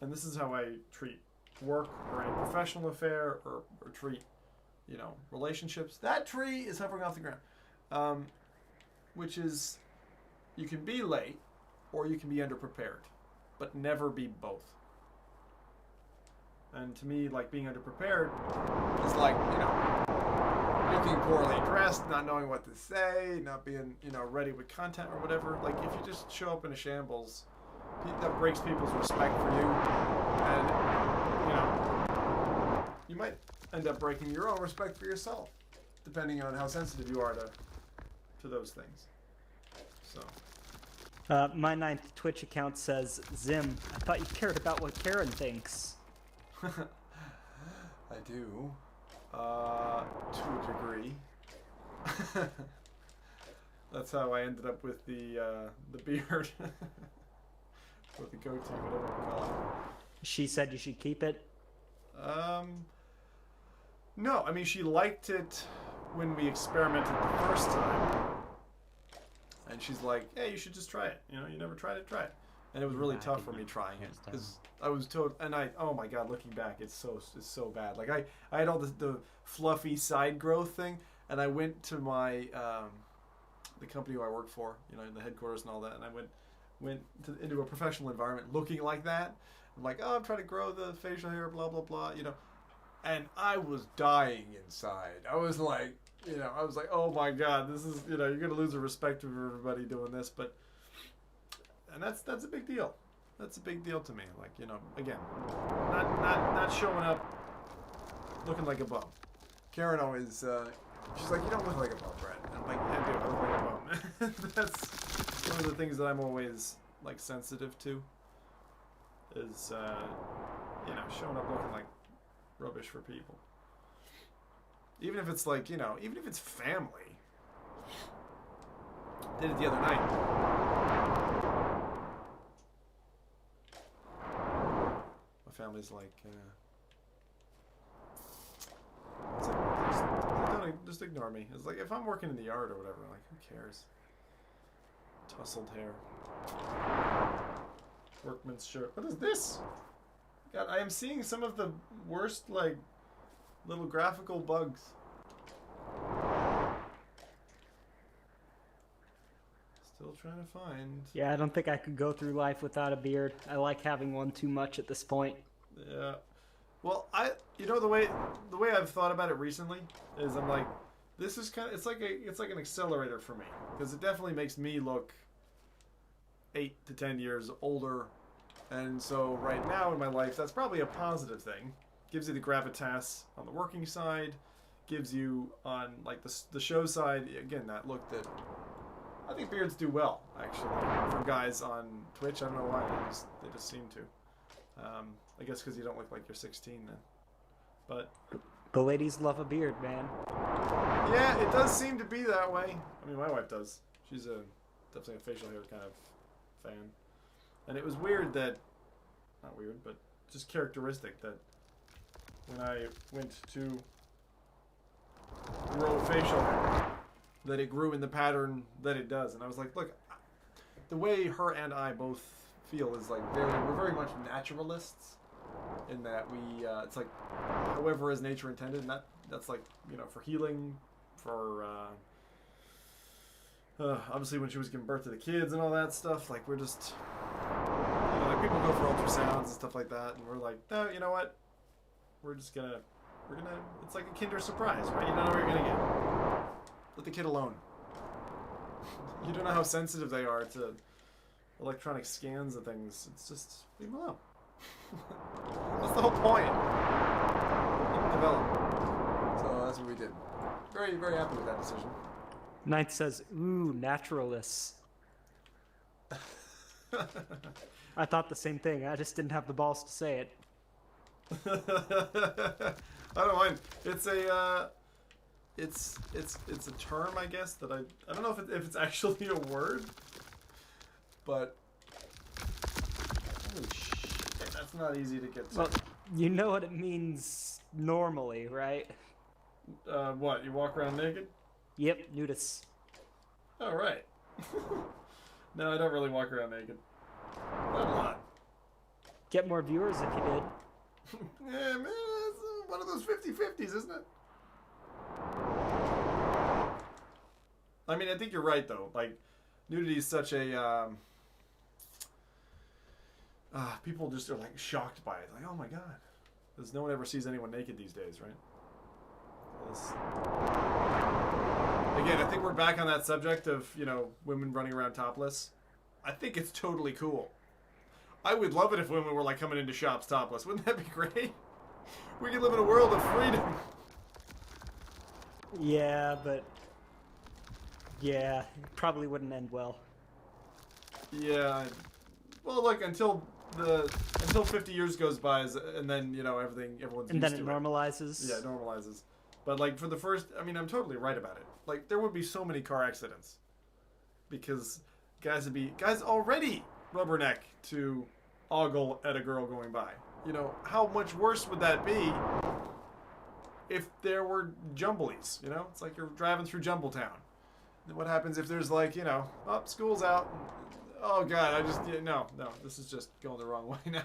and this is how I treat work or any professional affair, or treat, you know, relationships. That tree is hovering off the ground. Which is, you can be late, or you can be underprepared, but never be both. And to me, like, being underprepared is like, you know, looking poorly dressed, not knowing what to say, not being, you know, ready with content or whatever. Like, if you just show up in a shambles, that breaks people's respect for you. And, you know, you might end up breaking your own respect for yourself, depending on how sensitive you are to those things. So. My ninth Twitch account says, Zim, I thought you cared about what Karen thinks. I do, to a degree. That's how I ended up with the beard, with the goatee, whatever you call it. She said you should keep it. No, I mean she liked it when we experimented the first time, and she's like, "Hey, you should just try it. You know, you never tried it, try it." And it was really tough for me trying it because I was told, and oh my god, looking back, it's so bad. Like I had all the fluffy side growth thing, and I went to my the company who I work for, you know, in the headquarters and all that, and I went into a professional environment looking like that. I'm like, oh, I'm trying to grow the facial hair, blah blah blah, you know, and I was dying inside. I was like, you know, oh my god, this is, you know, you're gonna lose the respect of everybody doing this, and that's a big deal. That's a big deal to me. Like, you know, again, not showing up looking like a bum. Karen always, she's like, you don't look like a bum, Brett. And I'm like, yeah, dude, I look like a bum. That's one of the things that I'm always like sensitive to. Is you know, showing up looking like rubbish for people. Even if it's like, you know, even if it's family. Did it the other night. My family's like, it's like just ignore me. It's like if I'm working in the yard or whatever, like who cares? Tousled hair. Workman's shirt. What is this? God, I am seeing some of the worst, like, little graphical bugs. Still trying to find. Yeah, I don't think I could go through life without a beard. I like having one too much at this point. Yeah. Well, you know, the way I've thought about it recently is I'm like, this is kind of, it's like an accelerator for me, because it definitely makes me look 8 to 10 years older, and so right now in my life that's probably a positive thing. Gives you the gravitas on the working side, gives you on like the show side again that look that I think beards do well actually for guys on Twitch. I don't know why they just seem to. I guess because you don't look like you're 16 then. But the ladies love a beard, man. Yeah, it does seem to be that way. I mean, my wife does. She's definitely a facial hair kind of fan. And it was weird that, not weird, but just characteristic that when I went to grow facial hair, that it grew in the pattern that it does. And I was like, look, the way her and I both feel is like we're very much naturalists in that we, it's like however is nature intended, and that's like, you know, for healing, for, obviously when she was giving birth to the kids and all that stuff, like we're just, you know, like people go for ultrasounds and stuff like that, and we're like, no, you know what, we're gonna, it's like a Kinder Surprise, right? You don't know what you're gonna get. Let the kid alone. You don't know how sensitive they are to electronic scans of things. It's just, leave them alone. That's the whole point. Develop. So that's what we did. Very, very happy with that decision. Ninth says, ooh, naturalists. I thought the same thing. I just didn't have the balls to say it. I don't mind. It's a it's a term, I guess, that I don't know if it's actually a word, but holy shit, that's not easy to get to. Well, you know what it means normally, right? What, you walk around naked? Yep, nudist. Oh, right. No, I don't really walk around naked. Not a lot. Get more viewers if you did. Yeah, man, it's one of those 50-50s, isn't it? I mean, I think you're right, though. Like, nudity is such a, people just are, like, shocked by it. Like, oh my god. Because no one ever sees anyone naked these days, right? Again, I think we're back on that subject of, you know, women running around topless. I think it's totally cool. I would love it if women were, like, coming into shops topless. Wouldn't that be great? We can live in a world of freedom. Yeah, but yeah, it probably wouldn't end well. Yeah. Well, look, until 50 years goes by, and then everyone's And used then it to normalizes. Yeah, it normalizes. But like for the first, I mean, I'm totally right about it. Like there would be so many car accidents because guys already rubberneck to ogle at a girl going by. You know, how much worse would that be if there were jumblies? You know, it's like you're driving through Jumbletown. And what happens if there's like, school's out. Oh God, no, this is just going the wrong way now.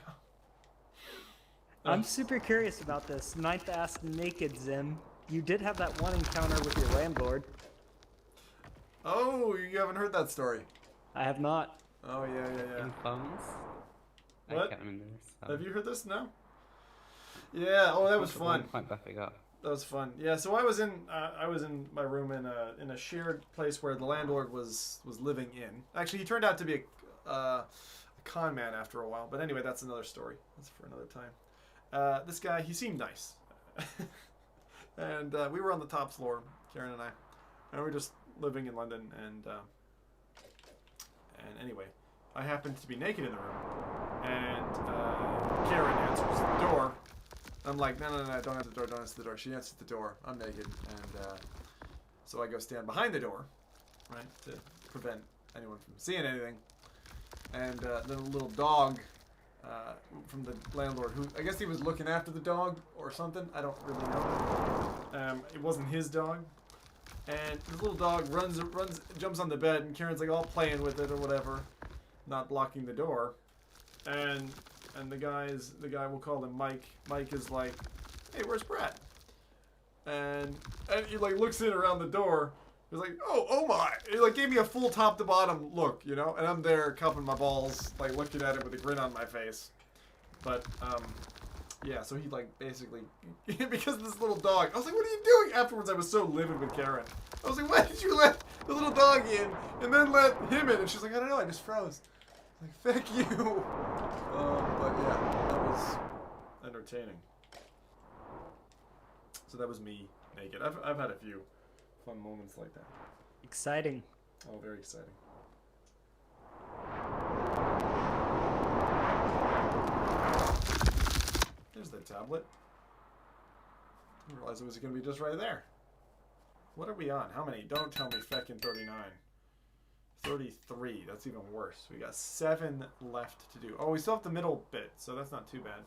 I'm super curious about this. Ninth Ass Naked Zim. You did have that one encounter with your landlord. Oh, you haven't heard that story. I have not. Oh, yeah. In phones? I What? can't remember this. Have you heard this? No? Yeah, oh, that was fun. Quite back up. That was fun. Yeah, so I was in my room in a shared place where the landlord was living in. Actually, he turned out to be a con man after a while. But anyway, that's another story. That's for another time. This guy, he seemed nice. And we were on the top floor, Karen and I. And we were just living in London. And anyway, I happened to be naked in the room. And Karen answers the door. I'm like, no, don't answer the door, don't answer the door. She answers the door. I'm naked. And so I go stand behind the door, right, to prevent anyone from seeing anything. And then a little dog from the landlord, who I guess he was looking after the dog or something. I don't really know. It wasn't his dog. And the little dog jumps on the bed, and Karen's like all playing with it or whatever, not blocking the door. And the guy, we'll call him Mike. Mike is like, hey, where's Brad? And he like looks in around the door. He's like, oh my! He like gave me a full top to bottom look, and I'm there cupping my balls, like looking at it with a grin on my face. But yeah, so he like basically because of this little dog. I was like, what are you doing? Afterwards, I was so livid with Karen. I was like, why did you let the little dog in and then let him in? And she's like, I don't know, I just froze. Like, thank you. But yeah, that was entertaining. So that was me naked. I've had a few fun moments like that. Exciting. Oh, very exciting. There's the tablet. I didn't realize it was going to be just right there. What are we on? How many? Don't tell me feckin' 39. 33. That's even worse. We got 7 left to do. Oh, we still have the middle bit, so that's not too bad.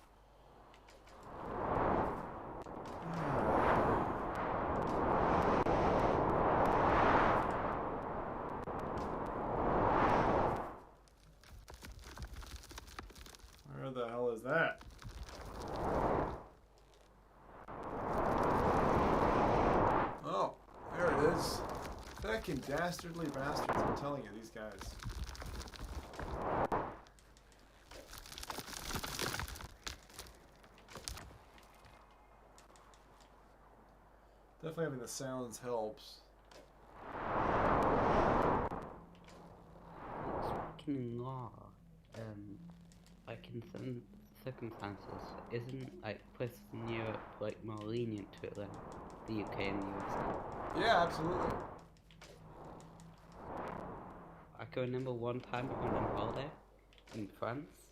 Where the hell is that? Oh, there it is. Fucking dastardly bastards, I'm telling you, these guys. Definitely having the sounds helps. Speaking of law, like in some circumstances, isn't like places in Europe like more lenient to it than the UK and the USA? Yeah, absolutely. I can remember one time I went on holiday in France.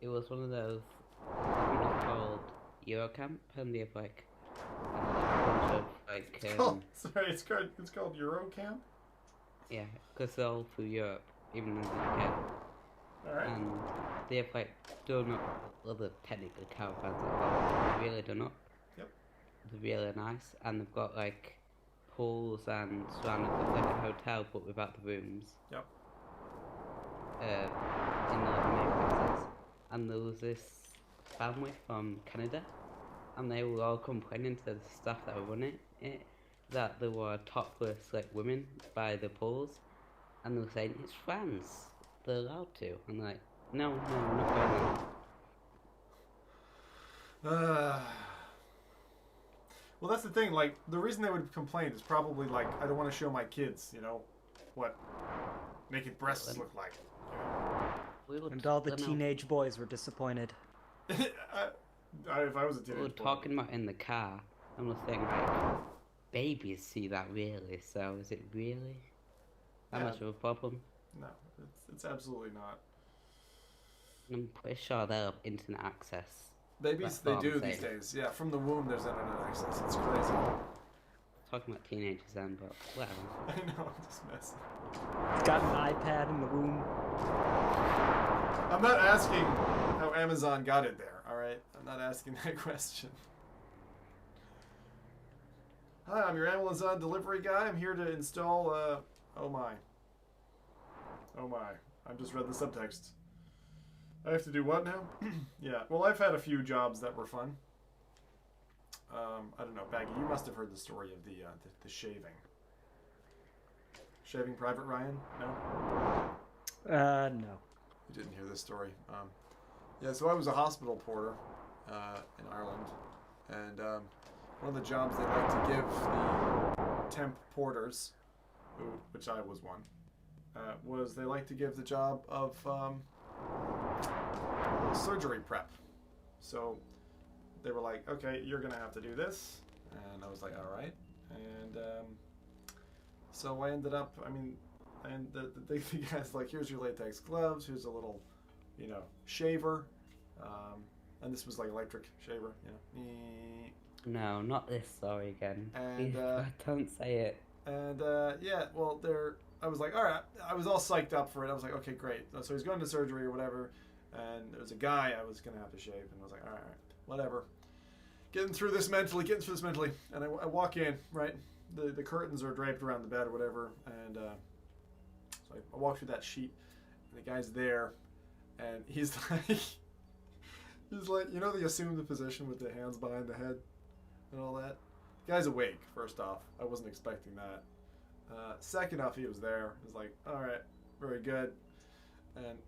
It was one of those, I think it's called Eurocamp, and they have like a bunch of like it's called Eurocamp? yeah, because they're all through Europe, even in the UK. Alright. And they have like done up, well, they're technically caravans, but they're really done up. Yep. They're really nice, and they've got like pools and surrounded with like a hotel, but without the rooms. Yep. In the main places. And there was this family from Canada, and they were all complaining to the staff that were running it that there were topless like women by the pools, and they were saying it's France, they're allowed to. And they're like, no, we're not going there. Well, that's the thing. Like, the reason they would complain is probably like, I don't want to show my kids, what naked breasts look like. And all the teenage boys were disappointed. If I was a We were teenage boy. talking about in the car, and we're saying like, babies see that really. So is it really that Yeah. much of a problem? No, it's absolutely not. And I'm pretty sure they'll have internet access. Babies, That's they all I'm do these saying. days. Yeah, from the womb there's internet access. It's crazy. Talking about teenagers then, but whatever. I know, I'm just messing. Got an iPad in the womb. I'm not asking how Amazon got it there, alright? I'm not asking that question. Hi, I'm your Amazon delivery guy. I'm here to install, oh my. Oh my. I just read the subtext. I have to do what now? Yeah, well, I've had a few jobs that were fun. I don't know, Baggy, you must have heard the story of the shaving. Shaving Private Ryan? No? No. You didn't hear this story. Yeah, so I was a hospital porter in Ireland, and one of the jobs they like to give the temp porters, which I was one, was they like to give the job of surgery prep. So they were like, okay, you're gonna have to do this, and I was like, all right, and so I ended up, and the guy's like, here's your latex gloves, here's a little, shaver, and this was like electric shaver, No, not this story again. And, Please, don't say it. and yeah, well, I was like, all right, I was all psyched up for it. I was like, okay, great. So he's going to surgery or whatever, and there was a guy I was gonna have to shave, and I was like, all right, whatever. Getting through this mentally, and I walk in, right? The curtains are draped around the bed or whatever, and so I walk through that sheet, and the guy's there, and he's like, the assumed position with the hands behind the head and all that. The guy's awake, first off. I wasn't expecting that. Second off, he was there. He was like, all right, very good, and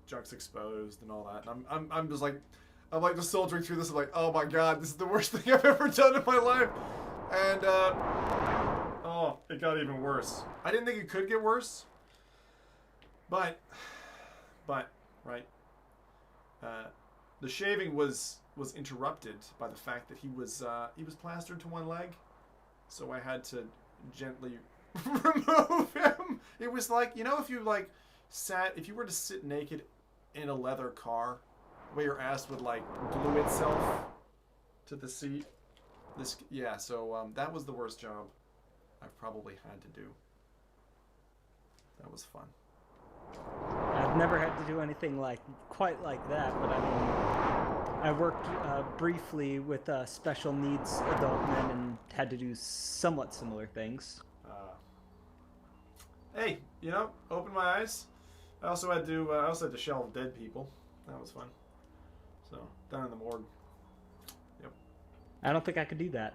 junk's exposed and all that. And I'm just like, I'm like just soldiering through this. I'm like, oh my god, this is the worst thing I've ever done in my life. And oh, it got even worse. I didn't think it could get worse, but right. The shaving was interrupted by the fact that he was plastered to one leg, so I had to gently remove him. It was like, if you if you were to sit naked in a leather car, where your ass would like glue itself to the seat. So that was the worst job I've probably had to do. That was fun. I've never had to do anything quite like that, but I worked briefly with special needs adult men and had to do somewhat similar things. Hey, open my eyes. I also had to shelve dead people. That was fun. So down in the morgue. Yep. I don't think I could do that.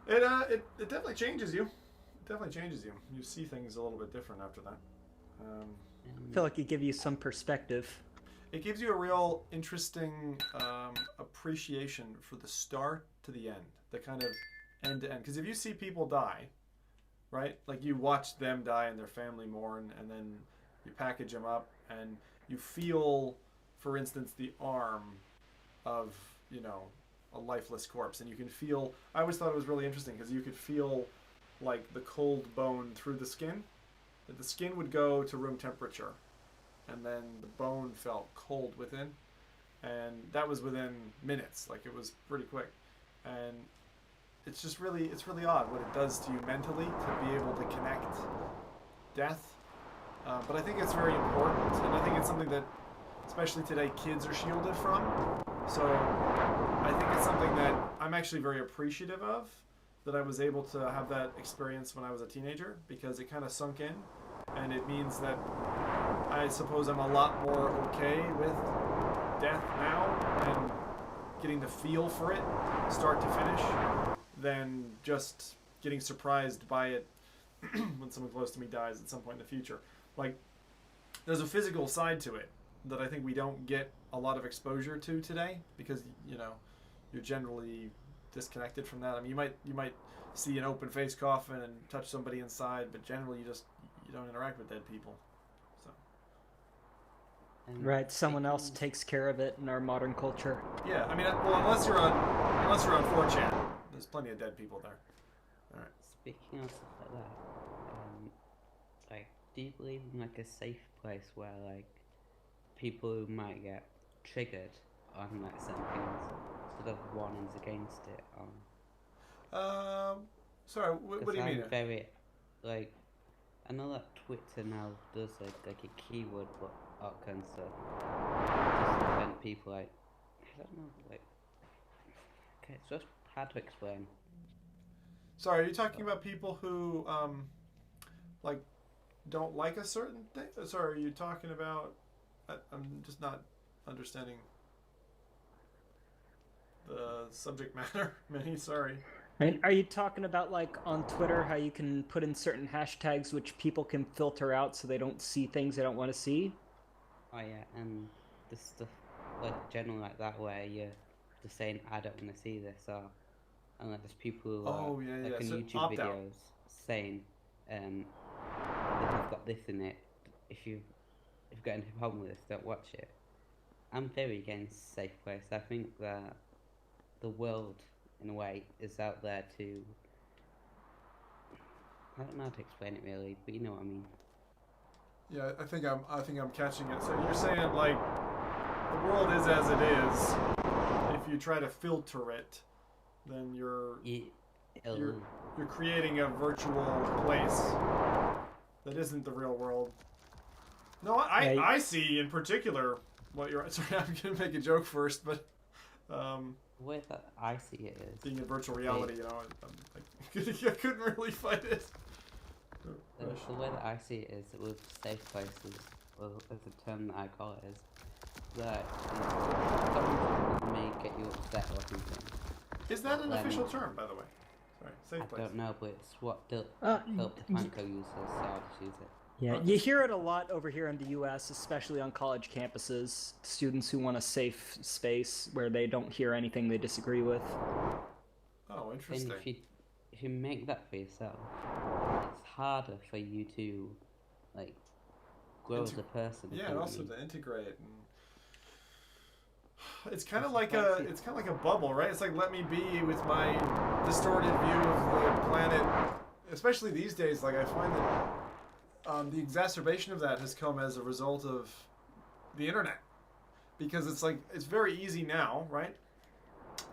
It definitely changes you. It definitely changes you. You see things a little bit different after that. I feel like it gives you some perspective. It gives you a real interesting appreciation for the start to the end, the kind of end to end. Because if you see people die, right? Like you watch them die and their family mourn, and then you package them up, and you feel, for instance, the arm of a lifeless corpse, and you can feel. I always thought it was really interesting because you could feel like the cold bone through the skin. That the skin would go to room temperature, and then the bone felt cold within, and that was within minutes. Like it was pretty quick, and it's really odd what it does to you mentally to be able to connect death. But I think it's very important, and I think it's something that, especially today, kids are shielded from. So I think it's something that I'm actually very appreciative of, that I was able to have that experience when I was a teenager, because it kind of sunk in, and it means that I suppose I'm a lot more okay with death now and getting the feel for it, start to finish, than just getting surprised by it when someone close to me dies at some point in the future. Like, there's a physical side to it that I think we don't get a lot of exposure to today, because you're generally disconnected from that. I mean, you might see an open face coffin and touch somebody inside, but generally you don't interact with dead people. So And Right, someone else speaking- takes care of it in our modern culture. Yeah, I mean, well, unless you're on 4chan, there's plenty of dead people there. All right. Speaking of stuff like that, like, do you believe in like a safe place where like people who might get triggered on like certain things instead of warnings against it? Sorry, what do you mean? Very, like, I know that Twitter now does like a keyword but all kinds of stuff just to prevent people like, I don't know, like, okay, it's just hard to explain. Sorry, are you talking about people who like don't like a certain thing? Sorry, are you talking about? I'm just not understanding the subject matter. Many, sorry. And are you talking about like on Twitter how you can put in certain hashtags which people can filter out so they don't see things they don't want to see? Oh yeah, and the stuff like generally like that where you're just saying I don't want to see this, or and like there's people who are like in So YouTube opt out. videos saying that they've got this in it. If you've got any problem with this, don't watch it. I'm very against safe place. I think that the world in a way is out there to, I don't know how to explain it really, but you know what I mean. Yeah, I think I'm catching it. So you're saying like the world is as it is. If you try to filter it, then you're creating a virtual place that isn't the real world. No, I see in particular what you're. Sorry, I'm gonna make a joke first, but The way that I see it is being in virtual reality, you know, I couldn't really fight it. the way that I see it is that with safe places, or as the term that I call it is, that someone may get you upset or something. Is that an official term, by the way? Sorry, safe place. I don't know, but it's what help the Franco uses, so I'll just use it. Yeah, you hear it a lot over here in the U.S., especially on college campuses. Students who want a safe space where they don't hear anything they disagree with. Oh, interesting. And if you make that for yourself, it's harder for you to like grow as a person. Yeah, and also to integrate. And it's kind of like a bubble, right? It's like let me be with my distorted view of the planet. Especially these days, like I find that. The exacerbation of that has come as a result of the internet, because it's very easy now, right,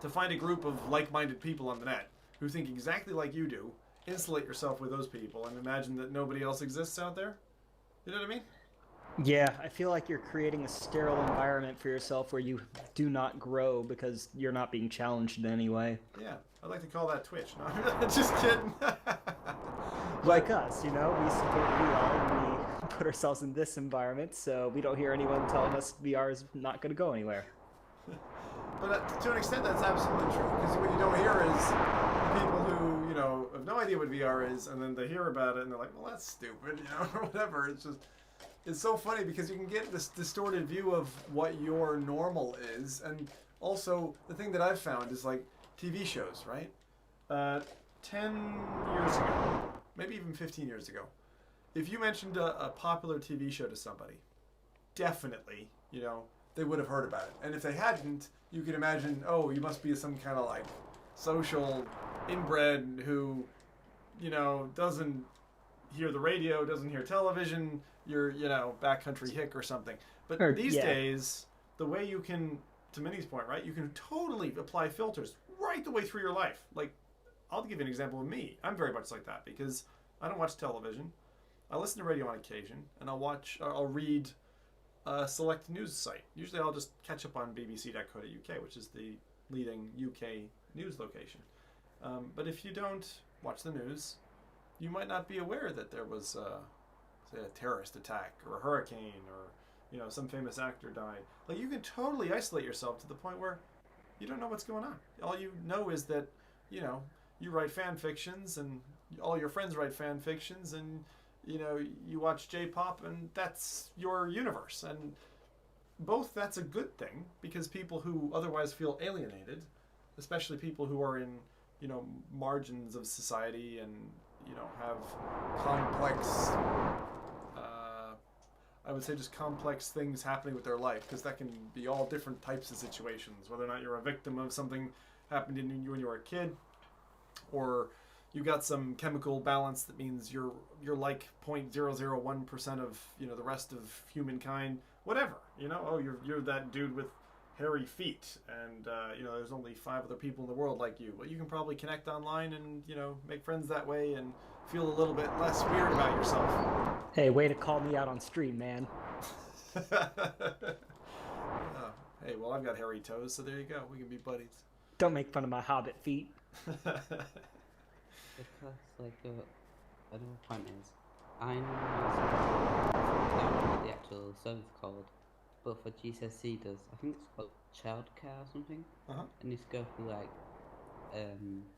to find a group of like-minded people on the net who think exactly like you do, insulate yourself with those people, and imagine that nobody else exists out there. You know what I mean? Yeah, I feel like you're creating a sterile environment for yourself where you do not grow because you're not being challenged in any way. Yeah, I'd like to call that Twitch. No, I'm just kidding. Like us, you know, we support VR and we put ourselves in this environment, so we don't hear anyone telling us VR is not going to go anywhere. But to an extent, that's absolutely true, because what you don't hear is people who, you know, have no idea what VR is, and then they hear about it and they're like, well, that's stupid, you know, or whatever. It's so funny because you can get this distorted view of what your normal is, and also the thing that I've found is like TV shows, right? 10 years ago, maybe even 15 years ago, if you mentioned a popular TV show to somebody, definitely, you know, they would have heard about it. And if they hadn't, you could imagine, oh, you must be some kind of like social inbred who, you know, doesn't hear the radio, doesn't hear television, you're, you know, backcountry hick or something. But these days, the way you can, to Minnie's point, right, you can totally apply filters right the way through your life. Like, I'll give you an example of me. I'm very much like that because I don't watch television. I listen to radio on occasion, and I'll read a select news site. Usually I'll just catch up on bbc.co.uk, which is the leading UK news location. But if you don't watch the news, you might not be aware that there was, say, a terrorist attack or a hurricane or, you know, some famous actor died. Like, you can totally isolate yourself to the point where you don't know what's going on. All you know is that, you know, you write fan fictions and all your friends write fan fictions and, you know, you watch J-pop and that's your universe. And both that's a good thing because people who otherwise feel alienated, especially people who are in, you know, margins of society and, you know, have complex, I would say just complex things happening with their life, because that can be all different types of situations, whether or not you're a victim of something happened to you when you were a kid, or you got some chemical balance that means you're like 0.001% of the rest of humankind, whatever. Oh, you're that dude with hairy feet, and there's only 5 other people in the world like you. Well, you can probably connect online and make friends that way and feel a little bit less weird about yourself. Hey, way to call me out on stream, man. Hey, well, I've got hairy toes, so there you go. We can be buddies. Don't make fun of my hobbit feet. Because, like, another point is, I know what the actual service called, but for GCSE does, I think it's called childcare or something, and you go through, like,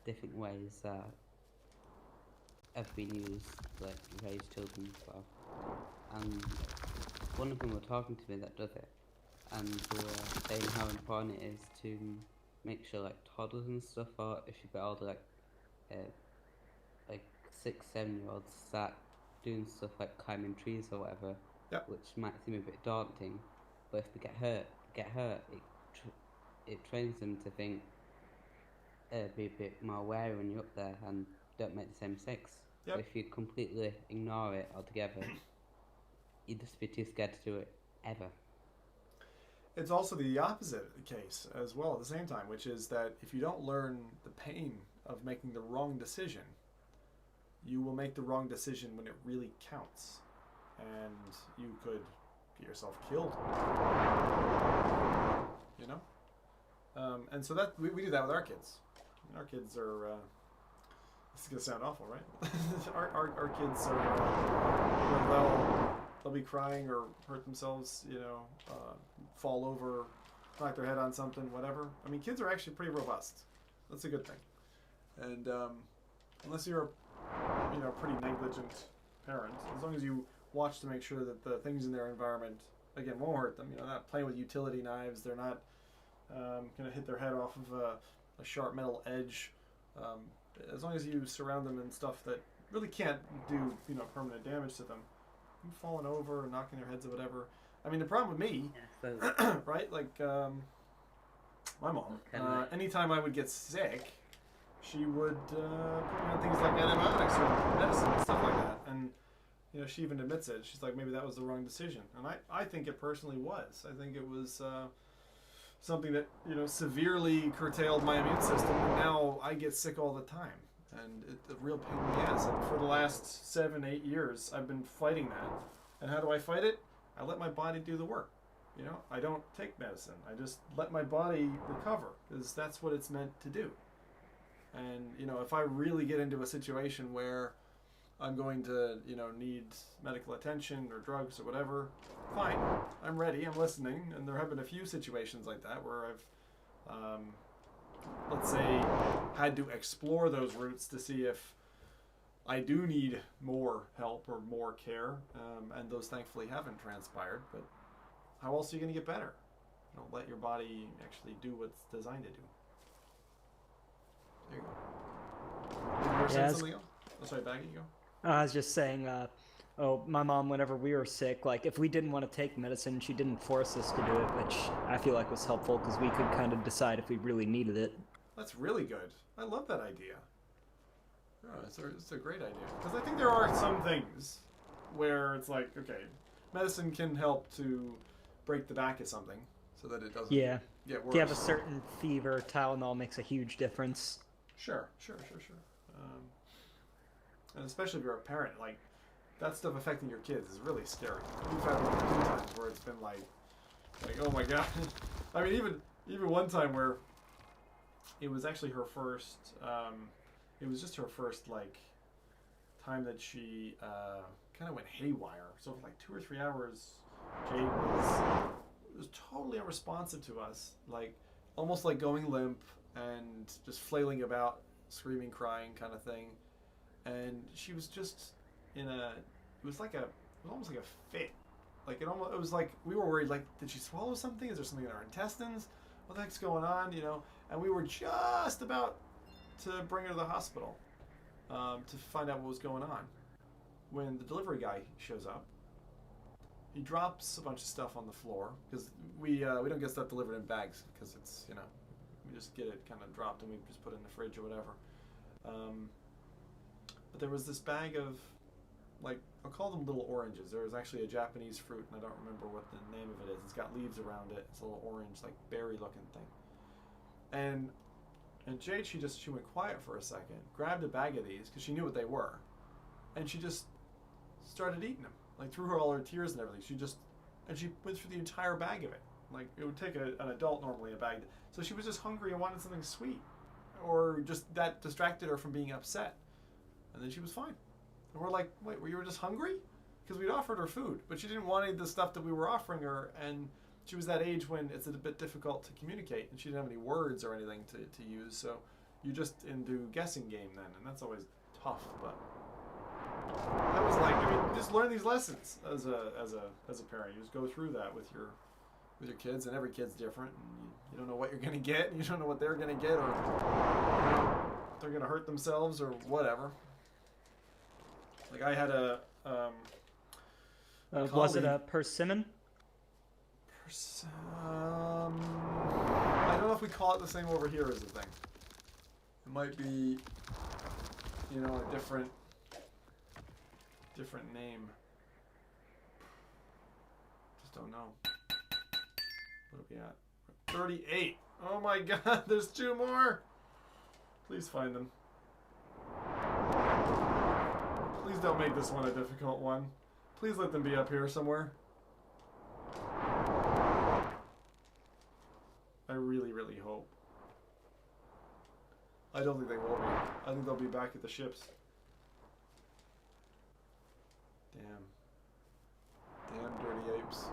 different ways that have been used to, like, raise children and stuff, and one of them were talking to me that does it, and they were saying how important it is to make sure, like, toddlers and stuff, or if you've got older, like 6-7-year-olds start doing stuff like climbing trees or whatever, which might seem a bit daunting, but if they get hurt, it trains them to think, be a bit more wary when you're up there and don't make the same mistakes. But if you completely ignore it altogether, you'd just be too scared to do it ever. It's also the opposite case as well at the same time, which is that if you don't learn the pain of making the wrong decision, you will make the wrong decision when it really counts, and you could get yourself killed. And so that we do that with our kids. Our kids are. This is gonna sound awful, right? our kids are. They'll be crying or hurt themselves, fall over, knock their head on something, whatever. I mean, kids are actually pretty robust. That's a good thing. And unless you're a pretty negligent parent, as long as you watch to make sure that the things in their environment, again, won't hurt them. They're not playing with utility knives. They're not going to hit their head off of a sharp metal edge. As long as you surround them in stuff that really can't do permanent damage to them, falling over and knocking their heads or whatever. I mean, the problem with me, right? Like my mom. Anytime I would get sick, she would put me on things like antibiotics or medicine and stuff like that. And she even admits it. She's like, maybe that was the wrong decision. And I think it personally was. I think it was something that severely curtailed my immune system, and now I get sick all the time. And it's a real pain in the ass. And for the last 7-8 years, I've been fighting that. And how do I fight it? I let my body do the work. I don't take medicine. I just let my body recover, because that's what it's meant to do. And if I really get into a situation where I'm going to need medical attention or drugs or whatever, fine. I'm ready. I'm listening. And there have been a few situations like that where I've let's say, had to explore those routes to see if I do need more help or more care, and those thankfully haven't transpired. But how else are you going to get better? Let your body actually do what's designed to do. There you go. You were saying something else? Oh, sorry, Baggy, you go. I was just saying, my mom, whenever we were sick, like, if we didn't want to take medicine, she didn't force us to do it, which I feel like was helpful, because we could kind of decide if we really needed it. That's really good. I love that idea. Oh, it's a great idea. Because I think there are some things where it's like, okay, medicine can help to break the back of something so that it doesn't get worse. If you have a certain fever, Tylenol makes a huge difference. Sure. And especially if you're a parent, like, that stuff affecting your kids is really scary. We've had one or two times where it's been like, oh my god. I mean, even one time where it was actually her first, it was just her first, like, time that she kind of went haywire. So for like 2 or 3 hours, Jade was totally unresponsive to us, like, almost like going limp and just flailing about, screaming, crying kind of thing. And she was just it was almost like a fit. Like, it was like, we were worried, like, did she swallow something? Is there something in her intestines? What the heck's going on, And we were just about to bring her to the hospital to find out what was going on. When the delivery guy shows up, he drops a bunch of stuff on the floor because we don't get stuff delivered in bags because it's, you know, we just get it kind of dropped and we just put it in the fridge or whatever. But there was this bag of, like, I'll call them little oranges. There was actually a Japanese fruit, and I don't remember what the name of it is. It's got leaves around it. It's a little orange, like berry-looking thing. And Jade, she went quiet for a second, grabbed a bag of these because she knew what they were, and she just started eating them. Like, through all her tears and everything, she went through the entire bag of it. Like, it would take an adult normally a bag. So she was just hungry and wanted something sweet, or just that distracted her from being upset, and then she was fine. And we're like, wait, you were just hungry? Because we'd offered her food, but she didn't want any of the stuff that we were offering her, and she was that age when it's a bit difficult to communicate, and she didn't have any words or anything to use, so you're just into guessing game then, and that's always tough, but that was like, I mean, you just learn these lessons as a parent. You just go through that with your kids, and every kid's different, and you don't know what you're going to get, and you don't know what they're going to get, or you know, they're going to hurt themselves or whatever. Like, I had a was it a persimmon? I don't know if we call it the same over here as the thing. It might be, you know, a different name. Just don't know. What are we at? 38. Oh my god, there's 2 more. Please find them. Please don't make this one a difficult one. Please let them be up here somewhere. I really, really hope. I don't think they will be. I think they'll be back at the ships. Damn. Damn dirty apes.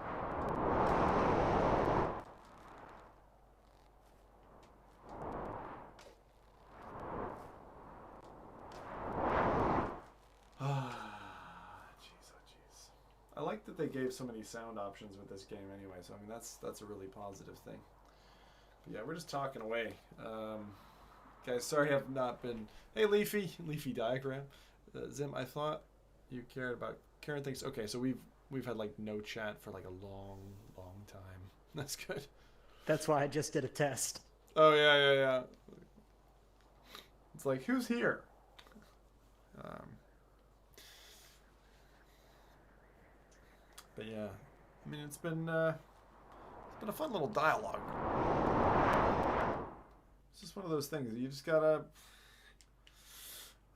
I like that they gave so many sound options with this game anyway, so I mean that's a really positive thing. But yeah, we're just talking away. Guys, sorry I've not been... Hey, Leafy Diagram. Zim, I thought you cared about... Karen thinks... Okay, so we've had like no chat for like a long time. That's good. That's why I just did a test. Oh, yeah. It's like, who's here? But yeah, I mean, it's been a fun little dialogue. It's just one of those things. You just gotta...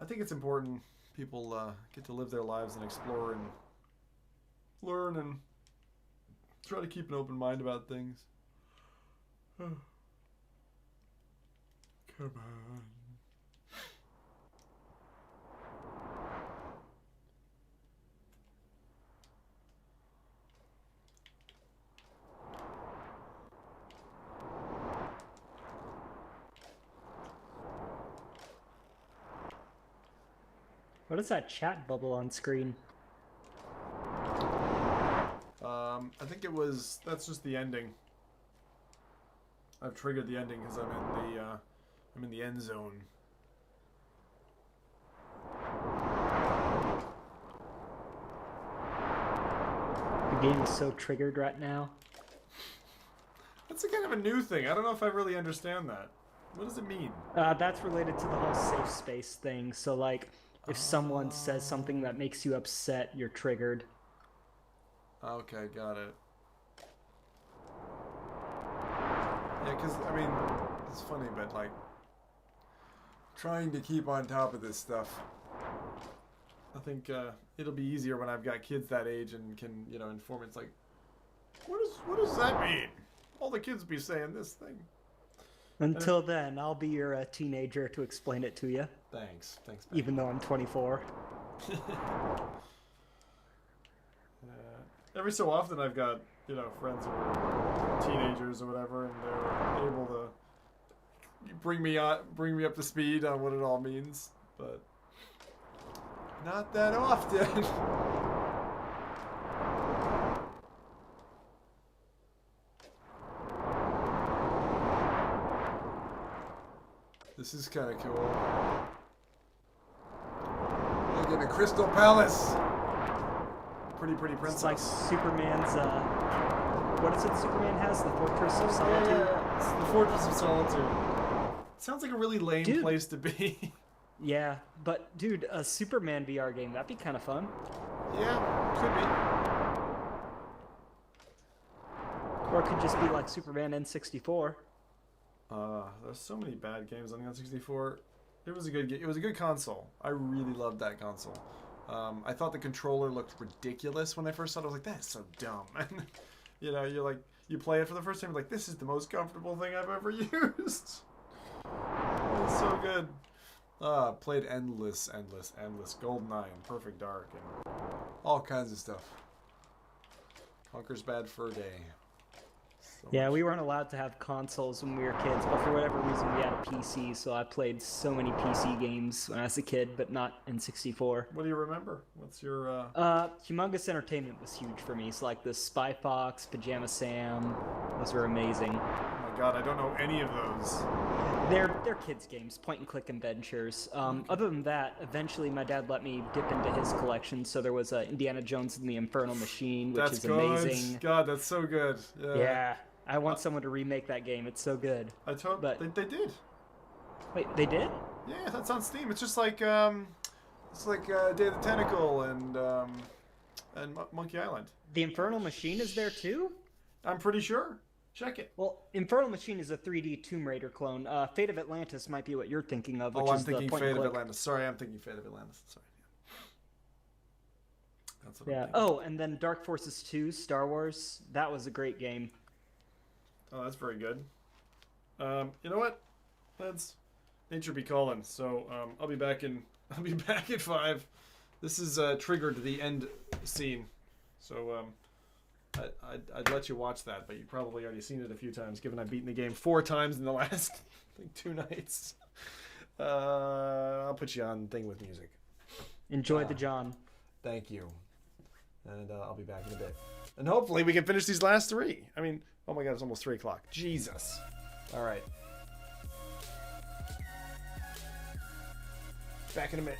I think it's important people get to live their lives and explore and learn and try to keep an open mind about things. Come on. What is that chat bubble on screen? I think that's just the ending. I've triggered the ending because I'm in the end zone. The game is so triggered right now. That's a kind of a new thing. I don't know if I really understand that. What does it mean? That's related to the whole safe space thing. So, like, if someone says something that makes you upset, you're triggered. Okay, got it. Yeah, because, I mean, it's funny, but, like, trying to keep on top of this stuff. I think it'll be easier when I've got kids that age and can, you know, inform. It's like, what does that mean? All the kids be saying this thing. Until then, I'll be your teenager to explain it to you. Thanks, Ben. Even though I'm 24. Every so often I've got, you know, friends who are teenagers or whatever, and they're able to bring me up to speed on what it all means, but not that often. This is kind of cool. Look at the Crystal Palace. Pretty Princess. It's like Superman's, what is it Superman has? The Fortress of Solitude? Yeah, it's the Fortress of Solitude. Sounds like a really lame Dude. place to be. Yeah, but dude, a Superman VR game, that'd be kind of fun. Yeah, could be. Or it could just be like Superman N64. There's so many bad games on the N64. It was a good game. It was a good console. I really loved that console. I thought the controller looked ridiculous when I first saw it. I was like, that's so dumb. And you know, you play it for the first time, you're like, this is the most comfortable thing I've ever used. It's so good. Played endless GoldenEye and Perfect Dark and all kinds of stuff. Conker's Bad Fur Day. So Yeah, much. we weren't allowed to have consoles when we were kids, but for whatever reason we had a PC, so I played so many PC games when I was a kid, but not N64. What do you remember? What's your Humongous Entertainment was huge for me. So like the Spy Fox, Pajama Sam, those were amazing. Oh my god, I don't know any of those. They're kids games, point and click adventures. Other than that, eventually my dad let me dip into his collection, so there was Indiana Jones and the Infernal Machine, which That's is good. amazing. God, that's so good. Yeah, I want someone to remake that game. It's so good. I told But- they did. Wait, they did? Yeah, that's on Steam. It's just like Day of the Tentacle and Monkey Island. The Infernal Machine is there too? I'm pretty sure. Check it. Well, Infernal Machine is a 3D Tomb Raider clone. Fate of Atlantis might be what you're thinking of, which Oh, I'm is thinking the point Fate and of click. Atlantis. Sorry, I'm thinking Fate of Atlantis. Sorry. That's what I'm Yeah. thinking. Oh, and then Dark Forces 2, Star Wars. That was a great game. Oh, that's very good. You know what? Let's nature be calling. So I'll be back at 5. This is triggered the end scene. So I'd let you watch that, but you've probably already seen it a few times, given I've beaten the game 4 times in the last like 2 nights. I'll put you on thing with music. Enjoy the John. Thank you. And I'll be back in a bit. And hopefully we can finish these last 3. I mean, oh my god, it's almost 3 o'clock. Jesus. All right. Back in a minute.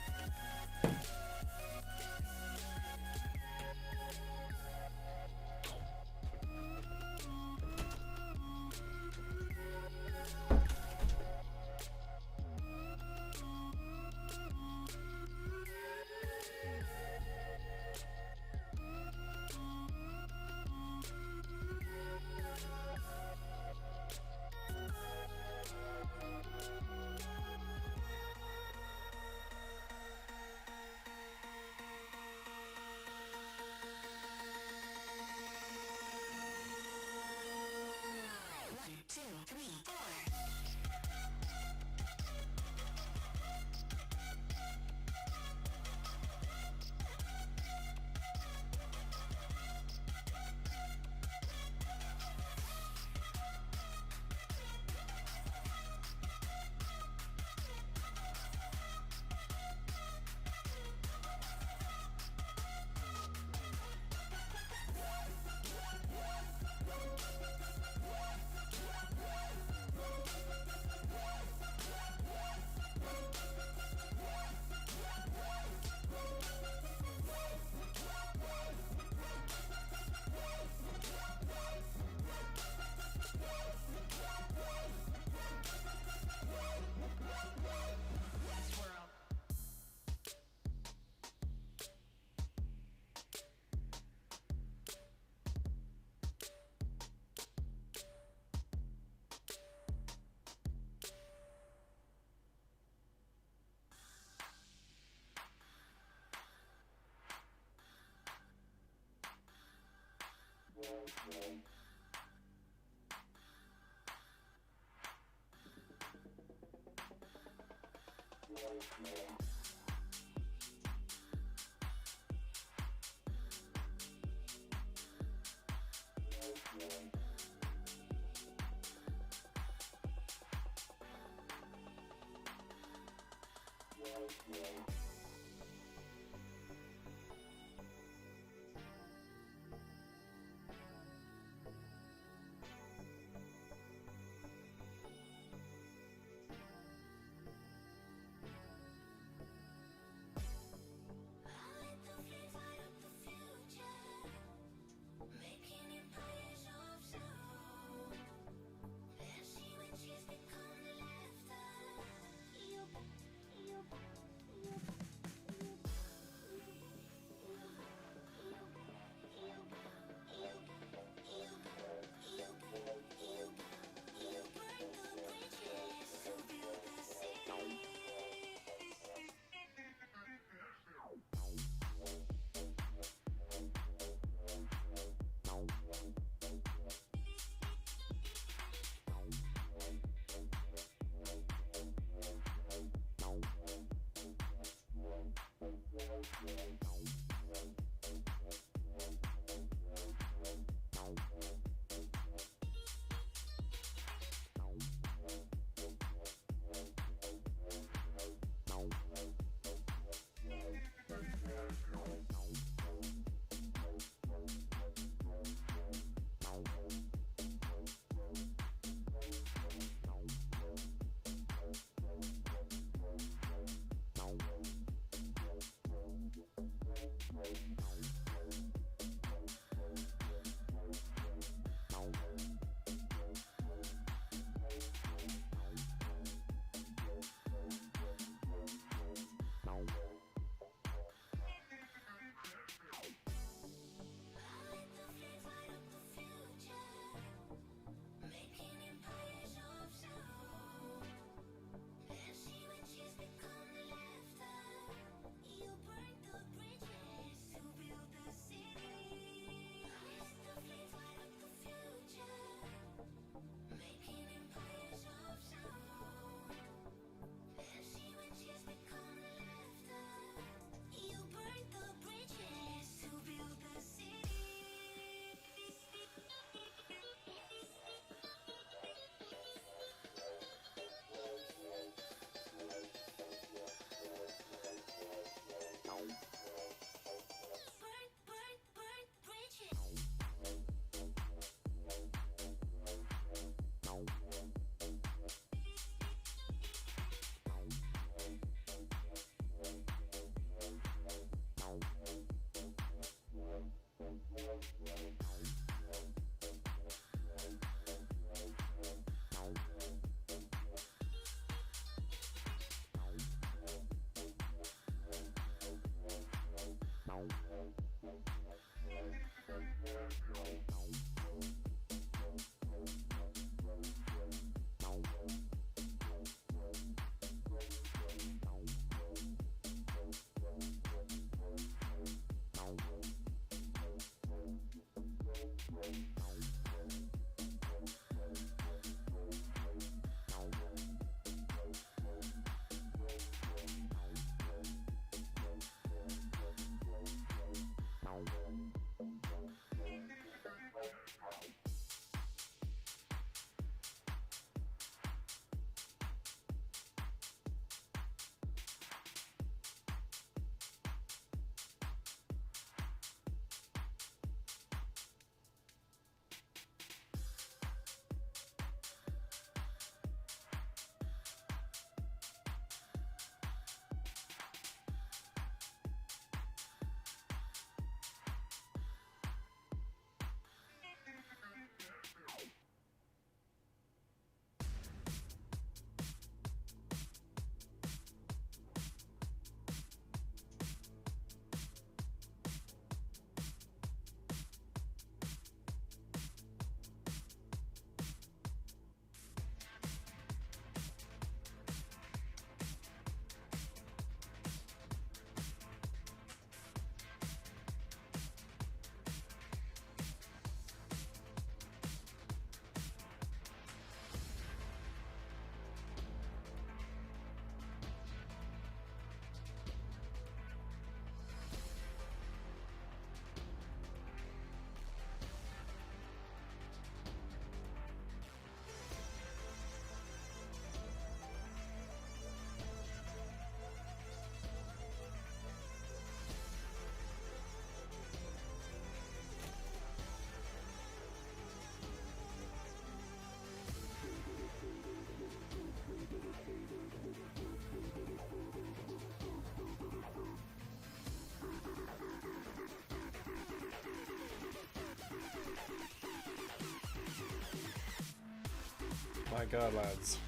My god, lads.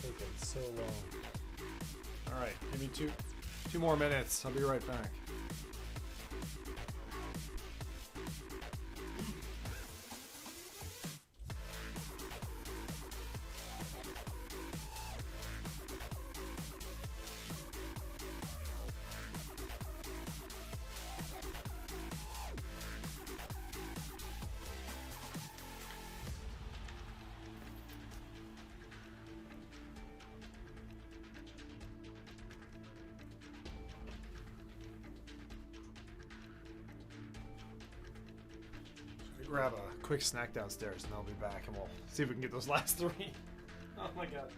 Taking so long. Alright, give me two more minutes. I'll be right back. grab a quick snack downstairs and I'll be back and we'll see if we can get those last 3. Oh my god.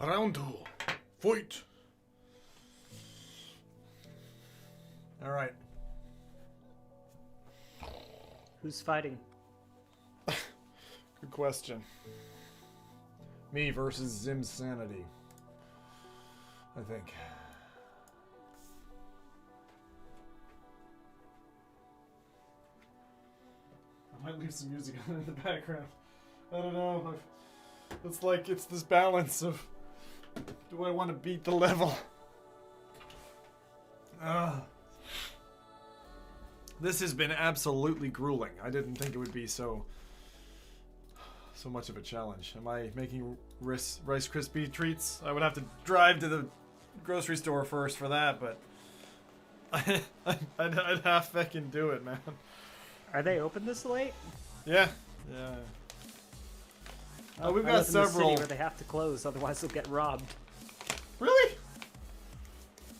Round 2. Fight! Alright. Who's fighting? Good question. Me versus Zim's sanity. I think. I might leave some music on in the background. I don't know. It's like it's this balance of, do I want to beat the level? This has been absolutely grueling. I didn't think it would be so much of a challenge. Am I making Rice Krispie treats? I would have to drive to the grocery store first for that, but I'd half fucking do it, man. Are they open this late? Yeah. We've got several. In the city where they have to close, otherwise they'll get robbed. Really?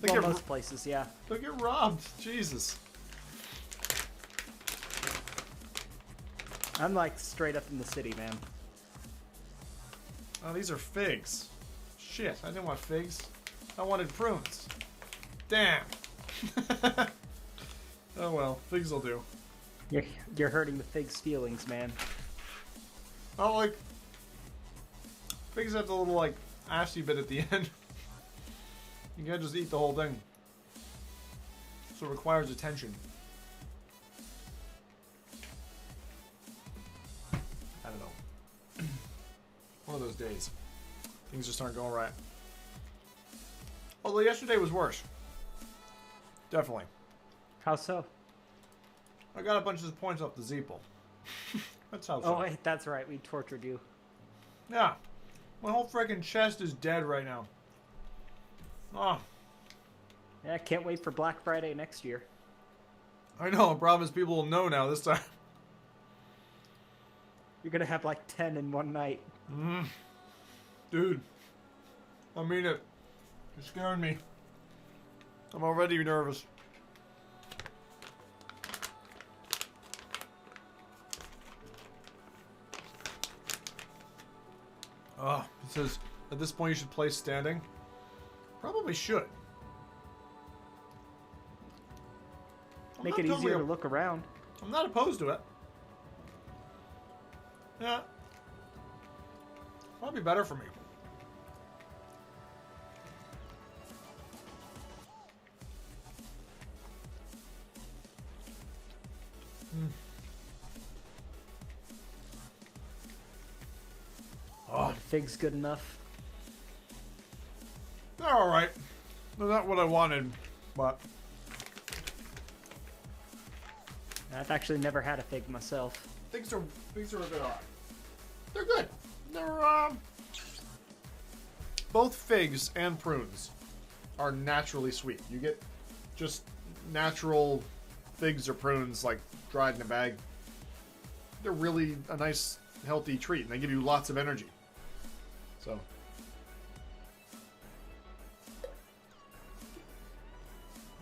Well, most places, yeah. They'll get robbed. Jesus. I'm like straight up in the city, man. Oh, these are figs. Shit, I didn't want figs. I wanted prunes. Damn. Oh well, figs will do. You're hurting the fig's feelings, man. Oh, like figs have the little like ashy bit at the end. You can't just eat the whole thing. So it requires attention. I don't know. One of those days. Things just aren't going right. Although yesterday was worse. Definitely. How so? I got a bunch of points off the Zeeple. That's how. Oh wait, that's right. We tortured you. Yeah. My whole freaking chest is dead right now. Oh. Yeah, can't wait for Black Friday next year. I know. The problem is people will know now this time. You're gonna have like 10 in one night. Dude. I mean it. You're scaring me. I'm already nervous. Oh, it says, at this point you should play standing. Probably should. Make it easier to look around. I'm not opposed to it. Yeah. Might be better for me. Oh, fig's good enough. They're alright. not what I wanted, but I've actually never had a fig myself. things are a bit odd. They're good. They're both figs and prunes are naturally sweet. You get just natural figs or prunes like dried in a bag. They're really a nice, healthy treat, and they give you lots of energy. So,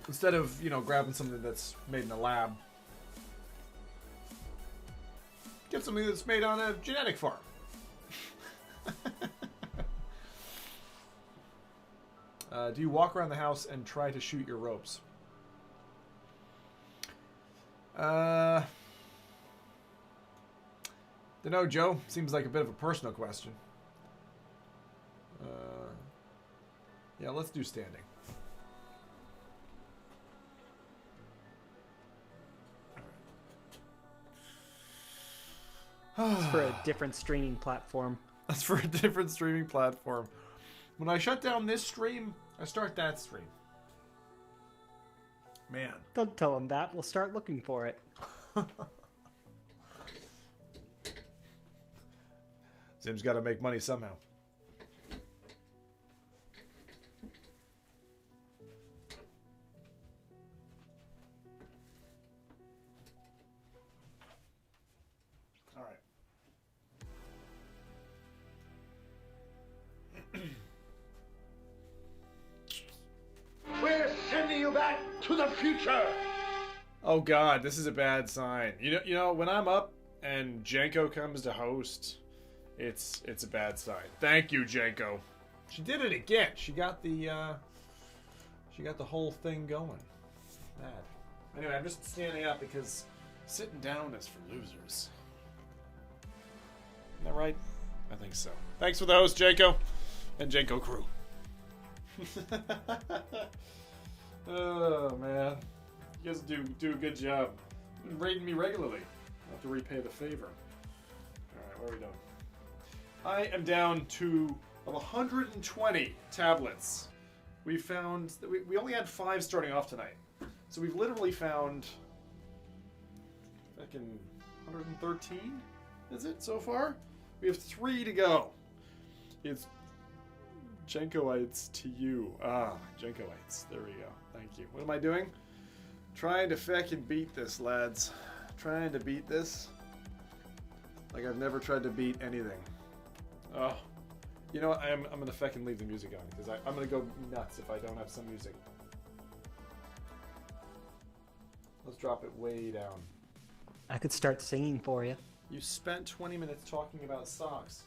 instead of, you know, grabbing something that's made in a lab, get something that's made on a genetic farm. Do you walk around the house and try to shoot your ropes? Don't know, Joe. Seems like a bit of a personal question. Yeah, let's do standing. It's for a different streaming platform. That's for a different streaming platform. When I shut down this stream, I start that stream. Man. Don't tell them that. We'll start looking for it. Zim's got to make money somehow. All right. We're sending you back to the future. Oh God, this is a bad sign. You know, when I'm up and Jenko comes to host, it's a bad sign. Thank you, Jenko. She did it again. She got the whole thing going. Mad. Anyway, I'm just standing up because sitting down is for losers. Isn't that right? I think so. Thanks for the host, Jenko, and Jenko crew. Oh man, you guys do a good job. You've been raiding me regularly. I'll have to repay the favor. All right, where are we doing? I am down to 120 tablets. We found that we only had 5 starting off tonight, so we've literally found fucking 113. Is it so far? We have 3 to go. It's Jenkoites to you. Ah, Jenkoites. There we go. Thank you. What am I doing? Trying to fucking beat this, lads. Trying to beat this. Like I've never tried to beat anything. Oh. You know what? I'm gonna fucking leave the music on because I'm gonna go nuts if I don't have some music. Let's drop it way down. I could start singing for you. You spent 20 minutes talking about socks.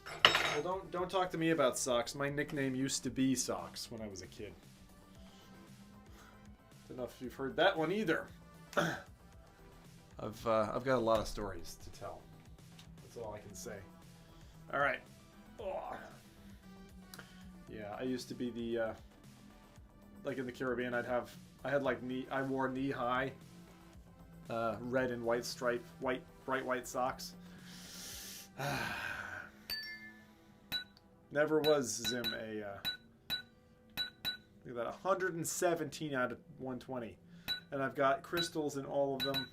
Well, don't talk to me about socks. My nickname used to be Socks when I was a kid. Don't know if you've heard that one either. I've got a lot of stories to tell. That's all I can say. All right. Oh. Yeah, I used to be the like in the Caribbean. I wore knee-high red and white striped bright white socks. Never was Zim a look at that, 117 out of 120, and I've got crystals in all of them.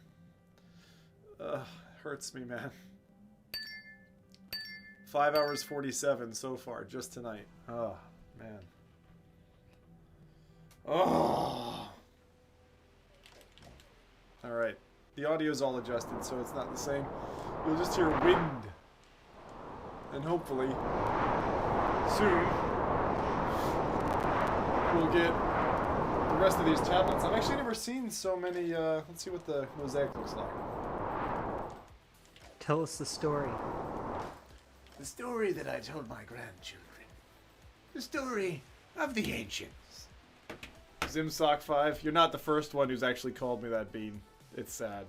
Hurts me, man. 5 hours 47 so far just tonight. Oh man. Oh. All right, the audio's all adjusted, so it's not the same. You'll just hear wind. And hopefully, soon, we'll get the rest of these tablets. I've actually never seen so many, let's see what the mosaic looks like. Tell us the story. The story that I told my grandchildren. The story of the ancients. Zimsock 5, you're not the first one who's actually called me that, Bean. It's sad.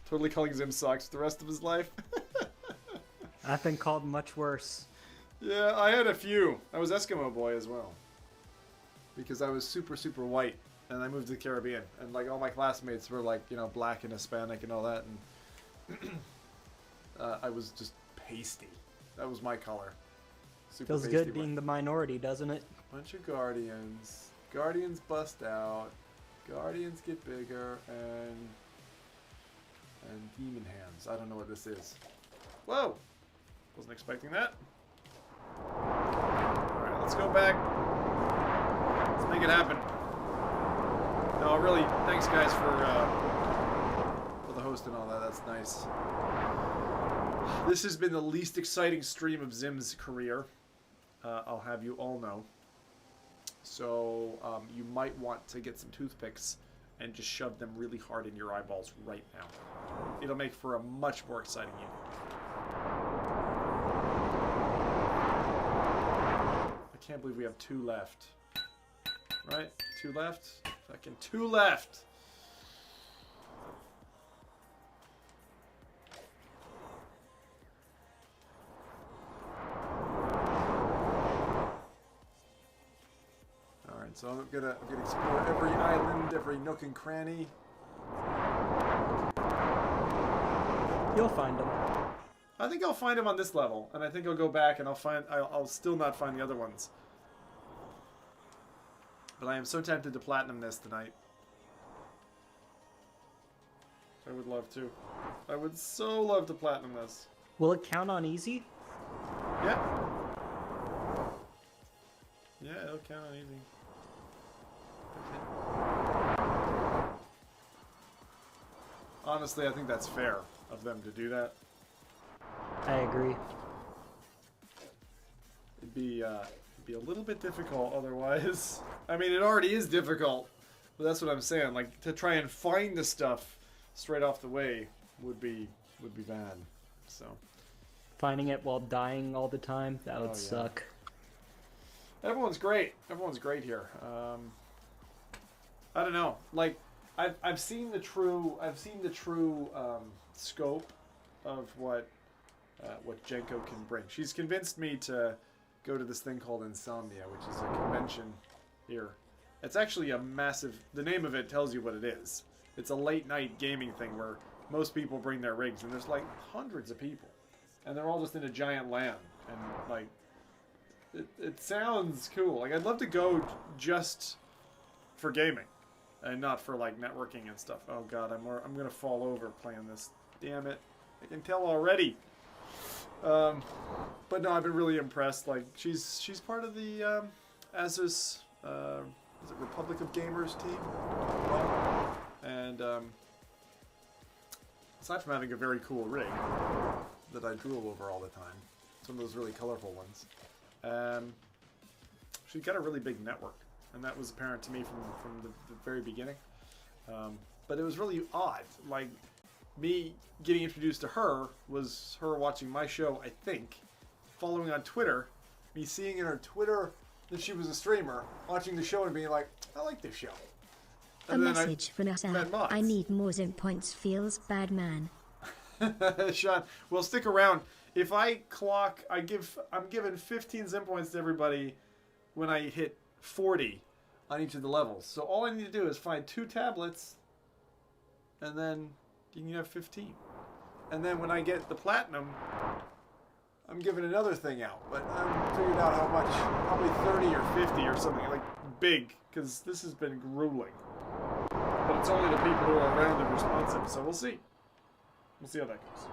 Totally calling Zimsocks for the rest of his life. I've been called much worse. Yeah, I had a few. I was Eskimo boy as well. Because I was super, super white. And I moved to the Caribbean. And like all my classmates were like, you know, black and Hispanic and all that. And I was just pasty. That was my color. Super Feels pasty good white. being the minority, doesn't it? Bunch of guardians. Guardians bust out. Guardians get bigger, and demon hands. I don't know what this is. Whoa! Wasn't expecting that. Alright, let's go back. Let's make it happen. No, really, thanks guys for the host and all that. That's nice. This has been the least exciting stream of Zim's career. I'll have you all know. So you might want to get some toothpicks and just shove them really hard in your eyeballs right now. It'll make for a much more exciting unit. I can't believe we have 2 left. Right? 2 left? Fucking 2 left! Alright, so I'm gonna explore every island, every nook and cranny. You'll find them. I think I'll find them on this level, and I think I'll go back and I'll still not find the other ones. But I am so tempted to platinum this tonight. I would love to. I would so love to platinum this. Will it count on easy? Yeah. Yeah, it'll count on easy. Honestly, I think that's fair of them to do that. I agree. It'd be a little bit difficult otherwise. I mean, it already is difficult, but that's what I'm saying. Like, to try and find the stuff straight off the way would be bad. So Finding it while dying all the time, that would suck. Everyone's great. Everyone's great here. I don't know. Like, I've seen the true scope of what Jenko can bring. She's convinced me to go to this thing called Insomnia, which is a convention here. It's actually a massive... The name of it tells you what it is. It's a late-night gaming thing where most people bring their rigs, and there's like hundreds of people. And they're all just in a giant LAN. And, like, it sounds cool. Like, I'd love to go just for gaming and not for, like, networking and stuff. Oh, God, I'm going to fall over playing this. Damn it. I can tell already. But no, I've been really impressed. Like, she's part of the Asus, is it Republic of Gamers team? And aside from having a very cool rig that I drool over all the time, some of those really colorful ones, she's got a really big network, and that was apparent to me from the very beginning. But it was really odd. Like, me getting introduced to her was her watching my show, I think, following on Twitter, me seeing in her Twitter that she was a streamer, watching the show and being like, I like this show. And a message from us. I need more Zim points. Feels bad, man. Sean, well, stick around. If I clock, I'm giving 15 Zim points to everybody when I hit 40 on each of the levels. So all I need to do is find 2 tablets, and then you can have 15. And then when I get the platinum, I'm giving another thing out. But I'm figuring out how much, probably 30 or 50 or something, like big, because this has been grueling. But it's only the people who are around and responsive, so we'll see. We'll see how that goes.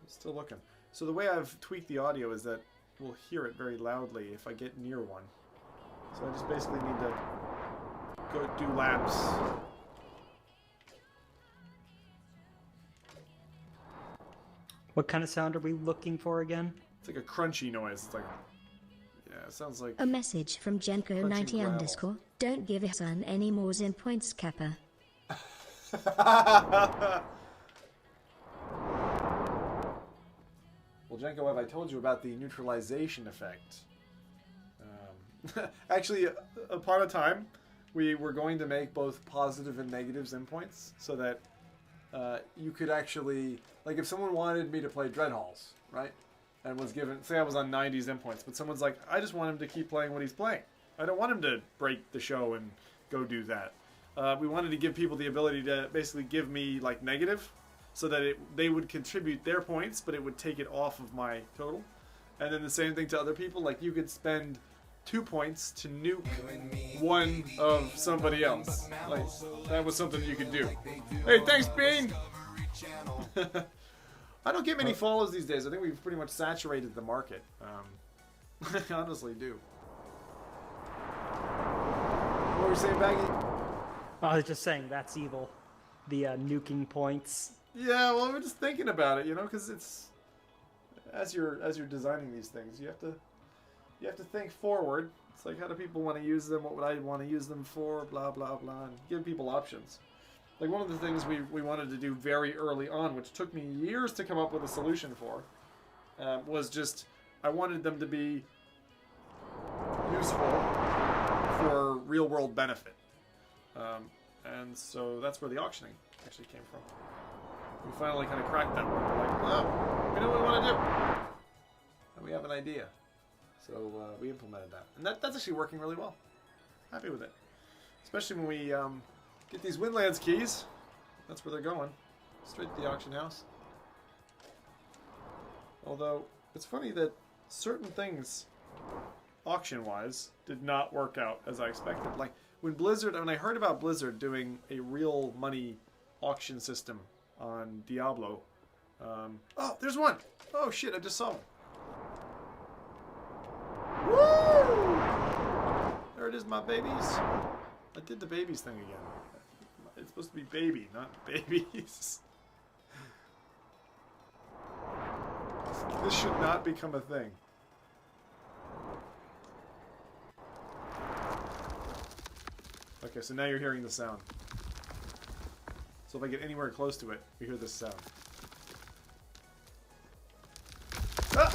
I'm still looking. So the way I've tweaked the audio is that we'll hear it very loudly if I get near one. So I just basically need to go do laps. What kind of sound are we looking for again? It's like a crunchy noise. It's like, yeah, it sounds like... A message from Jenko90_. Don't give his son any more Zim points, Kappa. Well, Jenko, have I told you about the neutralization effect? Actually, upon a time, we were going to make both positive and negative Zim points so that you could actually... Like, if someone wanted me to play Dreadhalls, right? And was given... Say I was on 90 Zim points, but someone's like, I just want him to keep playing what he's playing. I don't want him to break the show and go do that. We wanted to give people the ability to basically give me, like, negative, so that they would contribute their points, but it would take it off of my total. and then the same thing to other people. Like, you could spend 2 points to nuke one of somebody else. Like, that was something you could do. Hey, thanks, Bean! I don't get many follows these days. I think we've pretty much saturated the market. I honestly do. What were you saying, Baggy? I was just saying that's evil. The nuking points. Yeah, well, we're just thinking about it, you know, because it's as you're designing these things, you have to think forward. It's like, how do people want to use them? What would I want to use them for? Blah blah blah, and give people options. Like, one of the things we wanted to do very early on, which took me years to come up with a solution for, was just I wanted them to be useful for real world benefit, and so that's where the auctioning actually came from. We finally kind of cracked that one. We're like, oh, we know what we want to do. And we have an idea. So we implemented that. And that's actually working really well. Happy with it. Especially when we get these Windlands keys. That's where they're going. Straight to the auction house. Although, it's funny that certain things, auction-wise, did not work out as I expected. Like, when I heard about Blizzard doing a real money auction system on Diablo. Oh, there's one! Oh shit, I just saw one. Woo! There it is, my babies. I did the babies thing again. It's supposed to be baby, not babies. This should not become a thing. Okay, so now you're hearing the sound. So if I get anywhere close to it, we hear this sound. Ah!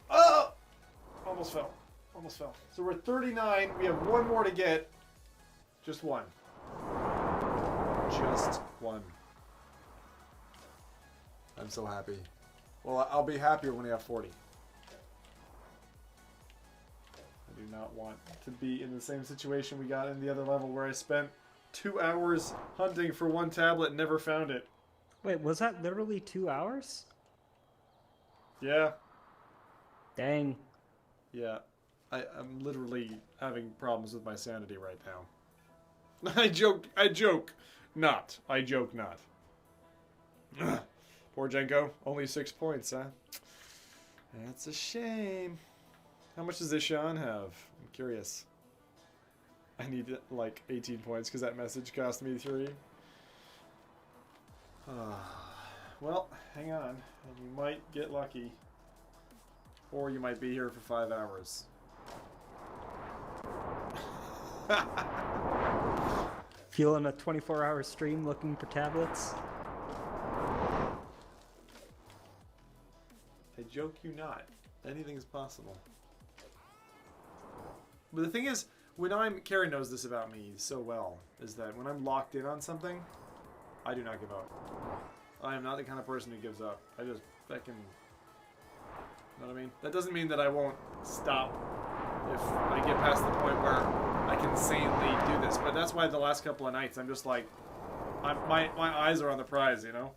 Oh! Almost fell. Almost fell. So we're 39. We have one more to get. Just one. Just one. I'm so happy. Well, I'll be happier when I have 40. I do not want to be in the same situation we got in the other level where I spent 2 hours hunting for one tablet and never found it. Wait, was that literally 2 hours? Yeah. Dang. Yeah. I'm literally having problems with my sanity right now. I joke not. I joke not. Poor Jenko. Only 6 points, huh? That's a shame. How much does Ishan have? I'm curious. I need like 18 points because that message cost me 3. Well, hang on. And you might get lucky. Or you might be here for 5 hours. Feeling a 24-hour stream looking for tablets? I joke you not. Anything is possible. But the thing is, Karen knows this about me so well, is that when I'm locked in on something, I do not give up. I am not the kind of person who gives up. I just fucking... You know what I mean? That doesn't mean that I won't stop if I get past the point where I can sanely do this. But that's why the last couple of nights I'm just like... My eyes are on the prize, you know?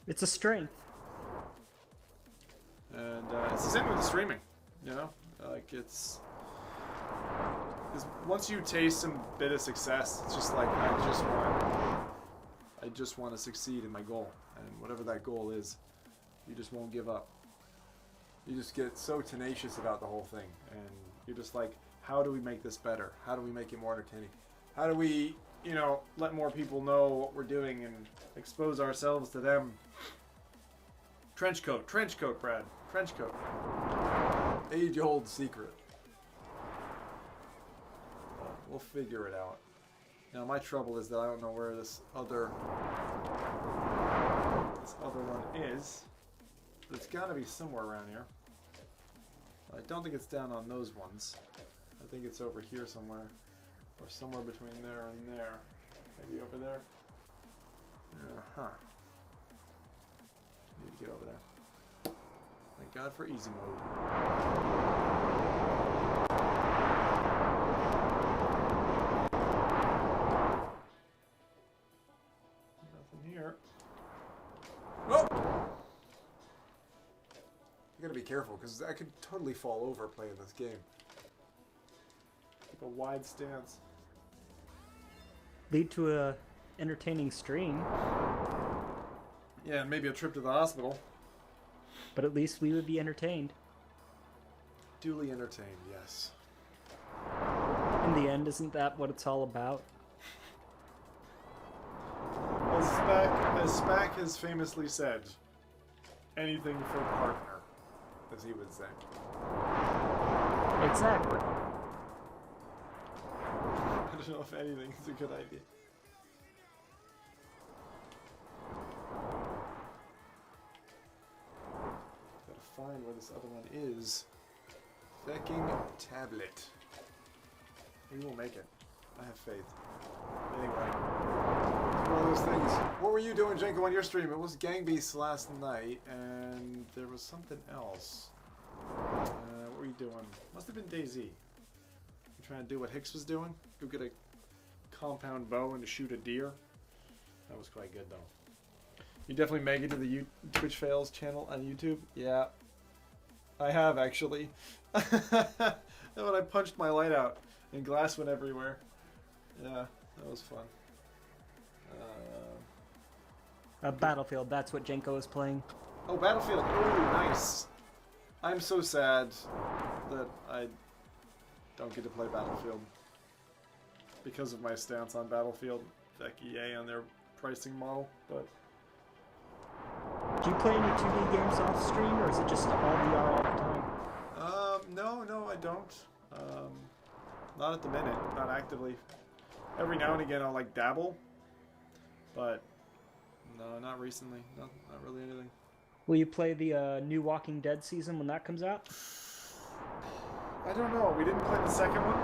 It's a strength. And it's the same with the streaming, you know? Like, it's once you taste some bit of success, it's just like, I just want to succeed in my goal. And whatever that goal is, you just won't give up. You just get so tenacious about the whole thing. And you're just like, how do we make this better? How do we make it more entertaining? How do we, you know, let more people know what we're doing and expose ourselves to them? Trench coat, Brad. Trench coat. Age-old secret. We'll figure it out. Now my trouble is that I don't know where this other one is. But it's got to be somewhere around here. I don't think it's down on those ones. I think it's over here somewhere. Or somewhere between there and there. Maybe over there. Uh-huh. Need to get over there. Thank God for easy mode. Nothing here. Oh! gotta be careful because I could totally fall over playing this game. Keep a wide stance. Lead to a entertaining stream, Yeah, and maybe a trip to the hospital. but at least we would be entertained. Duly entertained, yes. In the end, isn't that what it's all about? As Spack has famously said, anything for a partner, as he would say. Exactly. I don't know if anything is a good idea. Gotta find where this other one is. Fecking tablet. We will make it. I have faith. Anyway. It's one of those things. What were you doing, Jenko, on your stream? It was Gang Beasts last night, and there was something else. What were you doing? Must have been DayZ. You trying to do what Hicks was doing? Go get a compound bow and shoot a deer? That was quite good, though. You definitely make it to the Twitch Fails channel on YouTube? Yeah. I have, actually. When I punched my light out and glass went everywhere. Yeah, that was fun. Battlefield, that's what Jenko is playing. Oh, Battlefield. Ooh, nice. I'm so sad that I don't get to play Battlefield because of my stance on Battlefield. Feck EA on their pricing model, but... Do you play any 2D games off stream, or is it just all VR all the time? No, I don't. Not at the minute. Not actively. Every now and again I'll like dabble, but no, not recently. Not really anything. Will you play the new Walking Dead season when that comes out? I don't know. We didn't play the second one.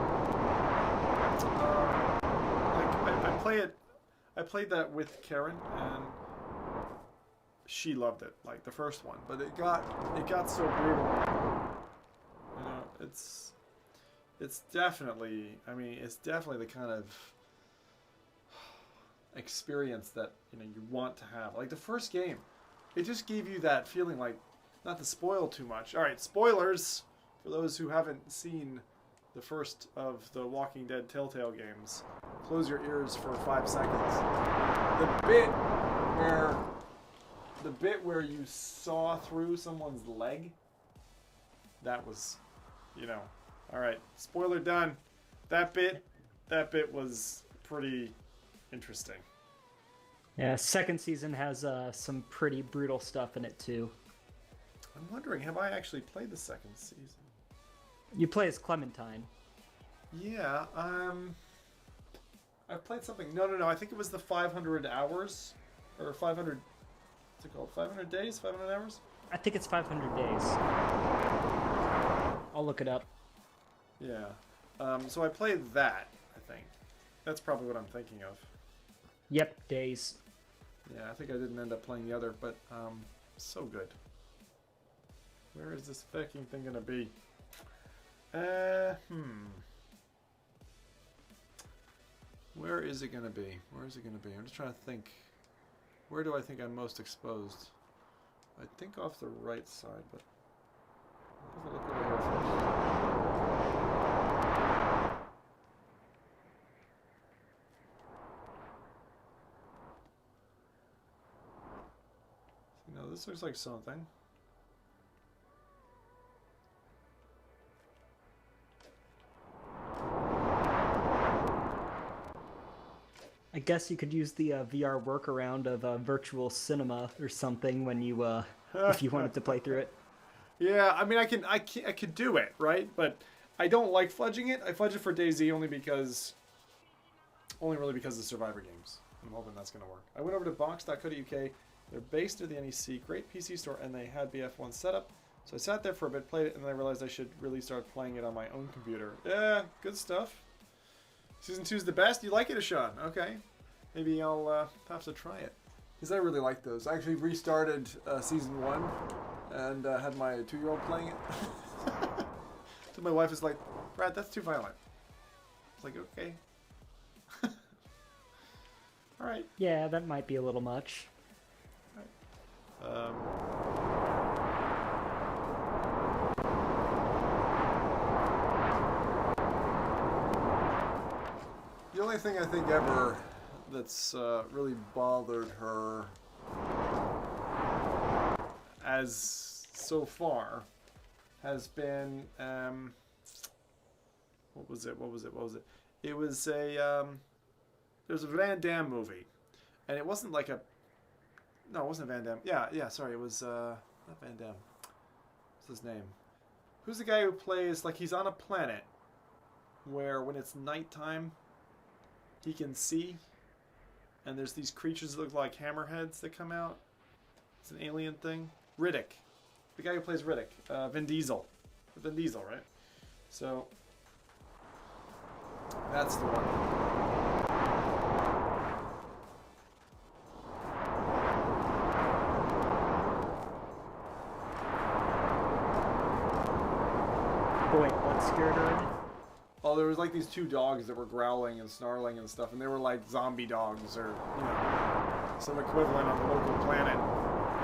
I played that with Karen, and she loved it, like the first one. But it got so brutal. You know, it's definitely. I mean, it's definitely the kind of experience that you want to have. Like the first game, it just gave you that feeling. Like, not to spoil too much. All right, spoilers for those who haven't seen the first of the Walking Dead Telltale games. Close your ears for 5 seconds. The bit where you saw through someone's leg, that was, all right, spoiler done. That bit was pretty interesting. Yeah, second season has some pretty brutal stuff in it too. I'm wondering, have I actually played the second season? You play as Clementine. Yeah, I've played something. No, I think it was the 500 hours, or 500, what's it called, 500 days, 500 hours? I think it's 500 days. I'll look it up. Yeah, so I played that, I think. That's probably what I'm thinking of. Yep, days. Yeah, I think I didn't end up playing the other, but so good. Where is this fucking thing gonna be? Where is it gonna be? Where is it gonna be? I'm just trying to think. Where do I think I'm most exposed? I think off the right side, but I'll have a look over here first. No, this looks like something. I guess you could use the VR workaround of virtual cinema or something when you, if you wanted to play through it. Yeah, I mean, I could do it, right? But I don't like fudging it. I fudge it for DayZ only really because of Survivor games. I'm hoping that's gonna work. I went over to box.co.uk. They're based near the NEC, great PC store, and they had BF1 set up. So I sat there for a bit, played it, and then I realized I should really start playing it on my own computer. Yeah, good stuff. Season 2's the best? You like it, Ashan? Okay. Maybe I'll have to try it. Because I really like those. I actually restarted Season 1 and had my 2-year-old playing it. So my wife is like, Brad, that's too violent. I was like, okay. Alright. Yeah, that might be a little much. only thing I think ever that's really bothered her as so far has been what was it? It was a there's a Van Damme movie, and it wasn't like a no, it wasn't Van Damme. Yeah, sorry, it was not Van Damme. What's his name? Who's the guy who plays like he's on a planet where when it's nighttime he can see, and there's these creatures that look like hammerheads that come out. It's an alien thing. Riddick. The guy who plays Riddick. Vin Diesel. Vin Diesel, right? So, that's the one. Wait, what scared her? Oh, there was like these two dogs that were growling and snarling and stuff, and they were like zombie dogs or, you know, some equivalent on the local planet.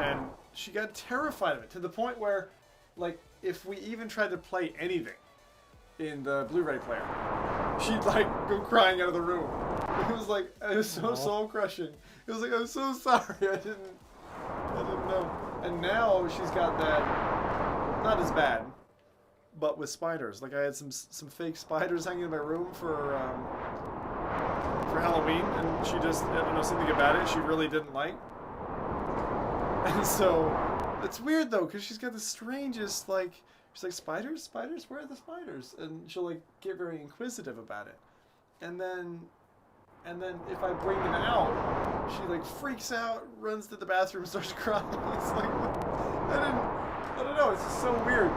And she got terrified of it to the point where, like, if we even tried to play anything in the Blu-ray player, she'd like go crying out of the room. It was like, it was so soul crushing. It was like, I'm so sorry, I didn't know. And now she's got that, not as bad, but with spiders. Like I had some fake spiders hanging in my room for Halloween, and she just, I don't know, something about it she really didn't like. And so, it's weird though, because she's got the strangest, like, she's like, spiders? Spiders? Where are the spiders? And she'll like get very inquisitive about it. And then if I bring them out, she like freaks out, runs to the bathroom, and starts crying. It's like, I don't know, it's just so weird.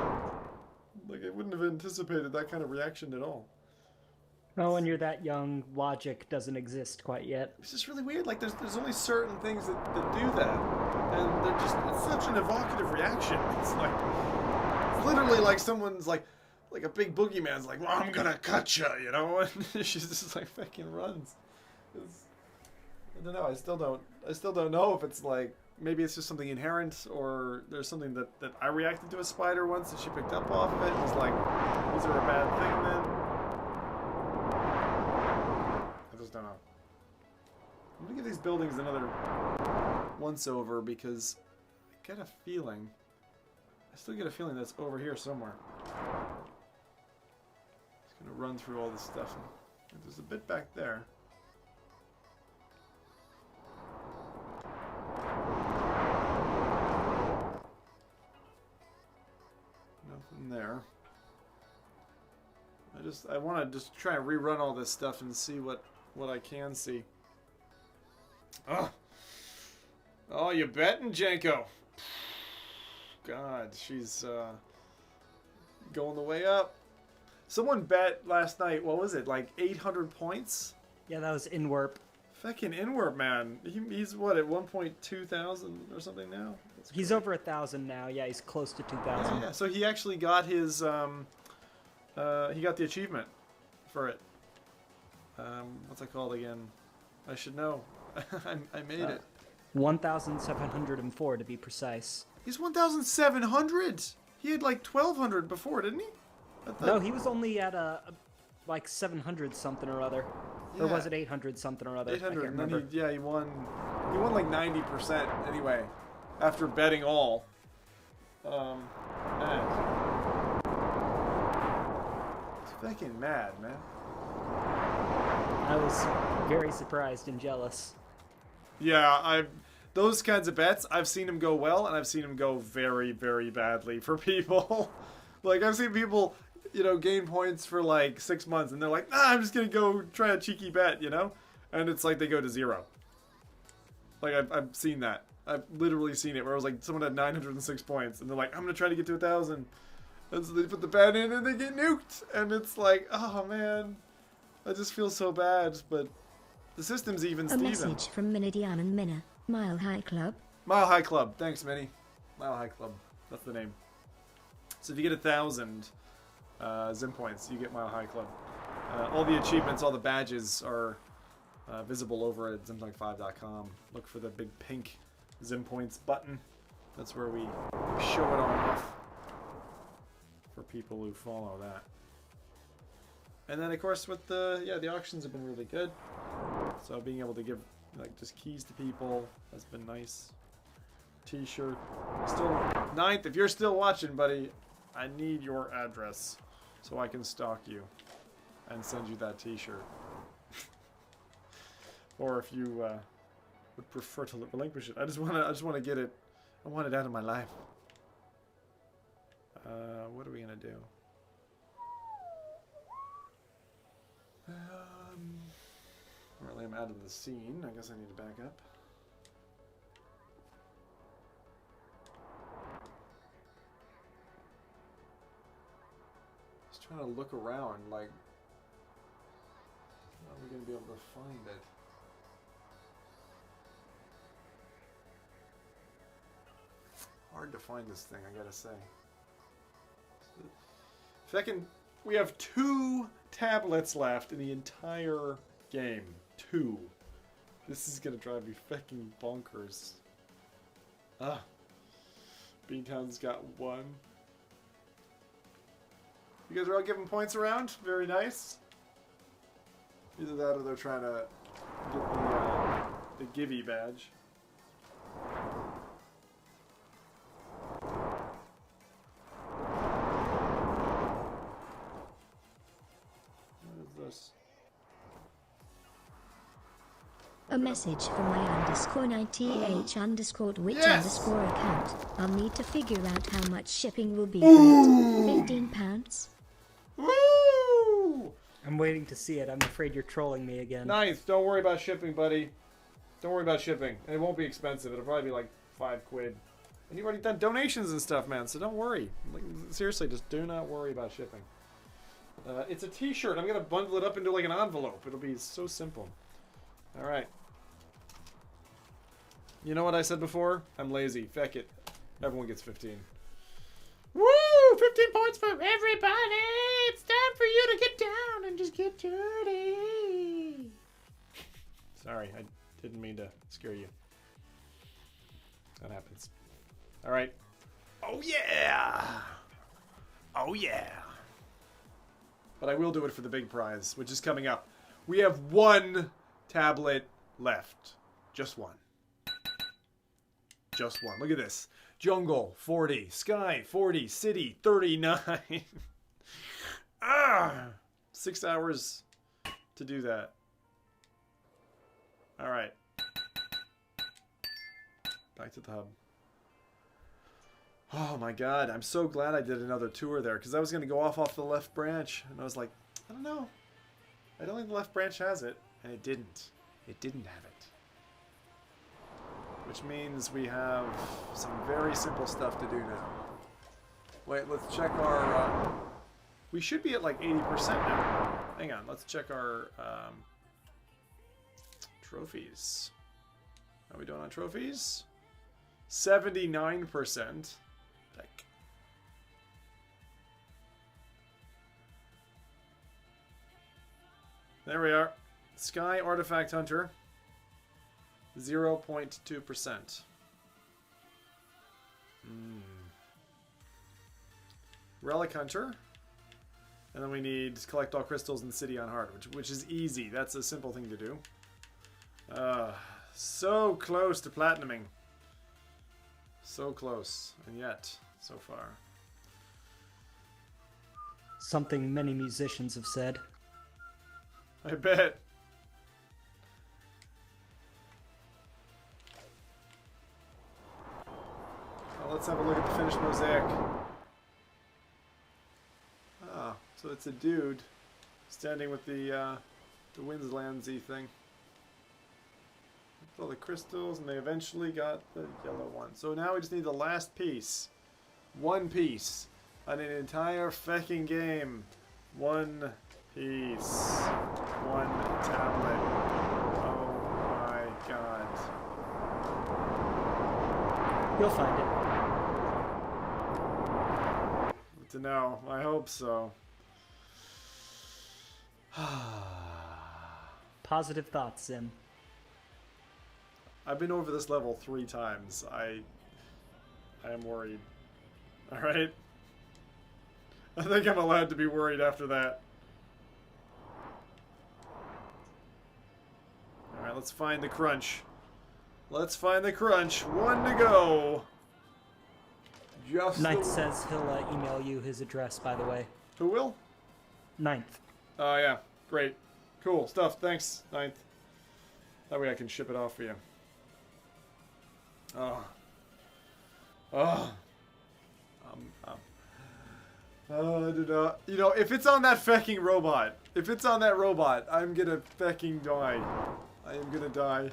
Like, I wouldn't have anticipated that kind of reaction at all. Oh, when you're that young, logic doesn't exist quite yet. It's just really weird. Like, there's only certain things that do that. And they're just, it's such an evocative reaction. It's like, it's literally like someone's like a big boogeyman's like, well, I'm gonna cut you know? And she's just like fucking runs. I don't know, I still don't know if it's like, maybe it's just something inherent, or there's something that I reacted to a spider once and she picked up off of it and was like, is there a bad thing then? I just don't know. I'm gonna give these buildings another once over because I get a feeling, I still get a feeling that's over here somewhere. Just gonna run through all this stuff. And there's a bit back there. Nothing there. I want to just try and rerun all this stuff and see what I can see. Oh, you betting, Jenko? God, she's going the way up. Someone bet last night, what was it, like 800 points? Yeah, that was Inwarp. Fucking Inwarp, man. He's what, at 1.2 thousand or something now? He's over 1,000 now. Yeah, he's close to 2,000. Yeah, so he actually got his, he got the achievement for it. What's that called again? I should know. I made it. 1,704 to be precise. He's 1,700. He had like 1,200 before, didn't he? No, he was only at like 700 something or other. Yeah. Or was it 800 something or other? 800. I can't And then remember. he won. He won like 90% anyway, after betting all. Man. It's fucking mad, man. I was very surprised and jealous. Yeah, those kinds of bets, I've seen him go well, and I've seen him go very, very badly for people. Like, I've seen people, you know, gain points for like 6 months, and they're like, nah, I'm just gonna go try a cheeky bet, you know? And it's like they go to 0. Like, I've seen that. I've literally seen it, where it was like someone had 906 points, and they're like, I'm gonna try to get to 1,000. And so they put the bet in, and they get nuked. And it's like, oh man, I just feel so bad, but the system's even, A Steven. message from Minidian and Minna, Mile High Club. Mile High Club. Thanks, Minnie. Mile High Club. That's the name. So if you get 1,000 Zim points, you get Mile High Club. All the achievements, all the badges are visible over at zimtime5.com. Look for the big pink Zim points button. That's where we show it all off for people who follow that. And then of course with the auctions have been really good. So being able to give like just keys to people has been nice. T-shirt. Still, Ninth, if you're still watching, buddy, I need your address so I can stalk you and send you that T-shirt. Or if you would prefer to relinquish it, I just want to get it. I want it out of my life. What are we gonna do? Apparently I'm out of the scene. I guess I need to back up. Just trying to look around, like, how are we gonna be able to find it? Hard to find this thing, I gotta say. We have 2 tablets left in the entire game. 2. This is gonna drive me fucking bonkers. Ah. Beantown's got 1. You guys are all giving points around? Very nice. Either that or they're trying to get the Givey badge. A message from my _90h_witch Yes! account. I'll need to figure out how much shipping will be for it. £15? Woo! I'm waiting to see it. I'm afraid you're trolling me again. Nice. Don't worry about shipping, buddy. Don't worry about shipping. And it won't be expensive. It'll probably be like £5. And you've already done donations and stuff, man. So don't worry. Like, seriously, just do not worry about shipping. It's a T-shirt. I'm gonna bundle it up into like an envelope. It'll be so simple. All right. You know what I said before? I'm lazy. Feck it. Everyone gets 15. Woo! 15 points for everybody! It's time for you to get down and just get dirty. Sorry, I didn't mean to scare you. That happens. All right. Oh yeah! Oh yeah! But I will do it for the big prize, which is coming up. We have 1 tablet left. Just 1. Just 1. Look at this. Jungle, 40. Sky, 40. City, 39. 6 hours to do that. Alright. Back to the hub. Oh my god. I'm so glad I did another tour there, because I was going to go off the left branch. And I was like, I don't know. I don't think the left branch has it. And it didn't. It didn't have it. Which means we have some very simple stuff to do now. Wait, let's check our... we should be at like 80% now. Hang on, let's check our trophies. How are we doing on trophies? 79%. Heck. There we are. Sky Artifact Hunter. 0.2%. Relic Hunter. And then we need to collect all crystals in the City on Heart, which is easy. That's a simple thing to do. So close to platinuming. So close. And yet, so far. Something many musicians have said. I bet. Well, let's have a look at the finished mosaic. Ah, so it's a dude standing with the Windlands-y thing. With all the crystals, and they eventually got the yellow one. So now we just need the last piece. 1 piece on an entire fecking game. 1 piece. 1 tablet. Oh my god. You'll find it. Good to know. I hope so. Positive thoughts, Zim. I've been over this level 3 times. I am worried. Alright? I think I'm allowed to be worried after that. let's find the crunch. Let's find the crunch. 1 to go. Just Ninth says he'll email you his address, by the way. Who will? Ninth. Oh, yeah. Great. Cool stuff. Thanks, Ninth. That way I can ship it off for you. Oh. Oh. I do not. You know, if it's on that fucking robot, I'm gonna fucking die. I am gonna die.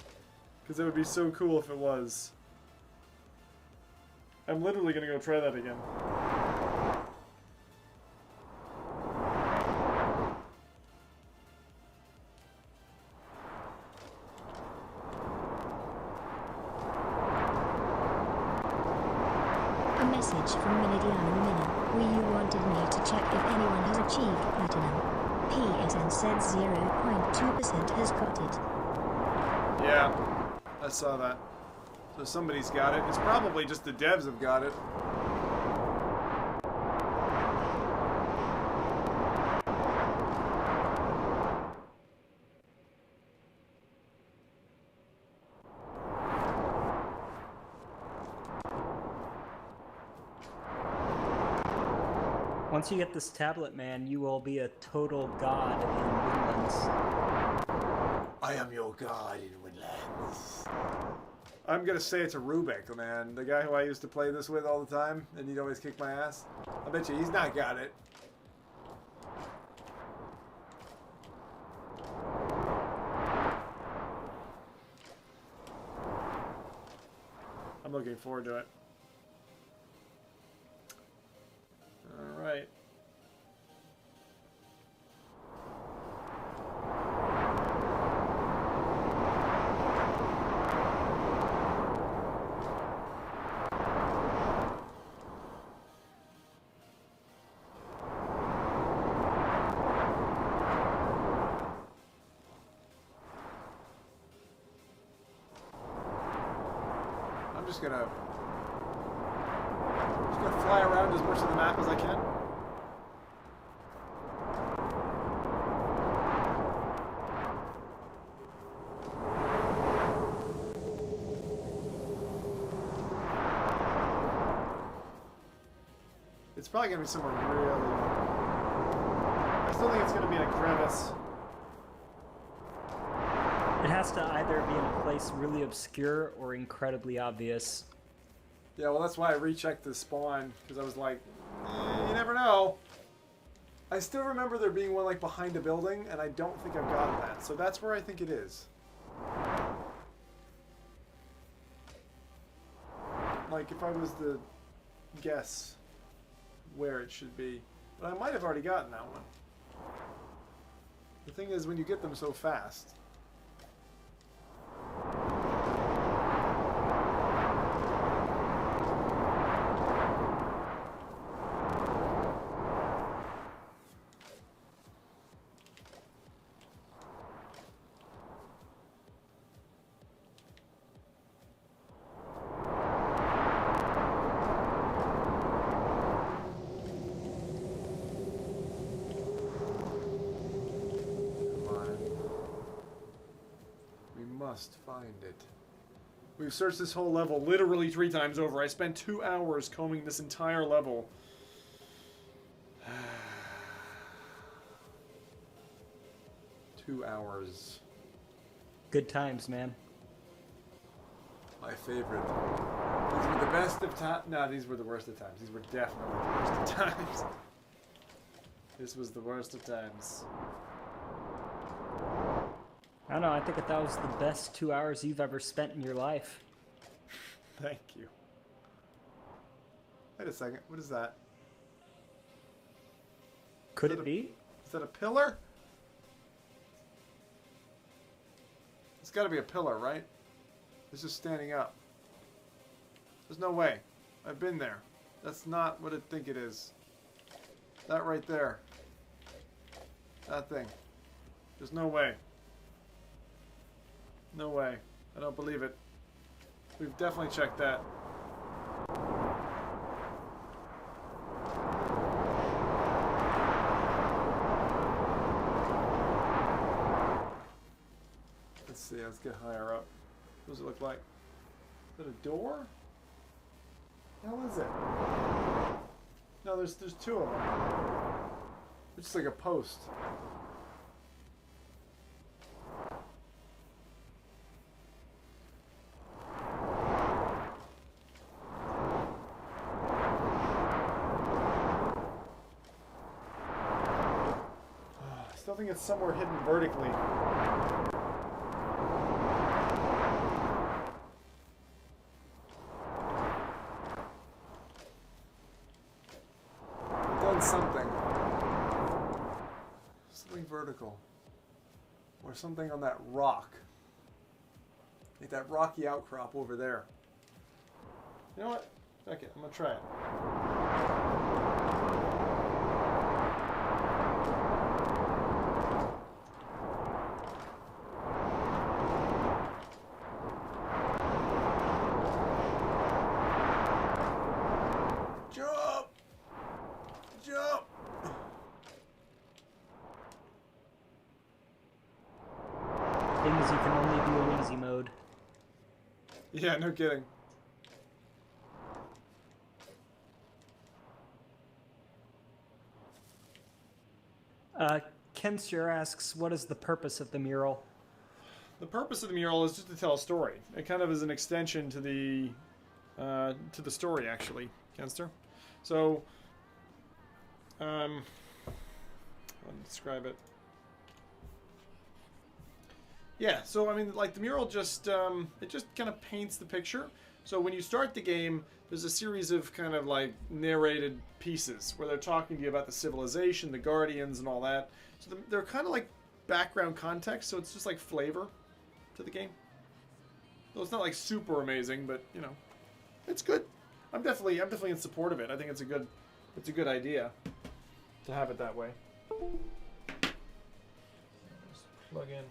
Because it would be so cool if it was. I'm literally gonna go try that again. A message from Minidiana Minna, where you wanted me to check if anyone has achieved platinum. PSN said 0.2% has got it. Yeah, I saw that. So somebody's got it. It's probably just the devs have got it. Once you get this tablet, man, you will be a total god in Windlands. I am your god in Windlands. I'm gonna say it's a Rubik, man. The guy who I used to play this with all the time, and he'd always kick my ass. I bet you he's not got it. I'm looking forward to it. Alright. I'm just gonna fly around as much of the map as I can. It's probably gonna be somewhere really. I still think it's gonna be in a crevice. It has to either be in a place really obscure or incredibly obvious. Yeah, well, that's why I rechecked the spawn, because I was like, you never know. I still remember there being one like behind a building, and I don't think I've gotten that. So that's where I think it is. Like, if I was to guess where it should be. But I might have already gotten that one. The thing is, when you get them so fast... must find it. We've searched this whole level literally 3 times over. I spent 2 hours combing this entire level. 2 hours. Good times, man. My favorite. These were the best of times. No, these were the worst of times. These were definitely the worst of times. This was the worst of times. I don't know, I think that was the best 2 hours you've ever spent in your life. Thank you. Wait a second, what is that? Could it be? Is that a pillar? It's gotta be a pillar, right? It's just standing up. There's no way. I've been there. That's not what I think it is. That right there. That thing. There's no way. No way. I don't believe it. We've definitely checked that. Let's see. Let's get higher up. What does it look like? Is it a door? How is it? No, there's two of them. It's just like a post. I still think it's somewhere hidden vertically. Something vertical, or something on that rock, like that rocky outcrop over there. You know what? Okay, I'm gonna try it. Things you can only do in easy mode. Yeah, no kidding. Kenster asks, what is the purpose of the mural? The purpose of the mural is just to tell a story. It kind of is an extension to the story, actually, Kenster. So, I'll describe it. Yeah, so I mean, like the mural just it just kind of paints the picture. So when you start the game, there's a series of kind of like narrated pieces where they're talking to you about the civilization, the guardians, and all that. So they're kind of like background context. So it's just like flavor to the game. So it's not like super amazing, but you know, it's good. I'm definitely in support of it. I think it's a good idea to have it that way. Just plug in.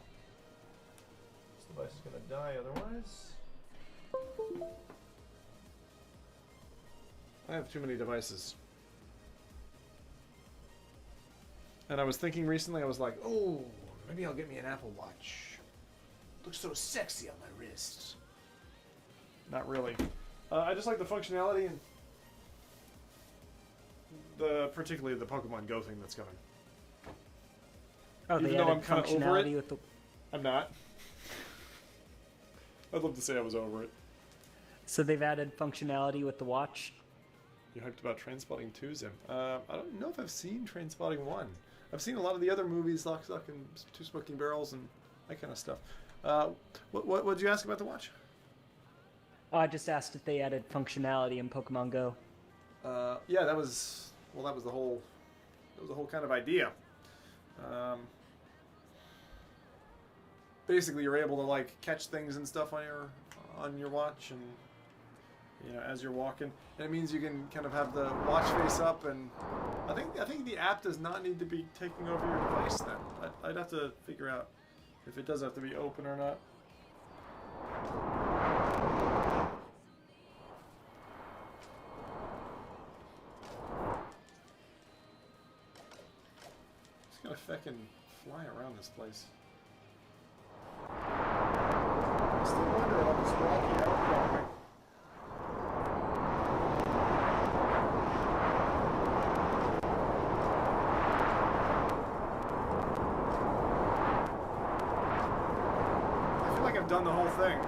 This device is going to die otherwise. I have too many devices. And I was thinking recently, I was like, oh, maybe I'll get me an Apple Watch. Looks so sexy on my wrist. Not really. I just like the functionality and particularly the Pokemon Go thing that's coming. Oh, even they though added I'm kind of over it, with the... I'm not. I'd love to say I was over it. So they've added functionality with the watch? You hyped about Trainspotting 2, Zim. I don't know if I've seen Trainspotting 1. I've seen a lot of the other movies, Lock, Stock, and Two Smoking Barrels, and that kind of stuff. What did you ask about the watch? Oh, I just asked if they added functionality in Pokemon Go. Yeah, that was the whole kind of idea. Basically, you're able to like catch things and stuff on your watch, and you know, as you're walking, and it means you can kind of have the watch face up, and I think the app does not need to be taking over your device. Then I'd have to figure out if it does have to be open or not. Just gonna feckin' fly around this place. I still wonder about this rocky outcropping. I feel like I've done the whole thing.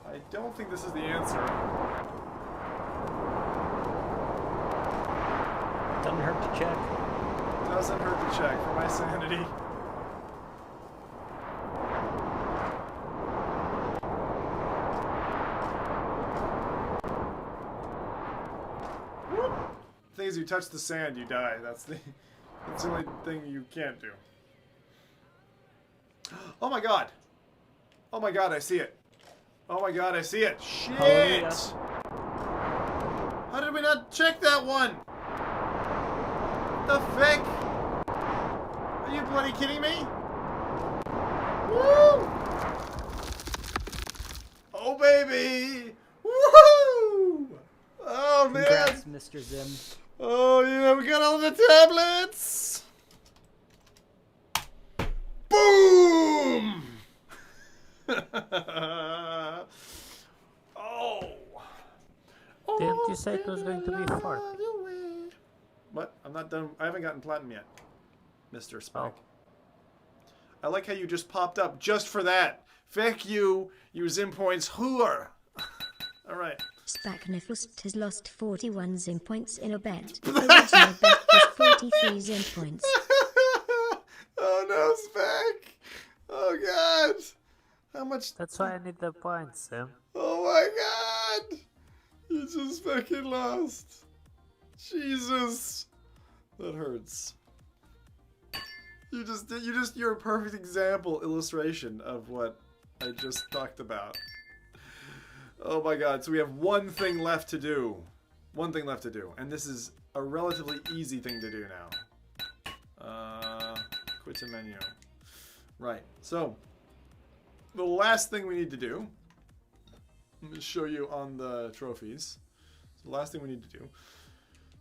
I don't think this is the answer. Doesn't hurt to check. Doesn't hurt to check for my sanity. Whoop. The thing is, you touch the sand, you die. That's the only thing you can't do. Oh my god! Oh my god, I see it! Oh my god, I see it! Shit! Hallelujah. How did we not check that one? The frick? Are you bloody kidding me? Woo! Oh baby! Woohoo! Oh man! Congrats, Mr. Zim. Oh yeah, we got all the tablets. Boom! Oh. Didn't you say it was going to be 40? What? I'm not done. I haven't gotten platinum yet, Mr. Spike. Oh. I like how you just popped up just for that. Feck you, you Zim points whore. All right. Spacknifflest has lost 41 Zim points in a bet. Original bet was 43 Zim points. Oh no, Spec! Oh god! How much? That's why I need the points, Sam. Oh my god! You just fucking lost. Jesus, that hurts. You're a perfect example, illustration of what I just talked about. Oh my god, so we have one thing left to do. One thing left to do, and this is a relatively easy thing to do now. Quit the menu. Right, so the last thing we need to do, I'm going to show you on the trophies. So the last thing we need to do.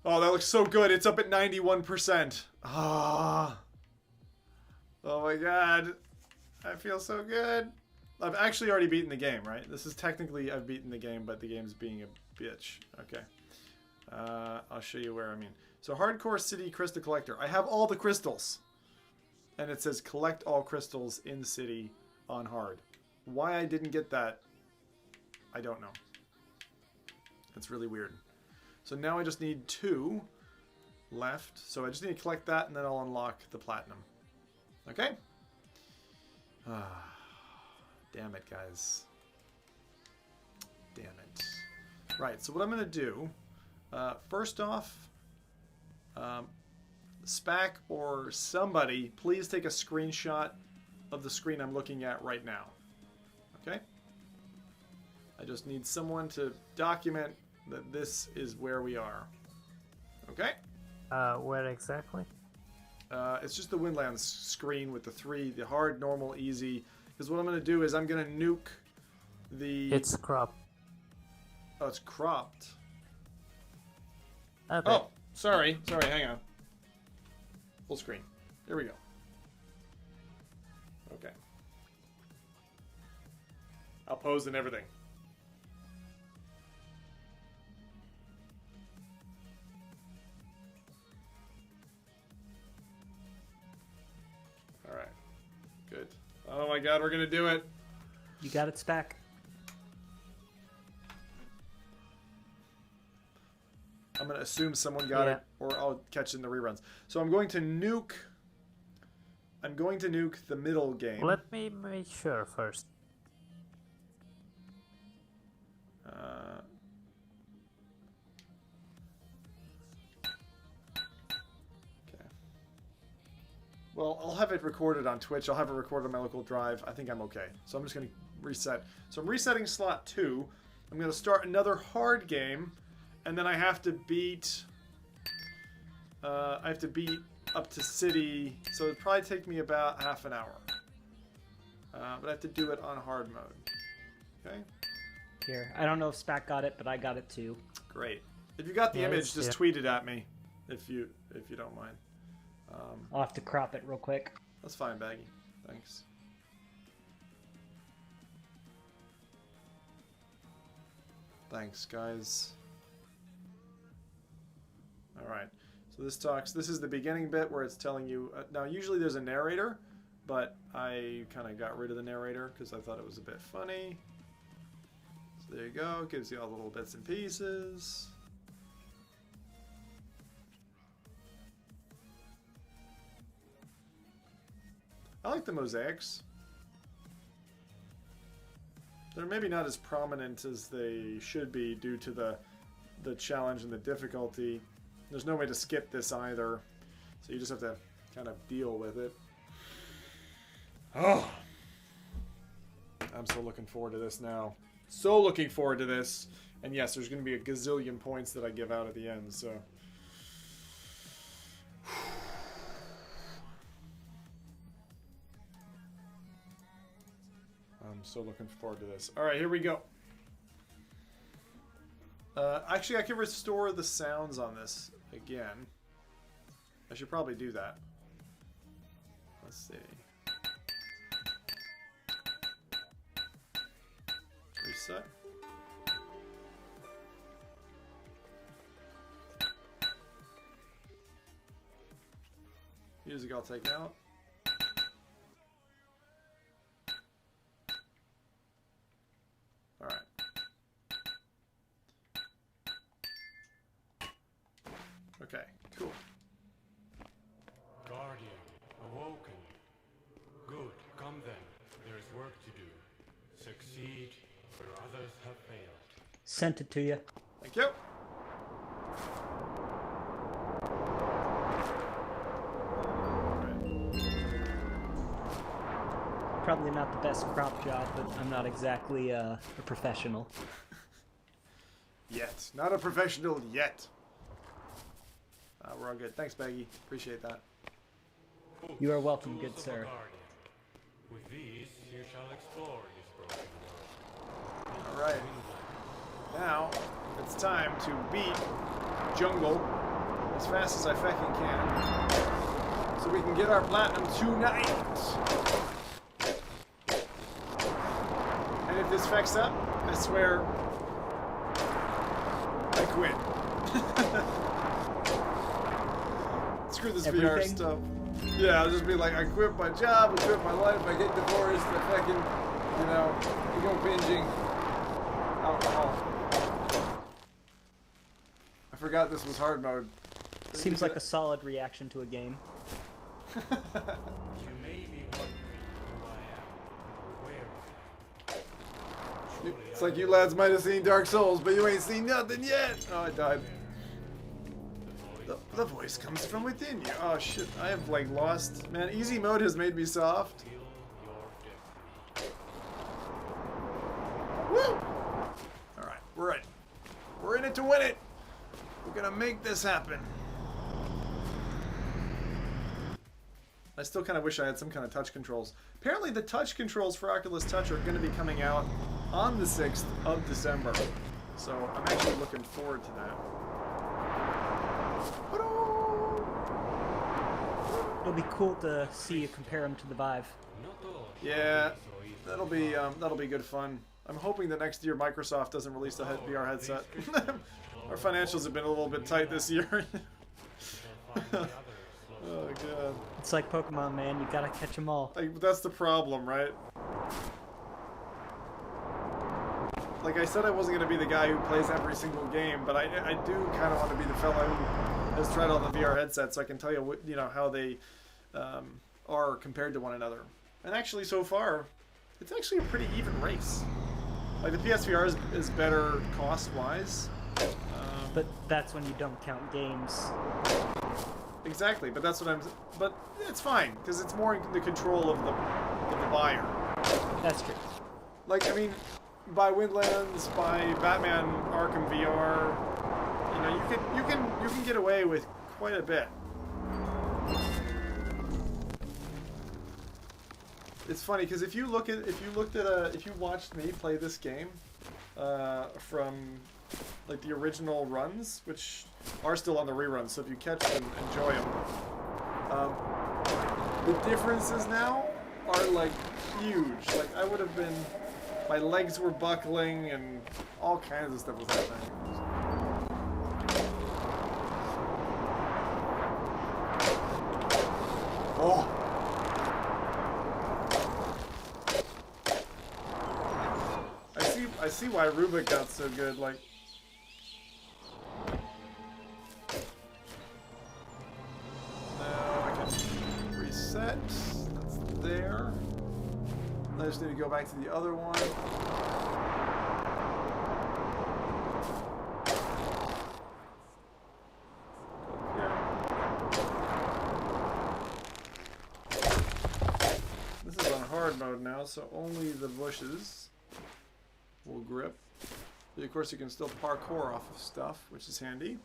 Oh, that looks so good. It's up at 91%. Ah. Oh my god. I feel so good. I've actually already beaten the game, right? This is technically I've beaten the game, but the game's being a bitch. Okay. I'll show you where I mean. So Hardcore City Crystal Collector. I have all the crystals. And it says collect all crystals in city on hard. Why I didn't get that, I don't know. It's really weird. So now I just need 2 left. So I just need to collect that and then I'll unlock the platinum. Okay? Damn it, guys. Damn it. Right, so what I'm going to do, first off, Spac or somebody, please take a screenshot of the screen I'm looking at right now. Okay? I just need someone to document that this is where we are. Okay? Where exactly? It's just the Windlands screen with the 3, the hard, normal, easy. Because what I'm going to do is I'm going to nuke the... It's cropped. Oh, it's cropped. Okay. Oh, sorry. Sorry, hang on. Full screen. Here we go. Okay. I'll pose and everything. Alright. Good. Oh my god, we're gonna do it. You got it, Spac? I'm going to assume someone got it, or I'll catch it in the reruns. So I'm going to nuke... I'm going to nuke the middle game. Let me make sure first. Okay. Well, I'll have it recorded on Twitch. I'll have it recorded on my local drive. I think I'm okay. So I'm just going to reset. So I'm resetting slot 2. I'm going to start another hard game. And then I have to beat... up to city, so it'd probably take me about half an hour. But I have to do it on hard mode. Okay? Here. I don't know if Spac got it, but I got it too. Great. If you got the image, just tweet it at me. If you don't mind. I'll have to crop it real quick. That's fine, Baggy. Thanks. Thanks, guys. Alright, so this is the beginning bit where it's telling you, now usually there's a narrator, but I kind of got rid of the narrator because I thought it was a bit funny. So there you go, it gives you all the little bits and pieces. I like the mosaics. They're maybe not as prominent as they should be due to the challenge and the difficulty. There's no way to skip this either, so you just have to kind of deal with it. Oh, I'm so looking forward to this now. So looking forward to this. And yes, there's going to be a gazillion points that I give out at the end, so... I'm so looking forward to this. Alright, here we go. Actually, I can restore the sounds on this again. I should probably do that. Let's see. Reset. Music I'll take out. Alright. Okay, cool. Guardian, awoken. Good, come then. There is work to do. Succeed where others have failed. Sent it to you. Thank you. Probably not the best crop job, but I'm not exactly a professional. Yet. Not a professional yet. We're all good. Thanks, Baggy. Appreciate that. You are welcome, good Tools of a sir. guardian. With these, you shall explore this broken world. Alright. Now, it's time to beat Jungle as fast as I fucking can. So we can get our platinum tonight. And if this fucks up, I swear I quit. Screw this VR Everything? stuff. Yeah, I'll just be like, I quit my job, I quit my life, I get divorced, I fucking, you know, I go binging alcohol. I forgot this was hard mode. Seems like a solid reaction to a game. You may be wondering who I am, or where I am. It's like you lads might have seen Dark Souls, but you ain't seen nothing yet. Oh, I died. The voice comes from within you. Oh shit, I have like lost. Man, easy mode has made me soft. Woo! Alright, we're in. We're in it to win it. We're gonna make this happen. I still kind of wish I had some kind of touch controls. Apparently the touch controls for Oculus Touch are going to be coming out on the 6th of December. So I'm actually looking forward to that. It'll be cool to see you compare them to the Vive. Yeah, that'll be good fun. I'm hoping that next year Microsoft doesn't release a VR headset. Our financials have been a little bit tight this year. Oh god. It's like Pokemon, man. You gotta catch them all. Like, that's the problem, right? Like I said, I wasn't gonna be the guy who plays every single game, but I do kind of want to be the fellow who has tried all the VR headsets, so I can tell you what, you know, how they are compared to one another. And actually, so far, it's actually a pretty even race. Like the PSVR is better cost-wise. But that's when you don't count games. Exactly, but that's what I'm. But it's fine because it's more in the control of the buyer. That's true. Like I mean, by Windlands, by Batman Arkham VR, you know, you can get away with quite a bit. It's funny because if you watched me play this game from like the original runs, which are still on the reruns, so if you catch them, enjoy them. The differences now are like huge. Like I would have been, my legs were buckling and all kinds of stuff was happening. Oh. I see why Rubik got so good. Like. Now I can reset. That's there. I just need to go back to the other one. This is on hard mode now, so only the bushes will grip. But of course, you can still parkour off of stuff, which is handy.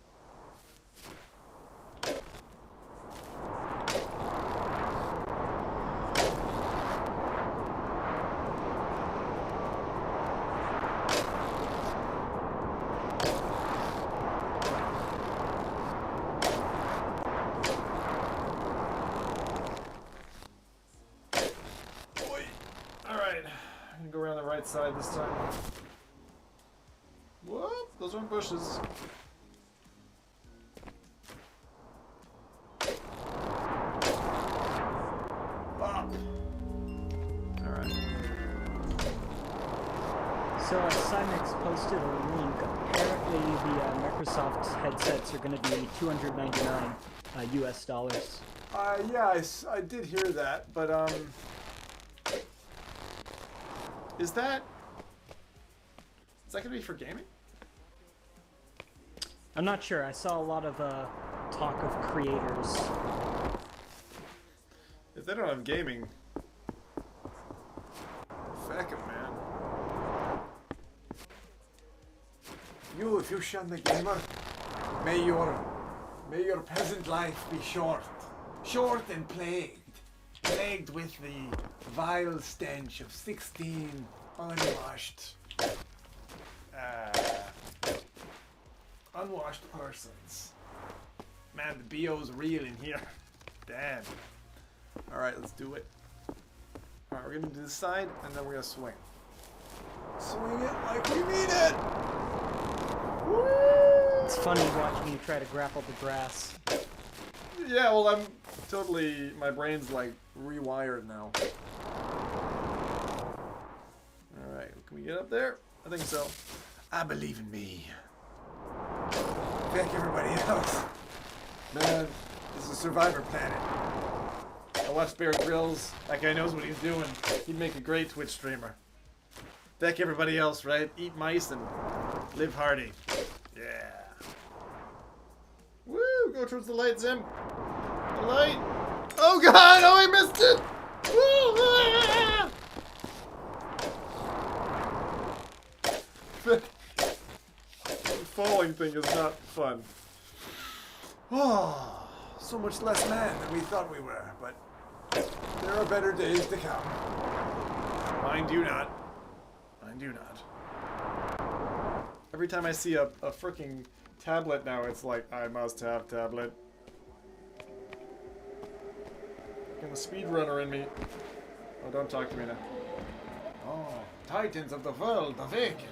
side this time. Whoop! Those aren't bushes. Alright. So Cymex posted a link. Apparently the Microsoft headsets are going to be $299 US dollars. Yeah, I did hear that, but is that going to be for gaming? I'm not sure. I saw a lot of talk of creators. If they don't have gaming, fuck it, man. You, if you shun the gamer, may your peasant life be short and plagued with the vile stench of 16 unwashed persons. Man, the BO's real in here. Damn. Alright, let's do it. Alright, we're gonna do this side, and then we're gonna swing. Swing it like we mean it! Woo! It's funny watching you try to grapple the grass. Yeah, well, I'm totally... my brain's, like, rewired now. Alright, can we get up there? I think so. I believe in me. Thank everybody else. Man, this is a survivor planet. I watched Bear Grylls. That guy knows what he's doing. He'd make a great Twitch streamer. Back everybody else, right? Eat mice and live hardy. Yeah. Woo! Go towards the light, Zim. The light. Oh god! Oh, I missed it! Woo! The falling thing is not fun. Oh, so much less man than we thought we were, but there are better days to come. Mind you not. Mind you not. Every time I see a freaking tablet now, it's like, I must have tablet. Fucking the speedrunner in me. Oh, don't talk to me now. Oh, titans of the world awaken.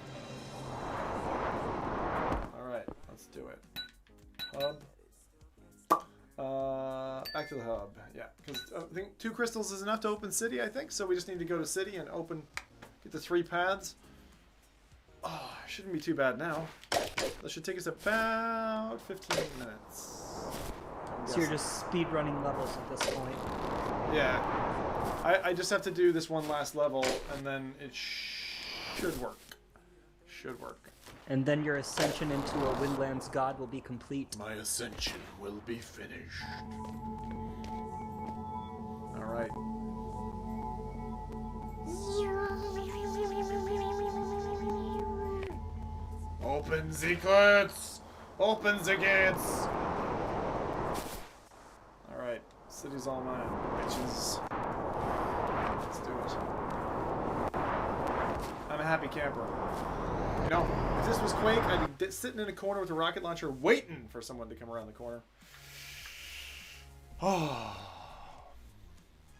Alright, let's do it. Hub. Back to the hub. Yeah, because I think 2 crystals is enough to open city, I think. So we just need to go to city and get the 3 paths. Oh, shouldn't be too bad now. That should take us about 15 minutes. So you're just speedrunning levels at this point. Yeah. I just have to do this one last level, and then it should work. Should work. And then your ascension into a Windlands god will be complete. My ascension will be finished. Alright. Open the gates! Open the gates! Alright, city's all mine, bitches. Let's do it. I'm a happy camper. You know, if this was Quake, I'd be sitting in a corner with a rocket launcher waiting for someone to come around the corner. Oh.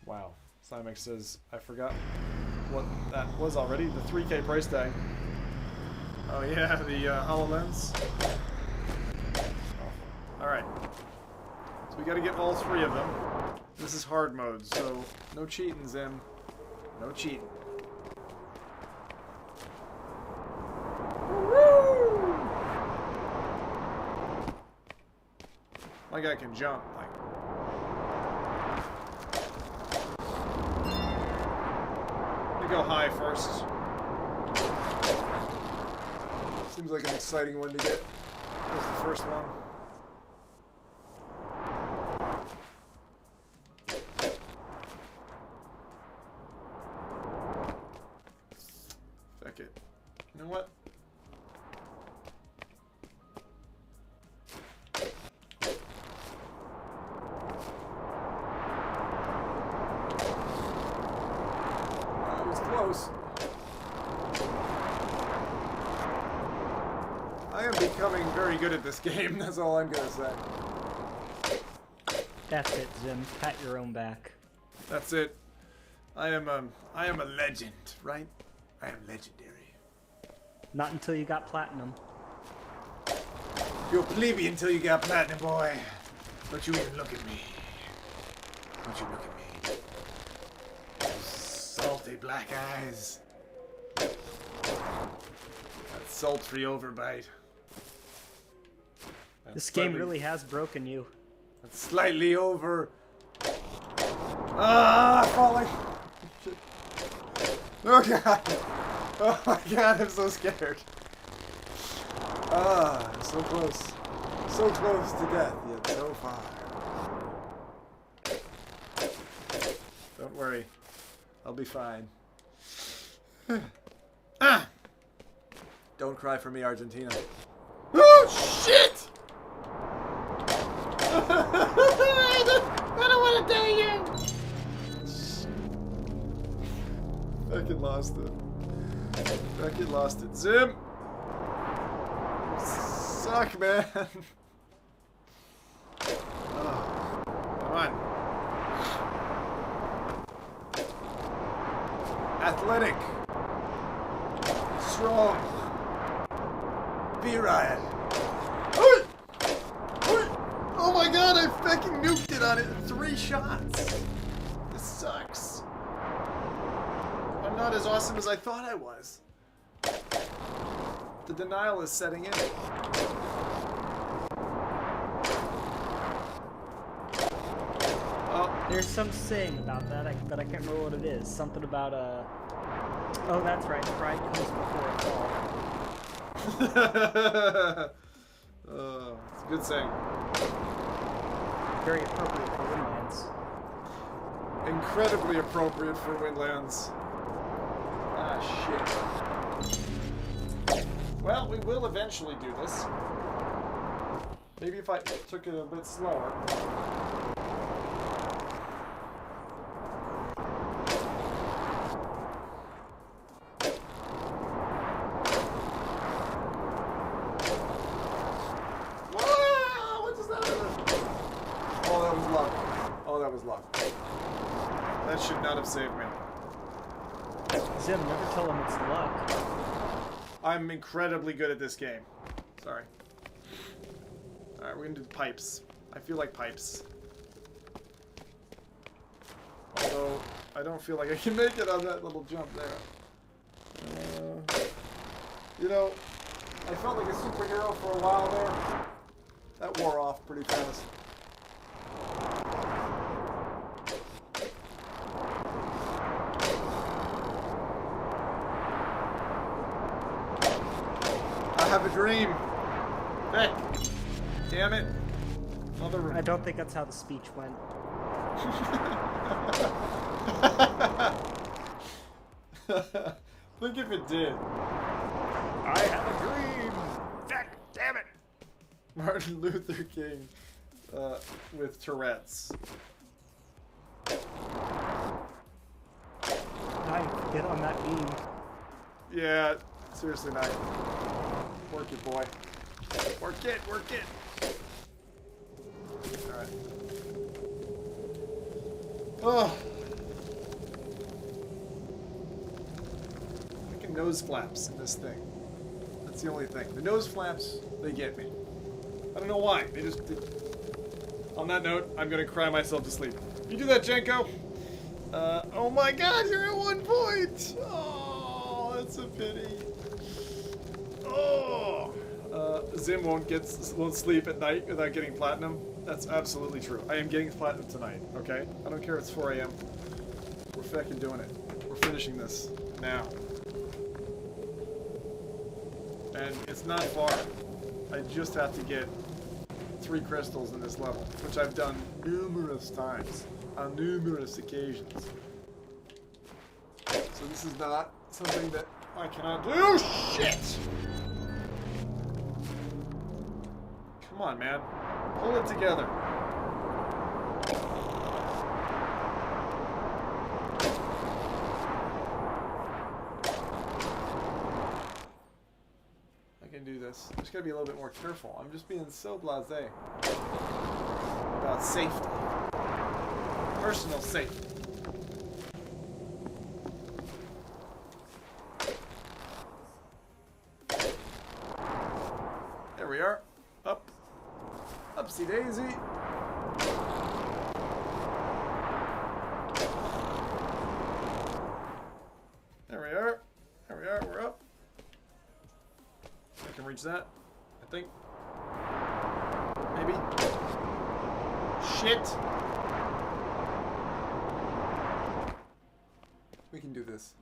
Wow. Cymex says, I forgot what that was already. The 3K price tag. Oh yeah, the HoloLens. Oh. Alright. So we gotta get all 3 of them. This is hard mode, so no cheating, Zim. No cheating. My guy can jump, like. Let me go high first. Seems like an exciting one to get. That was the first one. Fuck it. You know what? Close. I am becoming very good at this game, that's all I'm gonna say. That's it, Zim. Pat your own back. That's it. I am a legend, right? I am legendary. Not until you got platinum. You're plebeian until you got platinum, boy. Don't you even look at me. Don't you look at me. Those salty black eyes. That sultry overbite. This game really has broken you. That's slightly over. Ah, falling. Oh god. Oh my god, I'm so scared. Ah, so close. So close to death, yet so far. Don't worry. I'll be fine. Ah! Don't cry for me, Argentina. Oh, shit! I don't want to die yet! Fucking lost it. Fucking lost it. Zim! Suck, man. Oh, come on. Athletic. Strong. Virile. Oh my god, I fucking nuked it on it in 3 shots. This sucks. I'm not as awesome as I thought I was. The denial is setting in. Oh, There's some saying about that, but I can't remember what it is. Something about oh, that's right. Pride comes before a fall. It's a good saying. Very appropriate for Windlands. Incredibly appropriate for Windlands. Ah, shit. Well, we will eventually do this. Maybe if I took it a bit slower. That should not have saved me. Zim, never tell him it's luck. I'm incredibly good at this game. Sorry. Alright, we're gonna do the pipes. I feel like pipes. Although, I don't feel like I can make it on that little jump there. You know, I felt like a superhero for a while there. That wore off pretty fast. I have a dream. Vic. Damn it. Mother. I don't think that's how the speech went. Think if it did. I have a dream. Vic, damn it. Martin Luther King with Tourette's. Knife, get on that beam. Yeah, seriously, Knife. Work it, boy. Work it, work it. Alright. Oh. Fucking nose flaps in this thing. That's the only thing. The nose flaps, they get me. I don't know why. They just... On that note, I'm gonna cry myself to sleep. You do that, Jenko? Oh my god, you're at 1 point! Oh, that's a pity. Oh! Zim won't sleep at night without getting platinum. That's absolutely true. I am getting platinum tonight, okay? I don't care if it's 4 a.m. We're fucking doing it. We're finishing this now. And it's not far. I just have to get 3 crystals in this level, which I've done numerous times, on numerous occasions. So this is not something that I cannot do. Shit! Come on, man. Pull it together. I can do this. Just gotta be a little bit more careful. I'm just being so blasé about safety. Personal safety. Whoopsie daisy. There we are. There we are. We're up. I can reach that, I think. Maybe. Shit. We can do this.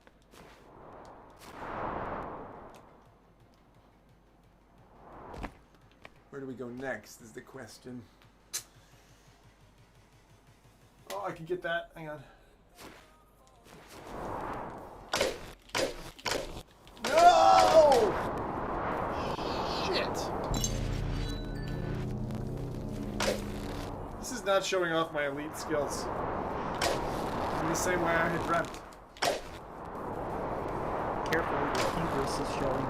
Where do we go next is the question. Oh, I can get that. Hang on. No! Shit. This is not showing off my elite skills in the same way I had dreamt. Careful, your hubris is showing.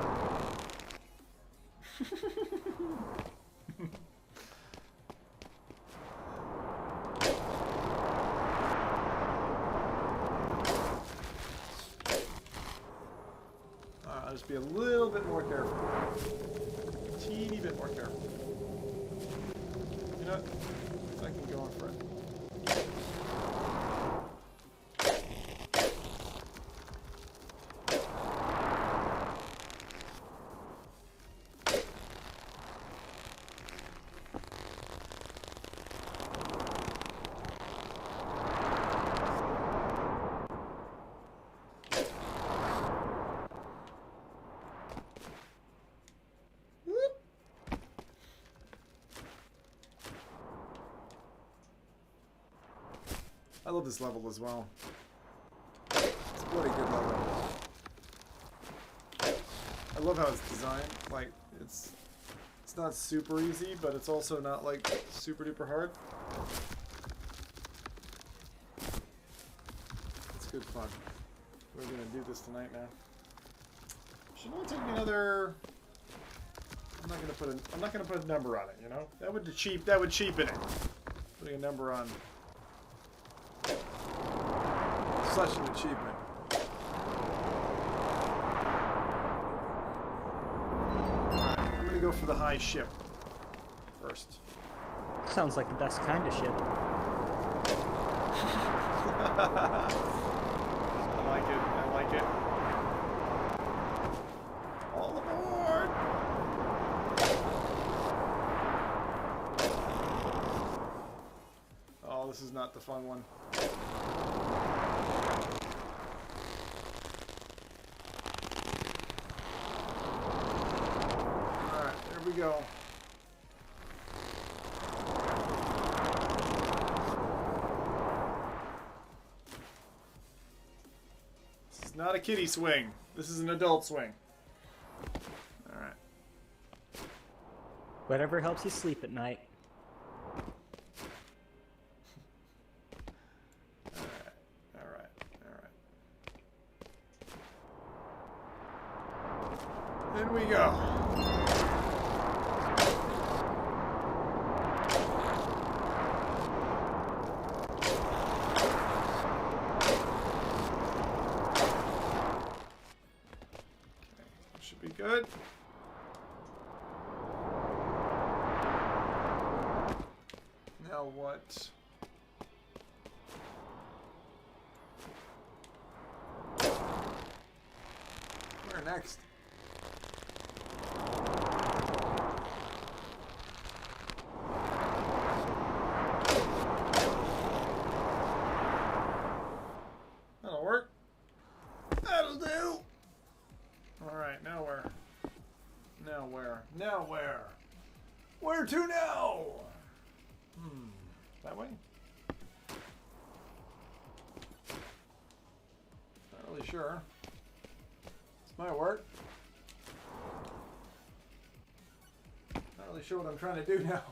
I'll just be a little bit more careful. A teeny bit more careful. You know what? I can go on for it. I love this level as well. It's a bloody good level. I love how it's designed. Like, it's not super easy, but it's also not like super duper hard. It's good fun. We're gonna do this tonight now. Should only take me another. I'm not gonna put a number on it. You know, that would cheapen it. Putting a number on. Such an achievement. Alright, I'm gonna go for the high ship first. Sounds like the best kind of ship. I like it. I like it. All aboard! Oh, this is not the fun one. We go. This is not a kiddie swing. This is an adult swing. Alright. Whatever helps you sleep at night. Alright. In we go. Good. Now what? Where next? That'll work. That'll do. Alright, now where? Now where? Now where? Where to now? That way? Not really sure. This might work. Not really sure what I'm trying to do now.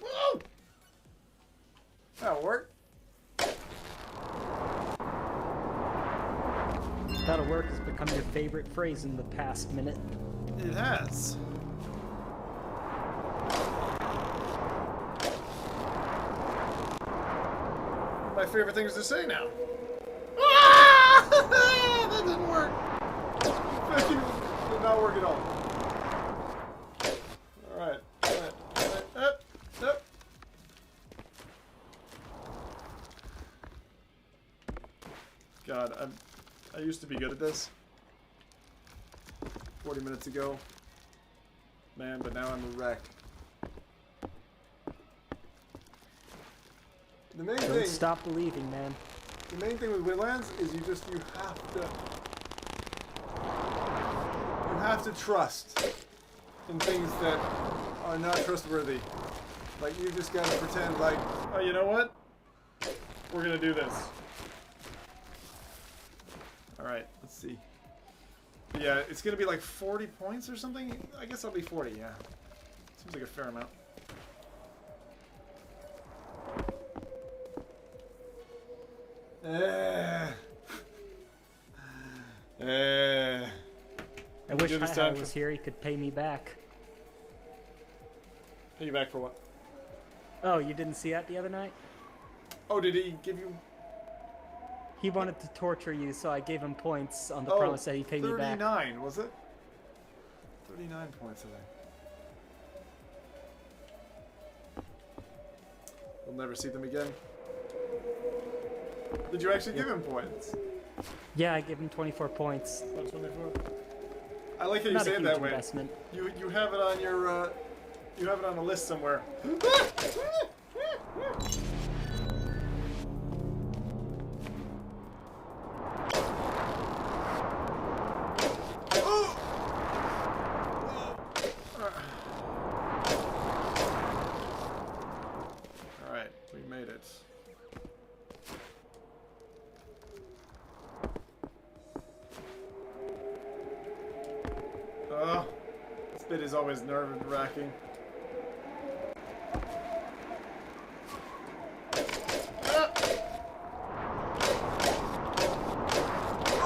Woo! That'll work. That'll work has become your favorite phrase in the past minute. It has. One of my favorite things to say now. Ah! That didn't work. It did not work at all. God, I used to be good at this 40 minutes ago. Man, but now I'm a wreck. The main Don't thing... stop believing, man. The main thing with Windlands is you have to trust in things that are not trustworthy. Like, you just gotta pretend like, oh, you know what? We're gonna do this. Alright, let's see. But yeah, it's gonna be like 40 points or something? I guess I'll be 40, yeah. Seems like a fair amount. I wish Hi was here. He could pay me back. Pay you back for what? Oh, you didn't see that the other night? Oh, did he give you... He wanted to torture you, so I gave him points on the promise that he'd pay me back. 39, was it? 39 points, I think. We'll never see them again. Did you actually give him points? Yeah, I gave him 24 points. Oh, 24? I like how you say it that way. Investment. You have it on your you have it on a list somewhere. Alright, we made it. Oh, this bit is always nerve-wracking.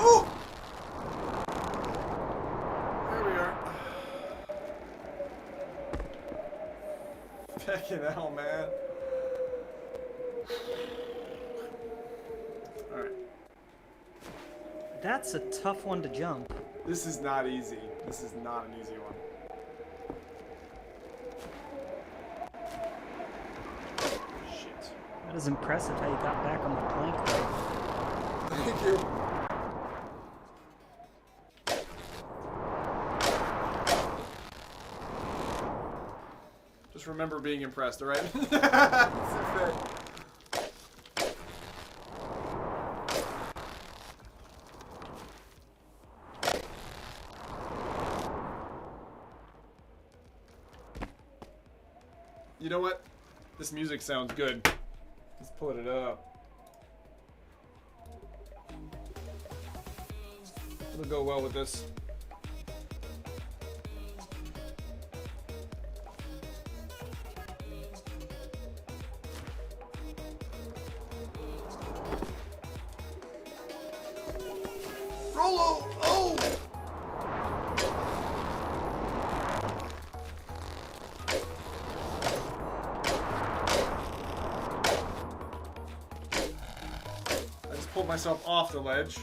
Oh! There we are. Fucking hell, man. Alright. That's a tough one to jump. This is not easy. This is not an easy one. Shit. That is impressive how you got back on the plank. Thank you. Just remember being impressed, alright? That's fair. You know what? This music sounds good. Let's put it up. It'll go well with this. Rolo! Oh! Pulled myself off the ledge.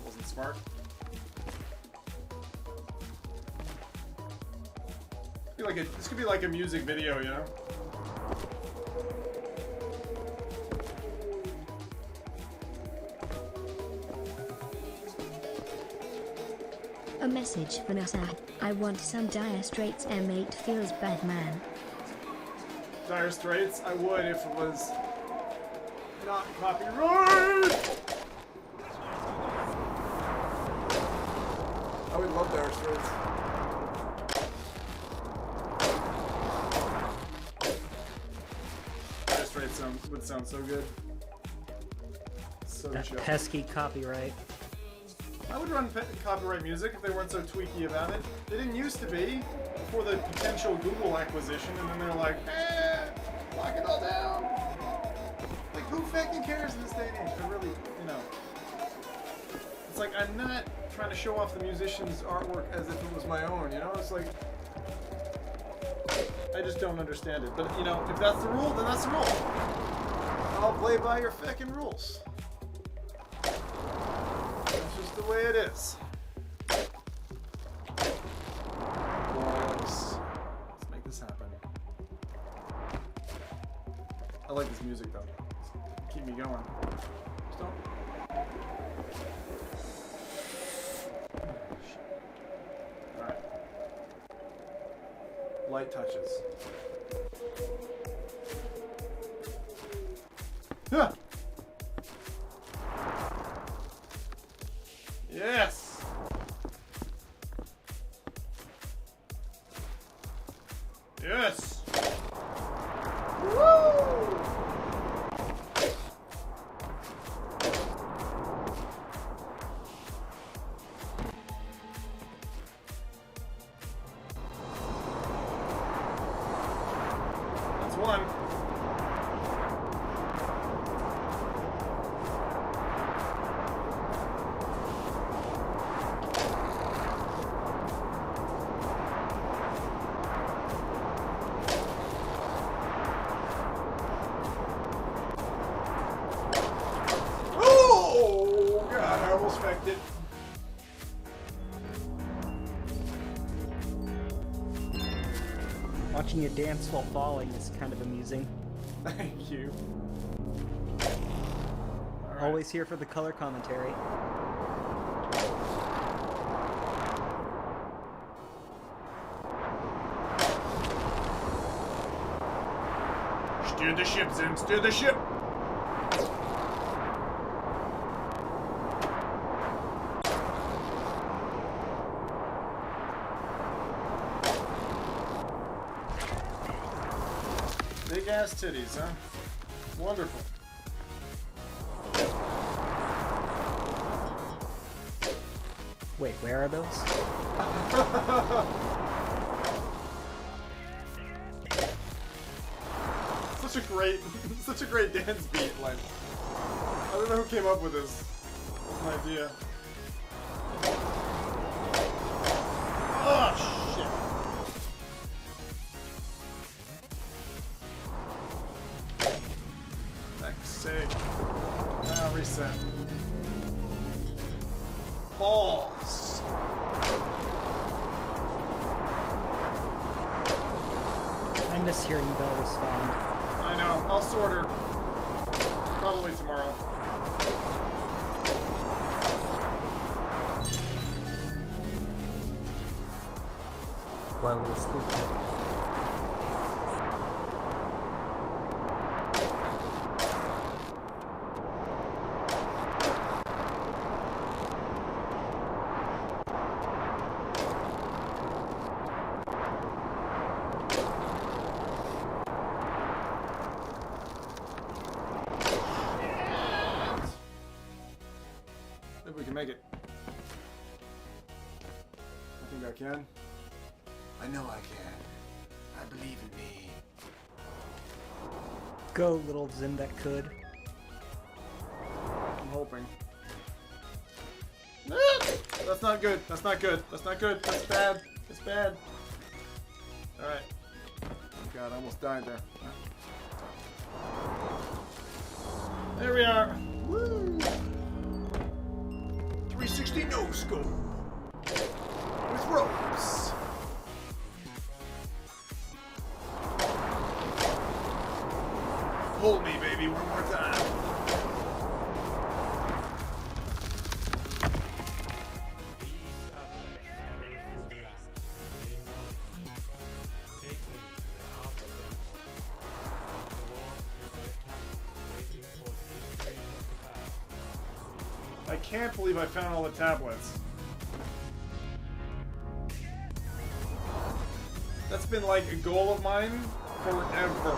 Wasn't smart. This could be like a music video, you know? A message for Nasa. I want some Dire Straits M8 feels bad, man. Dire Straits? I would if it was not copyright! I would love Dire Straits. Dire Straits would sound so good. So That chill. pesky copyright. I would run copyright music if they weren't so tweaky about it. They didn't used to be before the potential Google acquisition, and then they're like, lock it all down. Like, who fucking cares in this day and age? I really, you know. It's like, I'm not trying to show off the musician's artwork as if it was my own, you know? It's like, I just don't understand it. But, you know, if that's the rule, then that's the rule. I'll play by your fucking rules. That's just the way it is. Let's make this happen. I like this music though. Keep me going. Just don't Alright. Light touches. Huh. Yes! Yes! Woo! That's one. Oh, God, I almost fecked it. Watching you dance while falling is kind of amusing. Thank you. All right. Always here for the color commentary. Steer the ship, Zim. Steer the ship. Big ass titties, huh? Wonderful. Wait, where are those? such a great dance beat. Like, I don't know who came up with this. That's my idea. Oh shit! Fuck's sake. Now reset. Balls. I miss hearing Bell respond. I know. I'll sort her. Probably tomorrow. While we're sleeping. If we can make it. I think I can. I know I can. I believe in me. Go, little Zim that could. I'm hoping. That's not good. That's not good. That's not good. That's bad. It's bad. Alright. Oh god, I almost died there. There we are. Woo! 360 no scope. With ropes. Hold me, baby, one more time. I can't believe I found all the tablets. That's been like a goal of mine forever.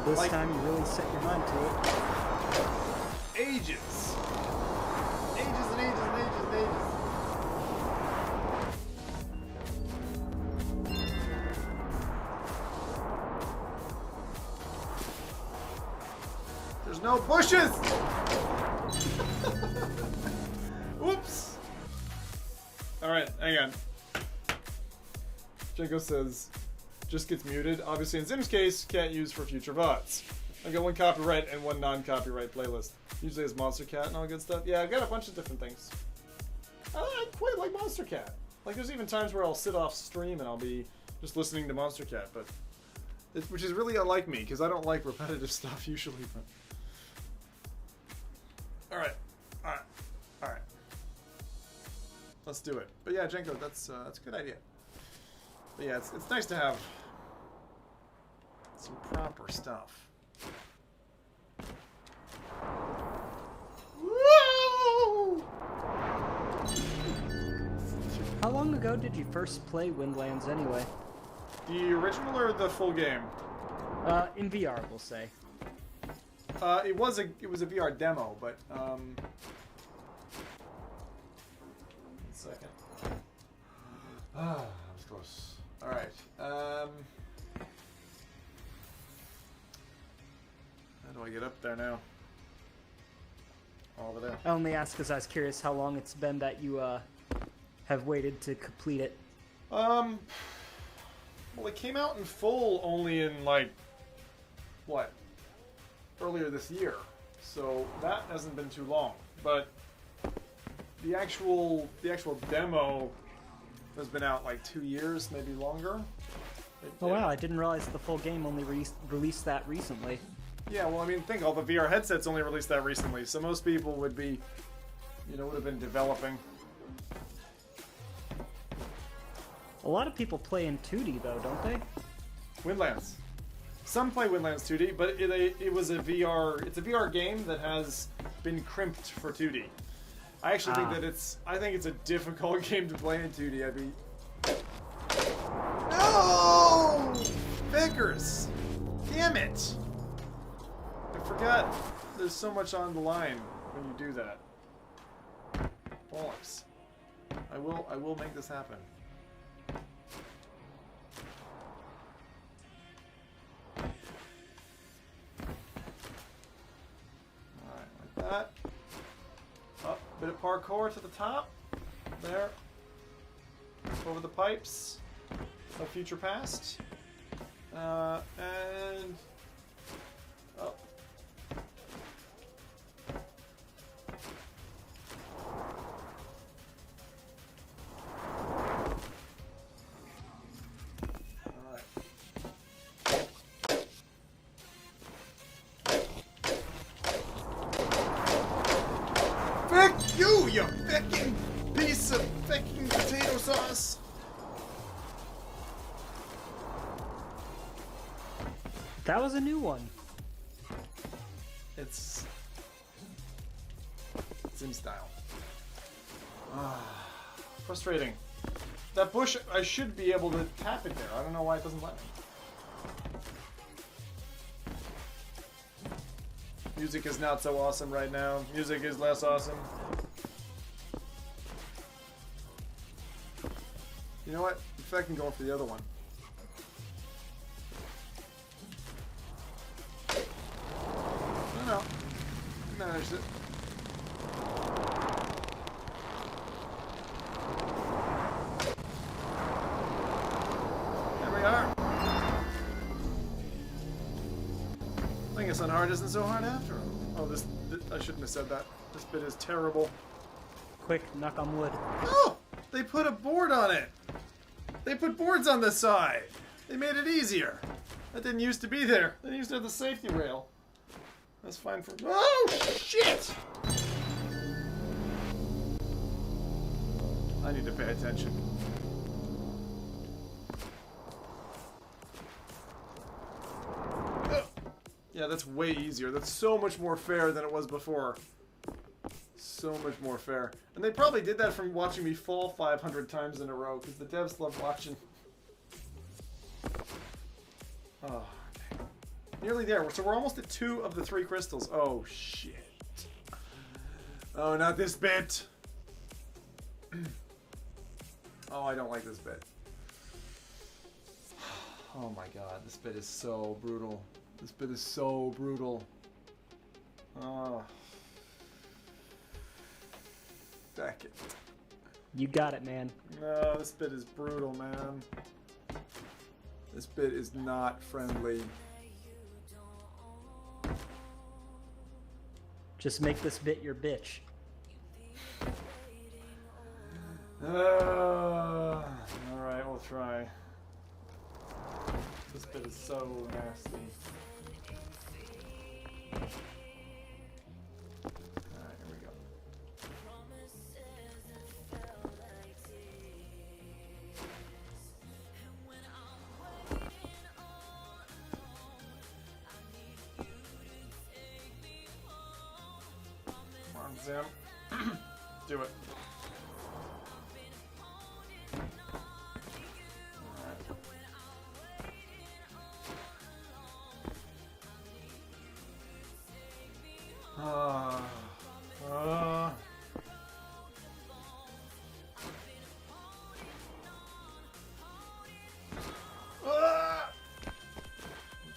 This Like- time you really set your mind to it. Ages. Ages and ages and ages and ages. There's no bushes! Whoops! Alright, hang on. Jenko says, just gets muted. Obviously, in Zim's case, can't use for future VODs. I've got one copyright and one non-copyright playlist. Usually it's Monster Cat and all good stuff. Yeah, I've got a bunch of different things. I quite like Monster Cat. Like, there's even times where I'll sit off stream and I'll be just listening to Monster Cat, but which is really unlike me, because I don't like repetitive stuff usually. But Alright. Alright. Alright. Let's do it. But yeah, Jenko, that's a good idea. But yeah, it's nice to have some proper stuff. Woo! How long ago did you first play Windlands anyway? The original or the full game? In VR, we'll say. It was a VR demo, but 1 second. Ah, that was close. All right. How do I get up there now? Over there. I only asked because I was curious how long it's been that you have waited to complete it. Well, it came out in full only in like what? Earlier this year, so that hasn't been too long. But the actual demo has been out like 2 years, maybe longer. Oh wow! I didn't realize the full game only released that recently. Yeah, well, I mean, think all the VR headsets only released that recently, so most people would be, would have been developing. A lot of people play in 2D though, don't they? Windlands. Some play Windlands 2D, but it was a VR. It's a VR game that has been crimped for 2D. I actually think that I think it's a difficult game to play in 2D. I'd be. No! Vickers! Damn it! I forgot. There's so much on the line when you do that. Bollocks. I will make this happen. That. Up, bit of parkour to the top. There. Over the pipes. No future past. And up. You feckin' piece of feckin' potato sauce! That was a new one. It's in style. Frustrating. That bush, I should be able to tap it there. I don't know why it doesn't let me. Music is not so awesome right now. Music is less awesome. You know what? In fact, I'm going for the other one. No. Managed it. There we are. I guess on hard isn't so hard after all. Oh, this I shouldn't have said that. This bit is terrible. Quick, knock on wood. Oh! They put a board on it! They put boards on the side! They made it easier! That didn't used to be there. They used to have the safety rail. That's fine for... Oh, shit! I need to pay attention. Yeah, that's way easier. That's so much more fair than it was before. So much more fair. And they probably did that from watching me fall 500 times in a row, because the devs love watching. Oh, okay. Nearly there. So we're almost at 2 of the 3 crystals. Oh, shit. Oh, not this bit. Oh, I don't like this bit. Oh my god, this bit is so brutal. This bit is so brutal. Oh. Back it. You got it, man. No, this bit is brutal, man. This bit is not friendly. Just make this bit your bitch. Alright, we'll try. This bit is so nasty. Alright, here Zim. Do it.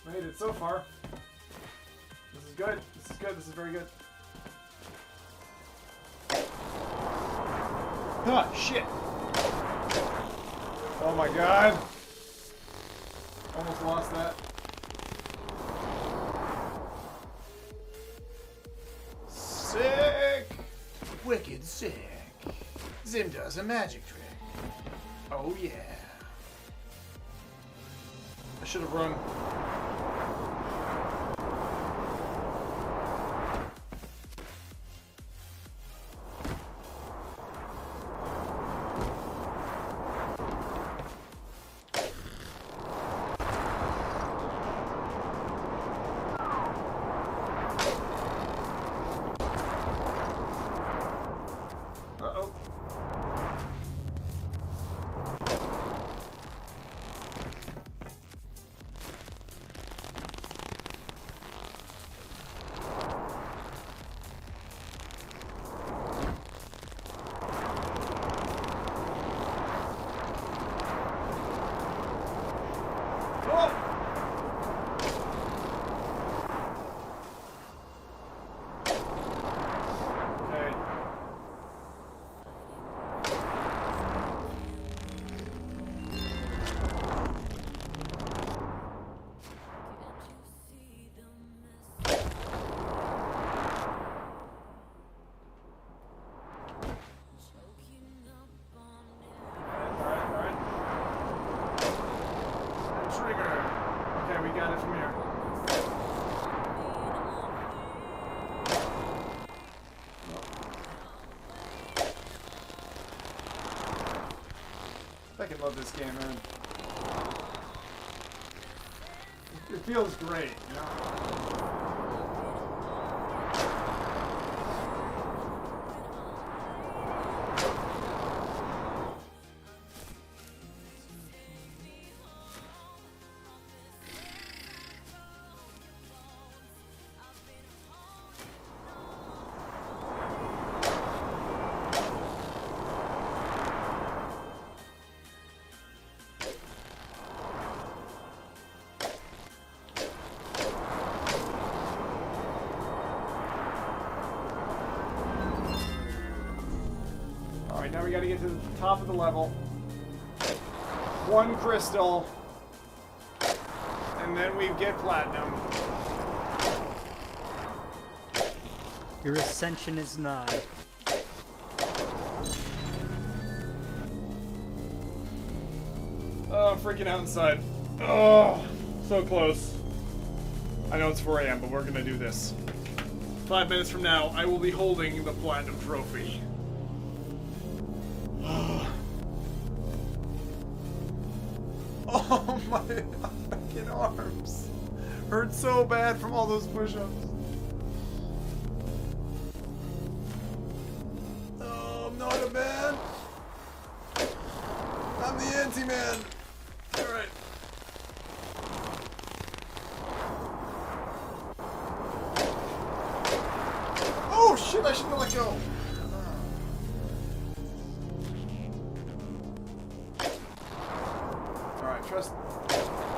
Made it so far. This is good. This is good. This is very good. Ah, shit. Oh my god. Almost lost that. Sick. Wicked sick. Zim does a magic trick. Oh yeah. I should have run. I fucking love this game, man. It feels great, you know? Now we gotta get to the top of the level. One crystal. And then we get platinum. Your ascension is nigh. Oh, I'm freaking out inside. Oh, so close. I know it's 4 a.m., but we're gonna do this. 5 minutes from now, I will be holding the platinum trophy. Oh my fucking arms. Hurt so bad from all those push-ups. Oh, I'm not a man. I'm the anti-man. Alright. Oh shit, I shouldn't have let go.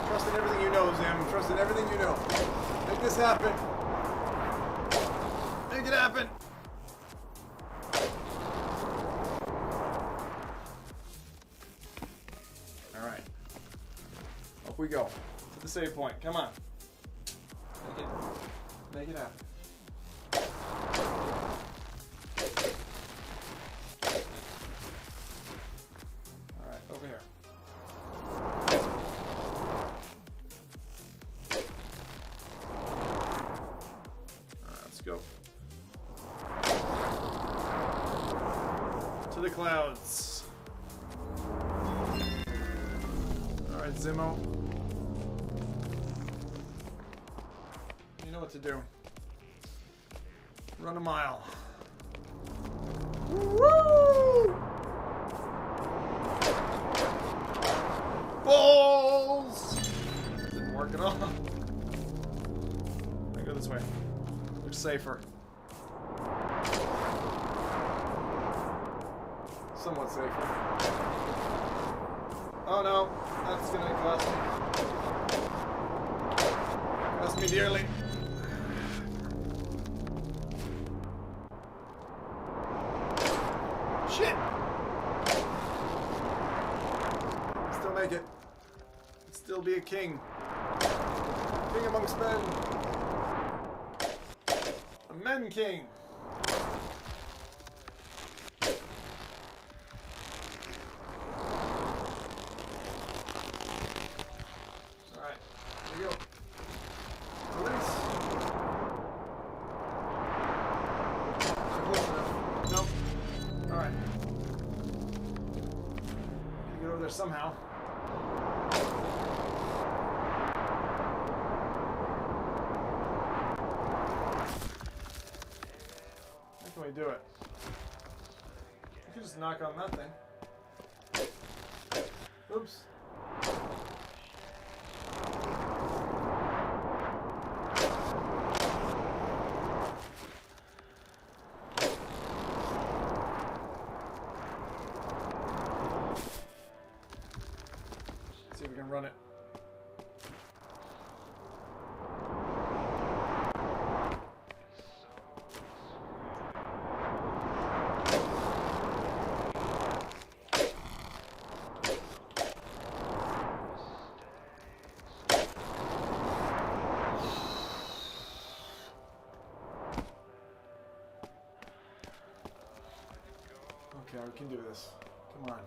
Trust in everything you know, Zim. Trust in everything you know. Make this happen. Make it happen. Alright. Up we go. To the save point. Come on. Make it happen. Alright, over here. Go. To the clouds. Alright, Zimmo. You know what to do. Run a mile. Woo! Balls! Didn't work at all. I go this way. Looks safer. Somewhat safer. Oh no, that's gonna cost me dearly. Shit! Still make it. Still be a king. King amongst men. A men king. Alright, here we go. Release. Close enough. Nope. Alright. Gotta get over there somehow. How can we do it? We could just knock on that thing. Oops. See if we can run it. Okay, we can do this. Come on.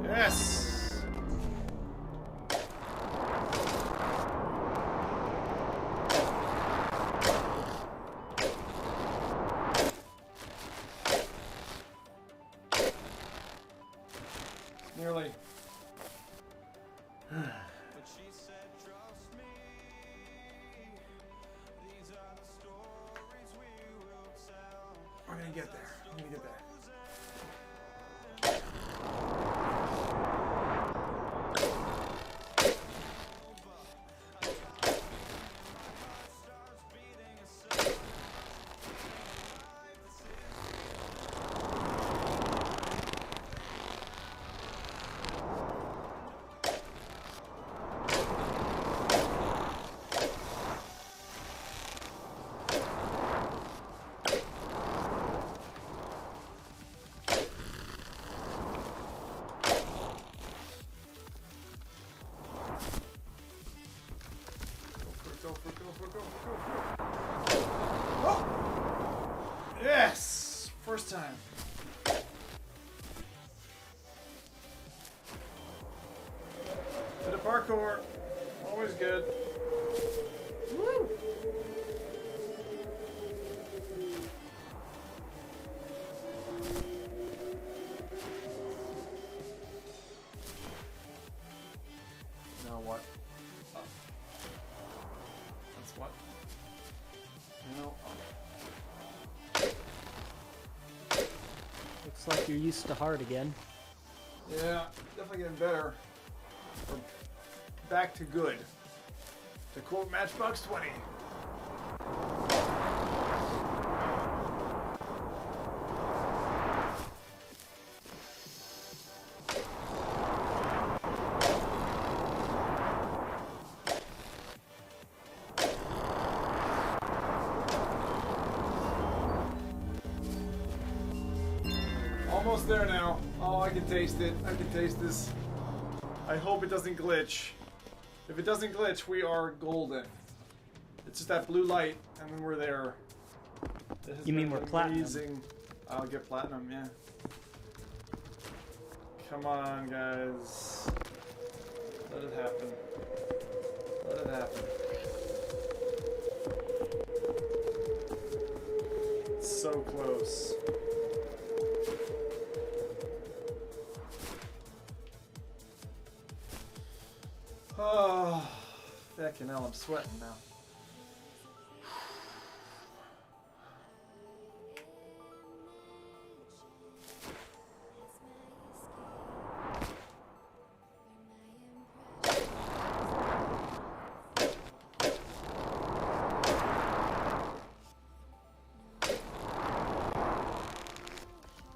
Yes! Nearly. We're gonna get there. We're gonna get there. Go. Oh! Yes! First time. Bit of parkour. Always good. Woo! Now what? That's what? No. Looks like you're used to hard again. Yeah, definitely getting better. We're back to good. To quote Matchbox 20. Almost there now. Oh, I can taste it. I can taste this. I hope it doesn't glitch. If it doesn't glitch, we are golden. It's just that blue light, and then we're there. You mean we're platinum? I'll get platinum, yeah. Come on, guys. Let it happen. Let it happen. It's so close. Oh, fucking hell, I'm sweating now.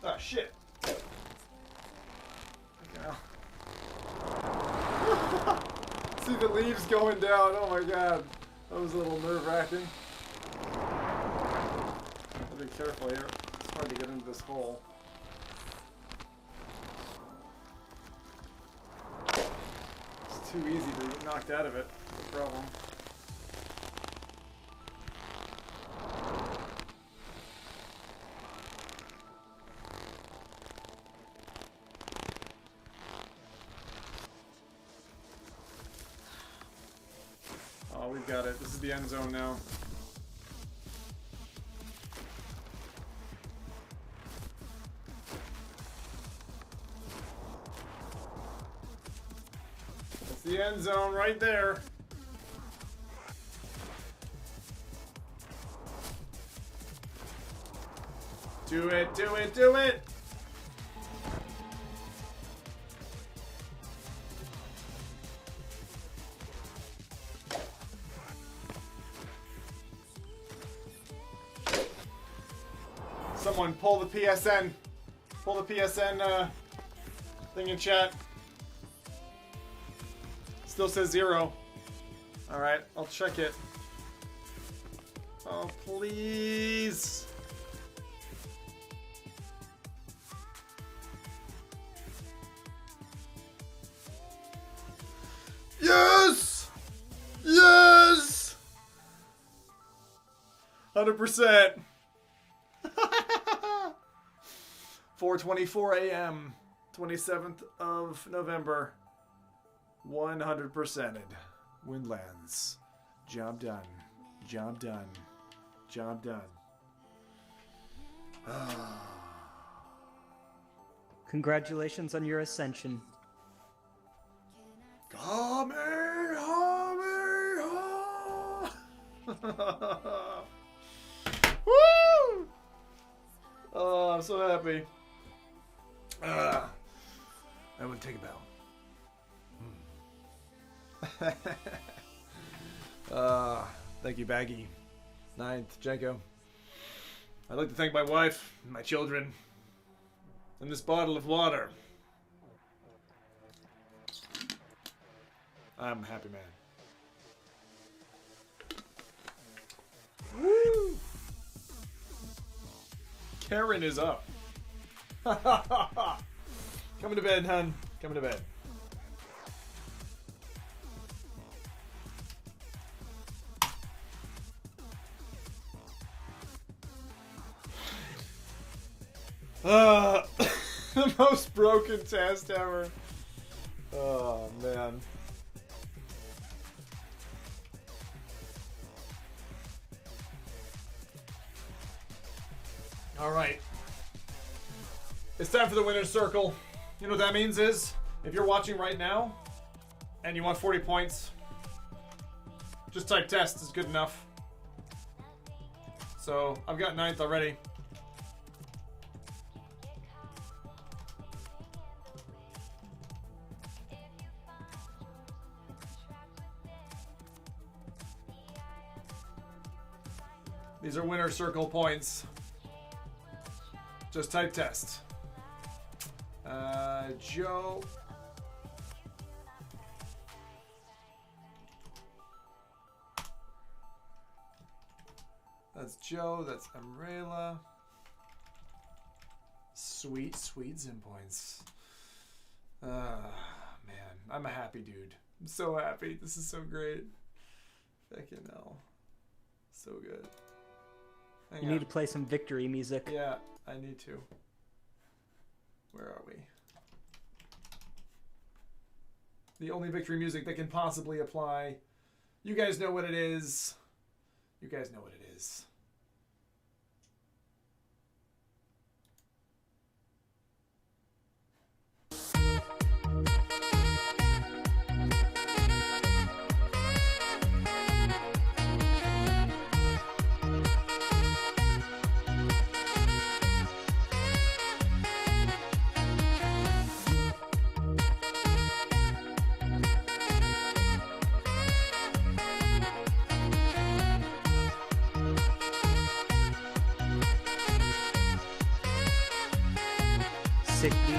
Oh, shit. Fucking hell. See the leaves going down. Oh my god. That was a little nerve-wracking. Be careful here. It's hard to get into this hole. It's too easy to get knocked out of it. That's the problem. Oh, we've got it. This is the end zone now. That's the end zone right there. Do it, do it, do it! Someone pull the PSN. Pull the PSN thing in chat. Still says 0. Alright, I'll check it. Oh, please. Yes! Yes! 100%. 4:24 a.m. 27th of November. 100%ed. Windlands. Job done. Job done. Job done. Congratulations on your ascension. Come Woo! Oh, I'm so happy. I would take a bow. Thank you, Baggy. 9th, Jenko. I'd like to thank my wife, my children, and this bottle of water. I'm a happy man. Woo! Karen is up. Coming to bed, hun. Coming to bed. The most broken test ever. Oh, man. All right. It's time for the winner's circle. You know what that means is, if you're watching right now and you want 40 points, just type test is good enough. So I've got 9th already. These are winner circle points. Just type test. Joe. That's Joe. That's Umbrella. Sweet, sweet Zim points. Man, I'm a happy dude. I'm so happy. This is so great. Fucking hell. So good. You need to play some victory music. Yeah, I need to. Where are we? The only victory music that can possibly apply. You guys know what it is. You guys know what it is. Sick beat.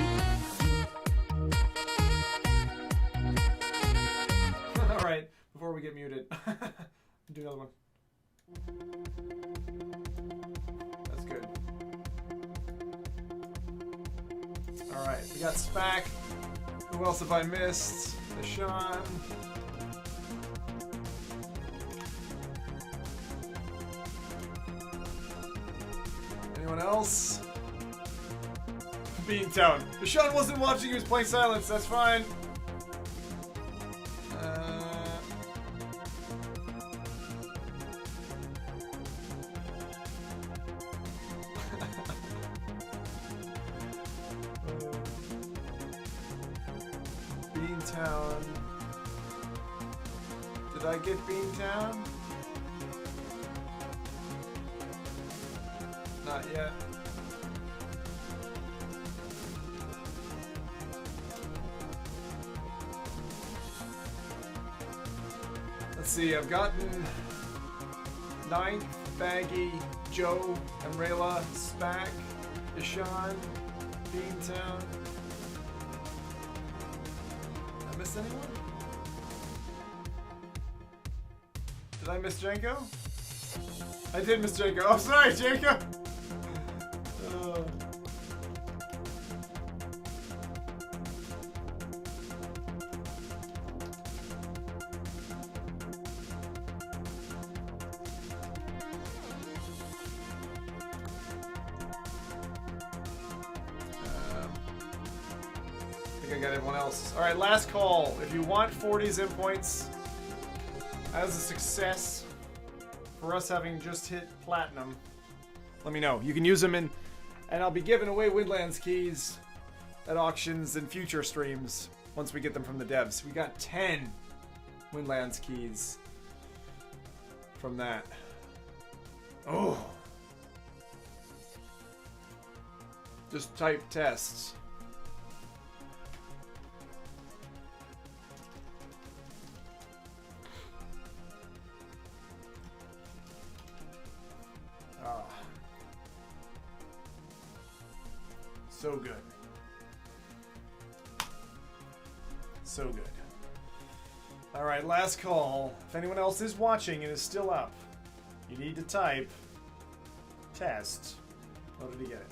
All right, before we get muted, do another one. That's good. All right, we got Spack. Who else have I missed? Deshaun. Anyone else? Beantown. Deshaun wasn't watching, he was playing Silence, that's fine. Beantown. Did I get Beantown? Not yet. Let's see, I've gotten Ninth, Baggy, Joe, Emrela, Spack, Deshaun, Beantown. Did I miss anyone? Did I miss Janko? I did miss Janko. Oh, sorry, Janko! I got everyone else. Alright, last call. If you want 40 Zim points as a success for us having just hit platinum, let me know. You can use them in, and I'll be giving away Windlands keys at auctions and future streams once we get them from the devs. We got 10 Windlands keys from that. Oh. Just type tests. So good. So good. Alright, last call. If anyone else is watching and is still up, you need to type test in order to get it.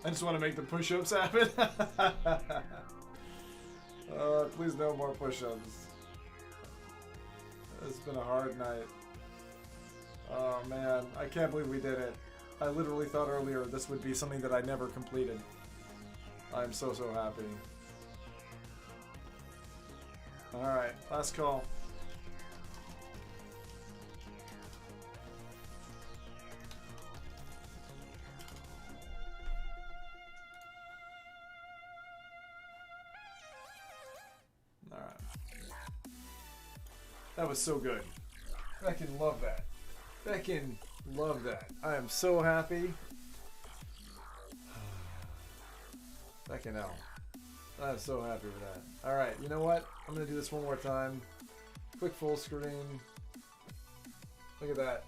I just want to make the push-ups happen. Please no more push-ups. It's been a hard night. Oh man, I can't believe we did it. I literally thought earlier this would be something that I never completed. I'm so happy. Alright, last call. Alright. That was so good. I can love that. Feckin' love that. I am so happy. Feckin' hell. I'm so happy with that. Alright, you know what? I'm gonna do this one more time. Quick full screen. Look at that.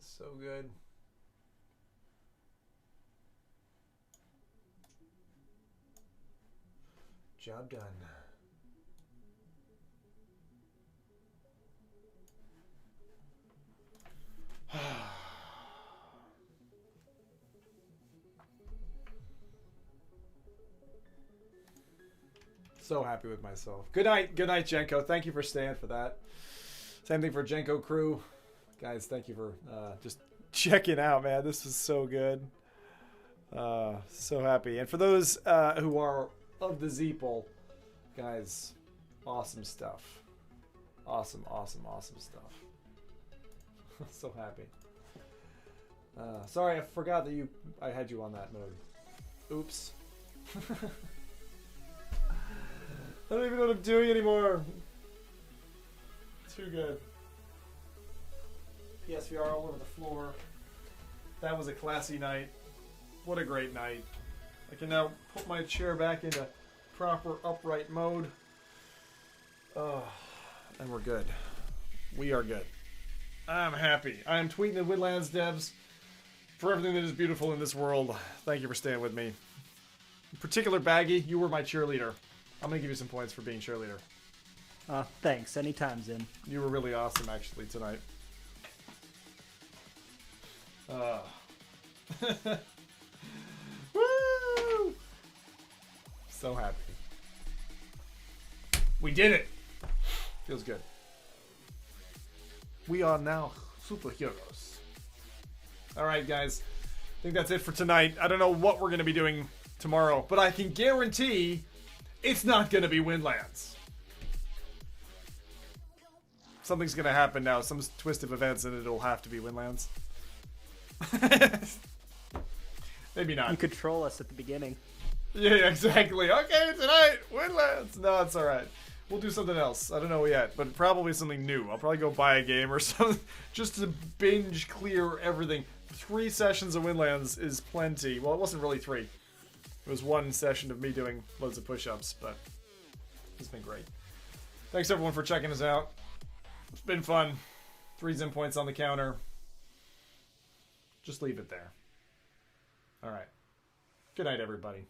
So good. Job done. So happy with myself. Good night, Jenko. Thank you for staying for that. Same thing for Jenko crew. Guys, thank you for just checking out, man. This was so good. So happy. And for those who are of the Zeeple, guys, awesome stuff. Awesome stuff. So happy. Sorry, I forgot that I had you on that mode. Oops. I don't even know what I'm doing anymore. Too good. PSVR all over the floor. That was a classy night. What a great night. I can now put my chair back into proper upright mode. And we're good. We are good. I'm happy. I am tweeting at Windlands devs for everything that is beautiful in this world. Thank you for staying with me. In particular, Baggy, you were my cheerleader. I'm going to give you some points for being cheerleader. Thanks. Anytime, Zim. You were really awesome, actually, tonight. Woo! So happy. We did it! Feels good. We are now superheroes. Alright, guys. I think that's it for tonight. I don't know what we're going to be doing tomorrow, but I can guarantee it's not going to be Windlands. Something's going to happen now. Some twist of events, and it'll have to be Windlands. Maybe not. You could troll us at the beginning. Yeah, exactly. Okay, tonight, Windlands. No, it's alright. We'll do something else. I don't know yet, but probably something new. I'll probably go buy a game or something just to binge clear everything. 3 sessions of Windlands is plenty. Well, it wasn't really 3. It was 1 session of me doing loads of push-ups, but it's been great. Thanks everyone for checking us out. It's been fun. 3 Zim points on the counter. Just leave it there. Alright. Good night, everybody.